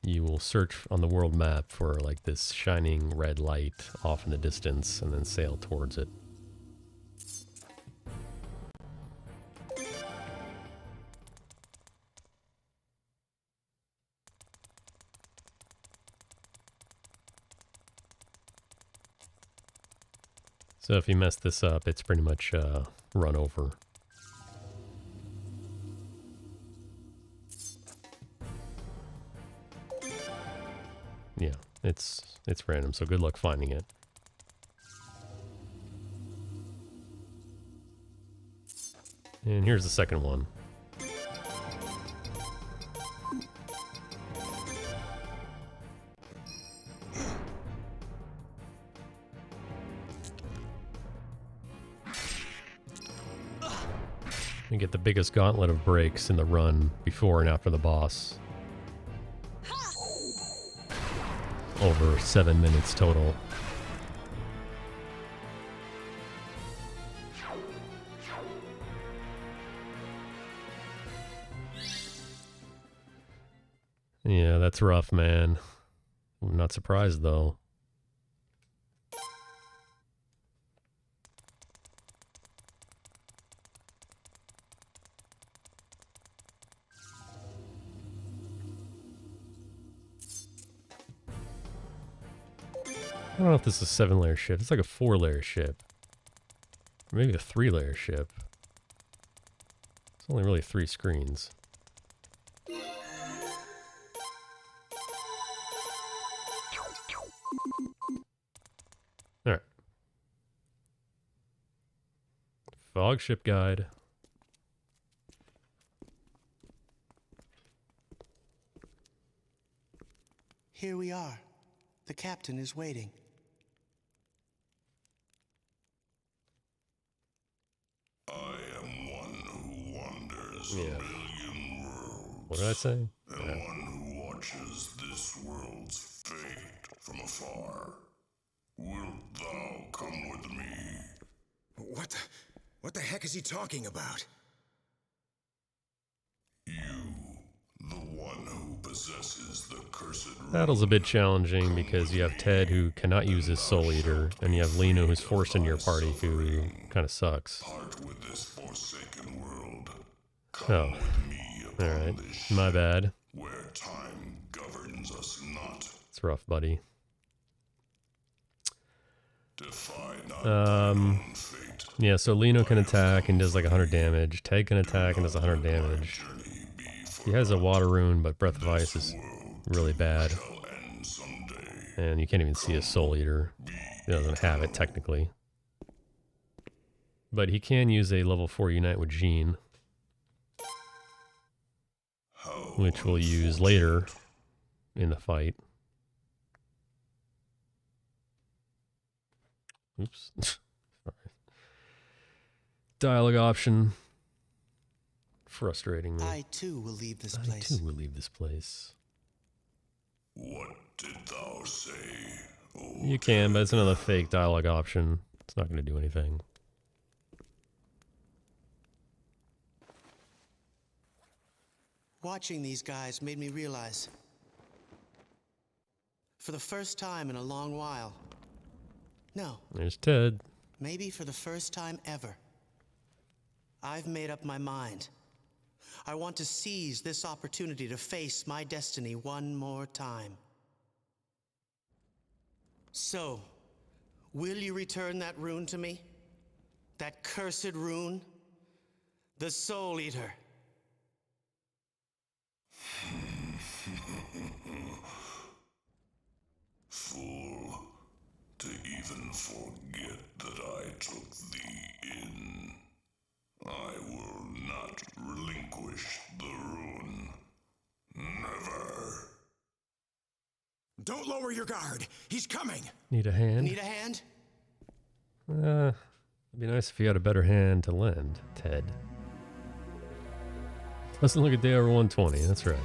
You will search on the world map for like this shining red light off in the distance and then sail towards it. So if you mess this up, it's pretty much run over. Yeah, it's random, so good luck finding it. And here's the second one. You get the biggest gauntlet of breaks in the run before and after the boss. Over 7 minutes total. Yeah, that's rough, man. I'm not surprised, though. I don't know if this is a 7-layer ship. It's like a 4-layer ship. Or maybe a 3-layer ship. It's only really 3 screens. Alright. Fog ship guide. Here we are. The captain is waiting. I am one who wanders Yeah. a million worlds. What did I say? And one who watches this world's fate from afar. Wilt thou come with me? What the heck is he talking about? You, the one who possesses the cursed rune. Battle's a bit challenging because you have Ted who cannot use his Soul Eater, and you have Lino who's forced into your party who kind of sucks. Part with this forsaken world. Oh. Alright. My bad. Where time governs us not. It's rough, buddy. Defy not thy own fate. Yeah, so Lino can attack and does like 100 damage. Ted can attack and does 100 damage. He has a water rune, but Breath of Ice is really bad. And you can't even see his Soul Eater. He doesn't have it, technically. But he can use a level 4 Unite with Jean, which we'll use later in the fight. Oops. Sorry. Dialogue option. Frustrating me. I too will leave this place. I too will leave this place. What did thou say? You can, but it's another fake dialogue option. It's not going to do anything. Watching these guys made me realize, for the first time in a long while, no, There's Ted. maybe for the first time ever, I've made up my mind. I want to seize this opportunity to face my destiny one more time. So, will you return that rune to me? That cursed rune? The Soul Eater. Fool, to even forget that I took thee in. I will not relinquish the rune. Never. Don't lower your guard. He's coming. Need a hand? Need a hand? It'd be nice if you had a better hand to lend, Ted. Doesn't look a day over 120, that's right.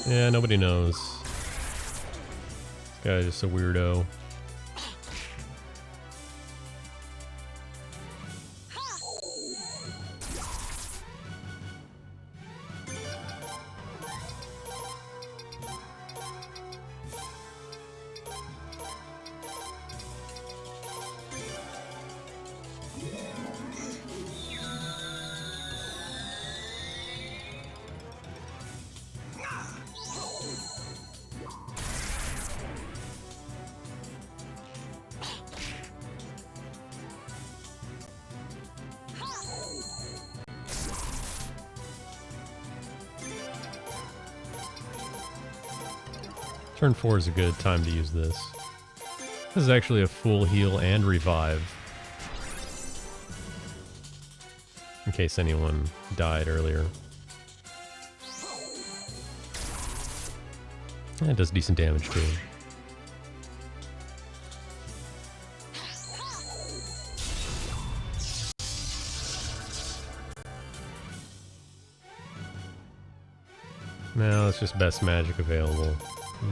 Yeah, nobody knows. This guy's just a weirdo. Turn 4 is a good time to use this. This is actually a full heal and revive. In case anyone died earlier. It does decent damage too. No, it's just best magic available.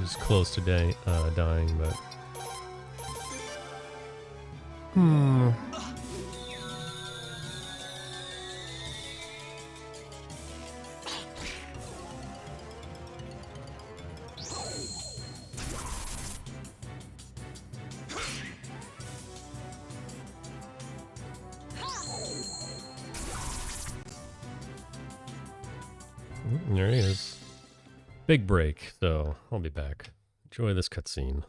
He's close to dying, but... There he is. Big break, though. I'll be back. Enjoy this cutscene.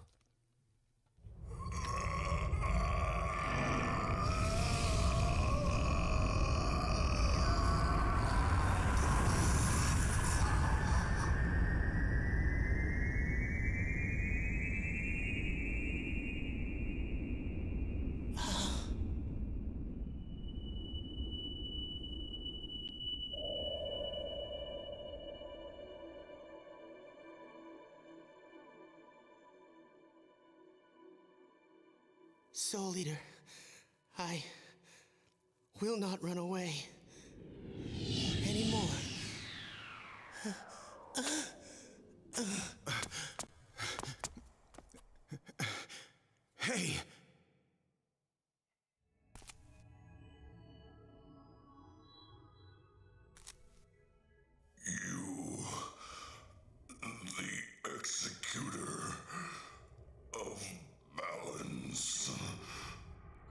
Soul Eater, I will not run away anymore. Hey! You, the executor of balance.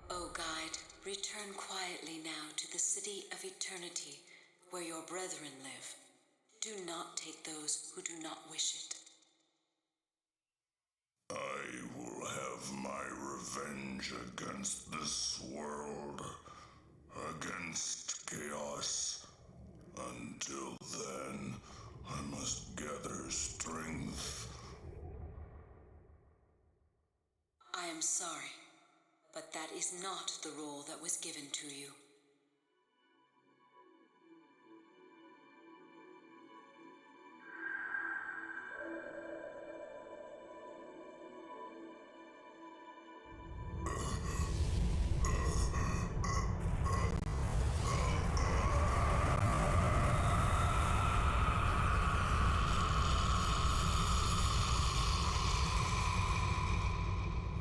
O guide, return quietly now to the city of eternity, where your brethren live. Do not take those who do not wish it. I will have my revenge against this world, against chaos. Until then, I must gather strength. I am sorry, but that is not the role that was given to you.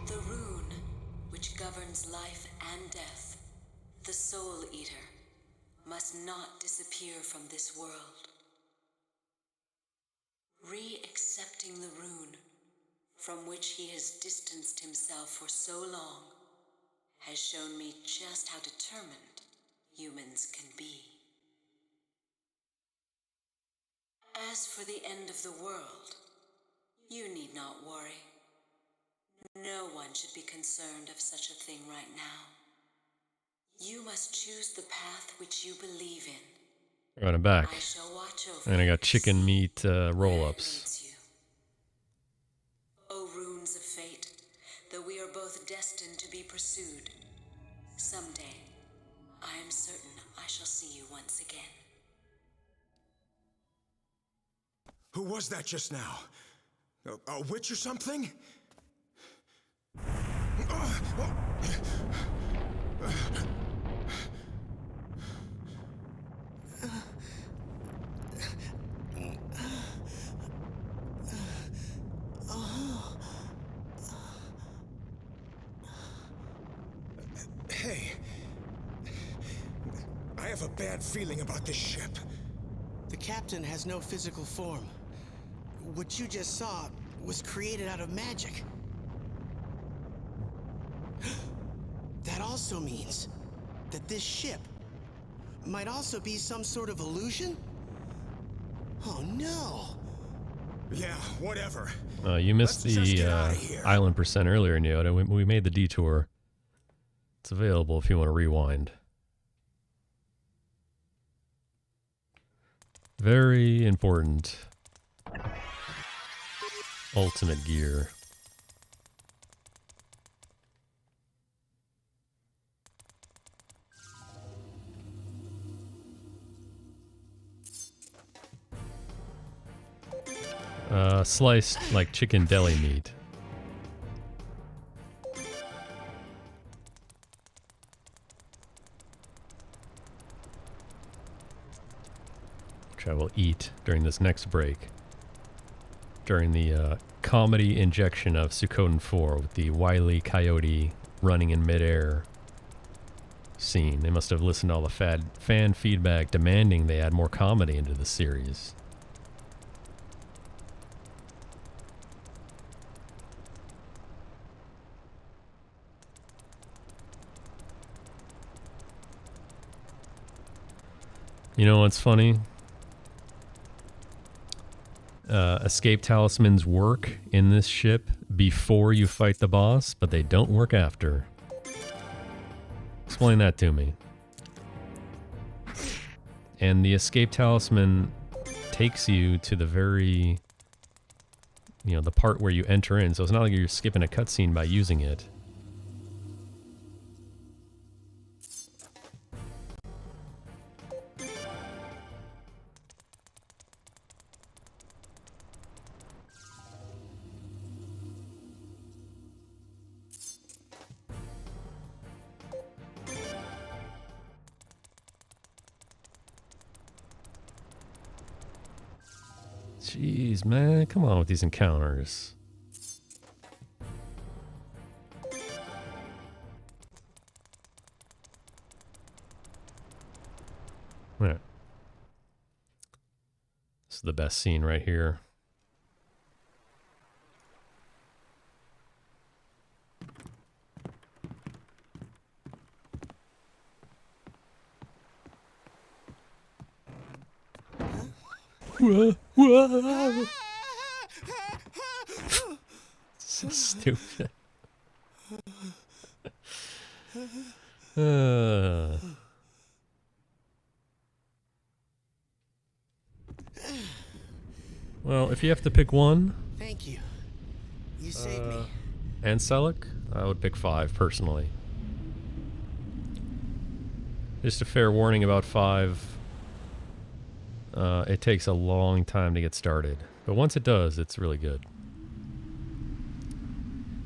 The rune, which governs life and death, the Soul Eater, must not disappear from this world. Re-accepting the rune, from which he has distanced himself for so long, has shown me just how determined humans can be. As for the end of the world, you need not worry. No one should be concerned of such a thing right now. You must choose the path which you believe in. Right, I'm back. I shall watch over And I you got to chicken see meat where roll-ups. it leads you. O runes of fate, though we are both destined to be pursued, someday, I am certain I shall see you once again. Who was that just now? A witch or something? Hey, I have a bad feeling about this ship. The captain has no physical form. What you just saw was created out of magic. That also means that this ship might also be some sort of illusion? Oh no! Yeah, whatever. You missed the island percent earlier, Neota. We made the detour. It's available if you want to rewind. Very important. ultimate gear. Sliced like chicken deli meat. Which I will eat during this next break. During the comedy injection of Suikoden 4 with the wily coyote running in midair scene. They must have listened to all the fan feedback demanding they add more comedy into the series. You know what's funny? Escape talismans work in this ship before you fight the boss, but they don't work after. Explain that to me. And the escape talisman takes you to the very, the part where you enter in. So it's not like you're skipping a cutscene by using it. Jeez, man, come on with these encounters. Alright. This is the best scene right here. Whoa, whoa. So stupid. Well, if you have to pick one, thank you. You saved me. And Selleck, I would pick 5 personally. Just a fair warning about 5. It takes a long time to get started, but once it does, it's really good.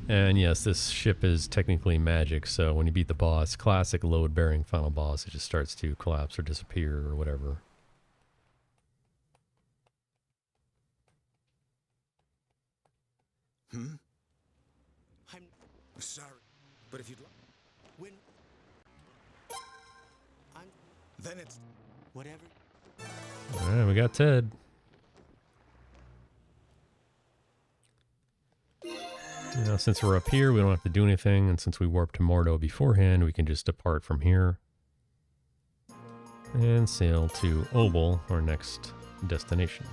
And yes, this ship is technically magic, so when you beat the boss, classic load-bearing final boss, it just starts to collapse or disappear or whatever. I'm sorry, but if you'd like... Then it's... Whatever. Alright, we got Ted. Now, since we're up here, we don't have to do anything, and since we warped to Mordo beforehand, we can just depart from here and sail to Obel, our next destination.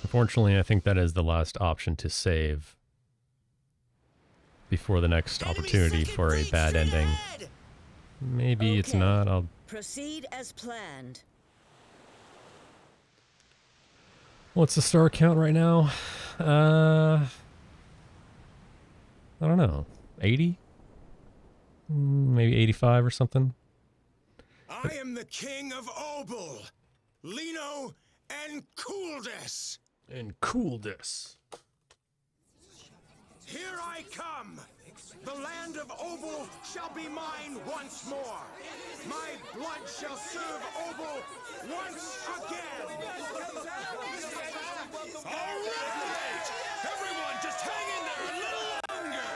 Unfortunately, I think that is the last option to save before the next opportunity for a bad ending. Maybe it's not. I'll proceed as planned. What's the star count right now? I don't know. 80? Maybe 85 or something. I am the king of Obel, Lino and Cooldes. And cool this. Here I come! The land of Obel shall be mine once more! My blood shall serve Obel once again! All right! Everyone, just hang in there a little longer!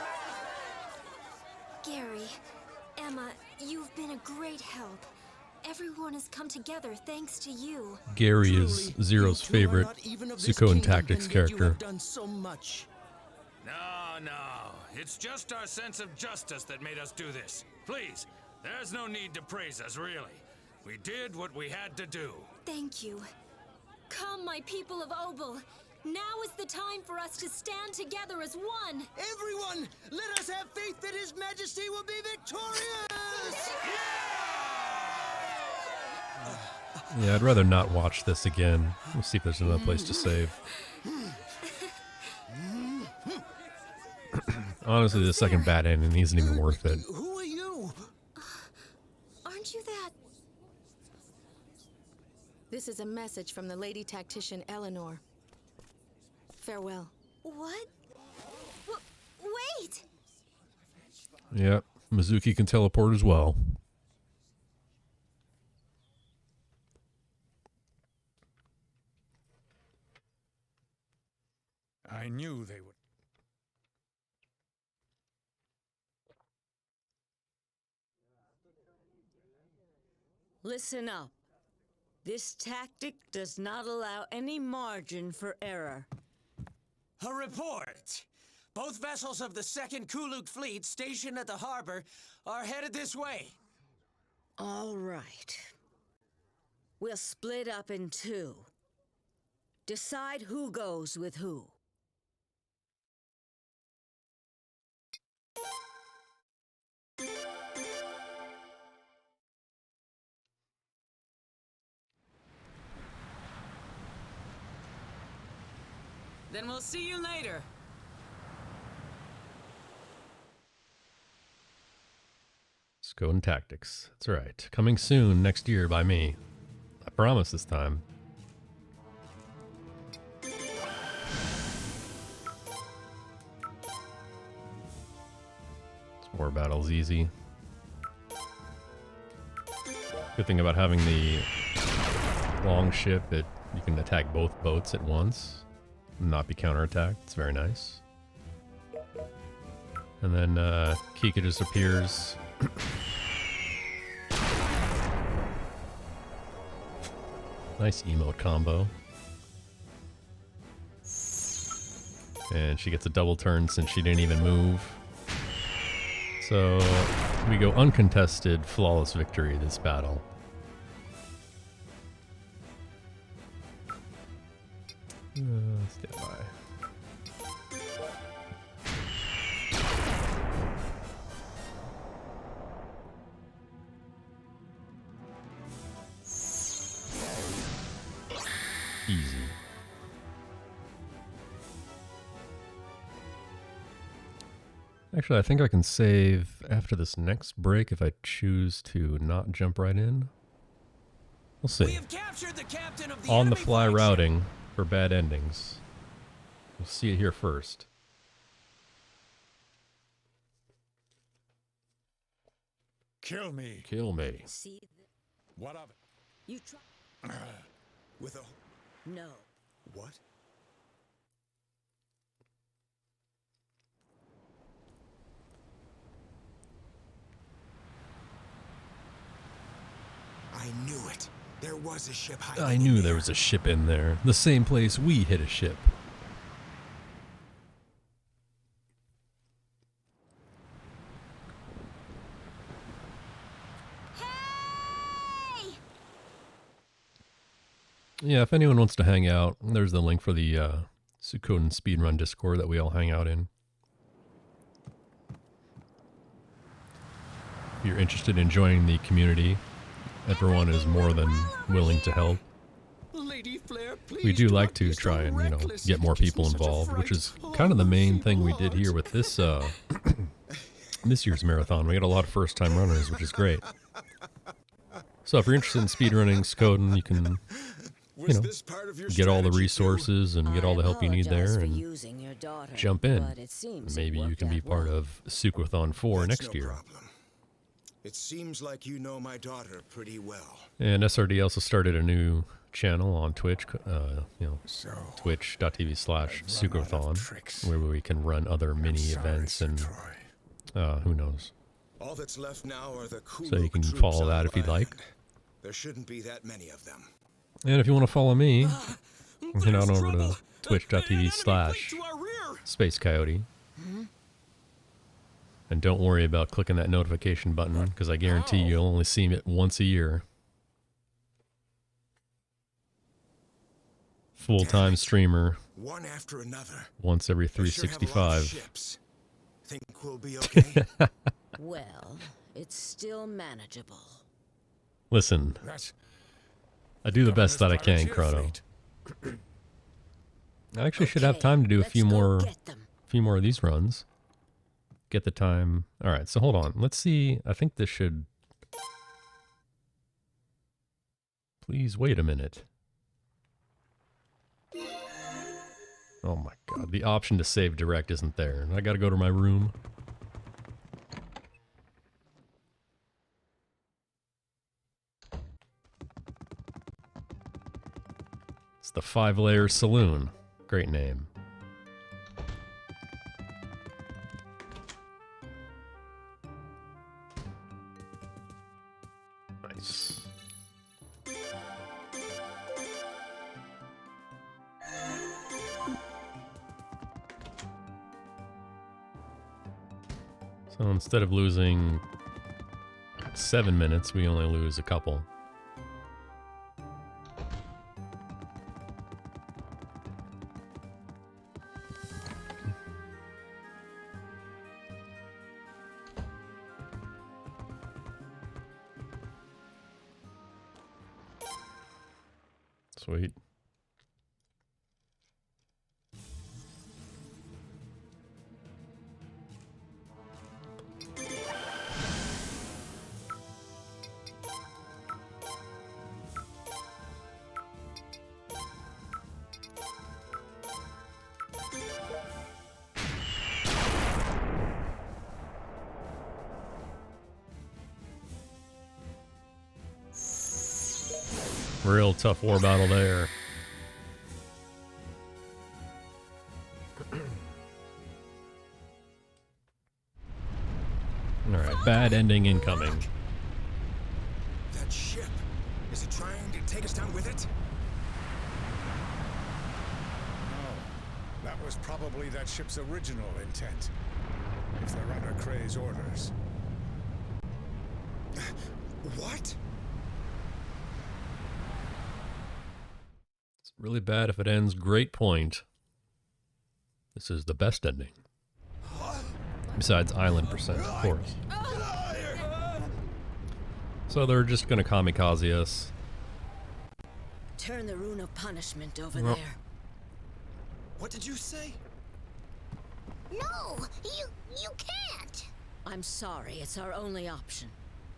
Gary, Emma, you've been a great help. Everyone has come together thanks to you. Gary is Zero's favorite Suikoden Tactics character. Done so much. No. It's just our sense of justice that made us do this. Please, there's no need to praise us, really. We did what we had to do. Thank you. Come, my people of Obel. Now is the time for us to stand together as one. Everyone, let us have faith that His Majesty will be victorious! Yeah, I'd rather not watch this again. We'll see if there's another place to save. Honestly, the second bad ending isn't even worth it. Who are you? Aren't you that? This is a message from the lady tactician Eleanor. Farewell. What? Wait! Yep, Mizuki can teleport as well. I knew they would. Listen up. This tactic does not allow any margin for error. A report! Both vessels of the 2nd Kuluk Fleet stationed at the harbor are headed this way. All right. We'll split up in two. Decide who goes with who. Then we'll see you later. Suikoden Tactics. That's right. Coming soon next year by me. I promise this time. War battle's easy. Good thing about having the long ship, you can attack both boats at once and not be counterattacked. It's very nice. And then Kika just appears. Nice emote combo. And she gets a double turn since she didn't even move. So we go uncontested, flawless victory this battle. Stand by. Easy. Actually, I think I can save after this next break if I choose to not jump right in. We'll see. On the fly routing for bad endings. We'll see it here first. Kill me. Kill me. See, What of it? you try. With a... No. What? I knew it. There was a ship hiding. I knew there was a ship in there. The same place we hit a ship. Yeah, if anyone wants to hang out, there's the link for the Suikoden Speedrun Discord that we all hang out in. If you're interested in joining the community, everyone is more than willing to help. We do like to try and, you know, get more people involved, which is kind of the main thing we did here with this this year's marathon. We got a lot of first-time runners, which is great. So if you're interested in speedrunning Suikoden, you can you know, this part of your get all the strategy, resources and get all the help you need there, apologize for and using your daughter, jump in. but it seems Maybe it you worked can be out part well. of Suikothon 4 That's next no year. problem. It seems like you know my daughter pretty well. And SRD also started a new channel on Twitch, twitch.tv/Suikothon, where we can run other mini events and who knows. All that's left now are the So you can troops follow on that if you'd like. island. There shouldn't be that many of them. And if you want to follow me, head on over to twitch.tv/SpaceCoyote. And don't worry about clicking that notification button, because I guarantee you'll only see it once a year. Full-time streamer. One after another. Once every They sure have a lot of 365. ships. Think we'll be okay? Well, it's still manageable. Listen, I do the best that I can, Chrono. I actually should have time to do a few more of these runs. Get the time. All right, so hold on. Let's see. I think this should. Please wait a minute. Oh my god, the option to save direct isn't there. I gotta go to my room. It's the 5-Layer Saloon. Great name. Nice. So instead of losing 7 minutes, we only lose a couple. Sweet. Real tough war battle there. Alright, bad ending incoming. That ship. Is it trying to take us down with it? No, that was probably that ship's original intent. If they're under Kray's orders. What? It's really bad if it ends great point. This is the best ending. Besides island percent, of course. So they're just gonna kamikaze us. Turn the rune of punishment over Well. there. What did you say? No, you can't. I'm sorry, it's our only option.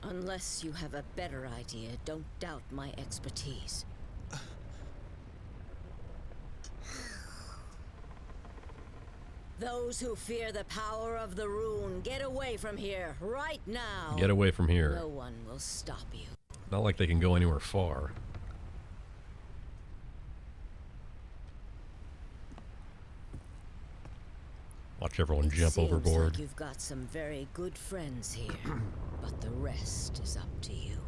Unless you have a better idea, don't doubt my expertise. Those who fear the power of the rune, get away from here, right now. Get away from here. No one will stop you. Not like they can go anywhere far. Watch everyone jump Seems overboard. like you've got some very good friends here, but the rest is up to you.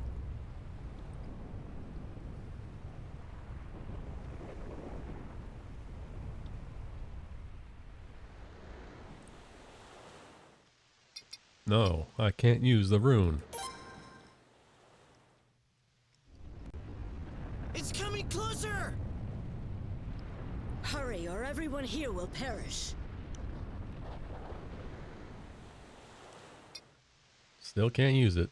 No, I can't use the rune. It's coming closer! Hurry, or everyone here will perish. Still can't use it.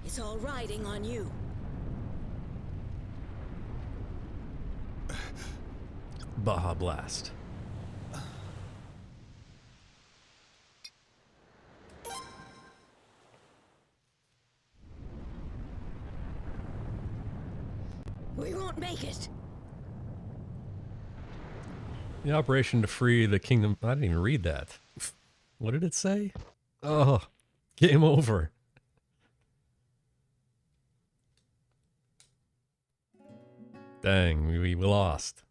It's all riding on you. Baja Blast. We won't make it. The operation to free the kingdom. I didn't even read that. What did it say? Oh, game over. Dang, we lost.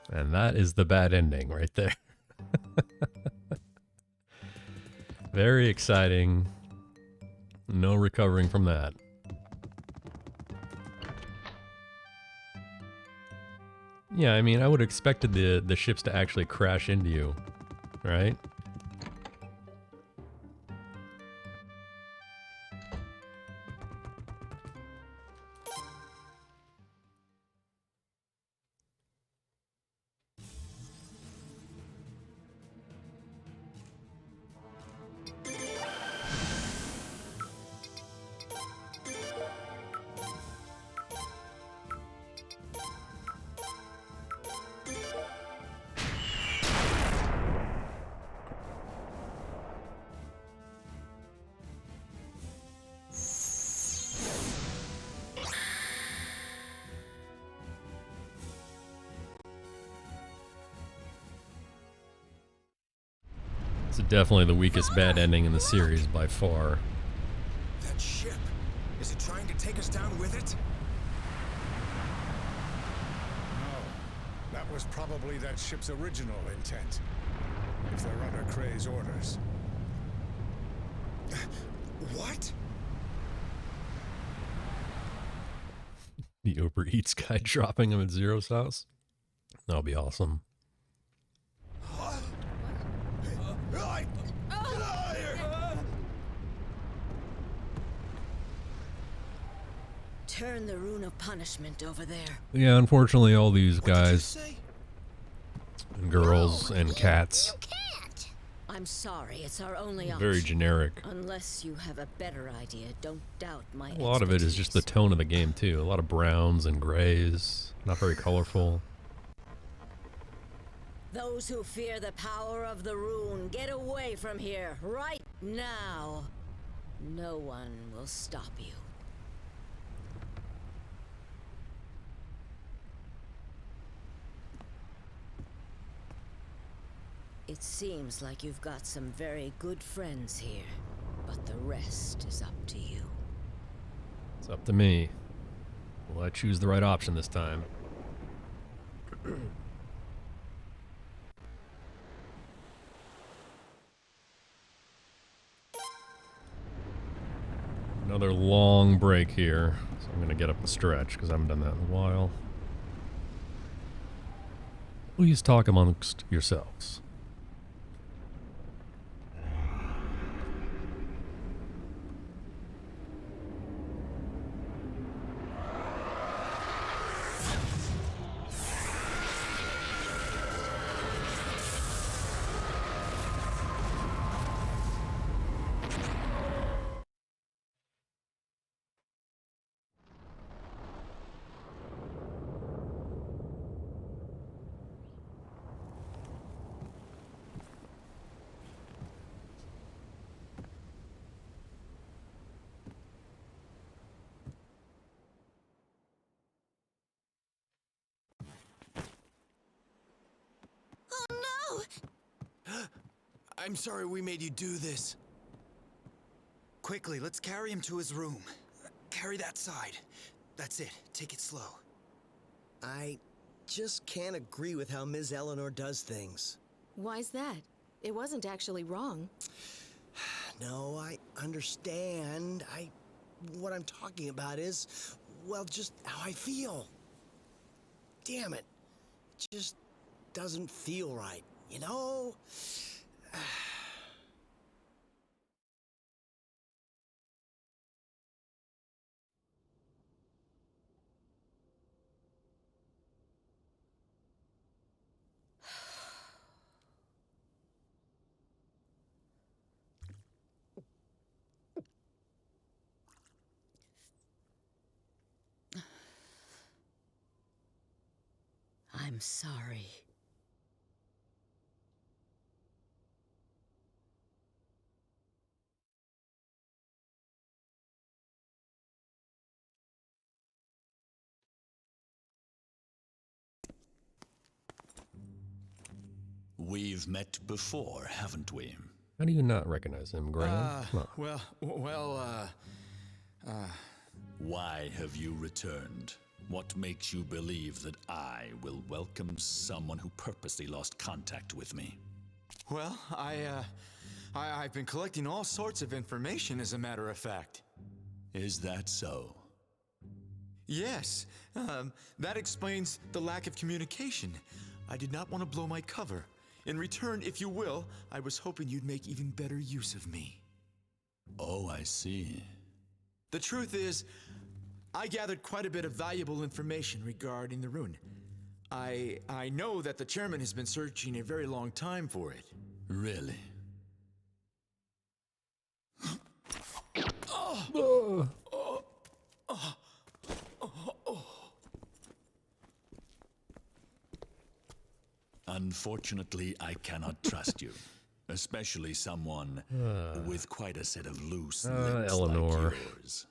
And that is the bad ending right there. Very exciting. No recovering from that. Yeah, I mean, I would have expected the ships to actually crash into you, right? It's definitely the weakest bad ending in the series by far. That ship, is it trying to take us down with it? No, that was probably that ship's original intent, if they're under Kray's orders. What? The Uber Eats guy dropping him at Zero's house? That'll be awesome. Turn the rune of punishment over there. Yeah, unfortunately all these guys and girls and cats, I'm sorry, it's our only option. very generic. Unless you have a better idea, don't doubt my A lot of it is just the tone of the game too. A lot of browns and grays, not very colorful. Those who fear the power of the rune, get away from here right now. No one will stop you. It seems like you've got some very good friends here, but the rest is up to you. It's up to me. Will I choose the right option this time? Another long break here, so I'm gonna get up the stretch because I haven't done that in a while. Please talk amongst yourselves. I'm sorry we made you do this. Quickly, let's carry him to his room. Carry that side. That's it. Take it slow. I just can't agree with how Ms. Eleanor does things. Why's that? It wasn't actually wrong. No, I understand. What I'm talking about is, well, just how I feel. Damn it. It just doesn't feel right, you know? I'm sorry. We've met before, haven't we? How do you not recognize him, Graham? Come on. Why have you returned? What makes you believe that I will welcome someone who purposely lost contact with me? Well, I've been collecting all sorts of information, as a matter of fact. Is that so? Yes. That explains the lack of communication. I did not want to blow my cover. In return, if you will, I was hoping you'd make even better use of me. Oh, I see. The truth is, I gathered quite a bit of valuable information regarding the rune. I know that the chairman has been searching a very long time for it. Really? Unfortunately, I cannot trust you. Especially someone with quite a set of loose lips Eleanor. like yours.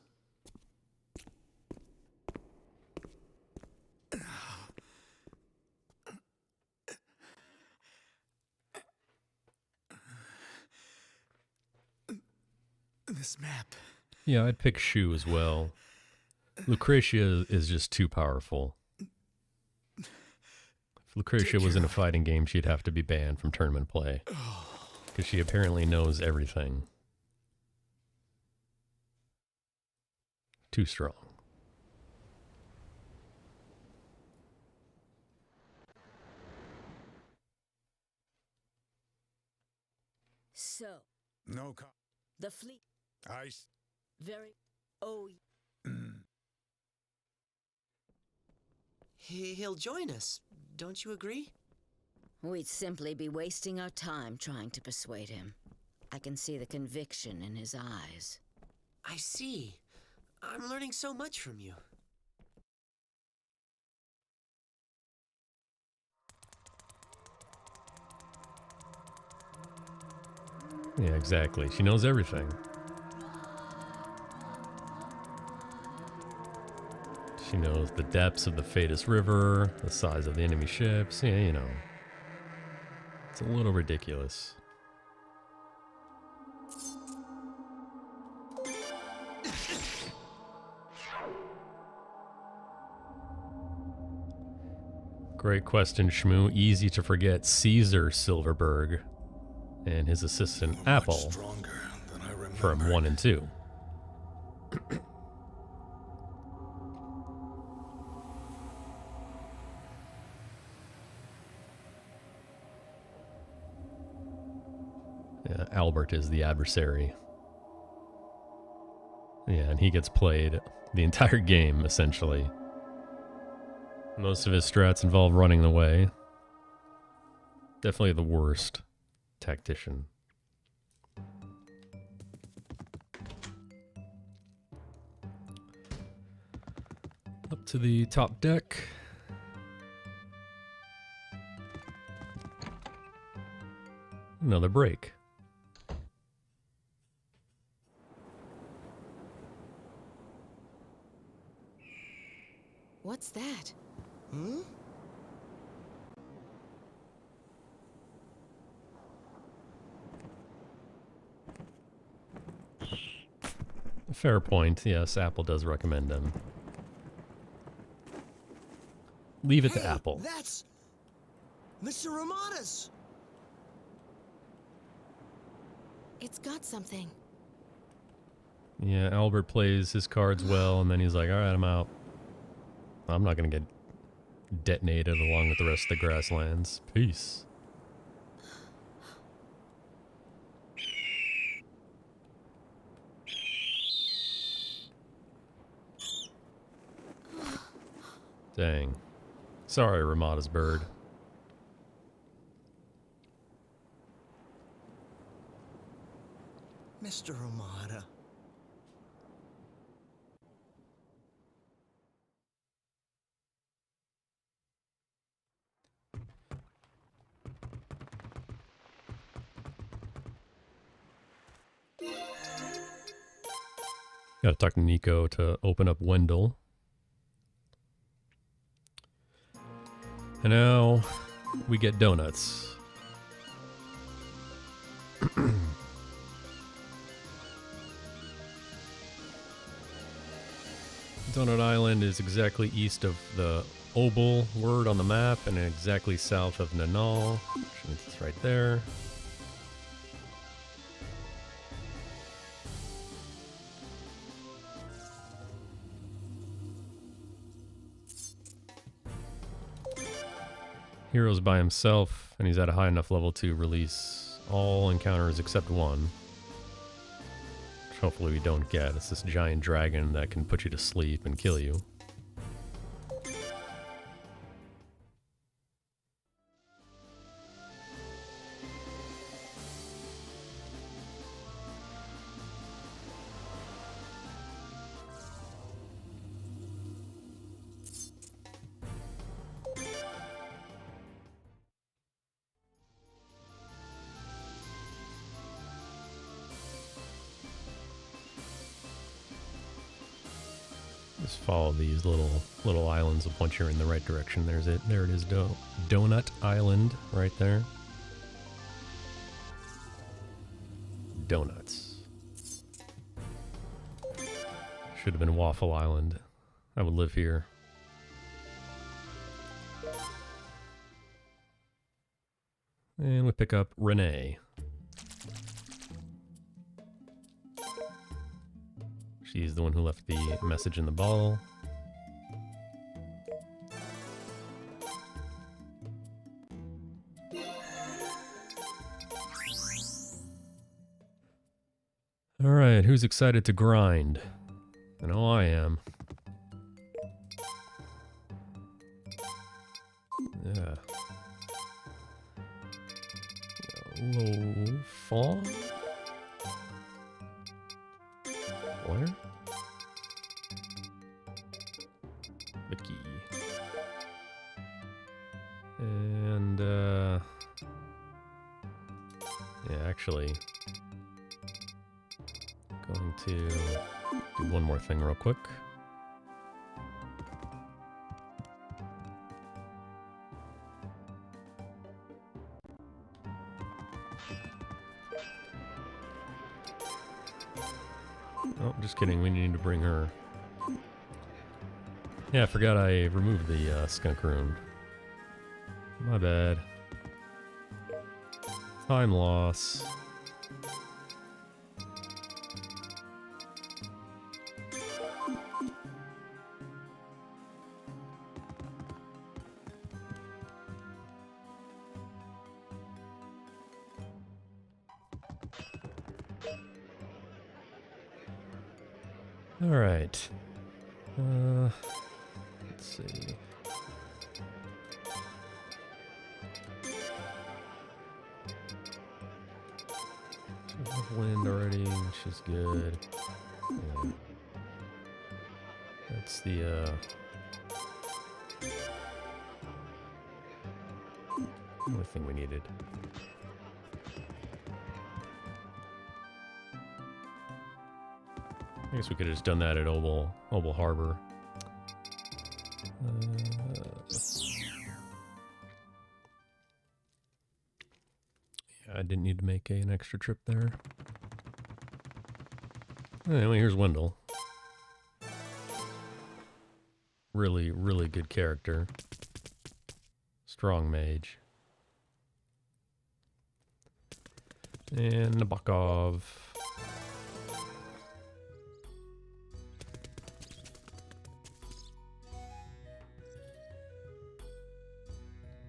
This map. Yeah, I'd pick Shu as well. Lucretia is just too powerful. If Lucretia was in a fighting game, she'd have to be banned from tournament play. Because she apparently knows everything. Too strong. So, No the fleet. Ice. Very. Oh. He'll join us, don't you agree? We'd simply be wasting our time trying to persuade him. I can see the conviction in his eyes. I see. I'm learning so much from you. Yeah, exactly. She knows everything. She knows the depths of the Phaetus River, the size of the enemy ships. Yeah, you know. It's a little ridiculous. Great question, Shmoo. Easy to forget Caesar Silverberg and his assistant Apple from 1 and 2. Yeah, Albert is the adversary. Yeah, and he gets played the entire game, essentially. Most of his strats involve running away. Definitely the worst tactician. Up to the top deck. Another break. What's that? Hmm? Fair point. Yes, Apple does recommend them. Leave it to Apple. That's Mr. Ramada's. It's got something. Yeah, Albert plays his cards well, and then he's like, all right, I'm out. I'm not going to get detonated along with the rest of the grasslands. Peace. Dang. Sorry, Ramada's bird. Mr. Ramada. Gotta talk to Nico to open up Wendell. And now we get donuts. Donut Island is exactly east of the Obel word on the map and exactly south of Nanal, which means it's right there. Hero's by himself, and he's at a high enough level to release all encounters except one. Which hopefully we don't get. It's this giant dragon that can put you to sleep and kill you. Just follow these little islands will point you in the right direction. There's it. There it is. Donut Island right there. Donuts. Should have been Waffle Island. I would live here. And we pick up Renee. She's the one who left the message in the bottle. Alright, who's excited to grind? I know I am. Yeah. Low fall? Where? Vicky. And, yeah, actually, going to do one more thing real quick. Oh, just kidding. We need to bring her. Yeah, I forgot I removed the skunk rune. My bad. Time loss. All right. Let's see. I have wind already, which is good. Yeah. That's the only thing we needed. I guess we could have just done that at Obel Harbor. Yeah, I didn't need to make an extra trip there. Anyway, here's Wendell. Really, really good character. Strong mage. And Nabokov.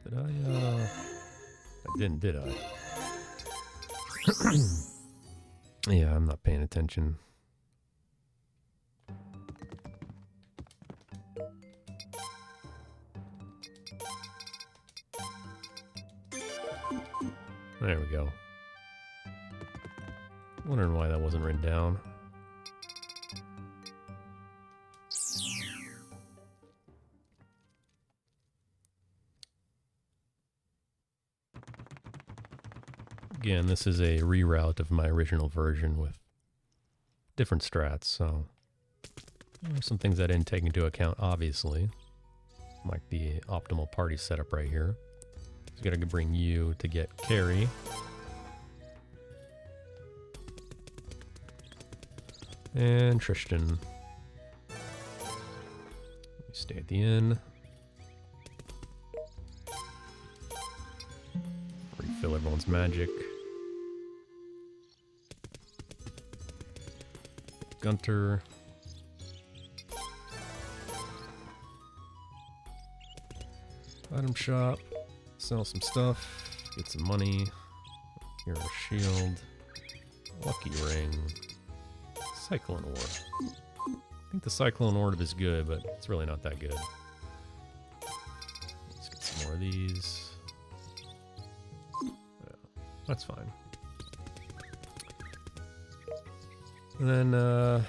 Did I didn't, did I? Yeah, I'm not paying attention. There we go. Wondering why that wasn't written down. Again, this is a reroute of my original version with different strats, so there are some things I didn't take into account, obviously. Might be optimal party setup right here. So gotta bring you to get Carrie. And Tristan. We stay at the inn. Refill everyone's magic. Gunter. Item shop. Sell some stuff. Get some money. Hero shield. Lucky ring. Cyclone orb. I think the cyclone orb is good, but it's really not that good. Let's get some more of these. Yeah, that's fine. And then,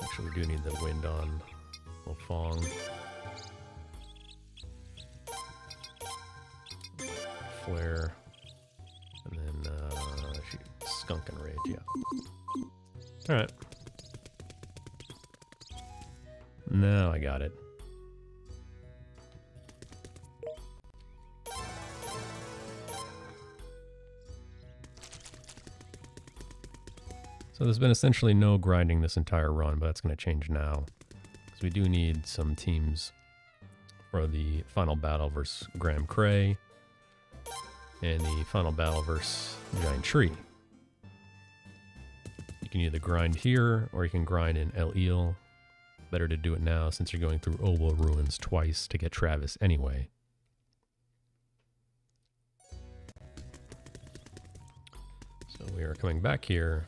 actually we do need the wind on Lofong. Flare. And then, Skunk and Rage, yeah. Alright. Now I got it. So there's been essentially no grinding this entire run, but that's going to change now. Because we do need some teams for the final battle versus Graham Cray. And the final battle versus Giant Tree. You can either grind here, or you can grind in El Eel. Better to do it now, since you're going through Obel Ruins twice to get Travis anyway. So we are coming back here.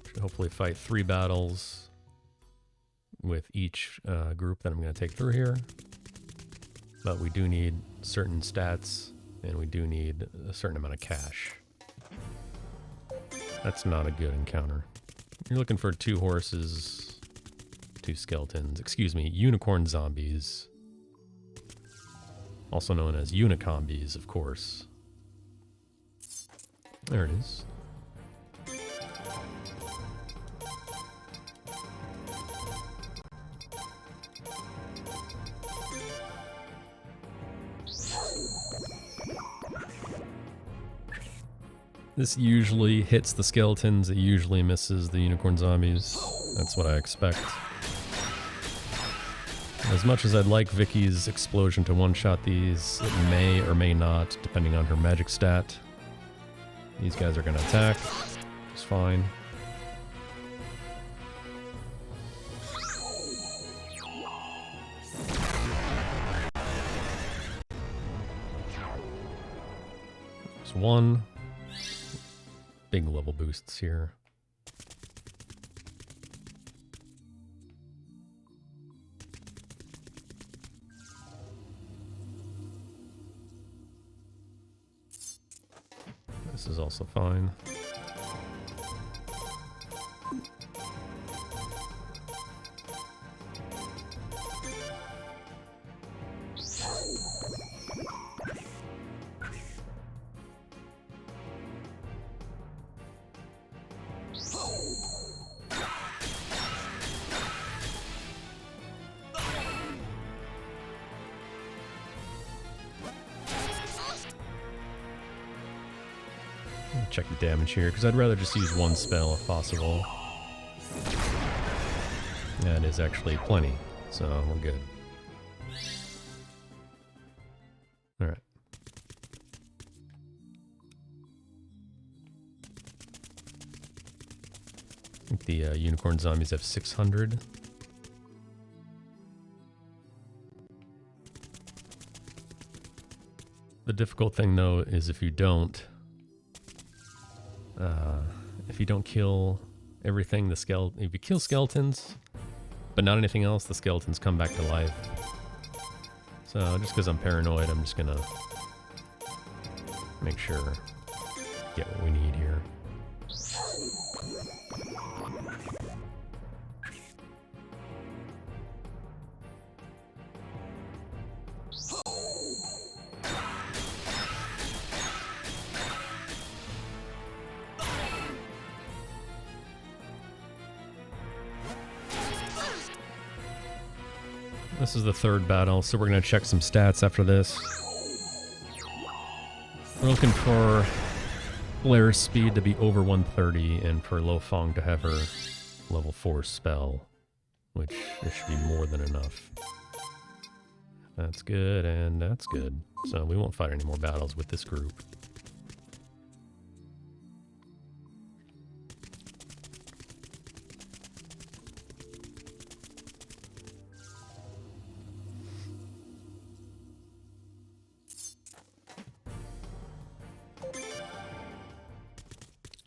Should hopefully fight 3 battles with each group that I'm going to take through here. But we do need certain stats, and we do need a certain amount of cash. That's not a good encounter. You're looking for 2 horses, 2 skeletons, excuse me, unicorn zombies. Also known as unicombies, of course. There it is. This usually hits the skeletons, it usually misses the unicorn zombies. That's what I expect. As much as I'd like Vicky's explosion to one-shot these, it may or may not, depending on her magic stat. These guys are going to attack, it's fine. There's one. Big level boosts here. This is also fine. Check the damage here, because I'd rather just use 1 spell if possible. That is actually plenty, so we're good. Alright. I think the unicorn zombies have 600. The difficult thing, though, is if you don't kill everything, if you kill skeletons, but not anything else, the skeletons come back to life. So just because I'm paranoid, I'm just gonna make sure get what we need here. This is the 3rd battle, so we're going to check some stats after this. We're looking for Flare speed to be over 130, and for Lo Fong to have her level 4 spell, which it should be more than enough. That's good, and that's good. So we won't fight any more battles with this group.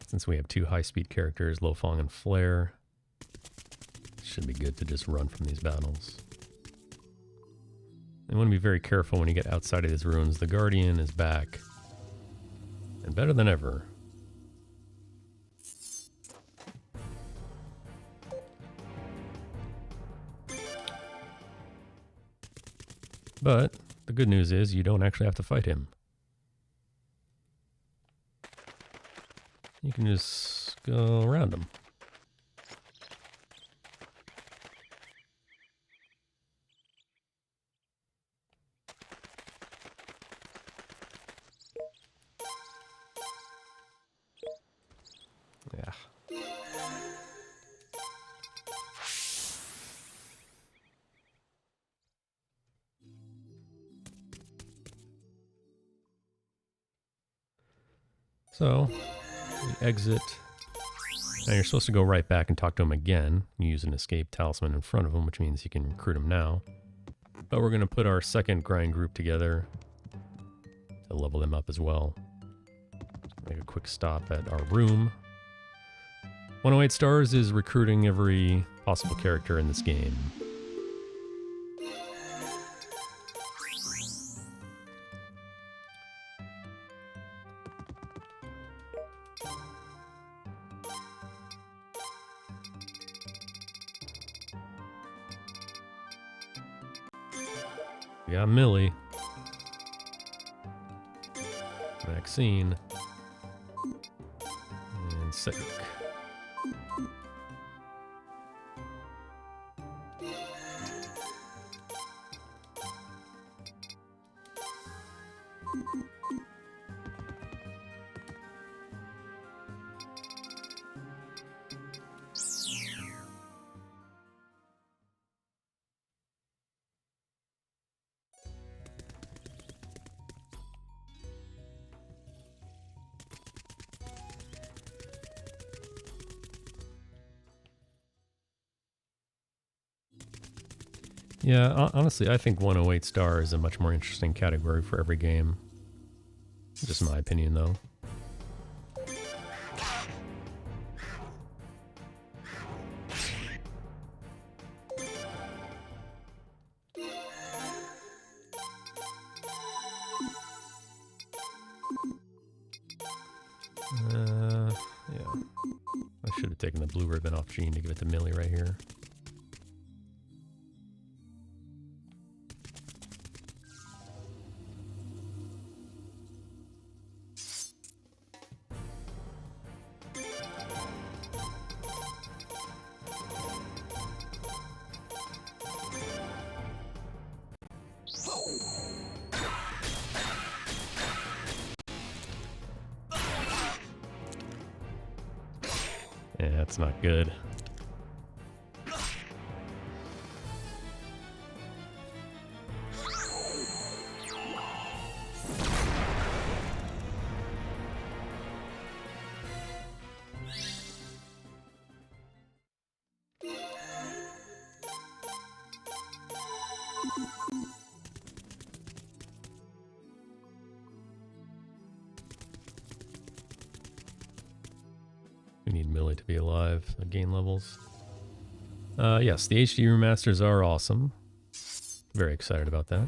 Since we have two high-speed characters, Lo Fong and Flare, it should be good to just run from these battles. You want to be very careful when you get outside of these ruins. The Guardian is back, and better than ever. But the good news is you don't actually have to fight him. You can just go around him. Yeah. So, you exit. Now you're supposed to go right back and talk to him again. You use an escape talisman in front of him, which means you can recruit him now. But we're going to put our second grind group together to level them up as well. Make a quick stop at our room. 108 Stars is recruiting every possible character in this game. We got Millie, Maxine, and Cedric. Yeah, honestly, I think 108 Star is a much more interesting category for every game. Just my opinion, though. Yeah. I should have taken the blue ribbon off Jean to give it to Millie right here. Yeah, that's not good. We need Millie to be alive, gain levels. Yes, the HD remasters are awesome. Very excited about that.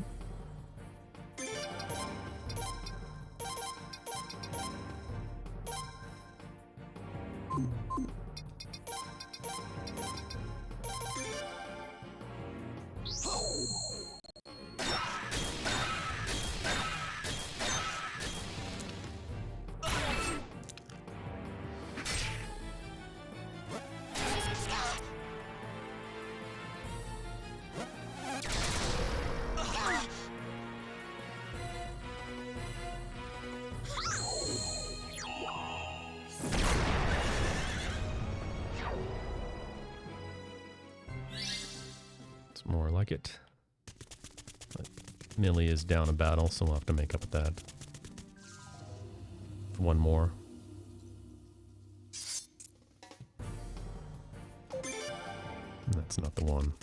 More like it. But Millie is down a battle, so we'll have to make up with that. One more. That's not the one.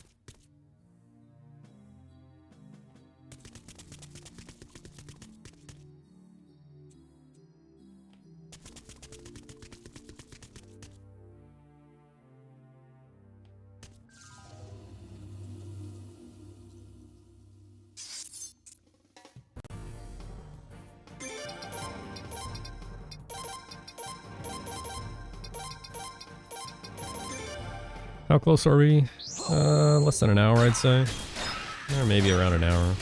How close are we? Less than an hour, I'd say. Or maybe around an hour.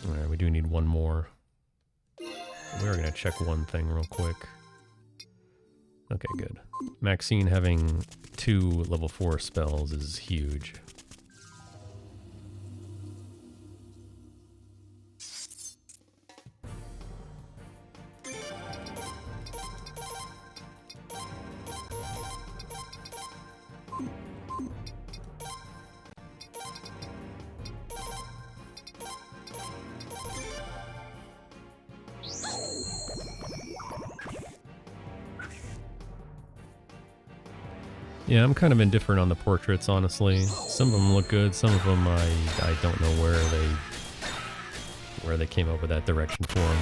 Alright, we do need one more. We're gonna check one thing real quick. Okay, good. Maxine having 2 level 4 spells is huge. Yeah, I'm kind of indifferent on the portraits, honestly. Some of them look good, some of them I don't know where they came up with that direction for them.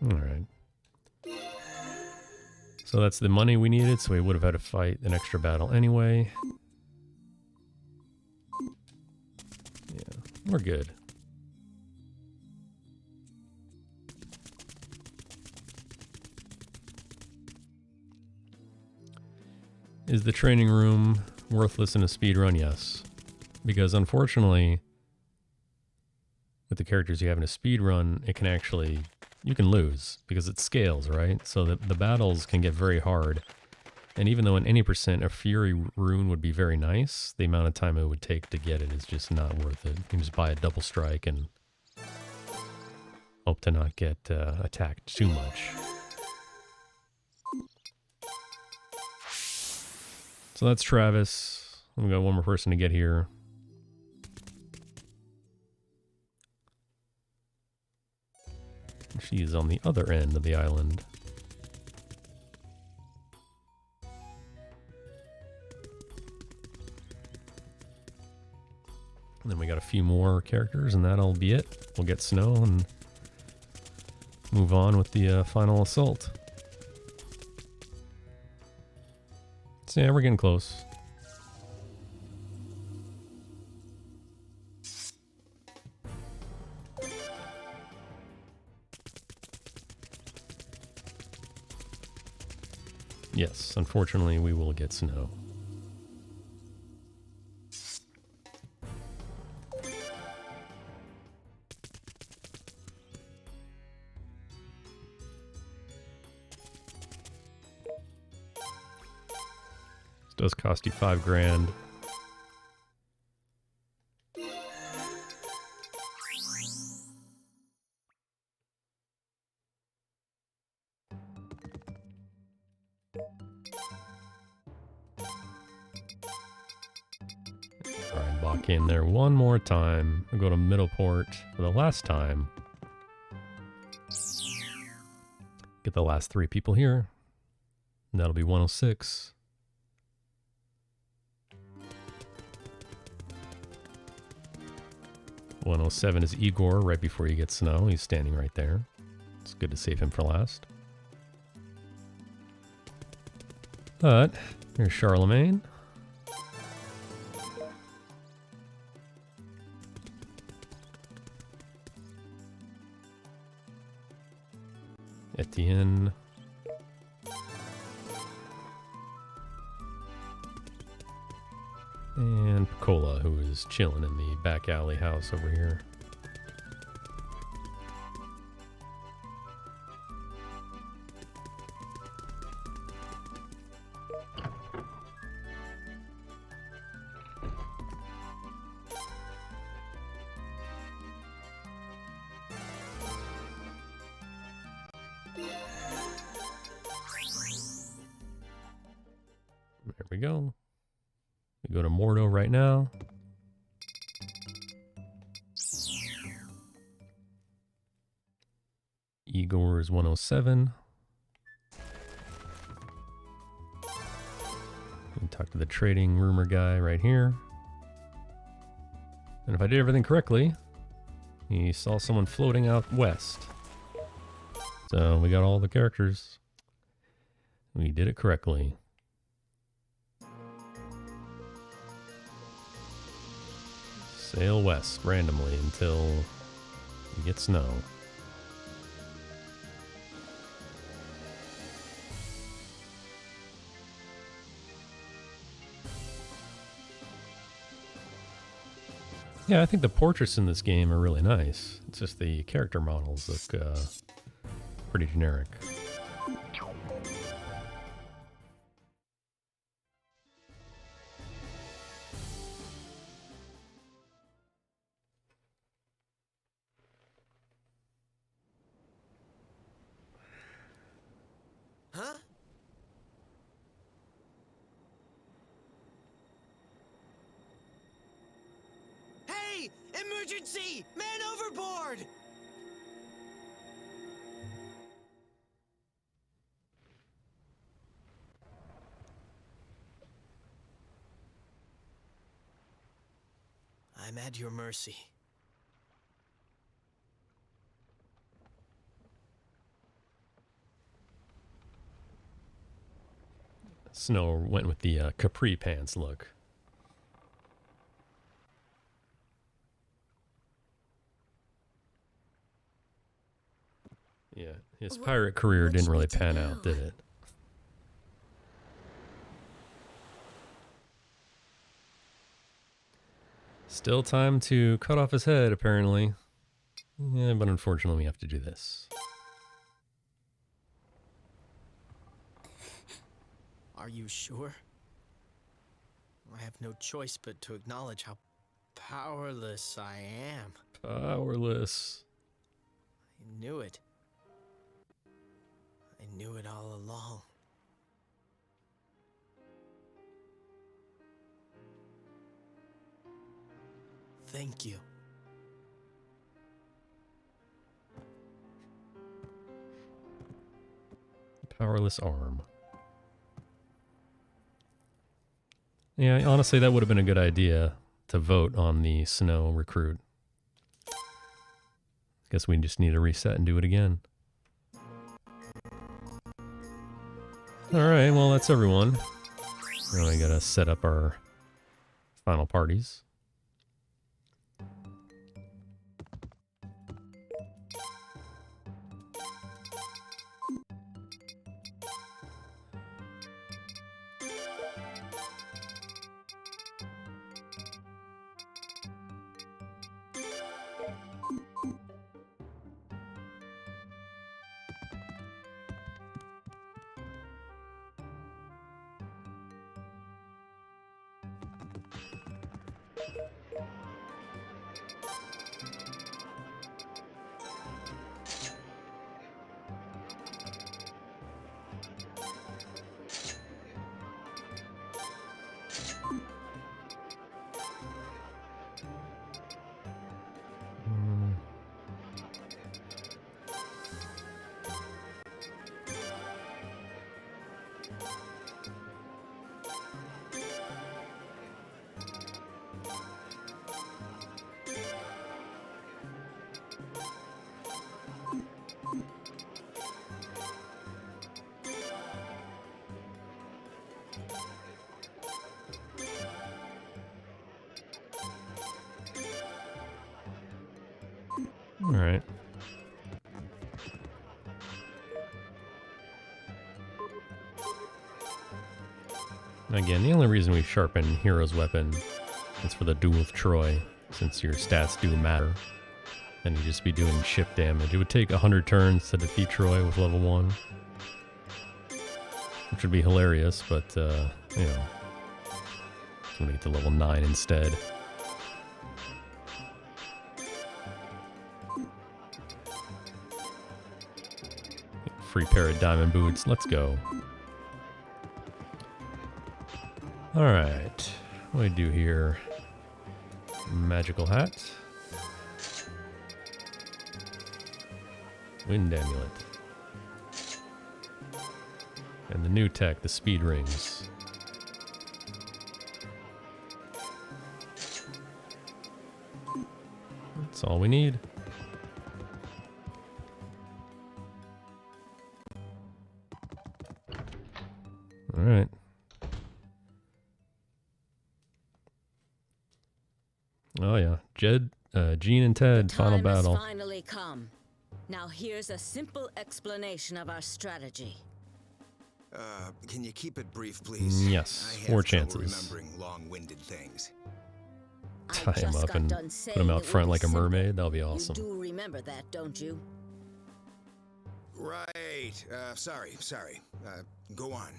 Alright. So that's the money we needed, so we would have had to fight an extra battle anyway. Yeah, we're good. Is the training room worthless in a speedrun? Yes. Because unfortunately, with the characters you have in a speedrun, it can actually... you can lose because it scales, right? So the battles can get very hard. And even though in any percent a Fury Rune would be very nice, the amount of time it would take to get it is just not worth it. You can just buy a double strike and hope to not get attacked too much. So that's Travis. We got one more person to get here. She is on the other end of the island. And then we got a few more characters, and that'll be it. We'll get Snow and move on with the final assault. So yeah, we're getting close. Yes, unfortunately, we will get Snow. This does cost you $5 grand. Lock in there one more time. We'll go to Middle Port for the last time. Get the last 3 people here. And that'll be 106. .107 is Igor right before you get Snow. He's standing right there. It's good to save him for last. But here's Charlemagne. Etienne. And Piccola, who is chilling in the back alley house over here. There we go. We go to Mordo right now. Igor is 107. And talk to the trading rumor guy right here. And if I did everything correctly, he saw someone floating out west. So we got all the characters. We did it correctly. Sail west randomly until you get snow. Yeah, I think the portraits in this game are really nice. It's just the character models look pretty generic. Huh? Hey! Emergency! Man overboard! I'm at your mercy. Snow went with the capri pants look. Yeah, his pirate career didn't really pan out, did it? Still time to cut off his head, apparently. Yeah, but unfortunately we have to do this. Are you sure? I have no choice but to acknowledge how powerless I am. Powerless. I knew it. I knew it all along. Thank you. Powerless arm. Yeah, honestly, that would have been a good idea to vote on the Snow recruit. Guess we just need to reset and do it again. Alright, well, that's everyone. Now we gotta set up our final parties. Alright. Again, the only reason we sharpen Hero's weapon is for the duel with Troy, since your stats do matter. And you'd just be doing chip damage. It would take 100 turns to defeat Troy with level 1. Which would be hilarious, but, you know, I'm gonna get to level 9 instead. Free pair of diamond boots. Let's go. Alright. What do we do here? Magical hat. Wind amulet. And the new tech, the speed rings. That's all we need. Alright. Oh yeah. Gene and Ted, final battle. Has finally come. Now here's a simple explanation of our strategy. Can you keep it brief, please? Yes, I 4 have trouble chances. remembering long-winded things. Tie him up and put him out front like a mermaid. That'll be awesome. You do remember that, don't you? Right. Sorry. Go on.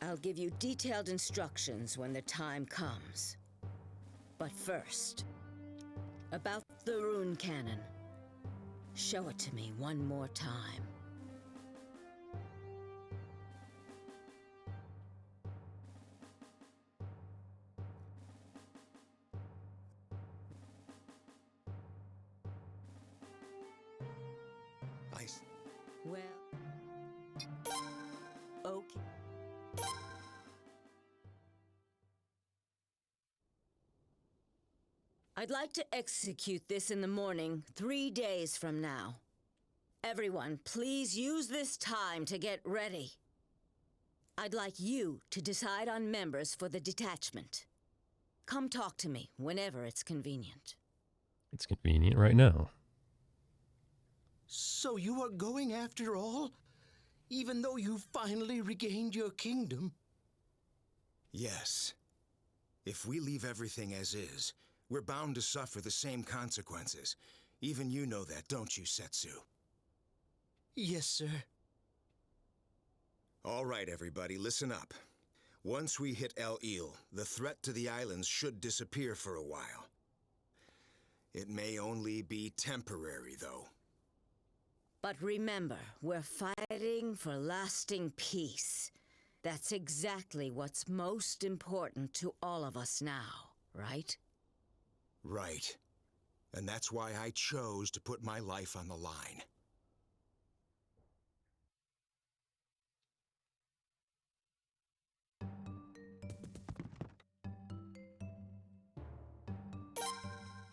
I'll give you detailed instructions when the time comes. But first, about the rune cannon. Show it to me one more time. Well, okay. I'd like to execute this in the morning, 3 days from now. Everyone, please use this time to get ready. I'd like you to decide on members for the detachment. Come talk to me whenever it's convenient. It's convenient right now. So you are going after all? Even though you finally regained your kingdom? Yes. If we leave everything as is, we're bound to suffer the same consequences. Even you know that, don't you, Setsu? Yes, sir. All right, everybody, listen up. Once we hit El Il, the threat to the islands should disappear for a while. It may only be temporary, though. But remember, we're fighting for lasting peace. That's exactly what's most important to all of us now, right? Right. And that's why I chose to put my life on the line.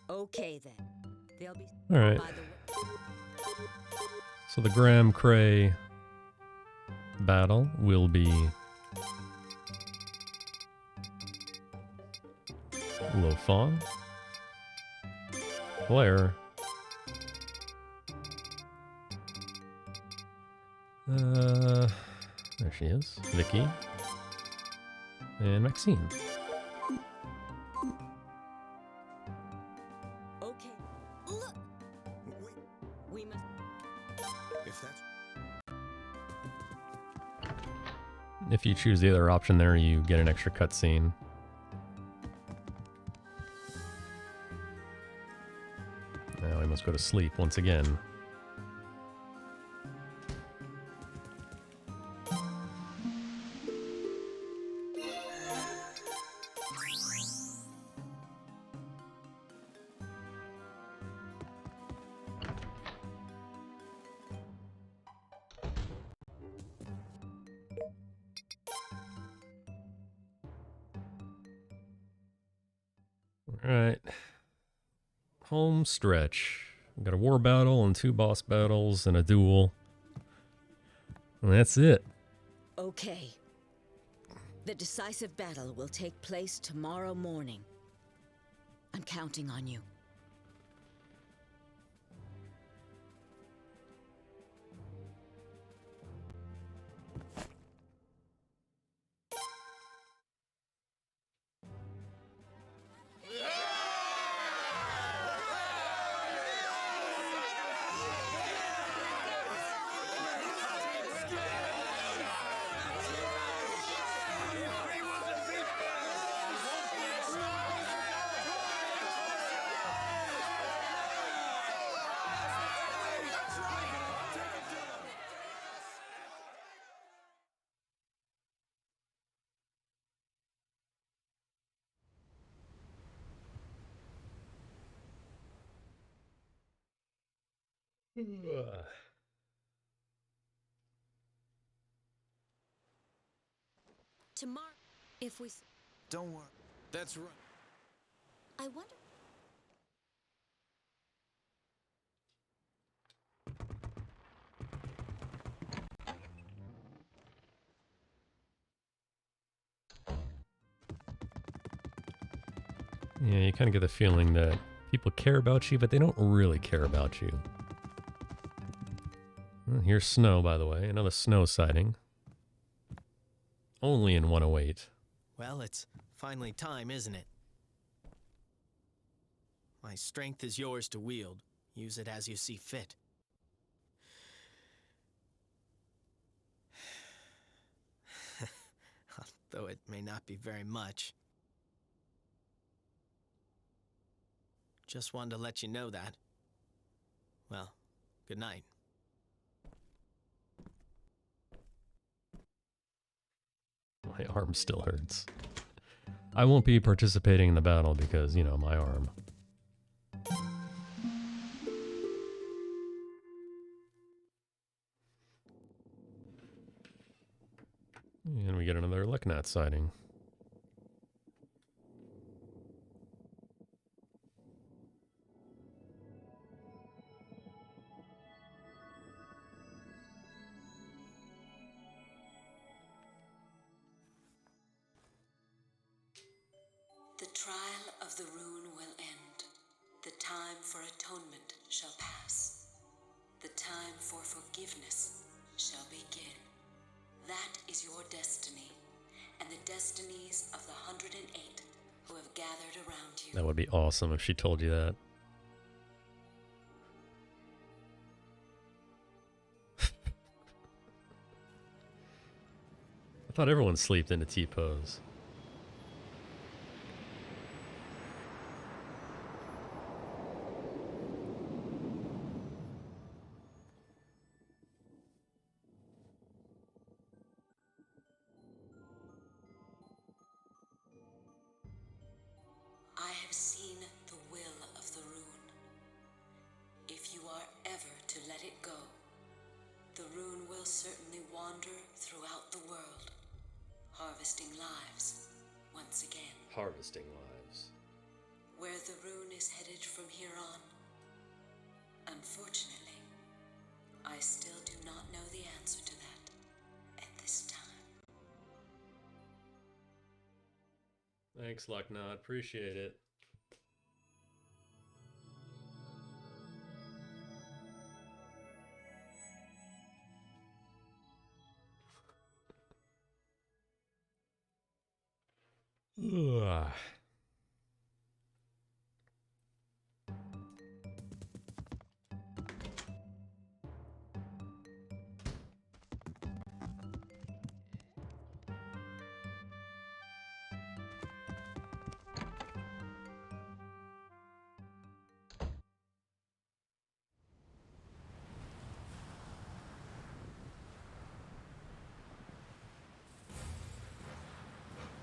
Okay then. They'll be All right. So the Graham Cray battle will be Lofon, Blair, there she is, Vicky, and Maxine. Okay. Look. We must. If that's... If you choose the other option there, you get an extra cutscene. Now we must go to sleep once again. Alright. Home stretch. We've got a war battle and 2 boss battles and a duel. And that's it. Okay. The decisive battle will take place tomorrow morning. I'm counting on you. Tomorrow, if we... Don't worry. That's right. I wonder... Yeah, you kind of get the feeling that people care about you, but they don't really care about you. Well, here's snow, by the way. Another snow sighting. Only in 108. Well, it's finally time, isn't it? My strength is yours to wield. Use it as you see fit. Though it may not be very much. Just wanted to let you know that. Well, good night. My arm still hurts. I won't be participating in the battle because, you know, my arm. And we get another Leknat sighting. The trial of the rune will end. The time for atonement shall pass. The time for forgiveness shall begin. That is your destiny, and the destinies of the 108 who have gathered around you. That would be awesome if she told you that. I thought everyone sleeped into T-pose. I have seen the will of the rune. If you are ever to let it go, the rune will certainly wander throughout the world, harvesting lives once again. Harvesting lives. Where the rune is headed from here on, unfortunately, I still do not know the answer to that at this time. Thanks, Leknat. Appreciate it. Ugh.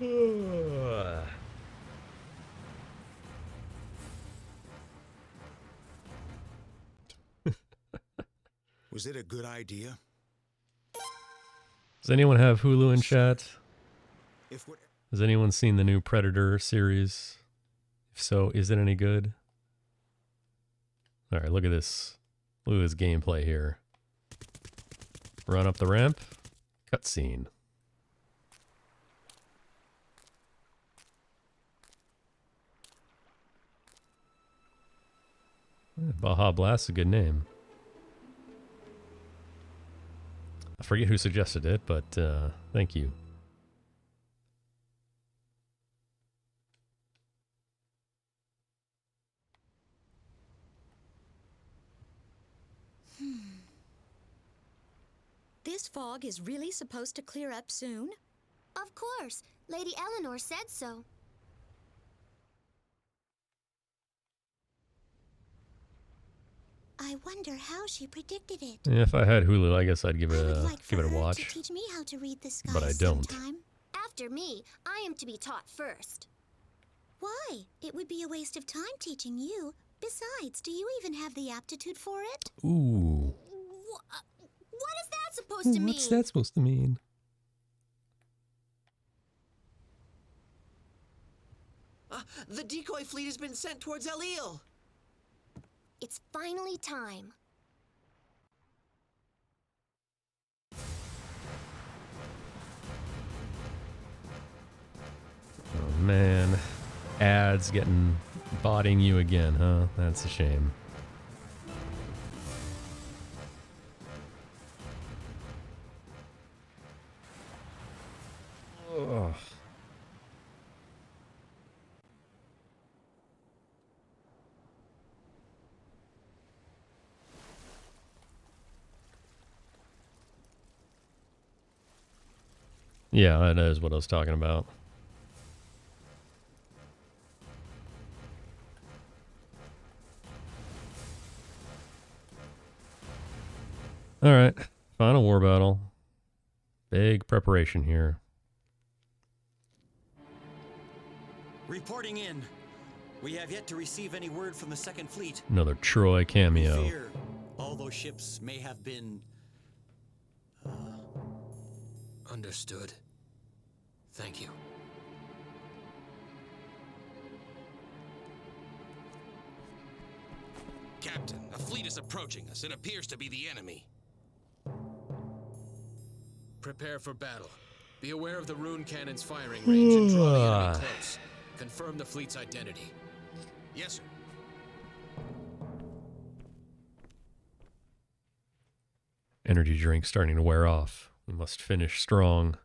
Ugh. Was it a good idea? Does anyone have Hulu in chat? Has anyone seen the new Predator series? If so, is it any good? Alright, look at this. Look at this gameplay here. Run up the ramp. Cutscene. Baja Blast's a good name. I forget who suggested it, but thank you. This fog is really supposed to clear up soon? Of course. Lady Eleanor said so. I wonder how she predicted it. Yeah, if I had Hulu, I guess I'd give it a To watch. teach me how to read the sky But I don't. sometime. After me, I am to be taught first. Why? It would be a waste of time teaching you. Besides, do you even have the aptitude for it? Ooh. What is that supposed to mean? What's that supposed to mean? The decoy fleet has been sent towards El Eel. It's finally time. Oh man, ads botting you again, huh? That's a shame. Ugh. Yeah, that is what I was talking about. All right, final war battle. Big preparation here. Reporting in. We have yet to receive any word from the Second Fleet. Another Troy cameo. Fear all those ships may have been... Understood. Thank you. Captain, a fleet is approaching us. It appears to be the enemy. Prepare for battle. Be aware of the rune cannon's firing range and draw the enemy close. Confirm the fleet's identity. Yes, sir. Energy drink starting to wear off. We must finish strong.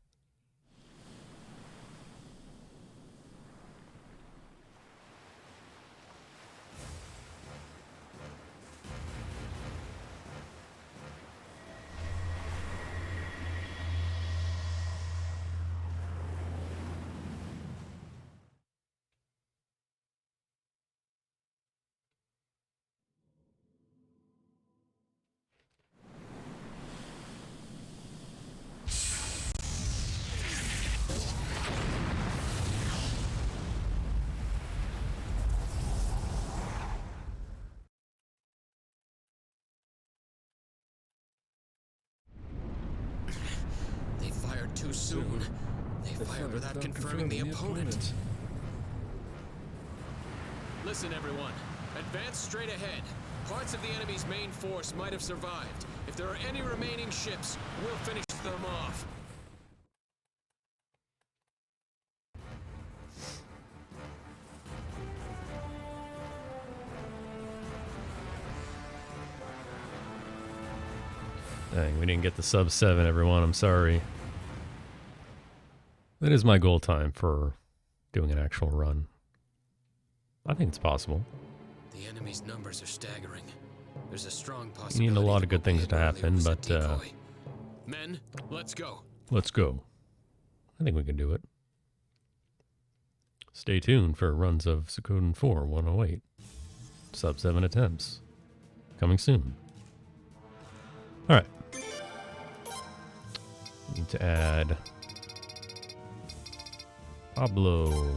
They fired too soon. They fired without confirming the opponent. Listen, everyone. Advance straight ahead. Parts of the enemy's main force might have survived. If there are any remaining ships, we'll finish them off. Dang, we didn't get the sub 7, everyone. I'm sorry. That is my goal time for doing an actual run. I think it's possible. The enemy's numbers are staggering. There's a strong You possibility. need a lot of good things to happen, but Men, let's go. let's go. I think we can do it. Stay tuned for runs of Suikoden 4 108. Sub 7 attempts. Coming soon. Alright. Need to add Pablo,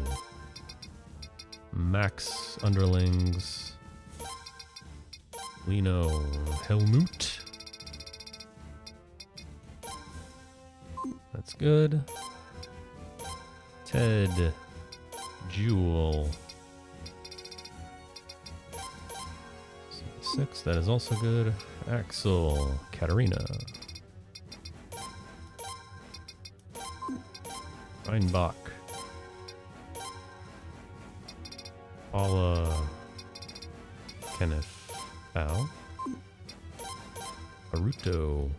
Max underlings, Lino, Helmut. That's good. Ted, Jewel. 6, that is also good. Axel, Katarina. Reinbach. Paula. Kenneth. Al. Haruto.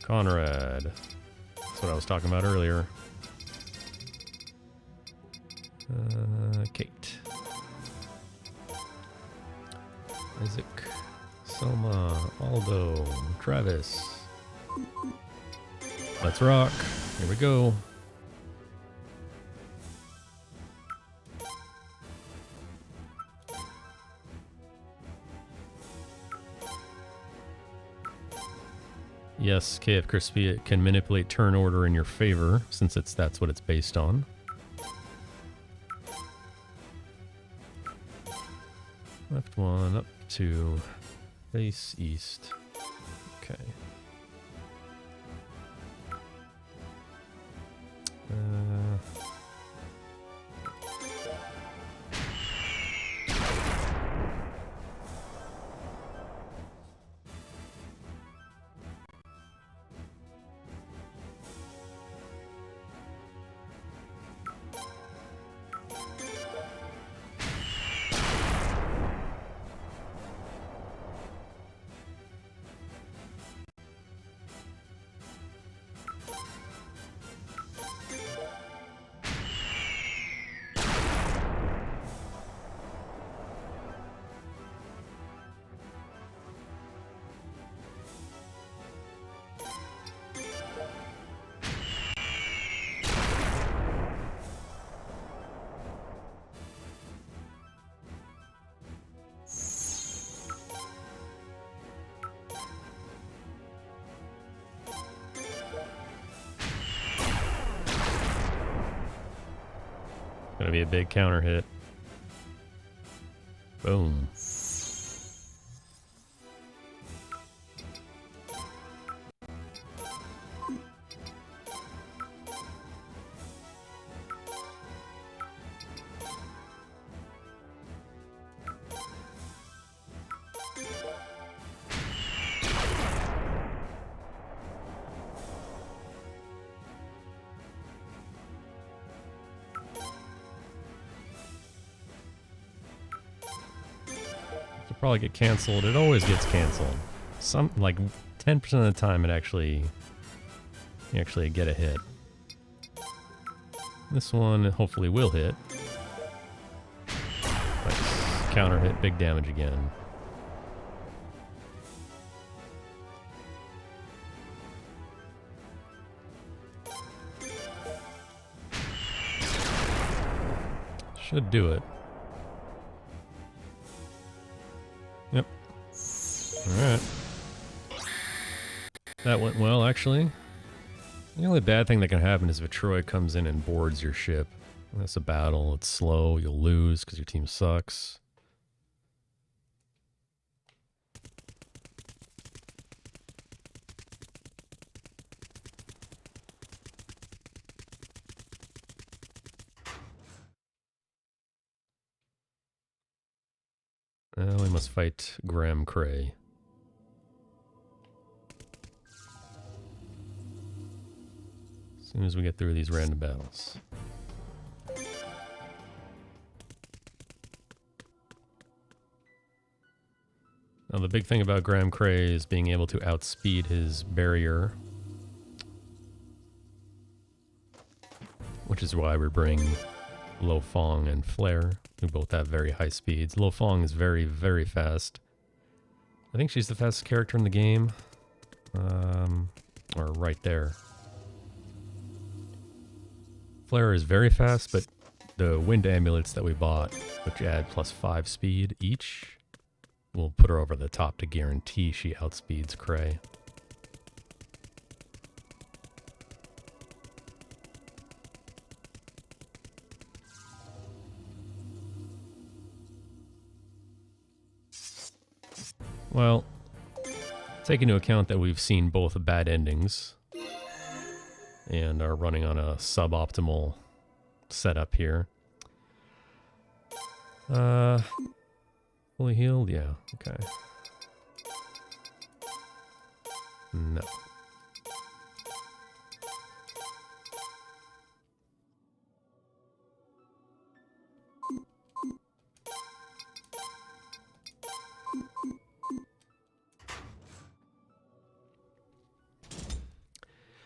Conrad. That's what I was talking about earlier. Kate. Isaac. Selma. Aldo. Travis. Let's rock. Here we go. Yes, KF Crispy, it can manipulate turn order in your favor, since that's what it's based on. Next one up to face east. Okay. Gonna be a big counter hit. Boom. Probably get canceled. It always gets canceled. Some, like 10% of the time, you actually get a hit. This one hopefully will hit. Nice. Counter hit, big damage again. Should do it. Yep. Alright. That went well, actually. The only bad thing that can happen is if a Troy comes in and boards your ship. That's a battle. It's slow. You'll lose because your team sucks. We must fight Graham Cray. As soon as we get through these random battles. Now the big thing about Graham Cray is being able to outspeed his barrier. Which is why we bring Lo Fong and Flare, who both have very high speeds. Lo Fong is very, very fast. I think she's the fastest character in the game. Or right there. Flare is very fast, but the wind amulets that we bought, which add +5 speed each, will put her over the top to guarantee she outspeeds Cray. Well, take into account that we've seen both bad endings and are running on a suboptimal setup here. Fully healed? Yeah, okay. No.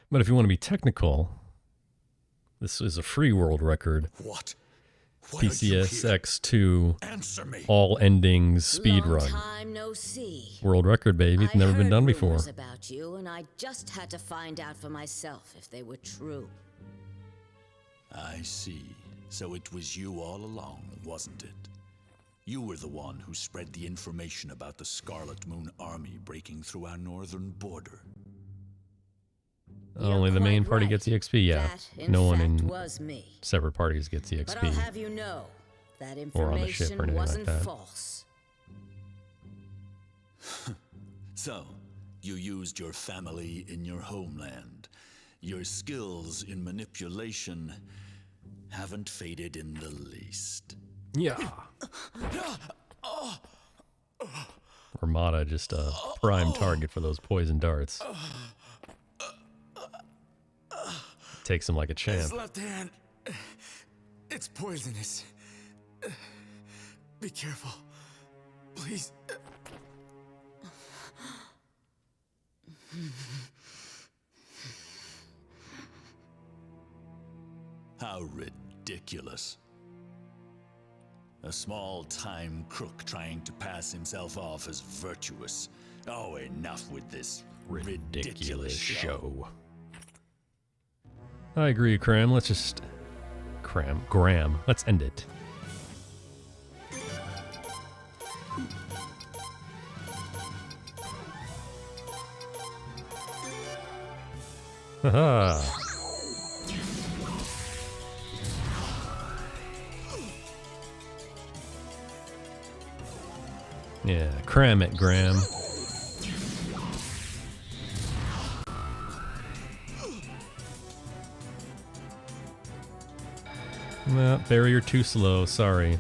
But if you want to be technical, this is a free world record. What? PCSX2 all endings speed run. Time no see. World record, baby. It's never been done before. Rumors about you, and I just had to find out for myself if they were true. I see. So it was you all along, wasn't it? You were the one who spread the information about the Scarlet Moon Army breaking through our northern border. Only the main party gets EXP, yeah. No one in was me. separate parties gets EXP. But I'll have you know that or on the ship or information anything wasn't like that. false. So, you used your family in your homeland. Your skills in manipulation haven't faded in the least. Yeah. Armada just a prime target for those poison darts. Takes him like a champ. His left hand. It's poisonous. Be careful. Please. How ridiculous. A small-time crook trying to pass himself off as virtuous. Oh, enough with this ridiculous show. I agree, Graham. Let's just... Graham. Let's end it. Haha. Yeah, cram it, Graham. No, barrier too slow, sorry.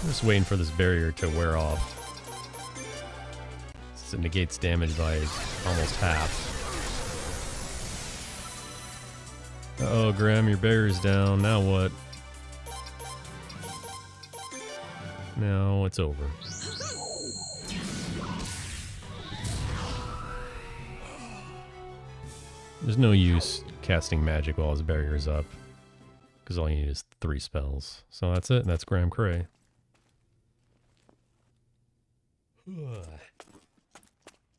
Just waiting for this barrier to wear off. So it negates damage by almost half. Uh-oh, Graham, your barrier's down. Now what? Now it's over. There's no use casting magic while his barrier's up, because all you need is 3 spells. So that's it. That's Graham Cray.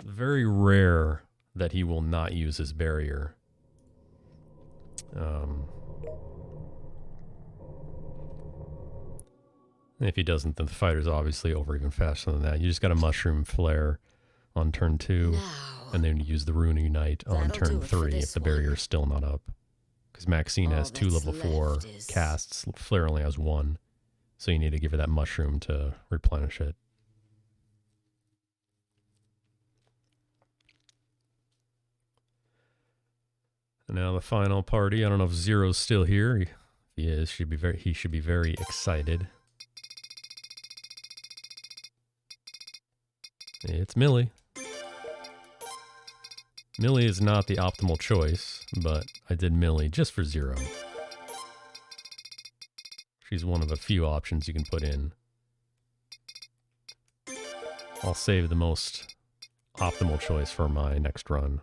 Very rare that he will not use his barrier. If he doesn't, then the fighter's obviously over even faster than that. You just got a mushroom flare on turn 2, and then you use the Rune Unite on turn 3 if the barrier's still not up. Because Maxine has 2 level 4 casts, Flare only has 1. So you need to give her that mushroom to replenish it. And now the final party. I don't know if Zero's still here. If he is, he should be very excited. It's Millie. Millie is not the optimal choice, but I did Millie just for Zero. She's one of a few options you can put in. I'll save the most optimal choice for my next run.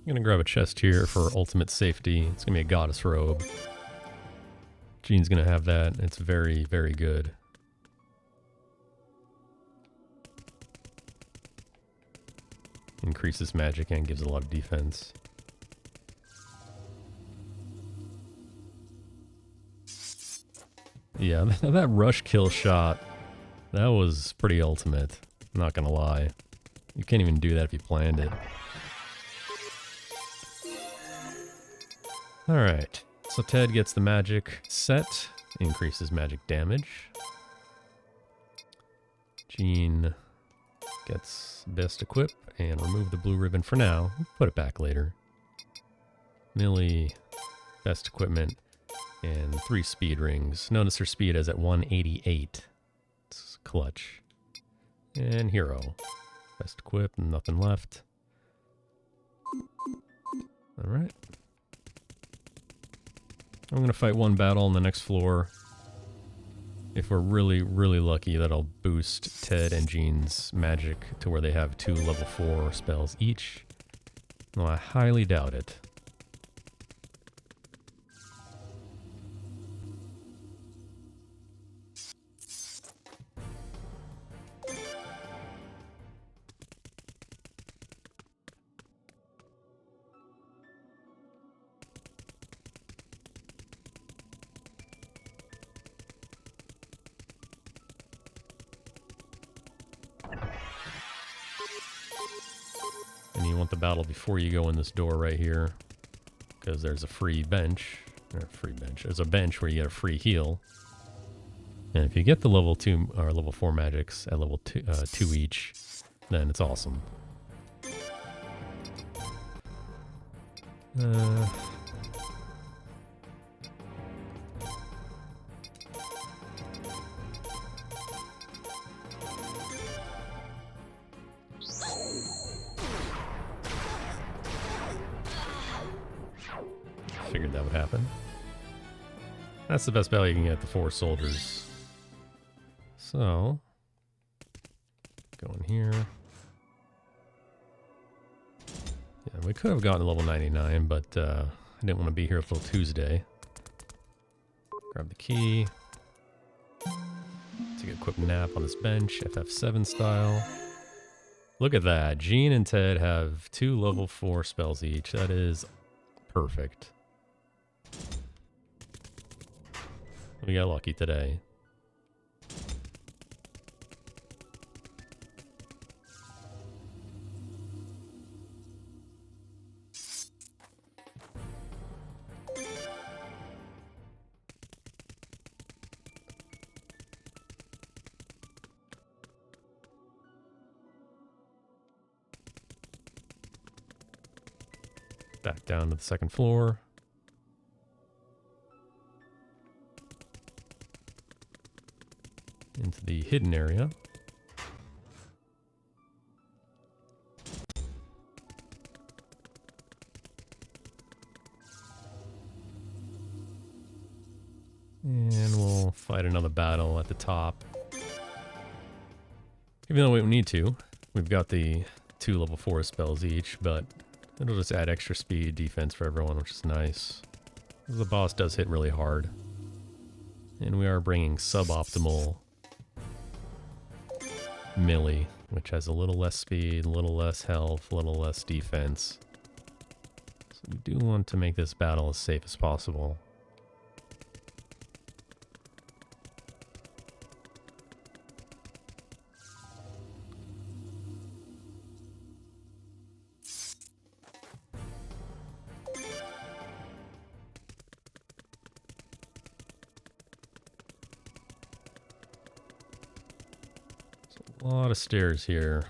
I'm gonna grab a chest here for ultimate safety. It's gonna be a goddess robe. Jean's gonna have that. It's very, very good. Increases magic and gives a lot of defense. Yeah, that rush kill shot, that was pretty ultimate. I'm not gonna lie. You can't even do that if you planned it. Alright, so Ted gets the magic set, increases magic damage. Jean gets best equip and remove the blue ribbon for now. Put it back later. Millie, best equipment and 3 speed rings. Notice her speed is at 188. It's clutch. And Hero, best equip, nothing left. Alright. I'm going to fight one battle on the next floor. If we're really, really lucky, that'll boost Ted and Jean's magic to where they have 2 level 4 spells each. No, I highly doubt it. And you want the battle before you go in this door right here, because there's a free bench, or a free bench. There's a bench where you get a free heal. And if you get the level 2 or level 4 magics at level 2 each, then it's awesome. Figured that would happen. That's the best value you can get, the 4 soldiers. So, go in here. Yeah, we could have gotten level 99, but I didn't want to be here till Tuesday. Grab the key. Take a quick nap on this bench, FF7 style. Look at that. Jean and Ted have 2 level 4 spells each. That is perfect. We got lucky today. Back down to the 2nd floor. Into the hidden area. And we'll fight another battle at the top. Even though we don't need to. We've got the 2 level 4 spells each, but it'll just add extra speed, defense for everyone, which is nice. The boss does hit really hard. And we are bringing suboptimal melee, which has a little less speed, a little less health, a little less defense. So we do want to make this battle as safe as possible. A lot of stairs here.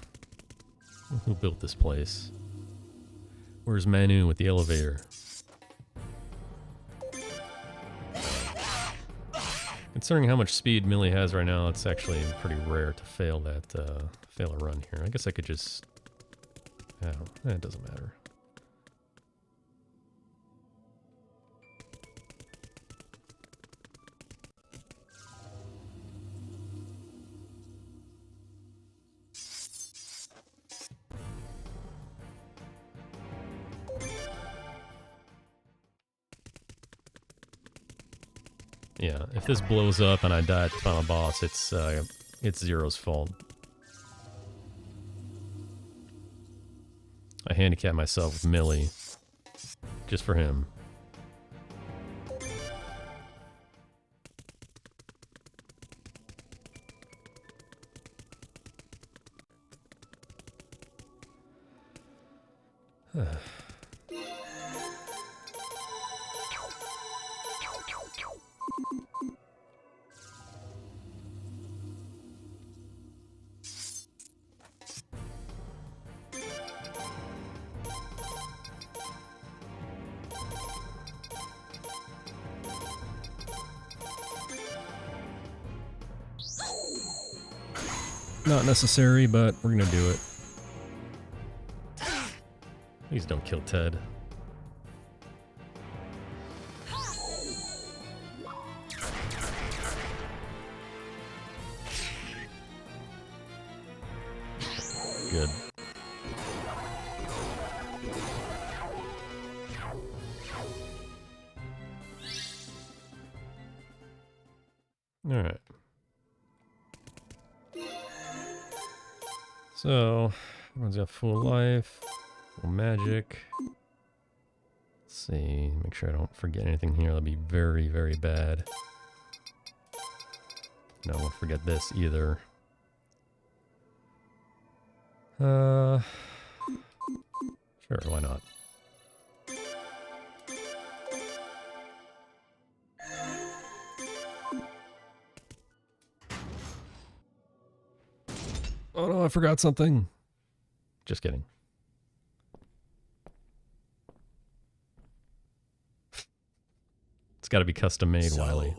Who built this place? Where's Manu with the elevator? Considering how much speed Millie has right now, it's actually pretty rare to fail that fail a run here. I guess I could just... Oh, it doesn't matter. Yeah, if this blows up and I die at the final boss, it's Zero's fault. I handicapped myself with Millie, just for him. Not necessary, but we're gonna do it. Please don't kill Ted. Good. Alright. So, everyone's got full life, full magic. Let's see, make sure I don't forget anything here. That'll be very, very bad. No, I won't forget this either. Sure, why not? Oh no, I forgot something. Just kidding. It's got to be custom made, So, Wiley.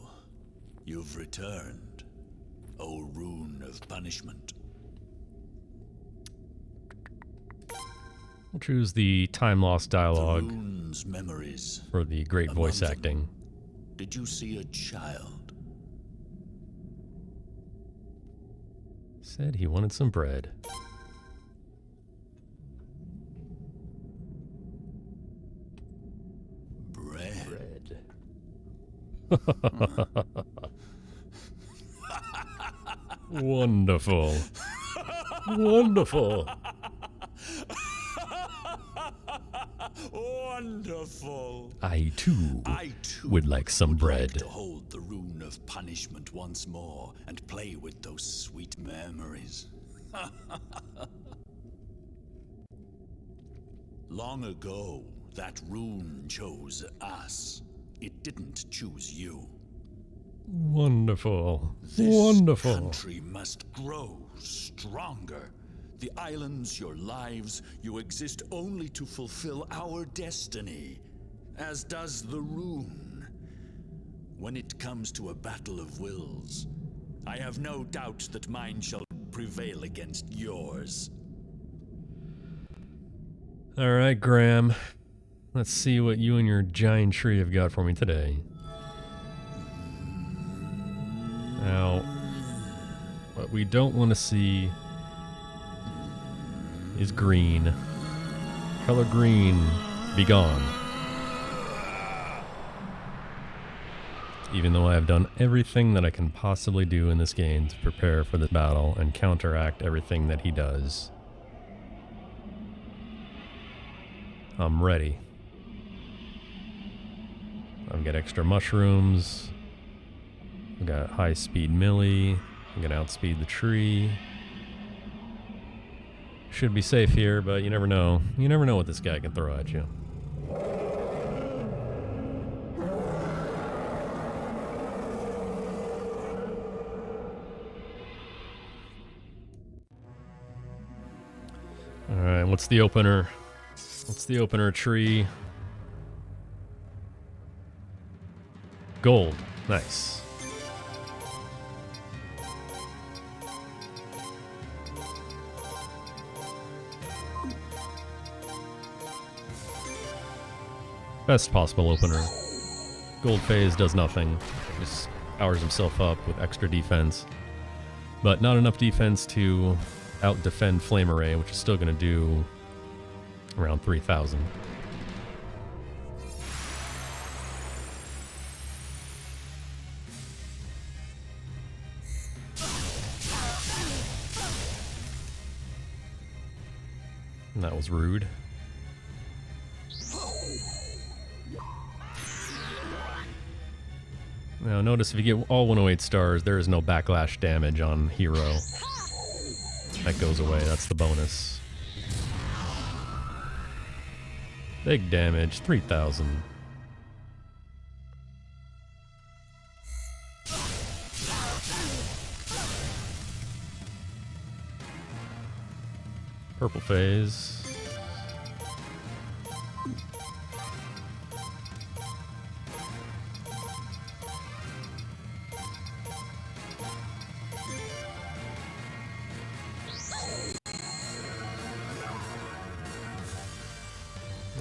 You've returned, O Rune of Punishment. We'll choose the time lost dialogue The rune's memories. for the great Among voice them, acting. Did you see a child? Said he wanted some bread. Bread. Wonderful. Wonderful. Wonderful. I too would like some bread. To hold the Rune of Punishment once more and play with those sweet memories. Long ago, that rune chose us. It didn't choose you. Wonderful. This Wonderful. country must grow stronger. The islands, your lives, you exist only to fulfill our destiny, as does the rune. When it comes to a battle of wills, I have no doubt that mine shall prevail against yours. All right, Graham. Let's see what you and your giant tree have got for me today. Now, what we don't want to see is green. Color green, be gone. Even though I have done everything that I can possibly do in this game to prepare for this battle and counteract everything that he does. I'm ready. I've got extra mushrooms. I've got high speed melee. I'm gonna outspeed the tree. Should be safe here, but you never know. You never know what this guy can throw at you. Alright, what's the opener? What's the opener tree? Gold. Nice. Best possible opener. Gold phase does nothing. Just powers himself up with extra defense. But not enough defense to out-defend Flame Array, which is still going to do around 3,000. And that was rude. Now notice if you get all 108 stars, there is no backlash damage on hero. That goes away, that's the bonus. Big damage, 3,000. Purple phase.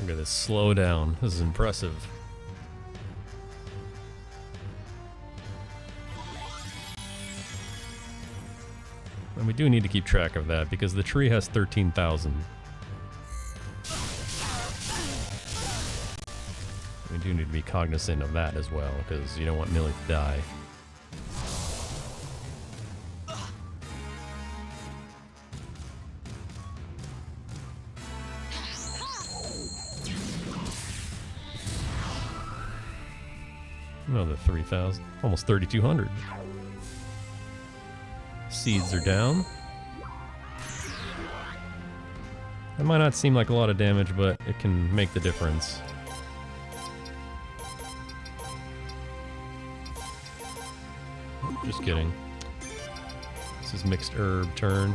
Look at this slow down. This is impressive. We do need to keep track of that because the tree has 13,000. We do need to be cognizant of that as well because you don't want Millie to die. Another 3,000. Almost 3,200. Seeds are down. That might not seem like a lot of damage, but it can make the difference. Just kidding. This is mixed herb turn.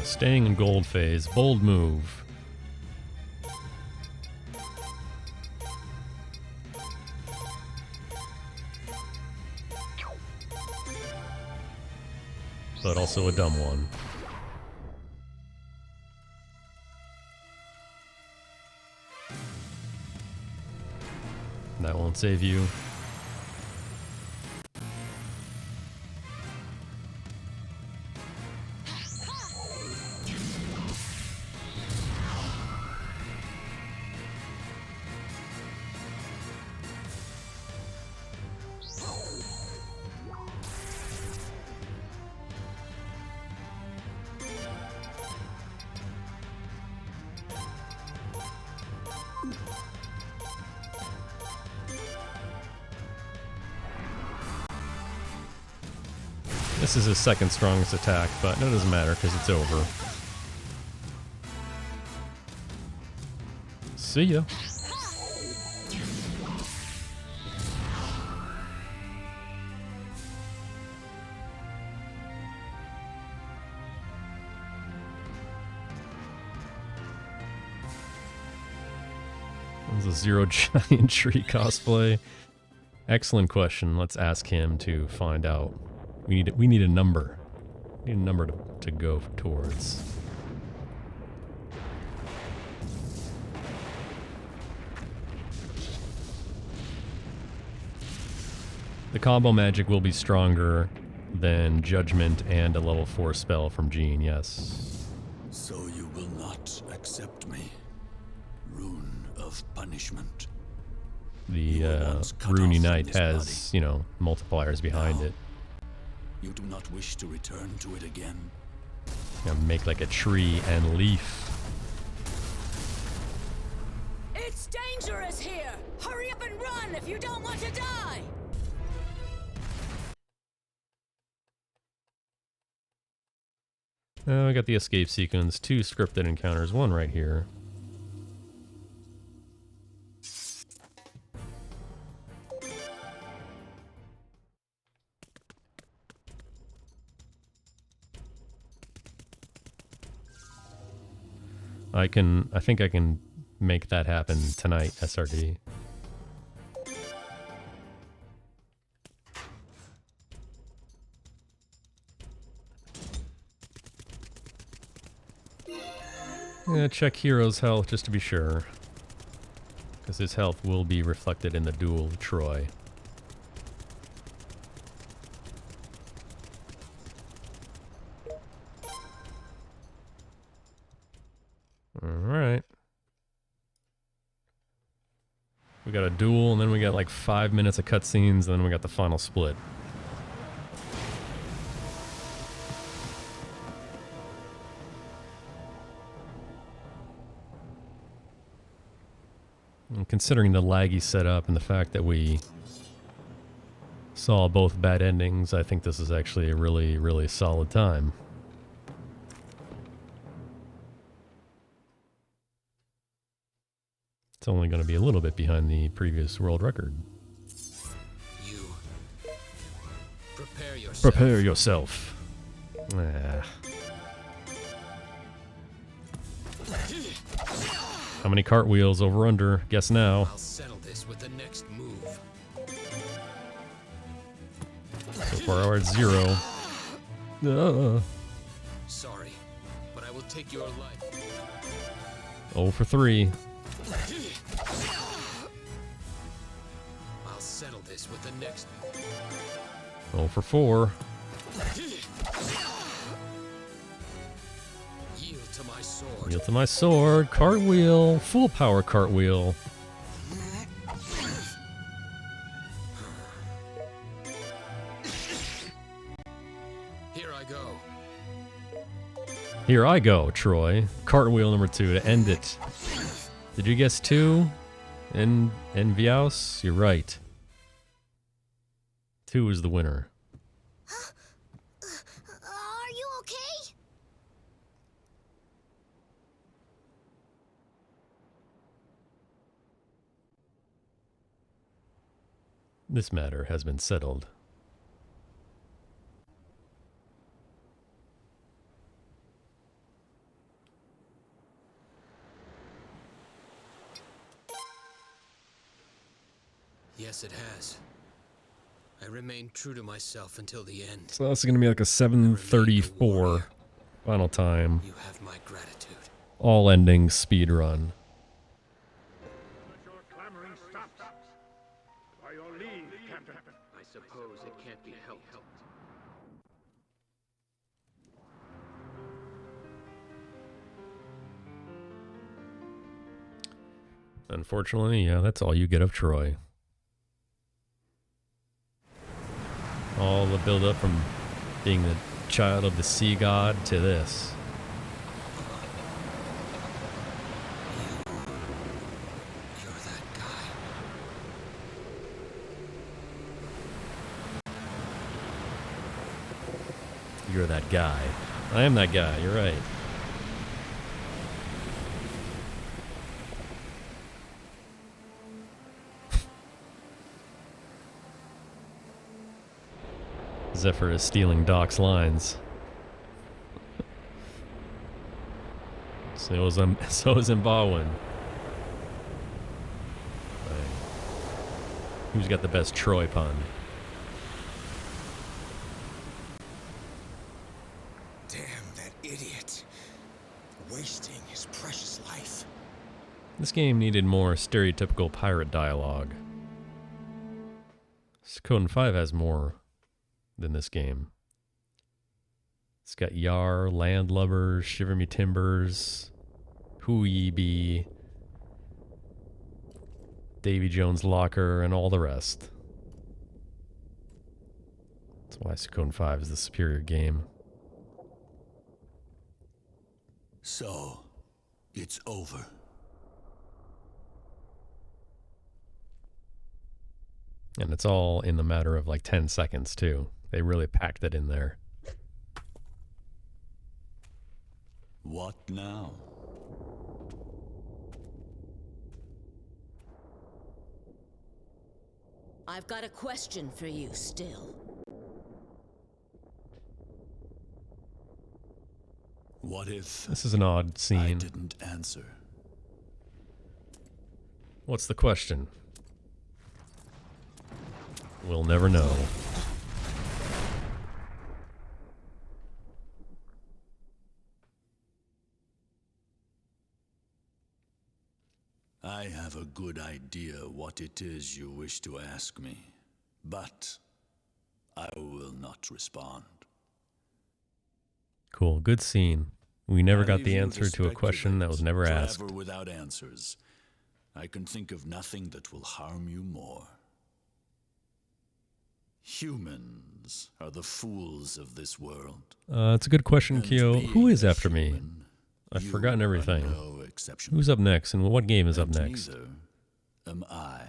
Staying in gold phase. Bold move. But also a dumb one. That won't save you. This is his second strongest attack, but it doesn't matter because it's over. See ya. This is a Zero Giant Tree cosplay. Excellent question. Let's ask him to find out. We need a number. We need a number to go towards. The combo magic will be stronger than Judgment and a level 4 spell from Jean, yes. So you will not accept me. Rune of punishment. The Rune Knight has, you know, multipliers behind it. You do not wish to return to it again? Gonna make like a tree and leaf. It's dangerous here! Hurry up and run if you don't want to die! I got the escape sequence, 2 scripted encounters, 1 right here. I think I can make that happen tonight, SRD. Yeah, check Hero's health just to be sure. Because his health will be reflected in the duel of Troy. Alright. We got a duel, and then we got like 5 minutes of cutscenes, and then we got the final split. And considering the laggy setup and the fact that we saw both bad endings, I think this is actually a really, really solid time. It's only going to be a little bit behind the previous world record. Prepare yourself. Prepare yourself. Ah. How many cartwheels over under? Guess now. I'll settle this with the next move. So far we're at 0. Sorry, but I will take your life. 0 for 3. I'll settle this with the next. 0 for 4. Yield to my sword. Yield to my sword. Cartwheel. Full power cartwheel. Here I go. Here I go, Troy. Cartwheel number 2 to end it. Did you guess 2? And Viaus? You're right. 2 is the winner. Are you okay? This matter has been settled. Yes, it has. I remained true to myself until the end. So this is going to be like a 7:34 final time. You have my gratitude. All ending speed run. I suppose it can't be helped. Unfortunately, yeah, that's all you get of Troy. All the build up from being the child of the sea god to this. You're that guy. I am that guy, you're right. Zephyr is stealing Doc's lines. So is Mbawin. Who's got the best Troy pun? Damn that idiot. Wasting his precious life. This game needed more stereotypical pirate dialogue. Suikoden 5 has more than this game. It's got Yar, Landlubbers, Shiver Me Timbers, Who Ye Be, Davy Jones' Locker, and all the rest. That's why Suikoden 5 is the superior game. So, it's over. And it's all in the matter of like 10 seconds, too. They really packed it in there. What now? I've got a question for you still. What if This is an odd I scene. didn't answer? What's the question? We'll never know. I have a good idea what it is you wish to ask me, but I will not respond. Cool, good scene. We never I got leave the you answer to a question that was never asked. Forever without answers. I can think of nothing that will harm you more. Humans are the fools of this world. It's a good question, And Kyo. Who being is a after me? human, I've you forgotten are everything. no exception. Who's up next, and what game is up And next? neither am I.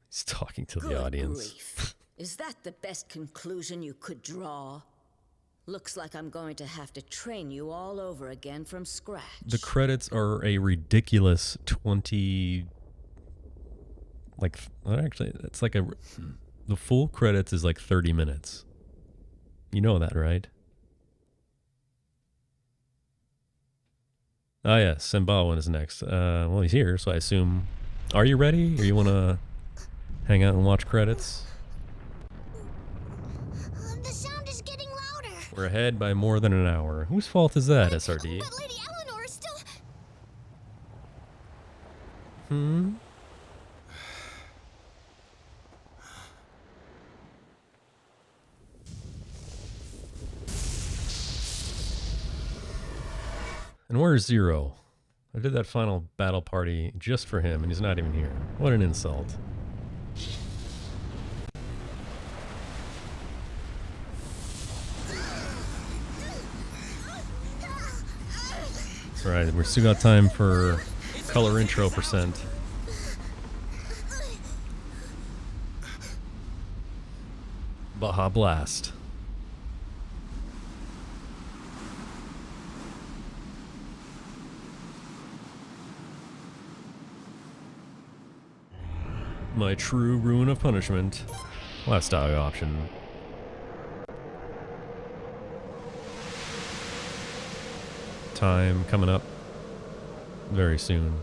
He's talking to Good the audience. grief. Is that the best conclusion you could draw? Looks like I'm going to have to train you all over again from scratch. The credits are a ridiculous 20... Like, actually, it's like a The full credits is like 30 minutes. You know that, right? Ah, yes, Sembawan is next. Well, he's here, so I assume... Are you ready? Or you want to hang out and watch credits? The sound is getting louder. We're ahead by more than an hour. Whose fault is that, SRD? But Lady Eleanor is still... And where's Zero? I did that final battle party just for him, and he's not even here. What an insult. That's right, we've still got time for color intro percent. Baja Blast. My true ruin of punishment. Last die option. Time coming up very soon.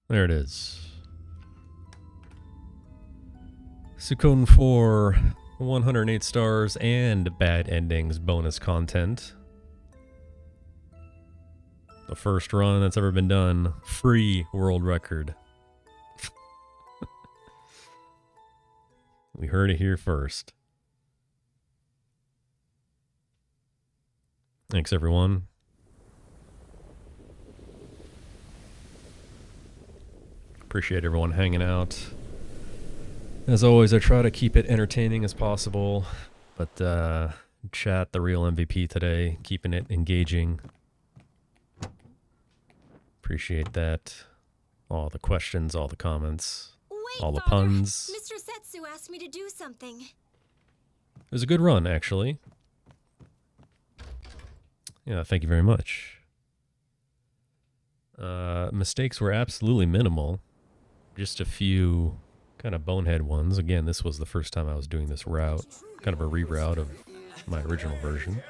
There it is. Suikoden 4, 108 stars and bad endings bonus content. The first run that's ever been done. Free world record. We heard it here first. Thanks, everyone. Appreciate everyone hanging out. As always, I try to keep it entertaining as possible, but chat, the real MVP today, keeping it engaging. Appreciate that. All the questions, all the comments, all the puns. Mr. Setsu asked me to do something. It was a good run, actually. Yeah, thank you very much. Mistakes were absolutely minimal. Just a few kind of bonehead ones. Again, this was the first time I was doing this route. Kind of a reroute of my original version.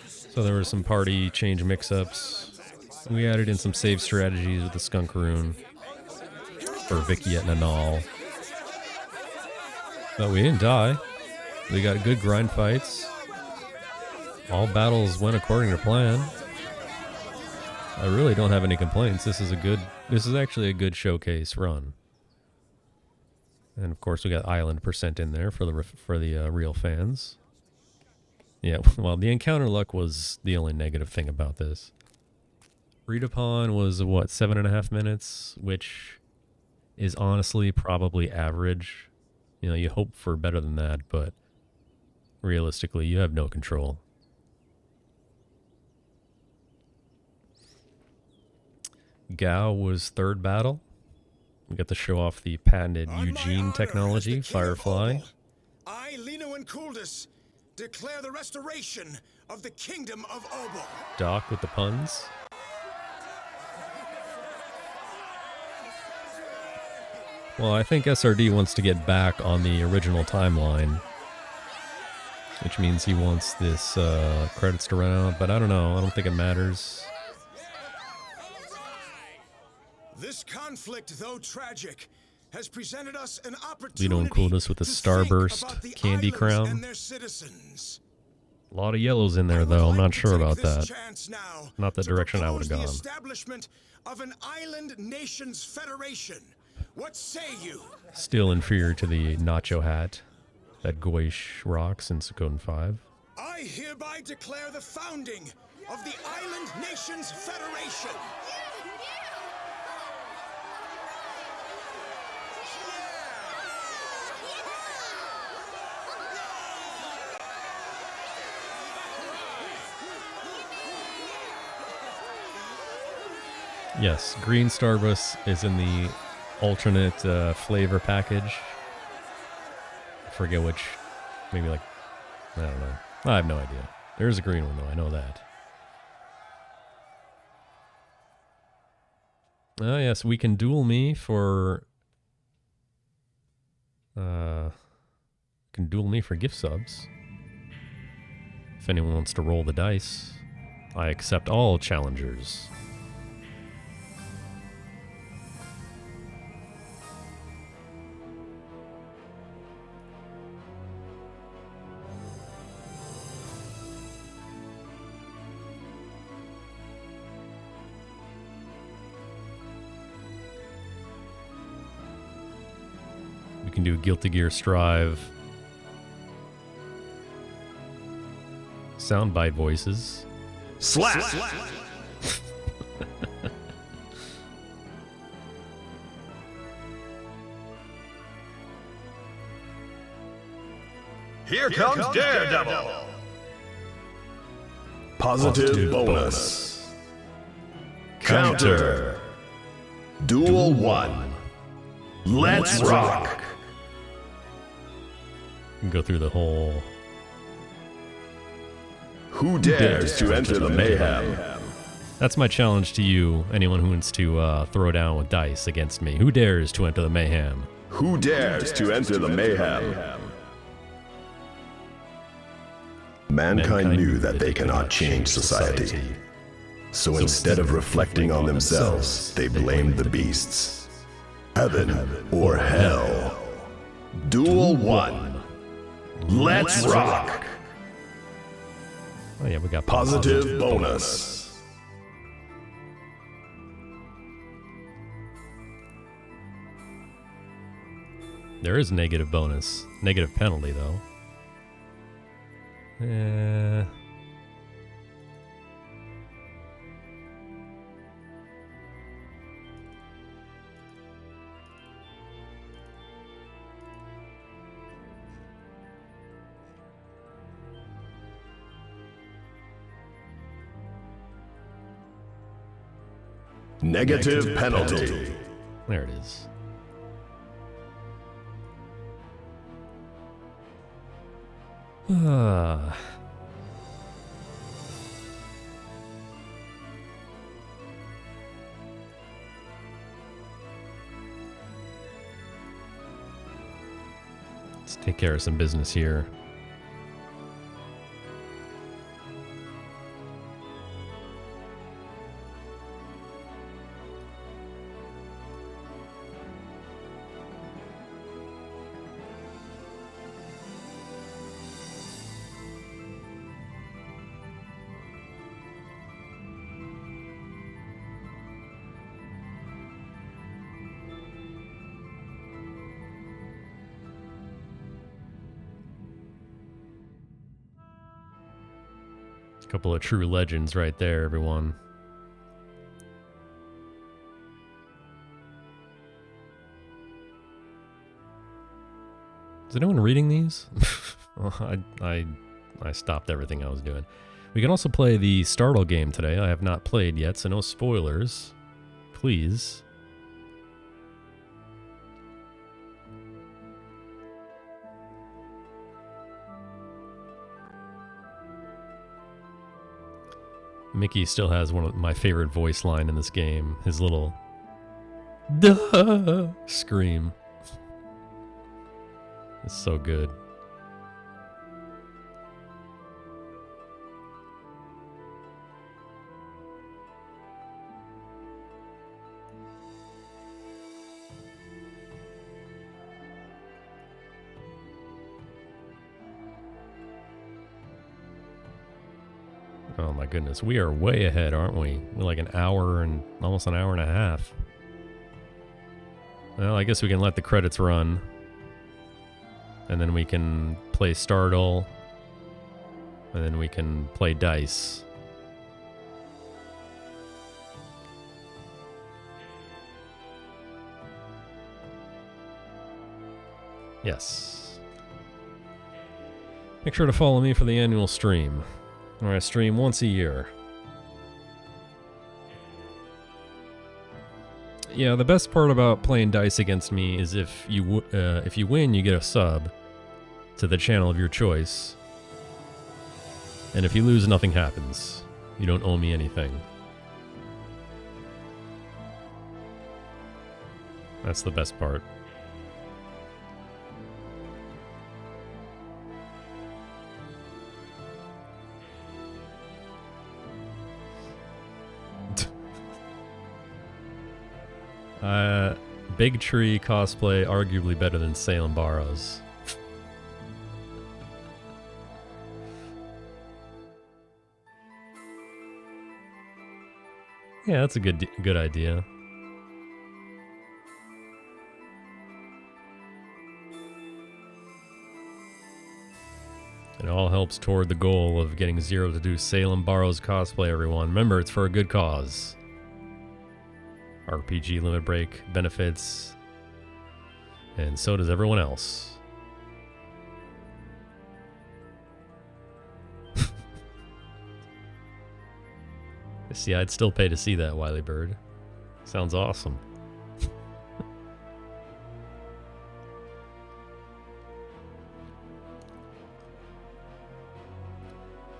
So there were some party change mix-ups. We added in some save strategies with the Skunk Rune for Vicky at Nanal. But we didn't die. We got good grind fights. All battles went according to plan. I really don't have any complaints. This is actually a good showcase run. And of course we got island percent in there for the real fans. Yeah, well, the encounter luck was the only negative thing about this. Read upon was what, 7.5 minutes, which is honestly probably average. You know, you hope for better than that, but realistically, you have no control. Gao was third battle. We got to show off the patented Eugene technology, Firefly. I, Lino and Kuldus, declare the restoration of the Kingdom of Obel. Doc with the puns. Well, I think SRD wants to get back on the original timeline, which means he wants this credits to run out, but I don't know. I don't think it matters. This conflict, though tragic, has presented us an opportunity. Lino and Kuldus with the Starburst candy crown. A lot of yellows in there, though. I'm not sure about that. Not the direction I would have gone. The establishment of an island nations federation. What say you? Still inferior to the nacho hat that Goish rocks in Suikoden 5. I hereby declare the founding of the Island Nations Federation. Yes, green Starburst is in the alternate flavor package. I forget which Maybe like, I don't know. I have no idea. There's a green one though, I know that. Oh yes, we can duel me for gift subs. If anyone wants to roll the dice, I accept all challengers. We can do Guilty Gear Strive. Soundbite voices. Slap! Here comes Daredevil! Positive bonus. Counter. Duel 1. Let's rock! You can go through the whole... Who dares to enter the mayhem? That's my challenge to you, anyone who wants to throw down with dice against me. Who dares to enter the mayhem? Who dares to enter the mayhem? Mankind knew that they cannot change society. So instead of reflecting on themselves, they blamed the beasts. Heaven or hell. Duel 1. Let's rock! Oh yeah, we got positive bonus. There is negative bonus. Negative penalty, though. Negative penalty. There it is. Let's take care of some business here. Couple of true legends right there, everyone. Is anyone reading these? Well, I stopped everything I was doing. We can also play the Startle game today. I have not played yet, so no spoilers. Please. Mickey still has one of my favorite voice line in this game. His little duh scream. It's so good. Oh my goodness, we are way ahead, aren't we? We're like an hour and almost an hour and a half. Well, I guess we can let the credits run. And then we can play Startle. And then we can play dice. Yes. Make sure to follow me for the annual stream. Where I stream once a year. Yeah, the best part about playing dice against me is if you win, you get a sub. to the channel of your choice. And if you lose, nothing happens. You don't owe me anything. That's the best part. Big Tree cosplay arguably better than Salem Barrows. Yeah, that's a good idea. It all helps toward the goal of getting Zero to do Salem Barrows cosplay, everyone. Remember, it's for a good cause. RPG Limit Break benefits, and so does everyone else. See, I'd still pay to see that, Wily Bird. Sounds awesome.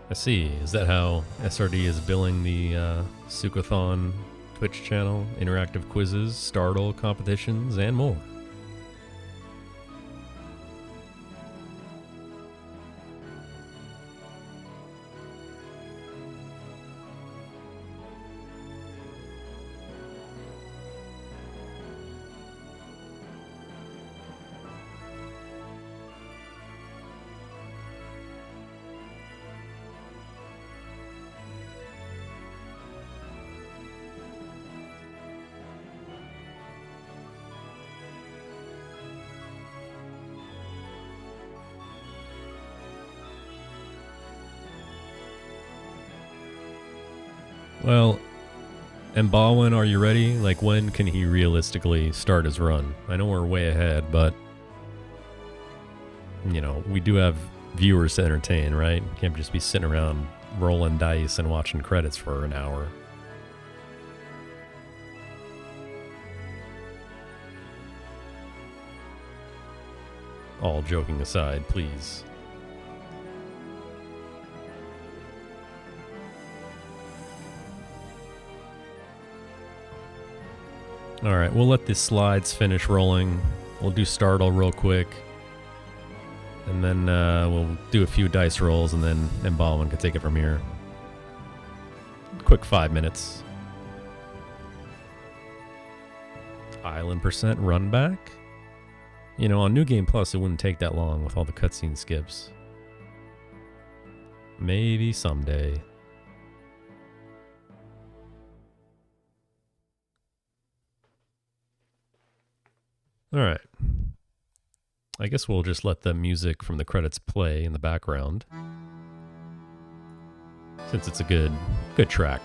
I see. Is that how SRD is billing the Suikothon Twitch channel? Interactive quizzes, startle competitions, and more. Well, and Baldwin, are you ready? Like, when can he realistically start his run? I know we're way ahead, but, you know, we do have viewers to entertain, right? Can't just be sitting around rolling dice and watching credits for an hour. All joking aside, please. Alright, we'll let the slides finish rolling. We'll do startle real quick. And then we'll do a few dice rolls, and then Baldwin can take it from here. Quick 5 minutes. Island percent run back? You know, on New Game Plus, it wouldn't take that long with all the cutscene skips. Maybe someday. Alright. I guess we'll just let the music from the credits play in the background, since it's a good track.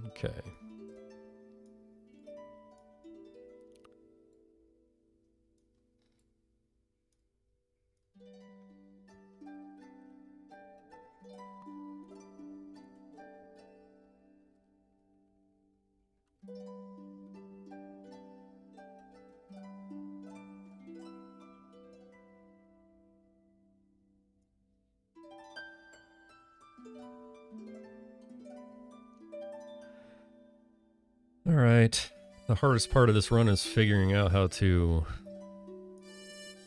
Okay. Alright, the hardest part of this run is figuring out how to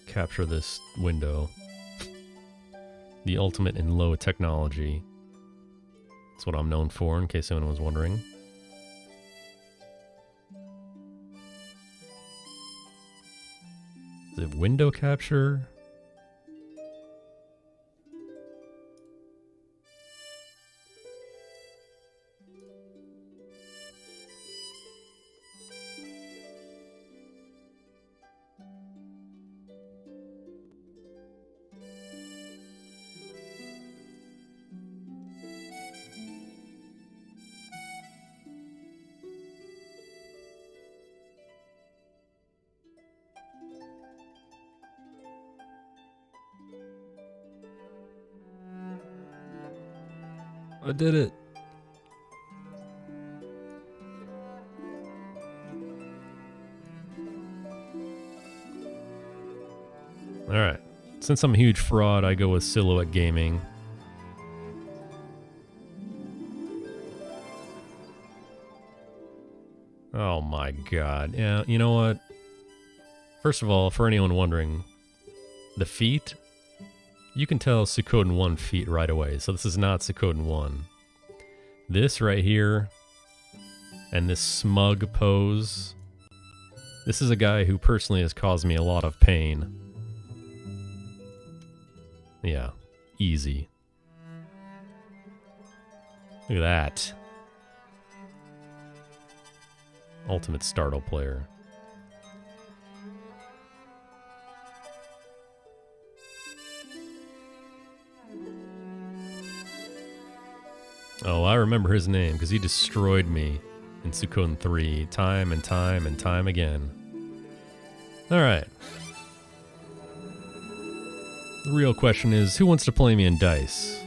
capture this window. The ultimate in low technology. That's what I'm known for, in case anyone was wondering. Is it window capture? I did it. Alright. Since I'm a huge fraud, I go with Silhouette Gaming. Oh my god. Yeah, you know what? First of all, for anyone wondering, the feet, you can tell Suikoden 1 feet right away, so this is not Suikoden 1. This right here, and this smug pose, this is a guy who personally has caused me a lot of pain. Yeah, easy. Look at that. Ultimate startle player. Oh, I remember his name because he destroyed me in Suikoden 3 time and time and time again. Alright. The real question is, who wants to play me in dice?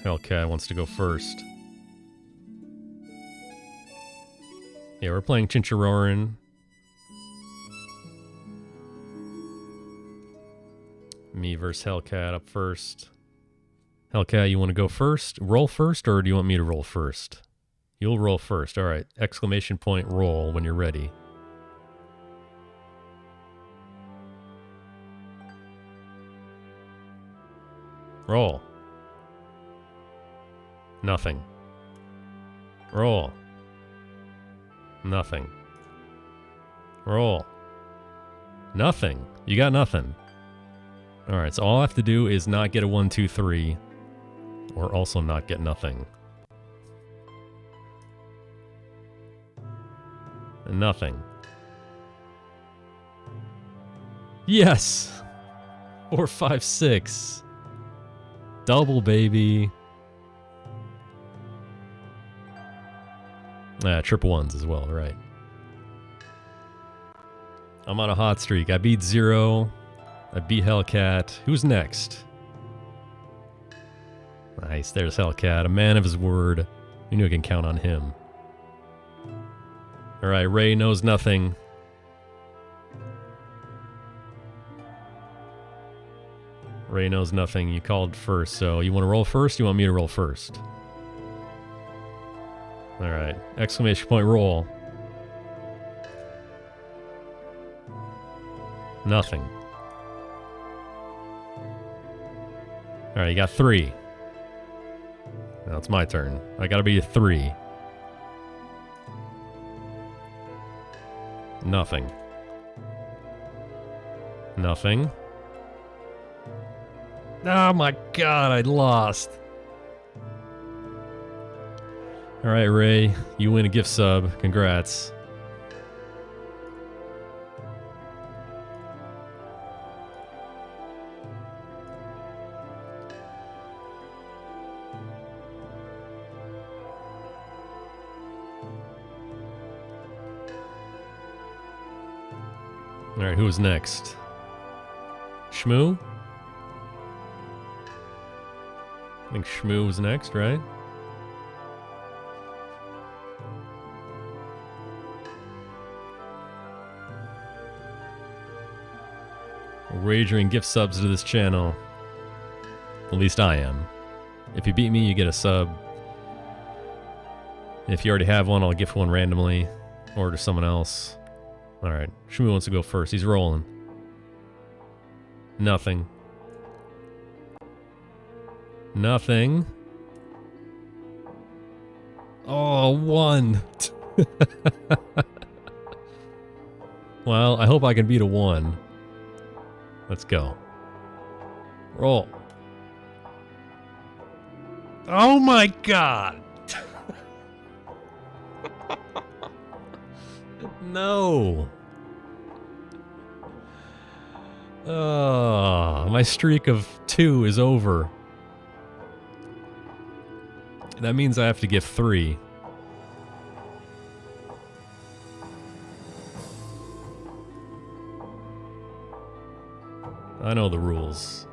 Hellcat wants to go first. Yeah, we're playing Chincharorin. Me versus Hellcat up first. Hellcat, you want to go first? Roll first, or do you want me to roll first? You'll roll first. Alright. Exclamation point roll when you're ready. Roll. Nothing. Roll. Nothing. Roll. Nothing. You got nothing. Alright, so all I have to do is not get a 1, 2, 3, or also not get nothing. Nothing. Yes! 4, 5, 6. Double, baby. Triple ones as well, right. I'm on a hot streak. I beat Zero. I beat Hellcat. Who's next? Nice, there's Hellcat. A man of his word. You knew I can count on him. Alright, Ray knows nothing. Ray knows nothing. You called first, so you want to roll first? You want me to roll first? Alright, exclamation point roll. Nothing. Alright, you got 3. Now it's my turn. I gotta be a 3. Nothing. Nothing. Oh my god, I lost. Alright, Ray, you win a gift sub. Congrats. Alright, who's next? Shmoo? I think Shmoo was next, right? We're wagering gift subs to this channel. At least I am. If you beat me, you get a sub. If you already have one, I'll gift one randomly. Or to someone else. Alright, Shmoo wants to go first. He's rolling. Nothing. Nothing. Oh, 1. Well, I hope I can beat a 1. Let's go. Roll. Oh my god! No. My streak of 2 is over. That means I have to give 3. I know the rules.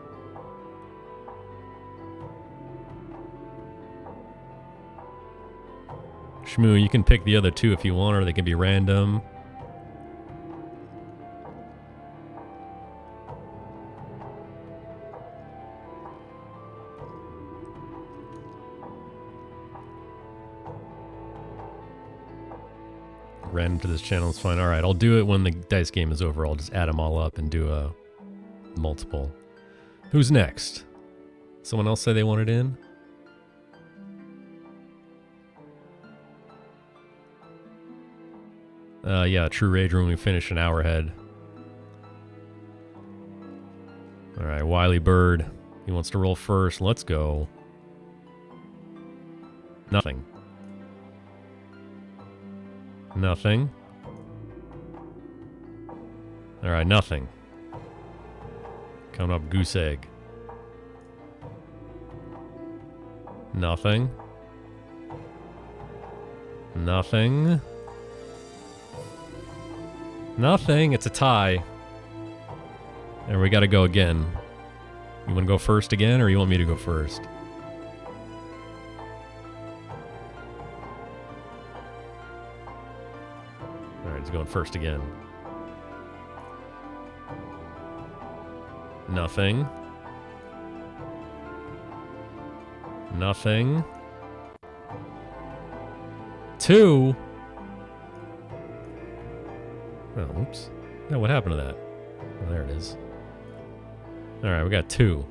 Shmoo, you can pick the other two if you want, or they can be random. Random to this channel is fine. Alright, I'll do it when the dice game is over. I'll just add them all up and do a multiple. Who's next? Someone else say they wanted in? Yeah, True Rage when we finish an hour ahead. Alright, Wily Bird. He wants to roll first. Let's go. Nothing. Nothing. Alright, nothing. Coming up, Goose Egg. Nothing. Nothing. Nothing. It's a tie. And we gotta go again. You wanna go first again, or you want me to go first? Alright, he's going first again. Nothing. Nothing. 2. Oh, oops. No, what happened to that? Oh, there it is. Alright, we got 2.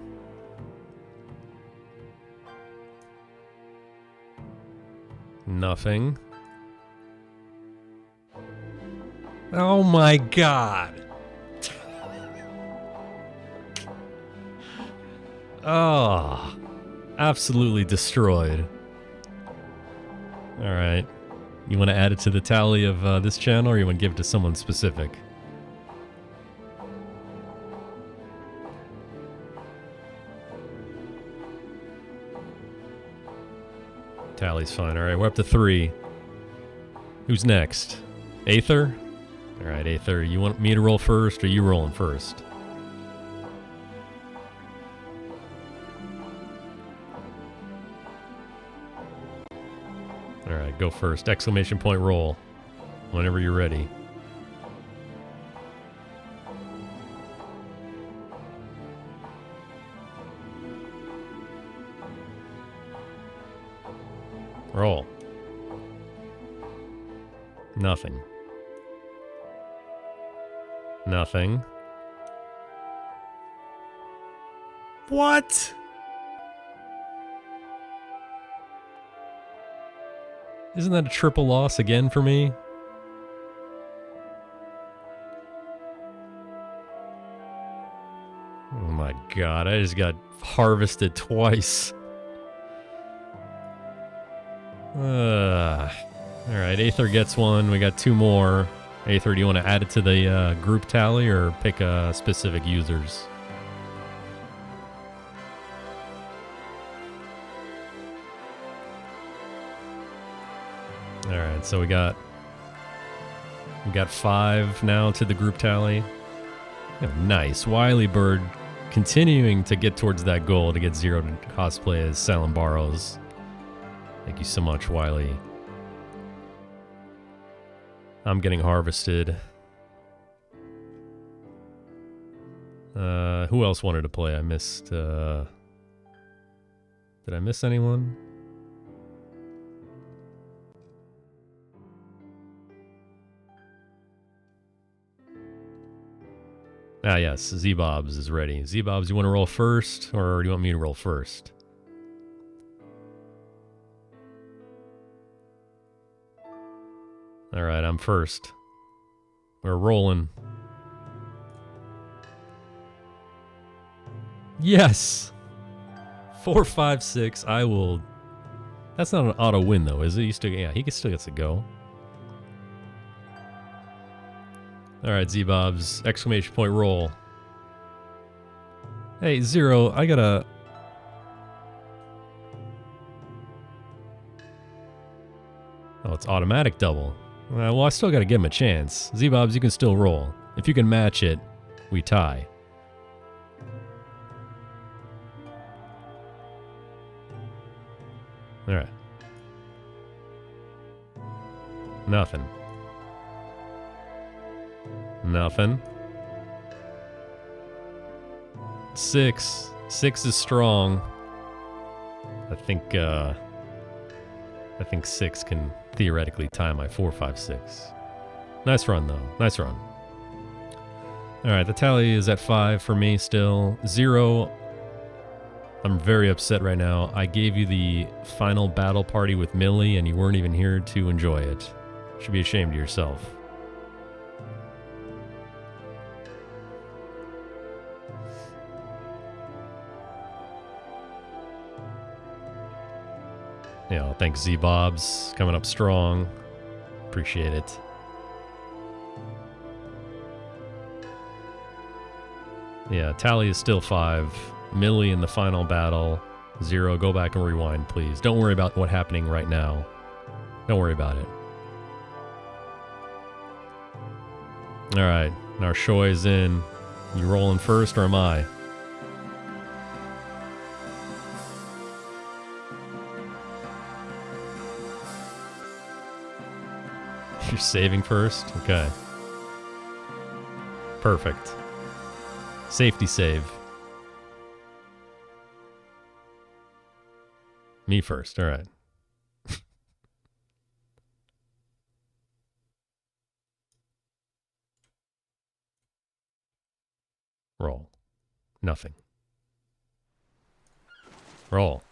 Nothing. Oh my god! Oh, absolutely destroyed. Alright. You want to add it to the tally of this channel, or you want to give it to someone specific? Tally's fine. Alright, we're up to 3. Who's next? Aether? Alright, Aether, you want me to roll first, or you rolling first? Alright, go first. Exclamation point roll. Whenever you're ready. Roll. Nothing. Nothing. What? Isn't that a triple loss again for me? Oh my god, I just got harvested twice. Alright, Aether gets one. We got 2 more. Aether, do you want to add it to the group tally or pick specific users? Alright, so we got 5 now to the group tally. Oh, nice. Wily Bird continuing to get towards that goal to get 0 to cosplay as Silent Barrows. Thank you so much, Wily. I'm getting harvested. Who else wanted to play? I missed, did I miss anyone? Ah, yes, Z-Bobs is ready. Z-Bobs, you want to roll first, or do you want me to roll first? Alright, I'm first. We're rolling. Yes! 4, 5, 6. I will... That's not an auto win, though, is it? You still, yeah, he still gets to go. Alright, Z-Bobs. Exclamation point roll. Hey, 0, I gotta... Oh, it's automatic double. Well, I still gotta give him a chance. Z-Bobs, you can still roll. If you can match it, we tie. Alright. Nothing. Nothing. 6. 6 is strong. I think 6 can theoretically tie my 4, 5, 6. Nice run, though. Nice run. Alright, the tally is at 5 for me still. 0. I'm very upset right now. I gave you the final battle party with Millie, and you weren't even here to enjoy it. You should be ashamed of yourself. Yeah, thanks Z-Bobs. Coming up strong. Appreciate it. Yeah, tally is still 5. Millie in the final battle. 0. Go back and rewind, please. Don't worry about what's happening right now. Don't worry about it. Alright, our Shoy's in. You rolling first or am I? You're saving first? Okay. Perfect. Safety save. Me first, alright. Roll. Nothing. Roll.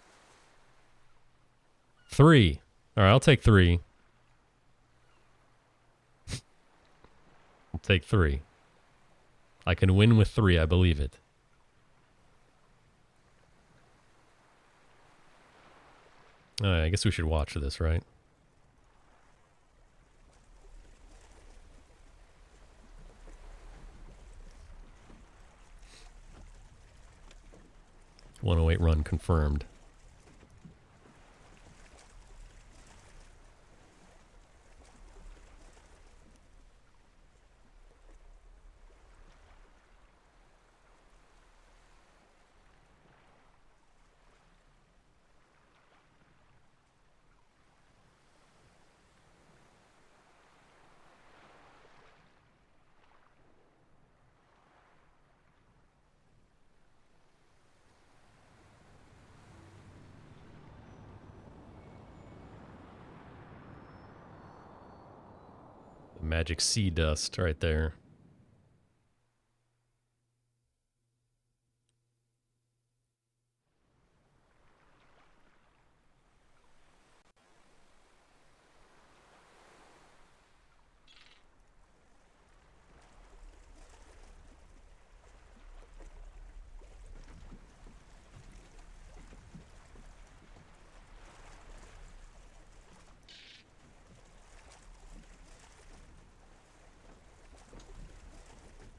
3. Alright, I'll take 3. I'll take 3. I can win with 3, I believe it. I guess we should watch this, right? .108 run confirmed. Magic sea dust right there.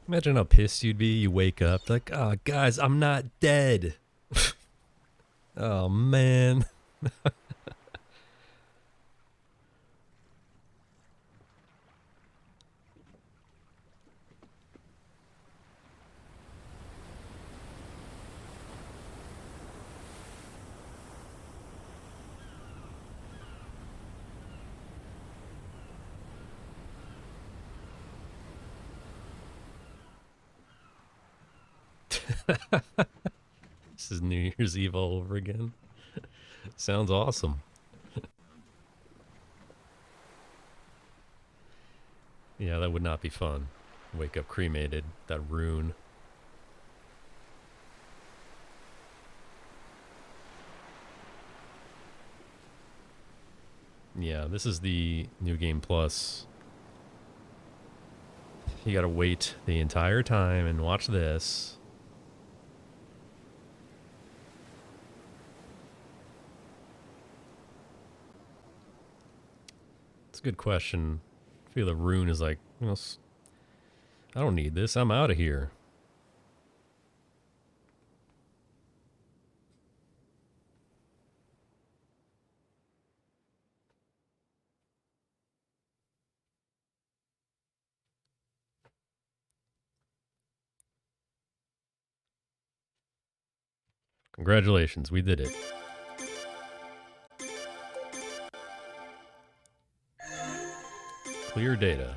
Imagine how pissed you'd be. You wake up like, oh, guys, I'm not dead. Oh, man. This is New Year's Eve all over again. Sounds awesome. Yeah, that would not be fun. Wake up cremated. That rune. Yeah, this is the New Game Plus. You gotta wait the entire time and watch this. It's a good question. I feel the rune is like, you know, I don't need this. I'm out of here. Congratulations, we did it. Clear data.